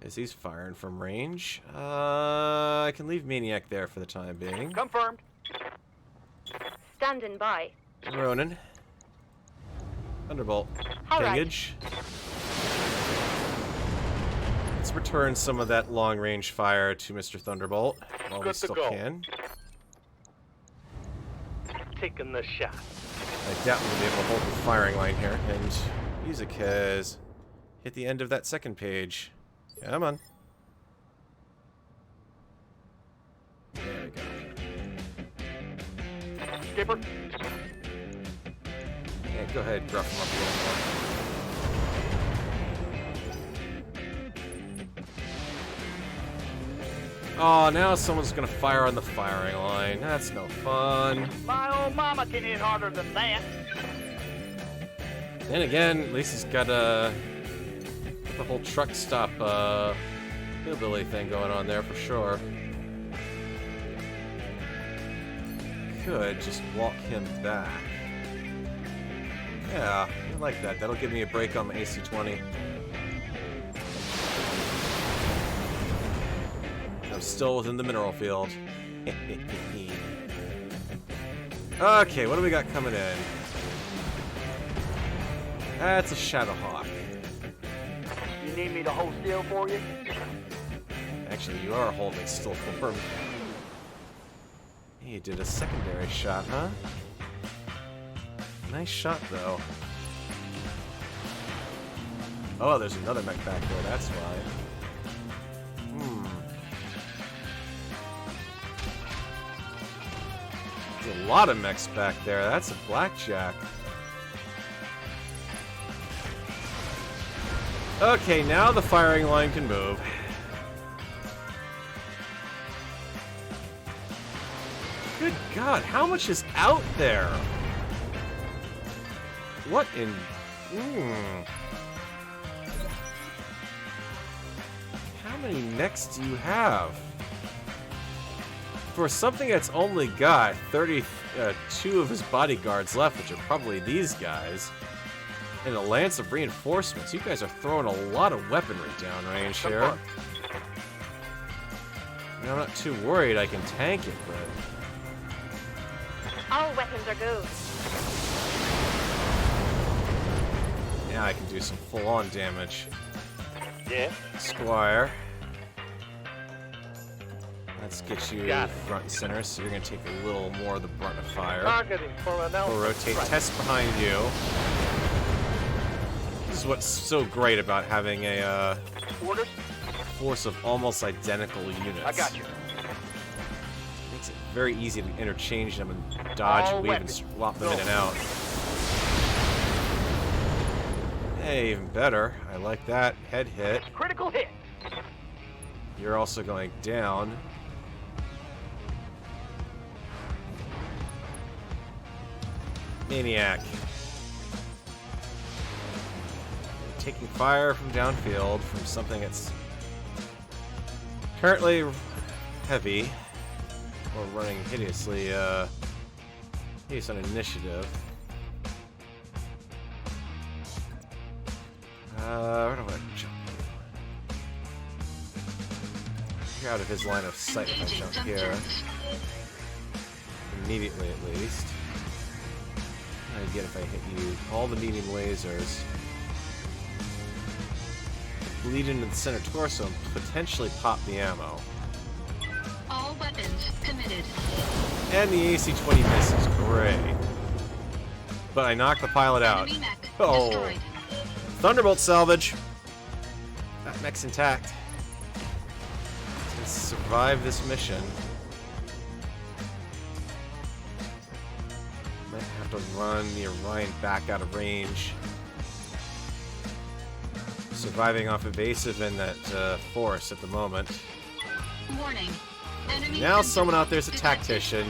Speaker 1: As he's firing from range. I can leave Maniac there for the time being.
Speaker 7: Confirmed.
Speaker 8: Standing by.
Speaker 1: Ronin. Thunderbolt.
Speaker 8: All right.
Speaker 1: Pingage. Let's return some of that long-range fire to Mr. Thunderbolt while we
Speaker 4: Good to
Speaker 1: still
Speaker 4: go.
Speaker 1: can.
Speaker 4: Taking the shot.
Speaker 1: I doubt we'll be able to hold the firing line here. And music has hit the end of that second page. Come on. There we go.
Speaker 7: Skipper.
Speaker 1: Yeah, go ahead, gruff him up a little more. Oh, now someone's gonna fire on the firing line. That's no fun.
Speaker 7: My old mama can hit harder than that.
Speaker 1: And again, at least he's got the whole truck stop hillbilly thing going on there for sure. Could just walk him back. Yeah, I like that. That'll give me a break on my AC-20. I'm still within the mineral field. Okay, what do we got coming in? That's a Shadowhawk.
Speaker 7: You need me to hold still for you?
Speaker 1: Actually, you are holding still for me. You did a secondary shot, huh? Nice shot, though. Oh, there's another mech back there, that's why. There's a lot of mechs back there. That's a blackjack. Okay, now the firing line can move. Good God, how much is out there? What in... How many mechs do you have? For something that's only got 32 of his bodyguards left, which are probably these guys, and a lance of reinforcements, you guys are throwing a lot of weaponry downrange here. I'm not too worried I can tank it, but...
Speaker 8: All weapons are good.
Speaker 1: Now I can do some full-on damage.
Speaker 4: Yeah.
Speaker 1: Squire. Let's get you front and center, so you're going to take a little more of the brunt of fire.
Speaker 4: Targeting for an
Speaker 1: We'll rotate. Test behind you. This is what's so great about having a
Speaker 7: Orders?
Speaker 1: force of almost identical units.
Speaker 7: I got you.
Speaker 1: Makes it very easy to interchange them and dodge,
Speaker 7: All
Speaker 1: weave, and
Speaker 7: weapons.
Speaker 1: swap them in and out. Hey, even better. I like that. Head hit.
Speaker 7: Critical hit.
Speaker 1: You're also going down. Maniac. Taking fire from downfield from something that's currently heavy or running hideously hideous on initiative. Where do I jump? You're out of his line of sight if I jump here. Immediately, at least. I get if I hit you. All the medium lasers. Bleed into the center torso and potentially pop the ammo.
Speaker 2: All weapons committed.
Speaker 1: And the AC-20 misses. Great. But I knocked the pilot out.
Speaker 2: Enemy mech
Speaker 1: Oh.
Speaker 2: destroyed.
Speaker 1: Thunderbolt salvage. That mech's intact. Let's survive this mission. Might have to run the Orion back out of range. Surviving off evasive in that force at the moment.
Speaker 2: Warning. Enemy
Speaker 1: Now
Speaker 2: sensor
Speaker 1: someone out there's a
Speaker 2: detected.
Speaker 1: tactician.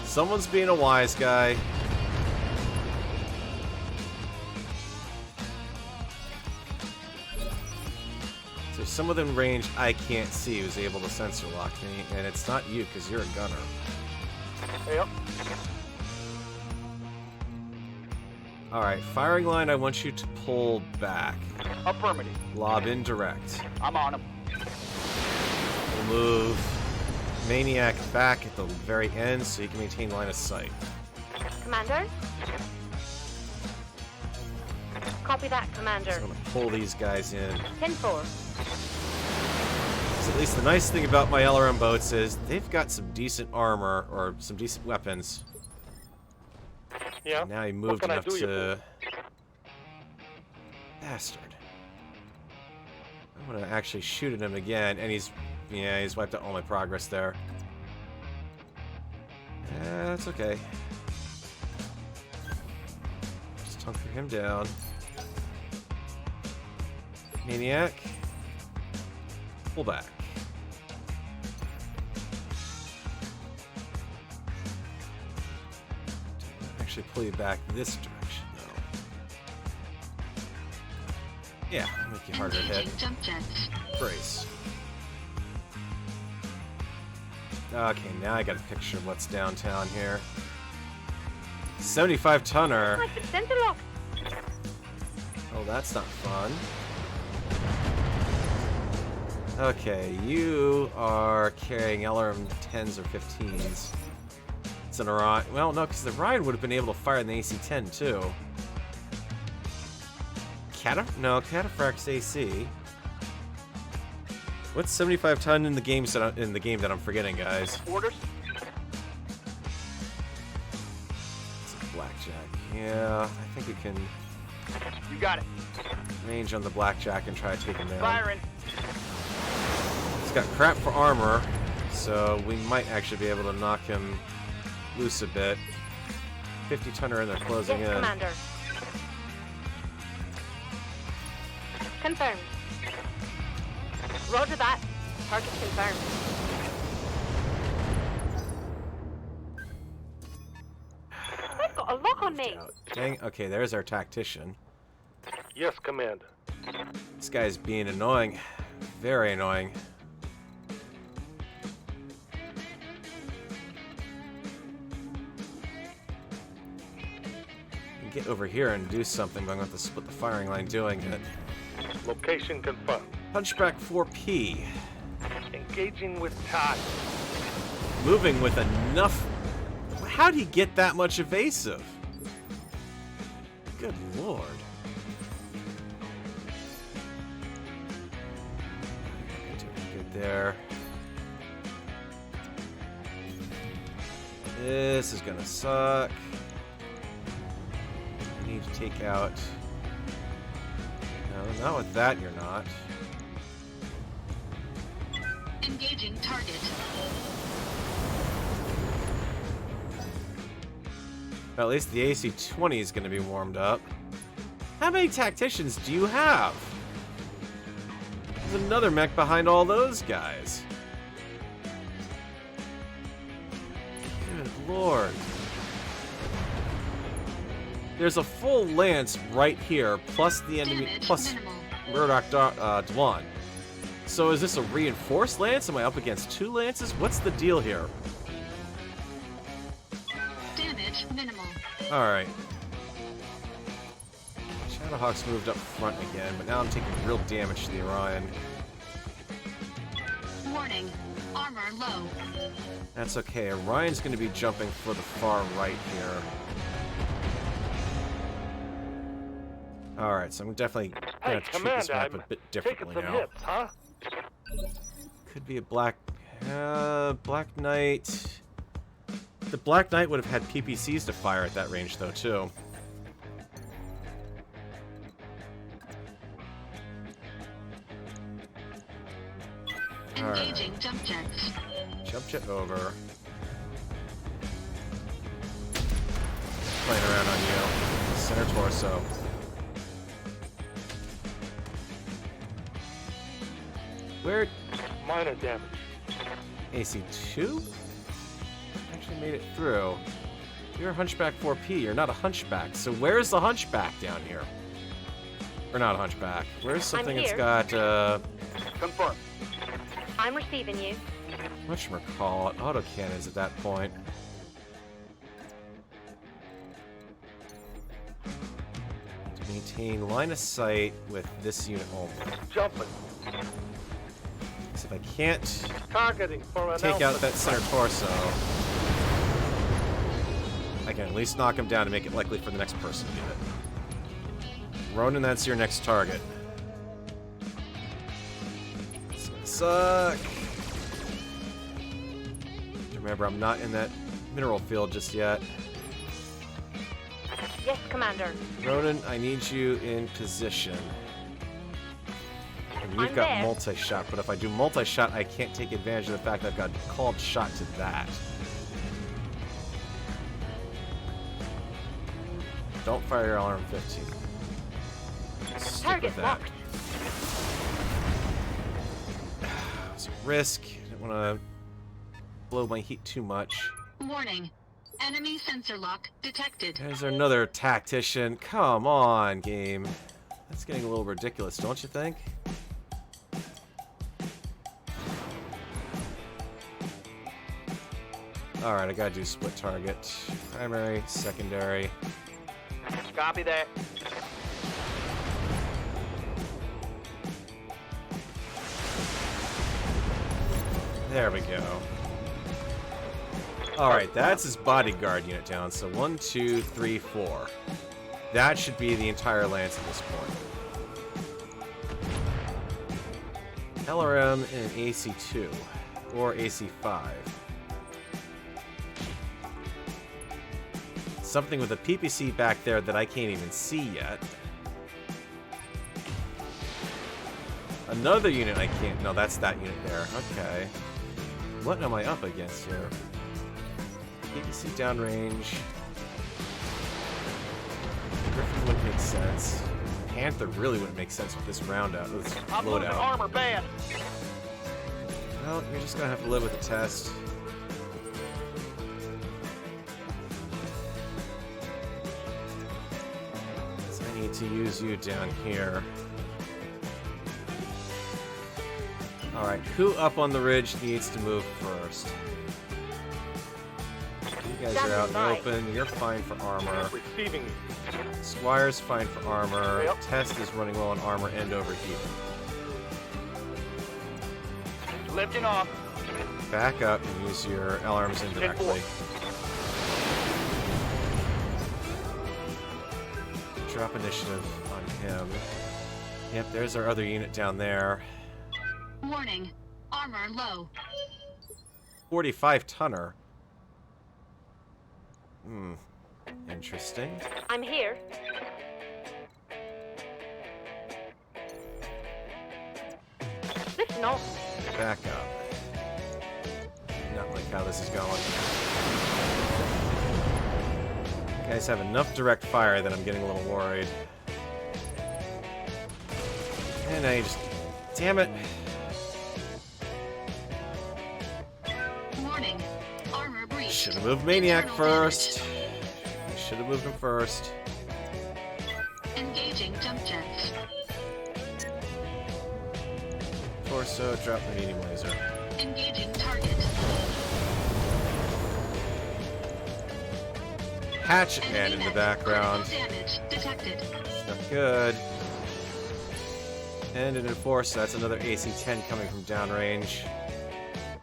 Speaker 1: Someone's being a wise guy. So someone within range I can't see who's able to sensor lock me, and it's not you because you're a gunner.
Speaker 7: Yep.
Speaker 1: Alright, firing line I want you to pull back.
Speaker 7: Affirmative.
Speaker 1: Lob indirect.
Speaker 7: I'm on him.
Speaker 1: We'll move Maniac back at the very end so you can maintain line of sight.
Speaker 8: Commander? Copy that, Commander.
Speaker 1: So I'm going to pull these guys in.
Speaker 8: 10-4.
Speaker 1: So at least the nice thing about my LRM boats is they've got some decent armor or some decent weapons.
Speaker 4: Yeah.
Speaker 1: Now he
Speaker 4: What
Speaker 1: moved
Speaker 4: can I
Speaker 1: enough
Speaker 4: do you
Speaker 1: to... Bastard. I'm gonna actually shoot at him again, and he's wiped out all my progress there. That's okay. Just hunker him down. Maniac. Pull back. Actually pull you back this direction, though. Yeah, make you harder to hit.
Speaker 2: Engaging jump jets.
Speaker 1: Brace. Okay, now I got a picture of what's downtown here. 75-tonner.
Speaker 8: Like the center lock.
Speaker 1: Oh, that's not fun. Okay, you are carrying LRM 10s or 15s. It's an Orion. Well, no, because the Orion would have been able to fire in the AC-10 too. Cataphract's AC. What's 75-ton in the game that I'm forgetting, guys?
Speaker 7: Orders?
Speaker 1: Blackjack. Yeah, I think we can
Speaker 7: You got it.
Speaker 1: range on the Blackjack and try to take him down.
Speaker 7: Firing.
Speaker 1: He's got crap for armor, so we might actually be able to knock him loose a bit. 50-tonner and they're closing
Speaker 8: Yes,
Speaker 1: in.
Speaker 8: Commander. Confirmed. Roger that. Target confirmed. They've got a lock on me.
Speaker 1: Dang, okay, there's our tactician.
Speaker 4: Yes, Commander.
Speaker 1: This guy's being annoying. Very annoying. Get over here and do something, but I'm going to have to split the firing line doing it.
Speaker 4: Location confirmed.
Speaker 1: Hunchback 4P.
Speaker 4: Engaging with target.
Speaker 1: Moving with enough... How'd he get that much evasive? Good lord. Doing good there. This is gonna suck. I need to take out... No, not with that you're not.
Speaker 2: Engaging target.
Speaker 1: Well, at least the AC-20 is going to be warmed up. How many tacticians do you have? There's another mech behind all those guys. Good lord. There's a full lance right here, plus the enemy,
Speaker 2: Damage
Speaker 1: plus
Speaker 2: minimal.
Speaker 1: Murdoch Dwan. So is this a reinforced lance? Am I up against two lances? What's the deal here?
Speaker 2: Damage minimal.
Speaker 1: Alright. Shadowhawk's moved up front again, but now I'm taking real damage to the Orion.
Speaker 2: Warning. Armor low.
Speaker 1: That's okay. Orion's going to be jumping for the far right here. Alright, so I'm definitely going to
Speaker 4: Hey,
Speaker 1: have to treat this
Speaker 4: Commander,
Speaker 1: map a bit
Speaker 4: taking
Speaker 1: differently
Speaker 4: some
Speaker 1: now.
Speaker 4: hits, huh?
Speaker 1: Could be a Black Knight. The Black Knight would have had PPCs to fire at that range, though, too.
Speaker 2: Engaging jump jets.
Speaker 1: Jump jet over. Playing around on you. Center torso. Where?
Speaker 4: Minor damage.
Speaker 1: AC2? Actually made it through. You're a Hunchback 4P. You're not a Hunchback. So where's the Hunchback down here? Or not a Hunchback. Where's something that's
Speaker 8: here.
Speaker 1: got,
Speaker 7: Confirmed.
Speaker 8: I'm receiving you.
Speaker 1: whatchamacallit, autocannons at that point. To maintain line of sight with this unit only.
Speaker 4: Jumping.
Speaker 1: So if I can't
Speaker 4: Targeting for an
Speaker 1: take out
Speaker 4: alpha.
Speaker 1: that center torso, I can at least knock him down to make it likely for the next person to get it. Ronan, that's your next target. It's gonna suck. Remember, I'm not in that mineral field just yet.
Speaker 8: Yes, Commander.
Speaker 1: Ronan, I need you in position. And you've
Speaker 8: I'm
Speaker 1: got
Speaker 8: there.
Speaker 1: multi-shot, but if I do multi-shot, I can't take advantage of the fact that I've got called shot to that. Don't fire your alarm 15. Stick
Speaker 8: Target
Speaker 1: with that.
Speaker 8: locked.
Speaker 1: It's a risk. I don't want to blow my heat too much.
Speaker 2: Warning. Enemy sensor lock detected.
Speaker 1: There's another tactician. Come on, game. That's getting a little ridiculous, don't you think? Alright, I gotta do split target. Primary, secondary.
Speaker 7: Copy that.
Speaker 1: There we go. Alright, that's his bodyguard unit down. So 1, 2, 3, 4. That should be the entire lance at this point. LRM and AC2. Or AC5. something with a PPC back there that I can't even see yet. Another unit I can't... No, that's that unit there. Okay. What am I up against here? PPC downrange. Griffin wouldn't make sense. Panther really wouldn't make sense with this roundout. With this
Speaker 7: I'm losing
Speaker 1: loadout.
Speaker 7: armor band.
Speaker 1: Well, you're just gonna have to live with the test. So I need to use you down here. Alright, who up on the ridge needs to move first? You guys are out in the open. You're fine for armor.
Speaker 4: Receiving you.
Speaker 1: Squire's fine for armor.
Speaker 4: Yep.
Speaker 1: Test is running low on armor and overheating.
Speaker 7: Lifting off.
Speaker 1: Back up and use your alarms indirectly. Drop initiative on him. Yep, there's our other unit down there.
Speaker 2: Warning. Armor low.
Speaker 1: 45 tonner. Interesting.
Speaker 8: I'm here. Listen off.
Speaker 1: Back up. Not like how this is going. You guys have enough direct fire that I'm getting a little worried. And I just... Damn it.
Speaker 2: Warning. Armor breach.
Speaker 1: Should have moved Maniac
Speaker 2: Internal
Speaker 1: first. I should have moved him first.
Speaker 2: Engaging jump jets.
Speaker 1: Torso, drop the medium laser.
Speaker 2: Engaging target.
Speaker 1: Hatchet man in the background.
Speaker 2: Critical damage detected.
Speaker 1: Not good. And an enforcer, that's another AC-10 coming from downrange.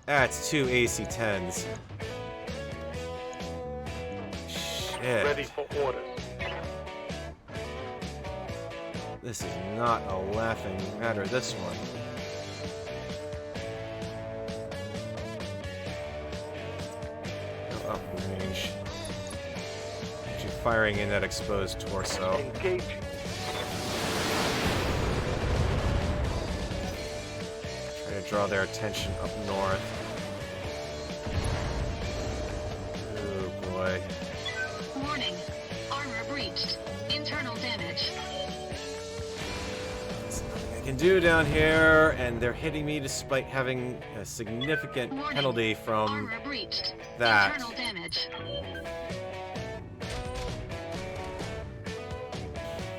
Speaker 1: That's 2 AC-10s. Shit.
Speaker 4: Ready for orders.
Speaker 1: This is not a laughing matter, this one. Go up range. You're firing in that exposed torso.
Speaker 4: Engage.
Speaker 1: Try to draw their attention up north. Oh boy.
Speaker 2: Warning. Armor breached. Internal damage.
Speaker 1: There's nothing I can do down here, and they're hitting me despite having a significant
Speaker 2: Warning.
Speaker 1: penalty from
Speaker 2: Armor breached.
Speaker 1: that.
Speaker 2: Internal damage.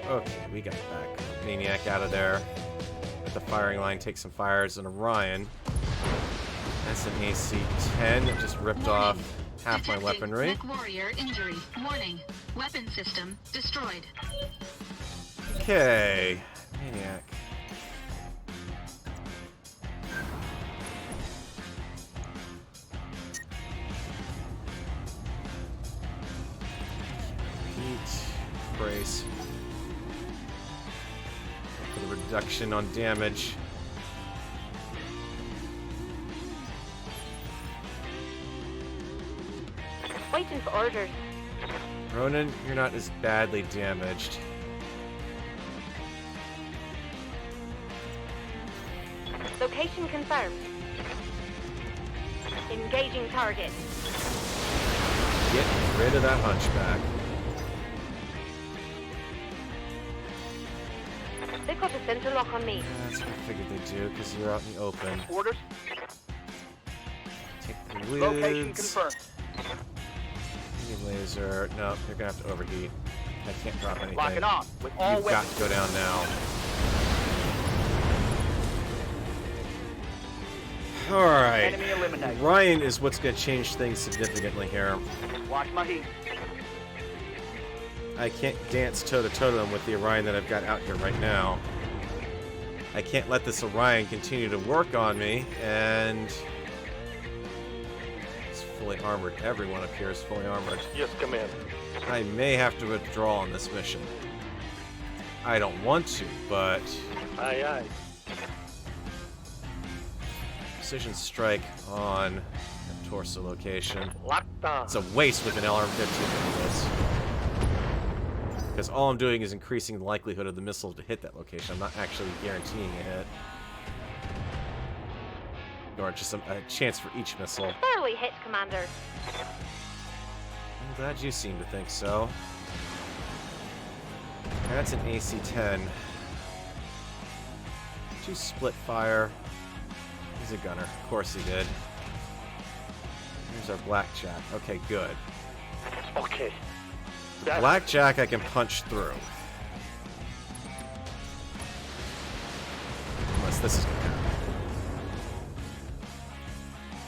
Speaker 1: Okay, we got the back. Maniac out of there. Let the firing line take some fires on Orion. That's an AC-10 that just ripped off half my
Speaker 2: Detecting
Speaker 1: weaponry.
Speaker 2: Mech warrior injury. Warning. Weapon system destroyed.
Speaker 1: Okay. Maniac. Heat. Brace. For the reduction on damage.
Speaker 8: Waiting for orders.
Speaker 1: Ronan, you're not as badly damaged.
Speaker 8: Location confirmed. Engaging target.
Speaker 1: Get rid of that hunchback.
Speaker 8: They've got a center lock on me.
Speaker 1: That's what I figured they'd do, because you're out in the open.
Speaker 7: Orders.
Speaker 1: Take the
Speaker 7: Location
Speaker 1: lids.
Speaker 7: confirmed.
Speaker 1: Medium laser. No, you're gonna have to overheat. I can't drop anything.
Speaker 7: Locking off with all
Speaker 1: You've got
Speaker 7: weapons.
Speaker 1: to go down now. Alright.
Speaker 7: Enemy eliminated.
Speaker 1: Ryan is what's going to change things significantly here.
Speaker 7: Watch my heat.
Speaker 1: I can't dance toe-to-toe to him with the Orion that I've got out here right now. I can't let this Orion continue to work on me, and... It's fully armored. Everyone up here is fully armored.
Speaker 4: Yes, Commander.
Speaker 1: I may have to withdraw on this mission. I don't want to, but...
Speaker 4: Aye, aye.
Speaker 1: Precision strike on torso location.
Speaker 4: Locked on.
Speaker 1: It's a waste with an LRM-15 like this. Because all I'm doing is increasing the likelihood of the missile to hit that location. I'm not actually guaranteeing a hit. Or just a chance for each missile.
Speaker 8: Barely hit, Commander.
Speaker 1: I'm glad you seem to think so. That's an AC-10. 2 split fire. He's a gunner. Of course he did. Here's our blackjack. Okay, good.
Speaker 4: Okay.
Speaker 1: Blackjack I can punch through. Unless this is gonna happen.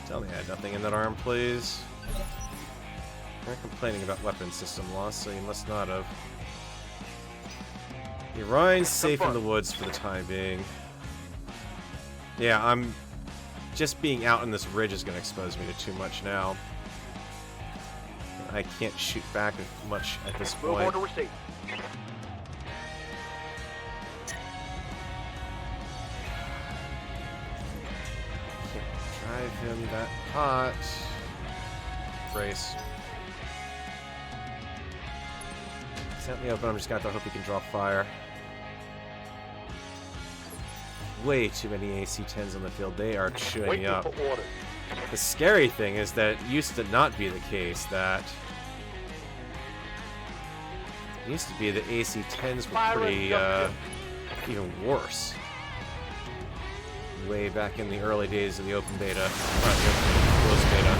Speaker 1: Tell me I had nothing in that arm, please. You're complaining about weapon system loss, so you must not have. The Orion's safe in the woods for the time being. Yeah, I'm... Just being out on this ridge is going to expose me to too much now. I can't shoot back much at this point.
Speaker 3: Move order received.
Speaker 1: Can't drive him that hot. Brace. He's out in the open. I'm just going to hope he can draw fire. Way too many AC-10s on the field. They are chewing me up. The scary thing is that it used to not be the case. That it used to be that AC-10s were pretty even worse. Way back in the early days of the open beta, not the closed beta.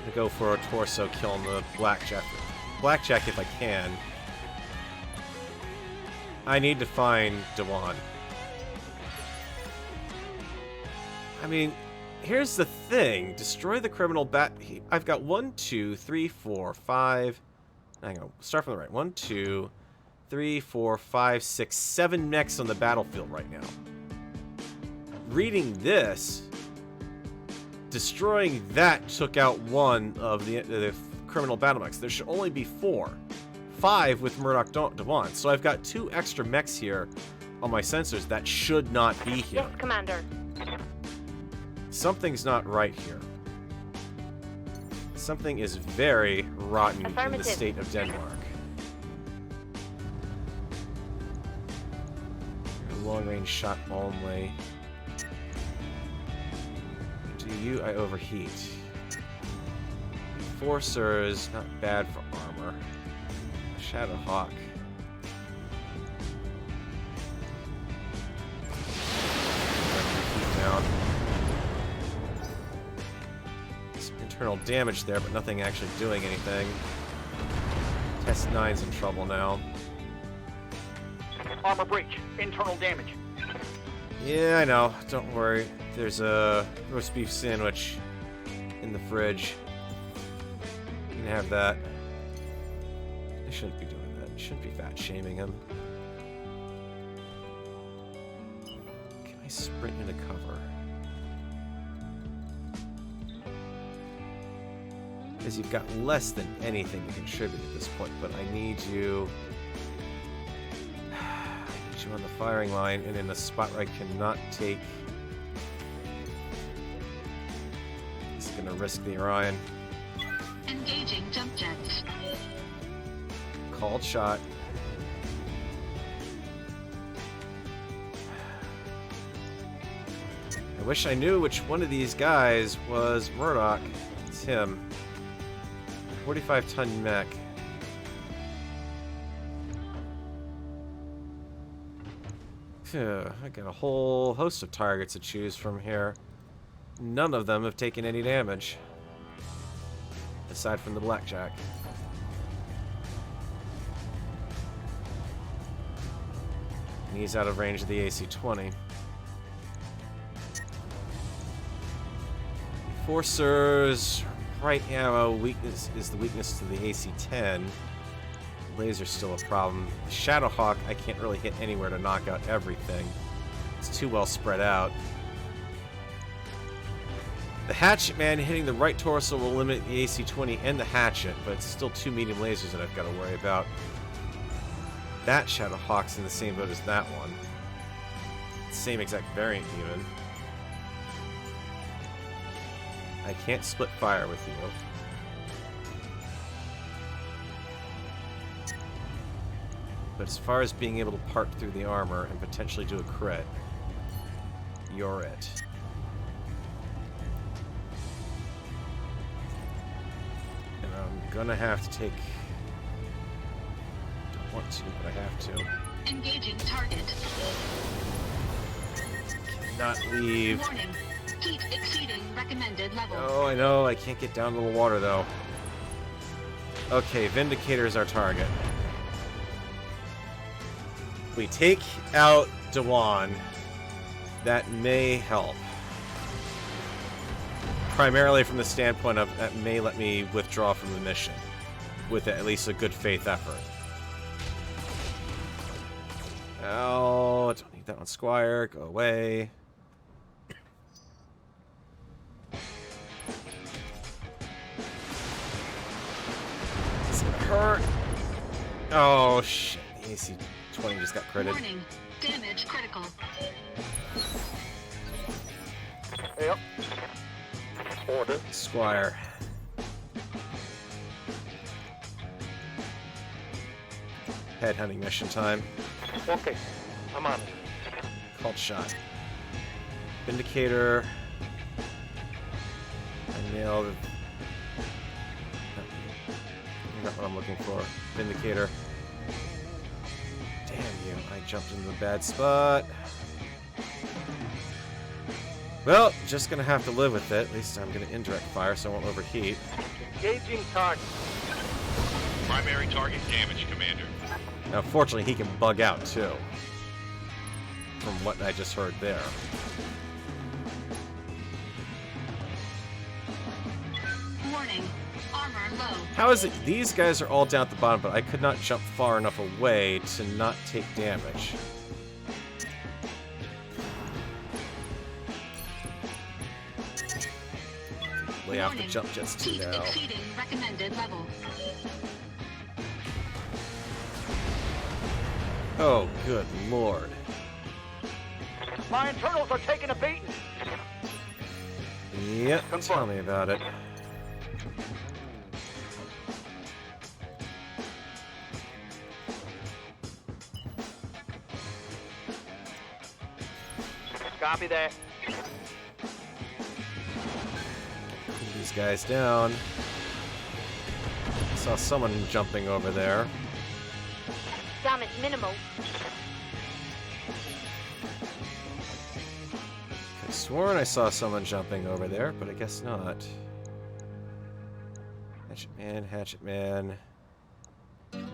Speaker 1: To go for a torso kill on the blackjack. Blackjack if I can. I need to find Dewan. I mean, here's the thing. Destroy the criminal bat... I've got 1, 2, 3, 4, 5... Hang on. Start from the right. 1, 2, 3, 4, 5, 6, 7 mechs on the battlefield right now. Reading this... Destroying that took out 1 of the criminal battle mechs. There should only be 4. 5 with Murdoch Dewan. So I've got 2 extra mechs here on my sensors that should not be here.
Speaker 8: Yes, Commander.
Speaker 1: Something's not right here. Something is very rotten in the state of Denmark. Long-range shot only. To you, I overheat. Enforcer is not bad for armor. Shadowhawk. Down. Some internal damage there, but nothing actually doing anything. Test 9's in trouble now.
Speaker 3: Armor breach. Internal damage.
Speaker 1: Yeah, I know. Don't worry. There's a roast beef sandwich in the fridge. You can have that. I shouldn't be doing that. I shouldn't be fat shaming him. Can I sprint into cover? Because you've got less than anything to contribute at this point, but I need you... on the firing line and in a spot where I cannot take. He's gonna risk the Orion.
Speaker 2: Engaging jump jets.
Speaker 1: Called shot. I wish I knew which one of these guys was Murdoch. It's him. 45-ton mech. I got a whole host of targets to choose from here. None of them have taken any damage. Aside from the blackjack. And he's out of range of the AC-20. Enforcer's right ammo weakness is the weakness to the AC-10. Laser's still a problem. The Shadowhawk, I can't really hit anywhere to knock out everything. It's too well spread out. The Hatchet Man hitting the right torso will limit the AC-20 and the Hatchet, but it's still 2 medium lasers that I've got to worry about. That Shadowhawk's in the same boat as that one. Same exact variant, even. I can't split fire with you. But as far as being able to part through the armor and potentially do a crit, you're it. And I'm gonna have to take... Don't want to, but I have to.
Speaker 2: Engaging target.
Speaker 1: Not leave.
Speaker 2: Warning. Heat exceeding recommended level.
Speaker 1: Oh, I know. I can't get down to the water, though. Okay, Vindicator is our target. We take out Dewan. That may help. Primarily from the standpoint of that may let me withdraw from the mission. With at least a good faith effort. Oh, I don't need that one, Squire. Go away. It's gonna hurt. Oh, shit. The AC 20 just got critted.
Speaker 2: Warning. Damage critical.
Speaker 4: Yep. Order.
Speaker 1: Squire. Headhunting mission time.
Speaker 4: Okay, I'm on it.
Speaker 1: Called shot. Vindicator. I nailed it. Not what I'm looking for. Vindicator. Damn you, I jumped into the bad spot. Well, just gonna have to live with it. At least I'm gonna indirect fire so I won't overheat.
Speaker 4: Engaging target.
Speaker 5: Primary target damage, Commander.
Speaker 1: Now, fortunately, he can bug out, too. From what I just heard there.
Speaker 2: Warning. Armor low.
Speaker 1: How is it? These guys are all down at the bottom, but I could not jump far enough away to not take damage. Lay off the jump jets too
Speaker 2: Heat
Speaker 1: now.
Speaker 2: exceeding recommended level.
Speaker 1: Oh, good lord.
Speaker 7: My internals are taking a beating.
Speaker 1: Yep, tell me about it.
Speaker 7: Copy that.
Speaker 1: Cool these guys down. I saw someone jumping over there.
Speaker 8: Damage minimal.
Speaker 1: I've sworn I saw someone jumping over there, but I guess not. Hatchet man, hatchet man. Where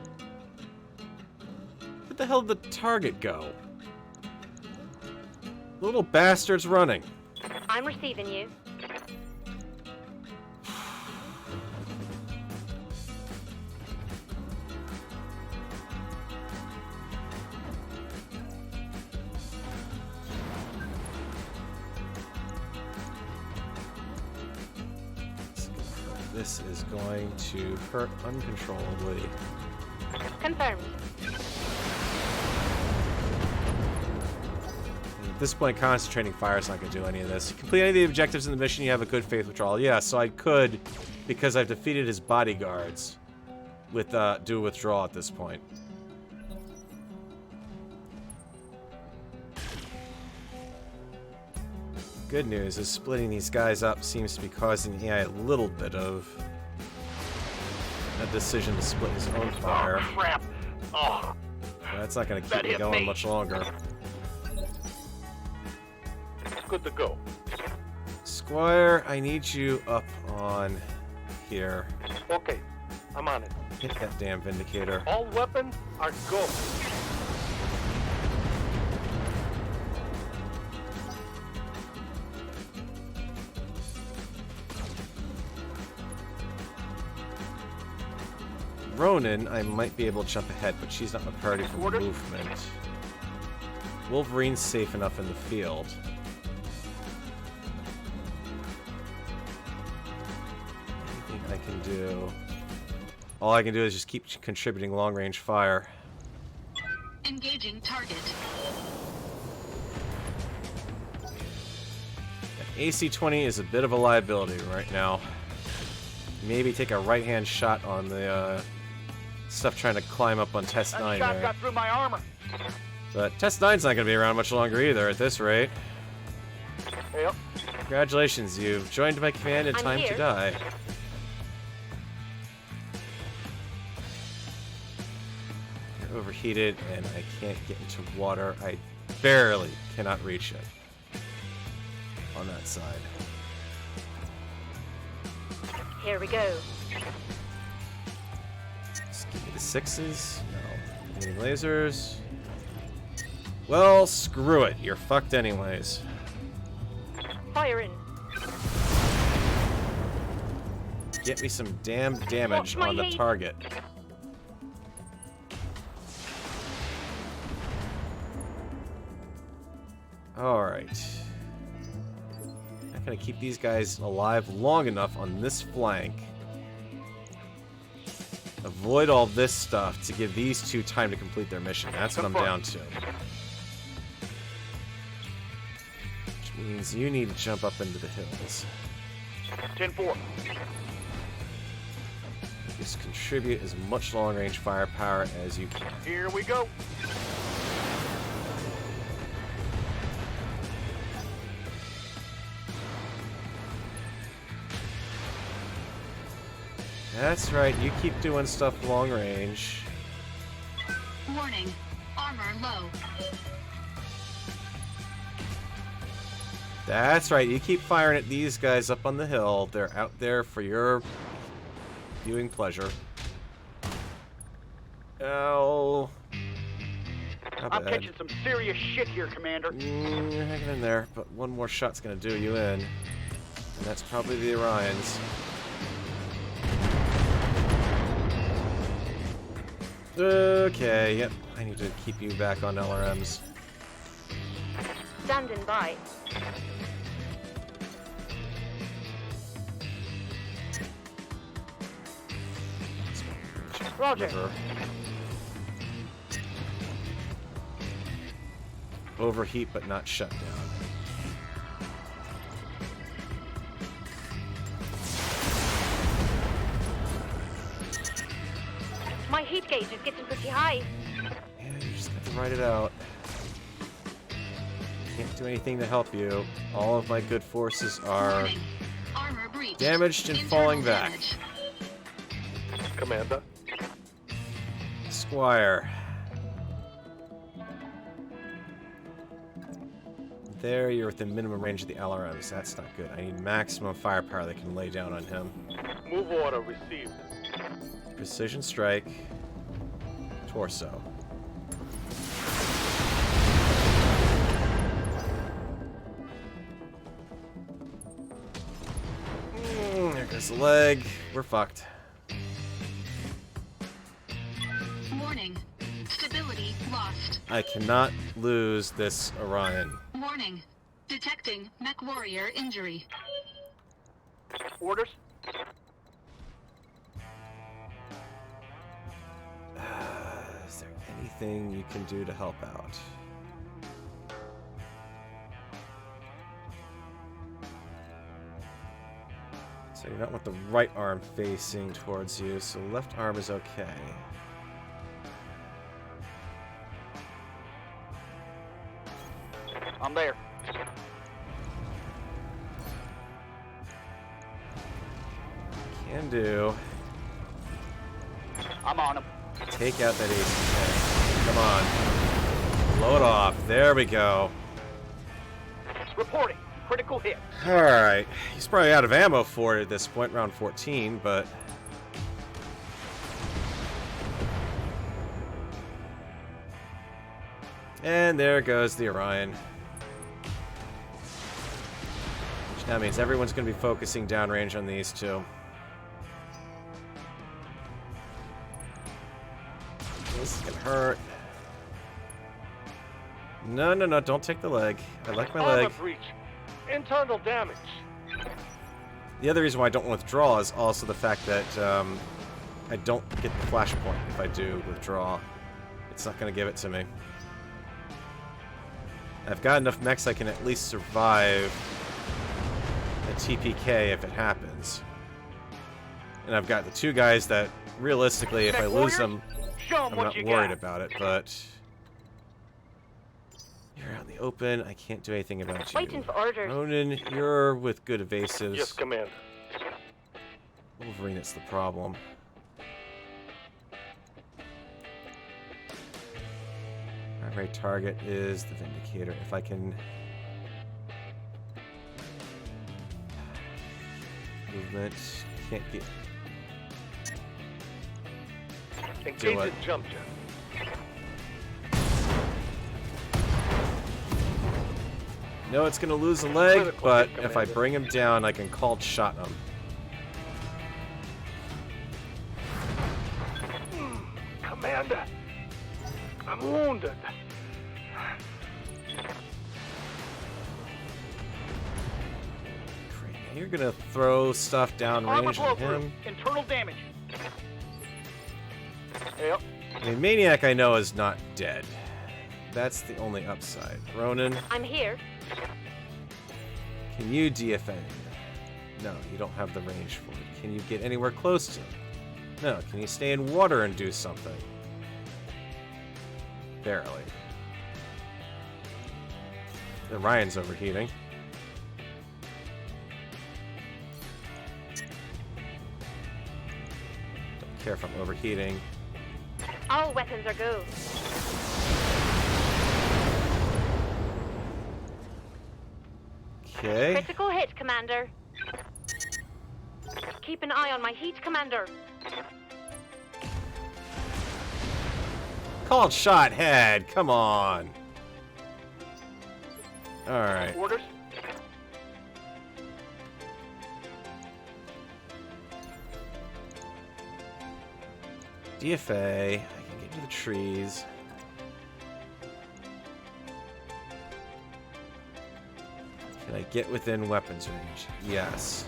Speaker 1: the hell did the target go? The little bastard's running.
Speaker 8: I'm receiving you.
Speaker 1: This is going to hurt uncontrollably.
Speaker 8: Confirmed.
Speaker 1: At this point, concentrating fire is not going to do any of this. You complete any of the objectives in the mission, you have a good faith withdrawal. Yeah, so I could, because I've defeated his bodyguards, with do a withdrawal at this point. Good news is splitting these guys up seems to be causing AI a little bit of a decision to split his own fire.
Speaker 7: Oh, crap. Oh,
Speaker 1: That's not going to keep me going much longer.
Speaker 4: Good to go.
Speaker 1: Squire, I need you up on here.
Speaker 4: Okay, I'm on it.
Speaker 1: Hit that damn Vindicator.
Speaker 4: All weapons are go.
Speaker 1: Ronin, I might be able to jump ahead, but she's not my priority for movement. Wolverine's safe enough in the field. Anything I can do... All I can do is just keep contributing long-range fire.
Speaker 2: Engaging target.
Speaker 1: Got AC-20 is a bit of a liability right now. Maybe take a right-hand shot on the stuff trying to climb up on Test 9
Speaker 7: That shot
Speaker 1: there.
Speaker 7: got through my armor.
Speaker 1: But Test 9's not going to be around much longer either at this rate.
Speaker 7: Yep.
Speaker 1: Congratulations, you've joined my command in
Speaker 8: I'm
Speaker 1: time to
Speaker 8: here.
Speaker 1: die. You're overheated and I can't get into water. I barely cannot reach it on that side.
Speaker 8: Here we go.
Speaker 1: Just give me the 6s. No. Any lasers? Well, screw it. You're fucked anyways.
Speaker 8: Fire in.
Speaker 1: Get me some damn damage
Speaker 8: Watch my
Speaker 1: on the
Speaker 8: heat.
Speaker 1: target. Alright. Not gonna keep these guys alive long enough on this flank. Avoid all this stuff to give these two time to complete their mission. That's what I'm down to. Which means you need to jump up into the hills.
Speaker 7: 10-4.
Speaker 1: Just contribute as much long-range firepower as you can.
Speaker 7: Here we go.
Speaker 1: That's right, you keep doing stuff long range.
Speaker 2: Warning. Armor low.
Speaker 1: That's right, you keep firing at these guys up on the hill. They're out there for your viewing pleasure. Oh. Not
Speaker 7: I'm
Speaker 1: bad.
Speaker 7: catching some serious shit here, Commander.
Speaker 1: You're hanging in there, but one more shot's gonna do you in. And that's probably the Orions. Okay, yep. I need to keep you back on LRMs.
Speaker 8: Standing by. Roger.
Speaker 1: River. Overheat, but not shut down.
Speaker 8: My heat gauge is getting pretty high.
Speaker 1: Yeah, you just got to ride it out. Can't do anything to help you. All of my good forces are
Speaker 2: Warning. Armor breached.
Speaker 1: damaged and
Speaker 2: Internal
Speaker 1: falling back.
Speaker 2: damage.
Speaker 4: Commander.
Speaker 1: Squire. There, you're within minimum range of the LRMs. That's not good. I need maximum firepower that can lay down on him.
Speaker 4: Move order received.
Speaker 1: Precision strike. Torso. There goes the leg. We're fucked.
Speaker 2: Warning. Stability lost.
Speaker 1: I cannot lose this Orion.
Speaker 2: Warning. Detecting mech warrior injury.
Speaker 7: Orders?
Speaker 1: Is there anything you can do to help out? So you're not with the right arm facing towards you, so left arm is okay.
Speaker 7: I'm there.
Speaker 1: Can do.
Speaker 7: I'm on him.
Speaker 1: Take out that AC. Come on. Blow it off. There we go.
Speaker 7: Reporting. Critical hit.
Speaker 1: Alright. He's probably out of ammo for it at this point, round 14, but... And there goes the Orion. Which now means everyone's going to be focusing downrange on these two. This is going to hurt. No, no, no, don't take the leg. I like my leg.
Speaker 4: Armor breach. Internal damage.
Speaker 1: The other reason why I don't withdraw is also the fact that I don't get the Flashpoint if I do withdraw. It's not going to give it to me. I've got enough mechs I can at least survive TPK if it happens. And I've got the 2 guys that, realistically, if I lose them, I'm not worried about it, but... You're out in the open. I can't do anything about you.
Speaker 8: Waiting for orders.
Speaker 1: Ronan, you're with good evasives.
Speaker 4: Yes, Commander.
Speaker 1: Wolverine, it's the problem. Primary target is the Vindicator. If I can... Movement. Can't get...
Speaker 4: Engage
Speaker 1: it.
Speaker 4: the jump jet.
Speaker 1: No, it's gonna lose a leg,
Speaker 4: Critical
Speaker 1: but
Speaker 4: hit,
Speaker 1: if I
Speaker 4: Commander.
Speaker 1: bring him down, I can called shot him.
Speaker 4: Commander, I'm wounded.
Speaker 1: Great. Now you're gonna throw stuff down
Speaker 7: Armor
Speaker 1: range on
Speaker 7: blow-through.
Speaker 1: him.
Speaker 7: Internal damage.
Speaker 4: Yep.
Speaker 1: I mean, Maniac I know is not dead. That's the only upside. Ronan,
Speaker 8: I'm here.
Speaker 1: can you defend? No, you don't have the range for it. Can you get anywhere close to him? No. Can you stay in water and do something? Barely. Orion's overheating. Don't care if I'm overheating.
Speaker 8: All weapons are go.
Speaker 1: Okay.
Speaker 8: Critical hit, Commander. Keep an eye on my heat, Commander.
Speaker 1: Called shot head. Come on. All right.
Speaker 4: Orders?
Speaker 1: DFA. I can get to the trees. Can I get within weapons range? Yes.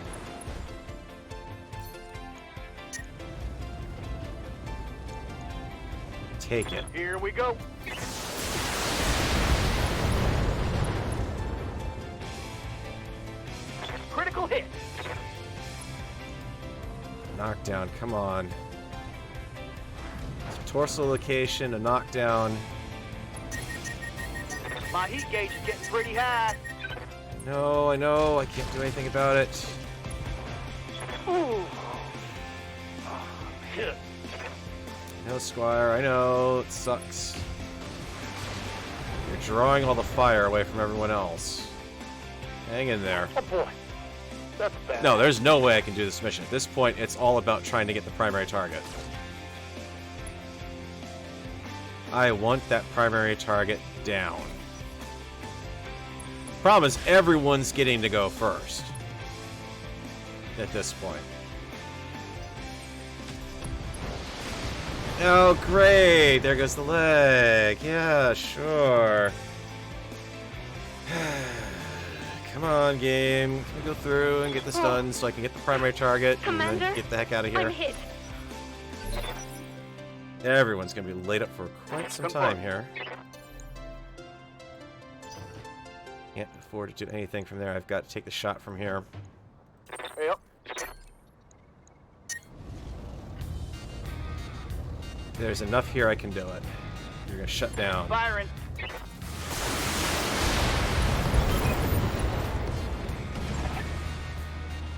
Speaker 1: Take it.
Speaker 4: Here we go.
Speaker 7: Critical hit.
Speaker 1: Knockdown. Come on. Torso location, a knockdown.
Speaker 7: My heat gauge is getting pretty high.
Speaker 1: No, I know. I can't do anything about it.
Speaker 7: Ooh.
Speaker 4: Shit.
Speaker 1: No, Squire. I know. It sucks. You're drawing all the fire away from everyone else. Hang in there.
Speaker 4: Oh boy. That's bad.
Speaker 1: No, there's no way I can do this mission. At this point, it's all about trying to get the primary target. I want that primary target down. Problem is, everyone's getting to go first. At this point. Oh, great! There goes the leg. Yeah, sure. Come on, game. Can we go through and get this done so I can get the primary target and
Speaker 8: Commander,
Speaker 1: then get the heck out of
Speaker 8: I'm
Speaker 1: here?
Speaker 8: hit.
Speaker 1: Everyone's gonna be laid up for quite some time here. Can't afford to do anything from there. I've got to take the shot from here.
Speaker 4: Yep.
Speaker 1: There's enough here I can do it. You're gonna shut down.
Speaker 7: Firing.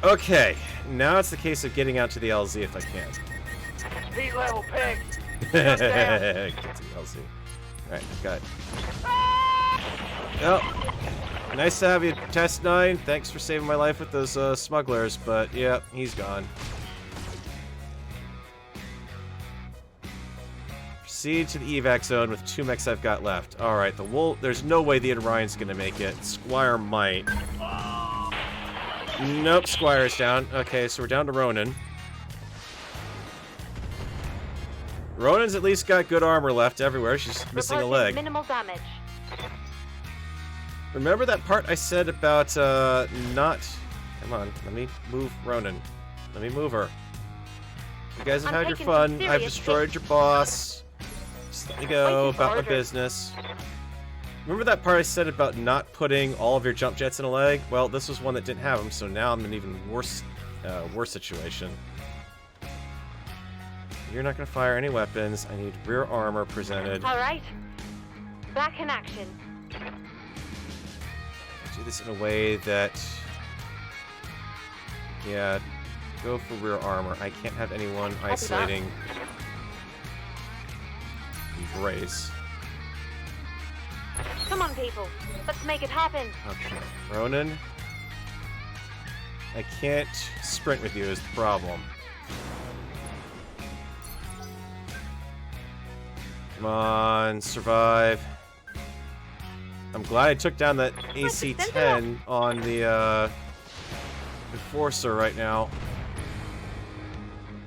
Speaker 1: Okay, now it's the case of getting out to the LZ if I can.
Speaker 7: Speed level peg.
Speaker 1: Get to the LZ. Alright, got it. Oh, nice to have you, Test 9. Thanks for saving my life with those smugglers, but yeah, he's gone. Proceed to the evac zone with 2 mechs I've got left. Alright, the Wolf. There's no way the Orion's gonna make it. Squire might. Nope, Squire's down. Okay, so we're down to Ronan. Ronan's at least got good armor left everywhere. She's missing a
Speaker 8: Reporting
Speaker 1: leg.
Speaker 8: Minimal damage.
Speaker 1: Remember that part I said about not... Come on, let me move Ronan. Let me move her. You guys have
Speaker 8: I'm
Speaker 1: had your
Speaker 8: taking
Speaker 1: fun.
Speaker 8: some
Speaker 1: I've
Speaker 8: serious
Speaker 1: destroyed your boss. Just let me go
Speaker 8: Waiting for
Speaker 1: about my
Speaker 8: orders.
Speaker 1: business. Remember that part I said about not putting all of your jump jets in a leg? Well, this was one that didn't have them, so now I'm in an even worse situation. You're not going to fire any weapons. I need rear armor presented.
Speaker 8: All right. Back in action.
Speaker 1: Do this in a way that... Yeah, go for rear armor. I can't have anyone isolating. Embrace.
Speaker 8: Come on, people. Let's make it happen.
Speaker 1: Okay, Ronan. I can't sprint with you is the problem. Come on, survive. I'm glad I took down that AC-10 on the Enforcer right now.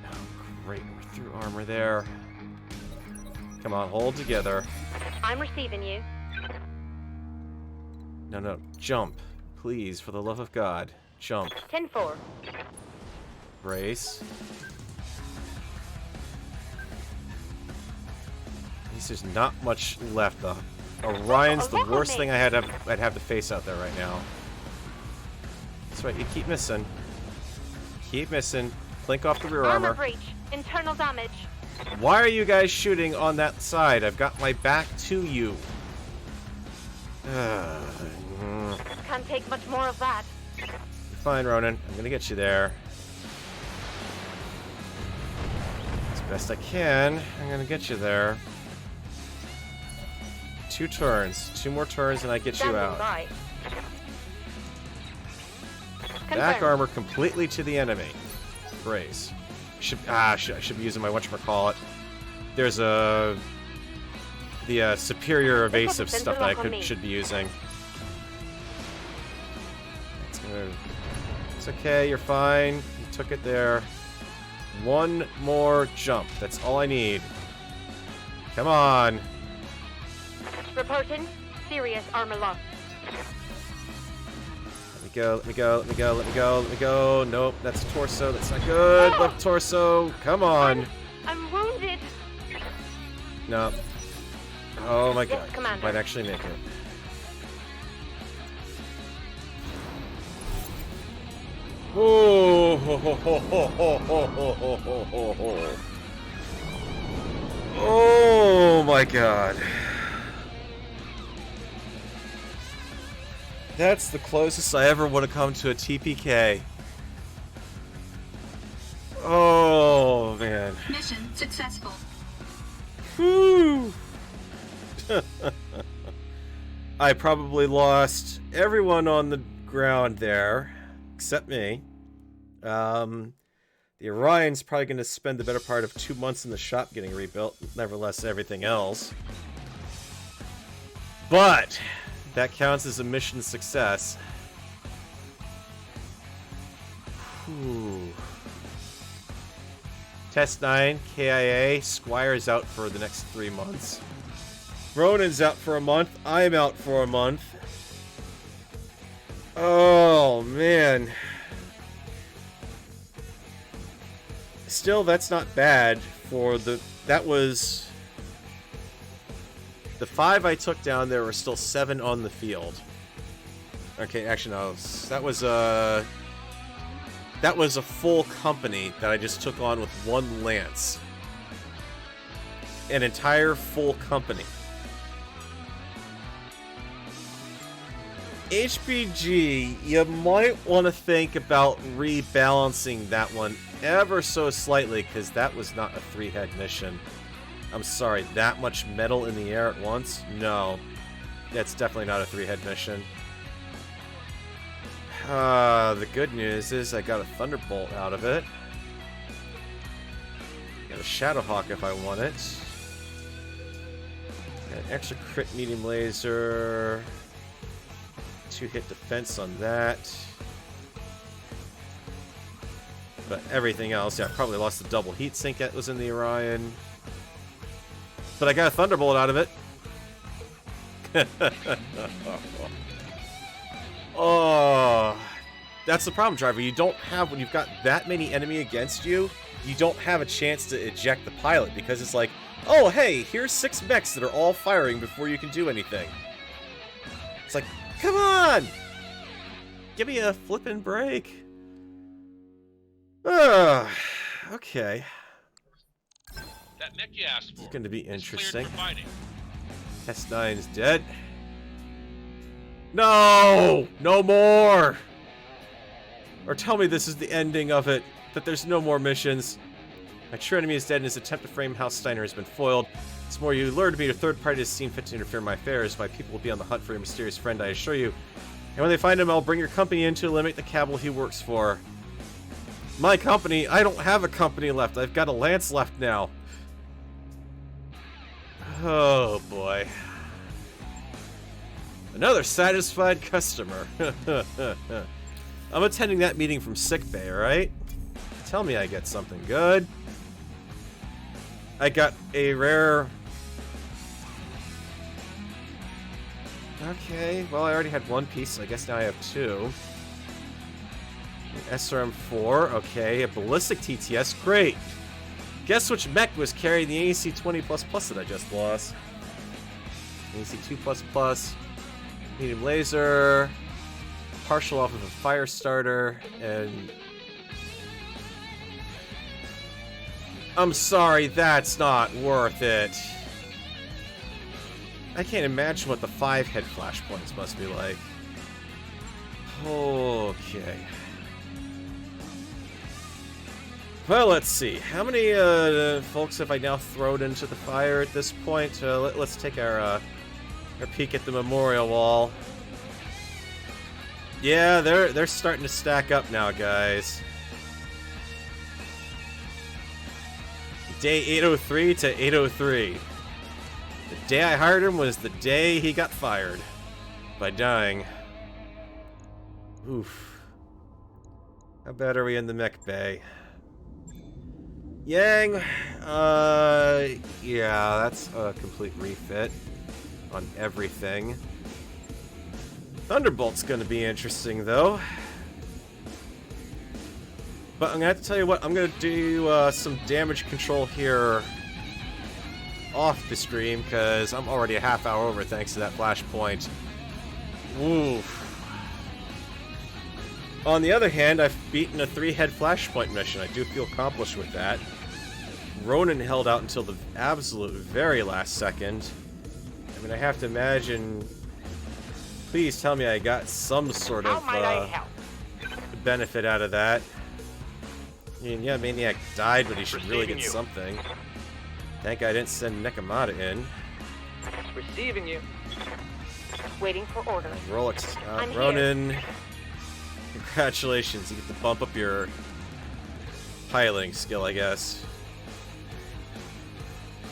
Speaker 1: Oh, great, we're through armor there. Come on, hold together.
Speaker 8: I'm receiving you.
Speaker 1: No, jump. Please, for the love of God. Jump.
Speaker 8: 10-4.
Speaker 1: Brace. There's not much left, though. Orion's the worst thing I'd have to face out there right now. That's right, you keep missing. Keep missing. Clink off the rear armor.
Speaker 8: Breach. Internal damage.
Speaker 1: Why are you guys shooting on that side? I've got my back to you.
Speaker 8: Can't take much more of that.
Speaker 1: Fine, Ronan. I'm gonna get you there. As best I can, I'm gonna get you there. 2 turns. 2 more turns and I get you out.
Speaker 8: By.
Speaker 1: Back armor completely to the enemy. Brace. I should be using my whatchamacallit. There's the superior evasive stuff that I should be using. It's okay, you're fine. You took it there. 1 more jump. That's all I need. Come on.
Speaker 8: Reporting. Serious armor loss.
Speaker 1: Let me go. Nope, that's torso. That's not good.
Speaker 8: Oh!
Speaker 1: Left torso. Come on.
Speaker 8: I'm wounded.
Speaker 1: No. Oh my god.
Speaker 8: Commander.
Speaker 1: Might actually make it. Oh, oh my god. That's the closest I ever want to come to a TPK. Oh, man.
Speaker 2: Mission successful.
Speaker 1: Whew. I probably lost everyone on the ground there, except me. The Orion's probably going to spend the better part of 2 months in the shop getting rebuilt. Nevertheless, everything else. But that counts as a mission success. Whew. Test 9, KIA, Squire's out for the next 3 months. Ronan's out for a month. I'm out for a month. Oh, man. Still, that's not bad for the... That was... The 5 I took down, there were still 7 on the field. Okay, actually, no. That was a full company that I just took on with 1 lance. An entire full company. HPG, you might want to think about rebalancing that one ever so slightly, because that was not a 3-head mission. I'm sorry, that much metal in the air at once? No. That's definitely not a 3-head mission. The good news is I got a Thunderbolt out of it. Got a Shadowhawk if I want it. Got an extra crit medium laser. 2-hit defense on that. But everything else, yeah, I probably lost the double heat sink that was in the Orion. But I got a Thunderbolt out of it. Oh, that's the problem, driver. You don't have, when you've got that many enemy against you, you don't have a chance to eject the pilot, because it's like, oh, hey, here's 6 mechs that are all firing before you can do anything. like, come on! Give me a flippin' break. Okay.
Speaker 5: That mech you asked for.
Speaker 1: It's going to be
Speaker 5: is cleared
Speaker 1: interesting.
Speaker 5: for fighting.
Speaker 1: S9's dead. No! No more! Or tell me this is the ending of it. That there's no more missions. My true enemy is dead and his attempt to frame House Steiner has been foiled. It's more you lure to be a third party has seen fit to interfere in my affairs. My people will be on the hunt for your mysterious friend, I assure you. And when they find him, I'll bring your company in to eliminate the cabal he works for. My company? I don't have a company left. I've got a lance left now. Oh boy. Another satisfied customer. I'm attending that meeting from sickbay, alright? Tell me I get something good. I got a rare... Okay, well I already had one piece, so I guess now I have two. An SRM-4, okay, a ballistic TTS, great! Guess which mech was carrying the AC-20++ that I just lost? AC-2++, medium laser, partial off of a fire starter, and... I'm sorry, that's not worth it. I can't imagine what the 5-head flashpoints must be like. Okay. Well, let's see. How many folks have I now thrown into the fire at this point? Let's take our peek at the memorial wall. Yeah, they're starting to stack up now, guys. Day 803 to 803. The day I hired him was the day he got fired. By dying. Oof. How bad are we in the mech bay? Yang, yeah, that's a complete refit on everything. Thunderbolt's gonna be interesting, though. But I'm gonna have to tell you what, I'm gonna do some damage control here off the stream, because I'm already a half hour over thanks to that flashpoint. Oof. On the other hand, I've beaten a 3-head flashpoint mission. I do feel accomplished with that. Ronan held out until the absolute very last second. I mean, I have to imagine... Please tell me I got some sort of benefit out of that. I mean, yeah, Maniac died, but he should really get something. Thank God I didn't send Nekomata in.
Speaker 7: Receiving you.
Speaker 8: Waiting for orders.
Speaker 1: Rolex,
Speaker 8: I'm
Speaker 1: Ronan. Congratulations, you get to bump up your piloting skill, I guess.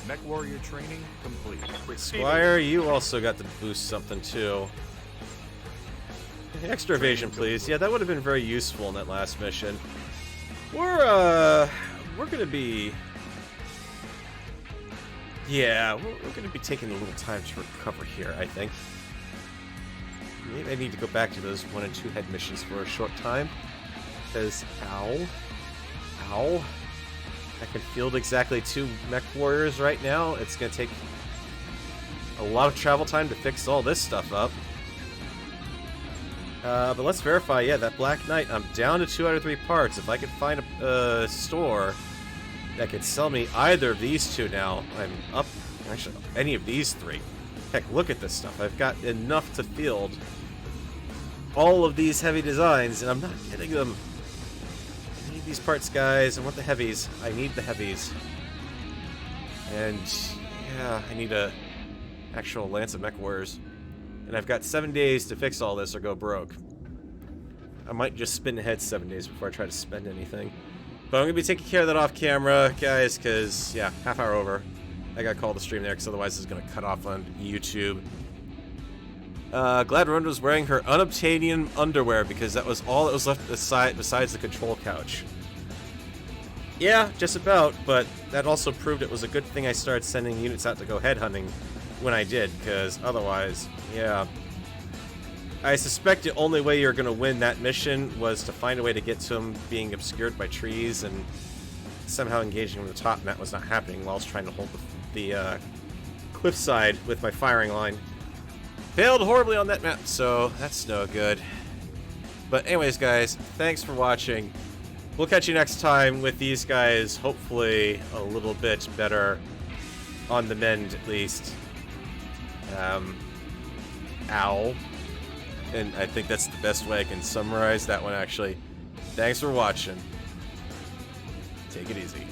Speaker 6: Mech warrior training complete.
Speaker 1: Squire, you also got to boost something too. Extra evasion, please. Yeah, that would have been very useful in that last mission. We're gonna be... Yeah, we're gonna be taking a little time to recover here, I think. Maybe I need to go back to those 1- and 2-head missions for a short time. Because, ow. I can field exactly 2 mech warriors right now. It's gonna take a lot of travel time to fix all this stuff up. But let's verify, yeah, that Black Knight, I'm down to 2 out of 3 parts. If I could find a store that could sell me either of these 2 now, I'm up, actually, any of these 3. Heck, look at this stuff. I've got enough to field all of these heavy designs, and I'm not getting them. I need these parts, guys. I want the heavies. I need the heavies. And, yeah, I need a actual Lance of Mech Warriors. And I've got 7 days to fix all this or go broke. I might just spin ahead 7 days before I try to spend anything. But I'm going to be taking care of that off camera, guys, because, yeah, half hour over. I got to call the stream there, because otherwise it's going to cut off on YouTube. Glad Ronda was wearing her unobtainium underwear, because that was all that was left besides the control couch. Yeah, just about, but that also proved it was a good thing I started sending units out to go headhunting when I did, because otherwise, yeah. I suspect the only way you're going to win that mission was to find a way to get to him being obscured by trees and somehow engaging from the top, and that was not happening while I was trying to hold the cliffside with my firing line. Failed horribly on that map, so that's no good. But anyways, guys, thanks for watching. We'll catch you next time with these guys, hopefully a little bit better on the mend, at least. Ow. And I think that's the best way I can summarize that one, actually. Thanks for watching. Take it easy.